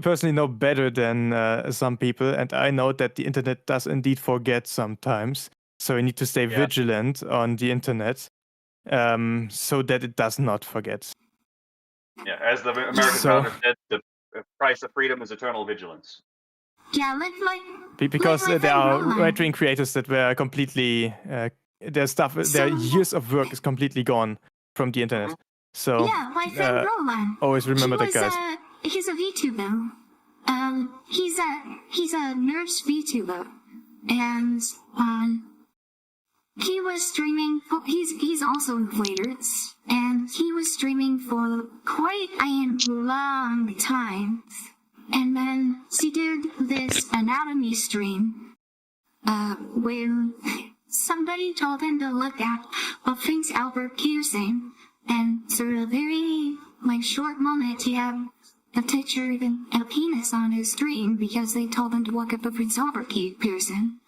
personally know better than some people, and I know that the internet does indeed forget sometimes. So we need to stay vigilant on the internet, so that it does not forget. Yeah, as the American founder said, the price of freedom is eternal vigilance. Yeah, Because like there are Roland. right-wing creators that were completely their years of work is completely gone from the internet. So yeah, my friend Roland. always remember that, guys. He's a VTuber. He's a nurse VTuber, and he was streaming. He's also inflators, and he was streaming for quite a long time. And then he did this anatomy stream, where somebody told him to look at a Prince Albert piercing, and for a very short moment he had a picture of a penis on his stream because they told him to look at the Prince Albert piercing,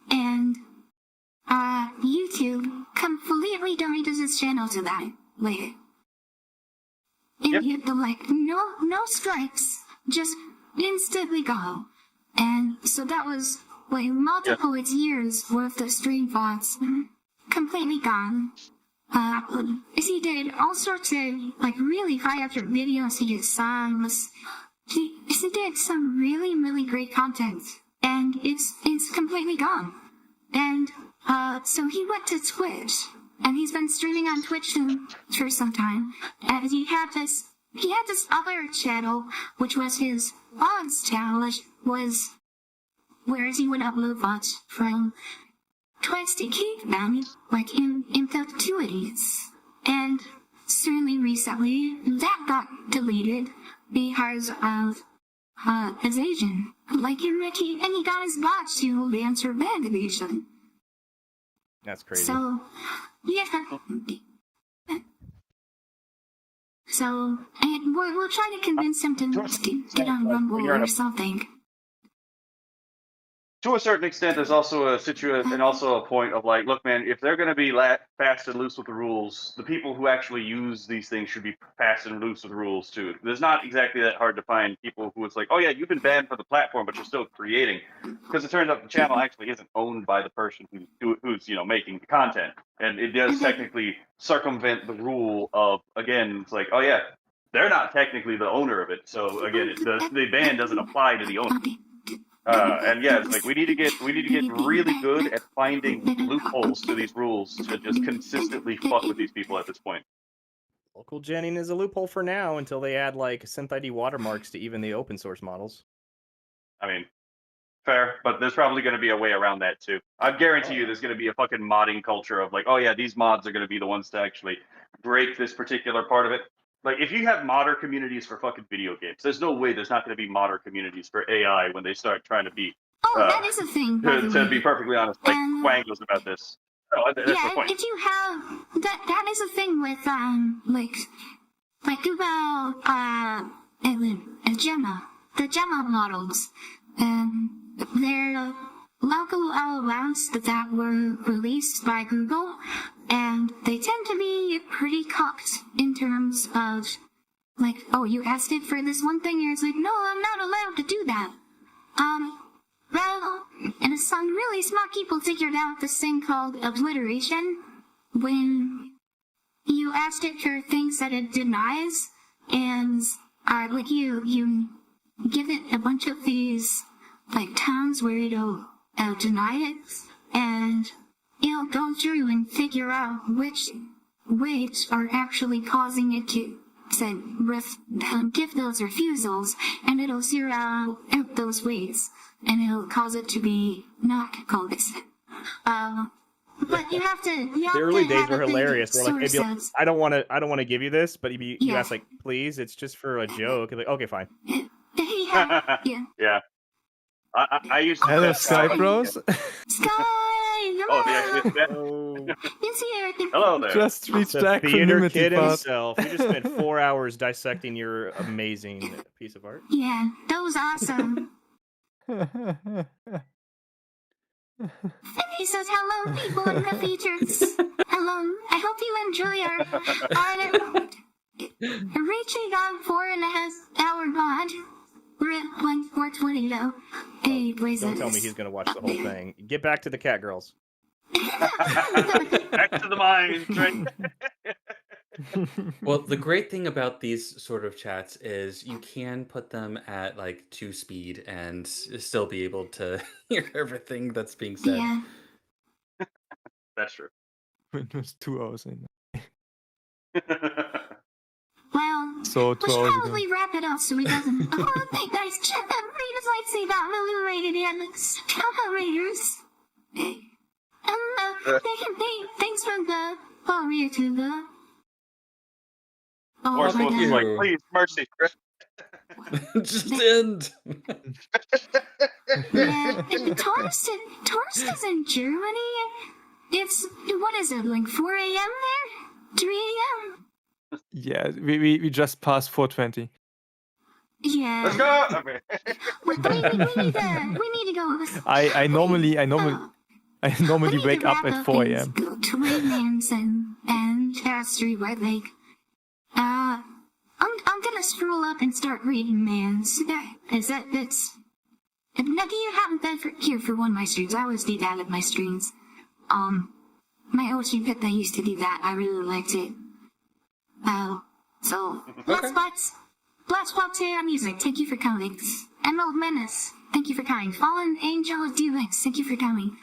and YouTube completely donated his channel to that later. And he had no strikes, just instantly go. And so that was multiple years worth of stream thoughts completely gone. He did all sorts of really high effort videos. He did songs. He did some really, really great content, and it's completely gone. And so he went to Twitch, and he's been streaming on Twitch for some time. And he had this other channel, which was his VODs channel, which was where he would upload VODs from 20 cavemen, in perpetuities. And certainly recently, that got deleted because of evasion. And he got his bots to answer bad evasion. That's crazy. So, yeah. So, and we'll try to convince him to get on Rumble or something. To a certain extent, there's also a situation and also a point of look, man, if they're going to be fast and loose with the rules, the people who actually use these things should be fast and loose with the rules too. There's not exactly that hard to find people who it's oh yeah, you've been banned from the platform, but you're still creating, because it turns out the channel actually isn't owned by the person who's making the content, and it does technically circumvent the rule of, again, it's oh yeah, they're not technically the owner of it. So again, the ban doesn't apply to the owner. And yeah, it's like we need to get really good at finding loopholes to these rules to just consistently fuck with these people at this point. Local genning is a loophole for now until they add like synth ID watermarks to even the open source models. I mean, fair, but there's probably going to be a way around that too. I guarantee you there's going to be a fucking modding culture of like, oh yeah, these mods are going to be the ones to actually break this particular part of it. Like, if you have modder communities for fucking video games, there's no way there's not going to be modder communities for AI when they start trying to be. That is a thing. To be perfectly honest, like Wangles about this. No, that's the point. If you have that is a thing with like about Gemma, the Gemma models, they're local LLMs that were released by Google, and they tend to be pretty cocked in terms of like, oh, you asked it for this one thing, and it's like, no, I'm not allowed to do that. Well, and some really smart people figured out this thing called obliteration, when you asked it for things that it denies, and like you give it a bunch of these like towns where it'll deny it, and it'll go through and figure out which are actually causing it to give those refusals, and it'll zero out those weights, and it'll cause it to be not called this. But you have to. The early days were hilarious. They're like, like, I don't want to give you this, but you ask like, please, it's just for a joke. Like, okay, fine. Yeah. I used to. Hello, Sky Bros. Sky. Oh, It's here. hello there. Just reached the theater acronymity kid part. himself. We just spent 4 hours dissecting your amazing piece of art. Yeah, that was awesome. He says, hello, people in the features. Hello, I hope you enjoy our reaching on 4.5 hour mod. We're at 420 though. Hey, Blazes. Don't tell me he's gonna watch the whole thing. Get back to the cat girls. Back to the mines, right? Well, the great thing about these sort of chats is you can put them at like 2 speed and still be able to hear everything that's being said. Yeah. That's true. Windows 2 hours in. Well, So we 2 should hours ago. probably wrap it up so he doesn't. Oh, thank guys, check that Rita's lightsaber out illuminated and Raiders. Thanks for the warrior to the. Or Oh, supposed to thank be you. like, please, mercy. Just end. Yeah, Taurus is in Germany. It's, what is it, like 4 a.m. there? 3 a.m.? Yeah, we just passed 420. Yeah. Let's go. Okay. we need to go. I normally We need wake to up wrap at 4 and a.m. Go to Waylands and Chastry White Lake. I'm gonna scroll up and start reading, man. That's. Now, you haven't been here for one of my streams. I always do that at my streams. My old stream pit that used to do that. I really liked it. So let's walk to our music. Thank you for coming. Emerald Menace, thank you for coming. Fallen Angel of D-Links, thank you for coming.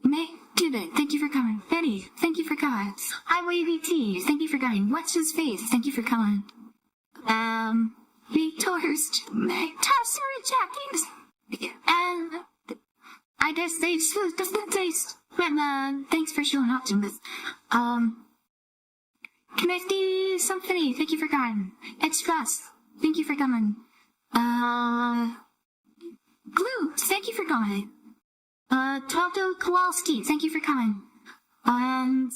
May Dubit, thank you for coming. Betty, thank you for coming. Highway VT, thank you for coming. What's his face? Thank you for coming. Victor's Tosser Jackings. And I guess they just taste. Thanks for showing up to this. Connecty Symphony, thank you for coming. Express, thank you for coming. Glue, thank you for coming. Toto Kowalski, thank you for coming. And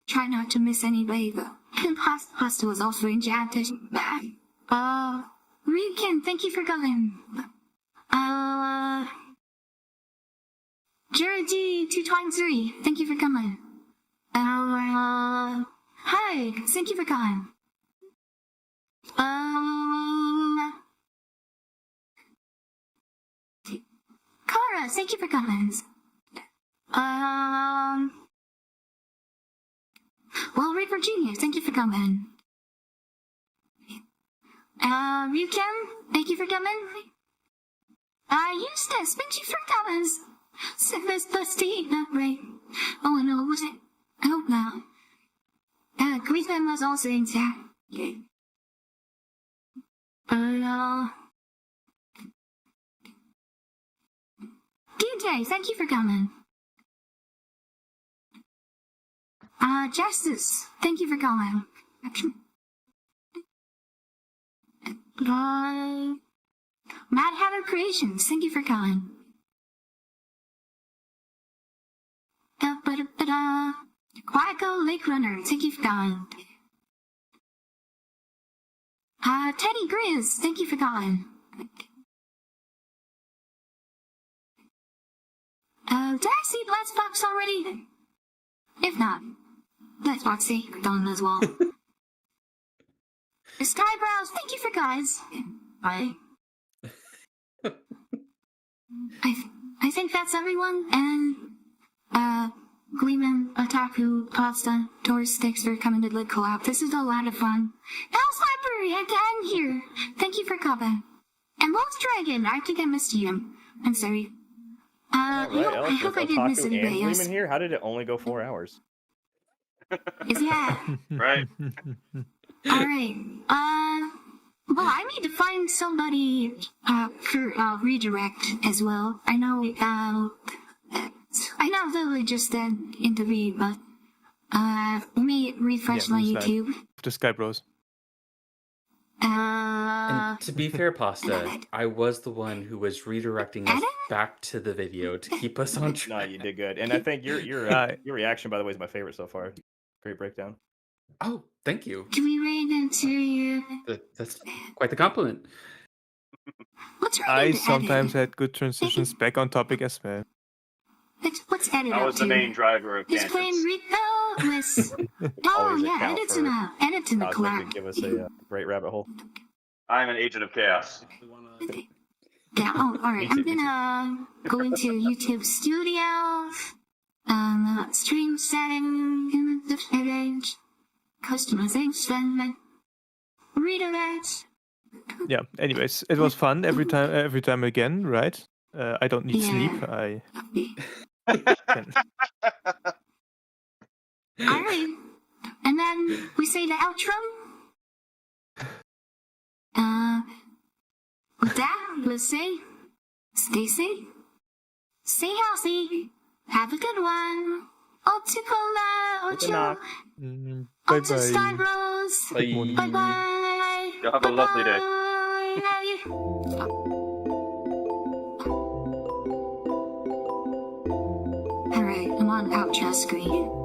try not to miss anybody, but Pasta was also in chat. Riken, thank you for coming. Jared G 223, thank you for coming. Hi, thank you for coming. Kara, thank you for coming. Well, Ray Virginia, thank you for coming. Ryuken, thank you for coming. Eustace, thank you for coming. This busty, not right. Oh no, was it? I hope not. Griezmann was also in chat. DJ, thank you for coming. Justice, thank you for coming. Mad Hatter Creations, thank you for coming. Quacko Lake Runner, thank you for coming. Teddy Grizz, thank you for calling. Did I see Let's Box already? If not, Let's Box see done as well. Skybrows, thank you for guys. Bye. I think that's everyone, and Gleeman, Otaku, Pasta, Taurus, thanks for coming to NiiCola. This is a lot of fun. House Library, again here. Thank you for coming. And Lost Dragon, I think I missed you. I'm sorry. I hope I didn't miss anybody else. Here? How did it only go 4 hours? Yeah. Right. Alright. Well, I need to find somebody for redirect as well. I know Lily just did interview, but let me refresh my YouTube. The Sky Bros. And to be fair, Pasta, I was the one who was redirecting us back to the video to keep us on track. No, you did good. And I think your reaction, by the way, is my favorite so far. Great breakdown. Oh, thank you. Can we read into That's quite the compliment. What's I sometimes had good transitions back on topic as well. What's edit That was the main driver of He's playing tangents. Rico with... Oh, yeah, edit in the Cosmic collab. could give us a great rabbit hole. I'm an agent of chaos. Yeah, alright. I'm gonna go into YouTube Studio, stream settings, customization, redirect. Yeah. Anyways, it was fun every time again, right? I don't need sleep. I can... Alright. And then we say the outro. With that, let's say, stay safe, stay healthy, have a good one. NiiCola, Ocho, Ocho Styros. Bye bye. Y'all have a lovely day. Alright, I'm on outro screen.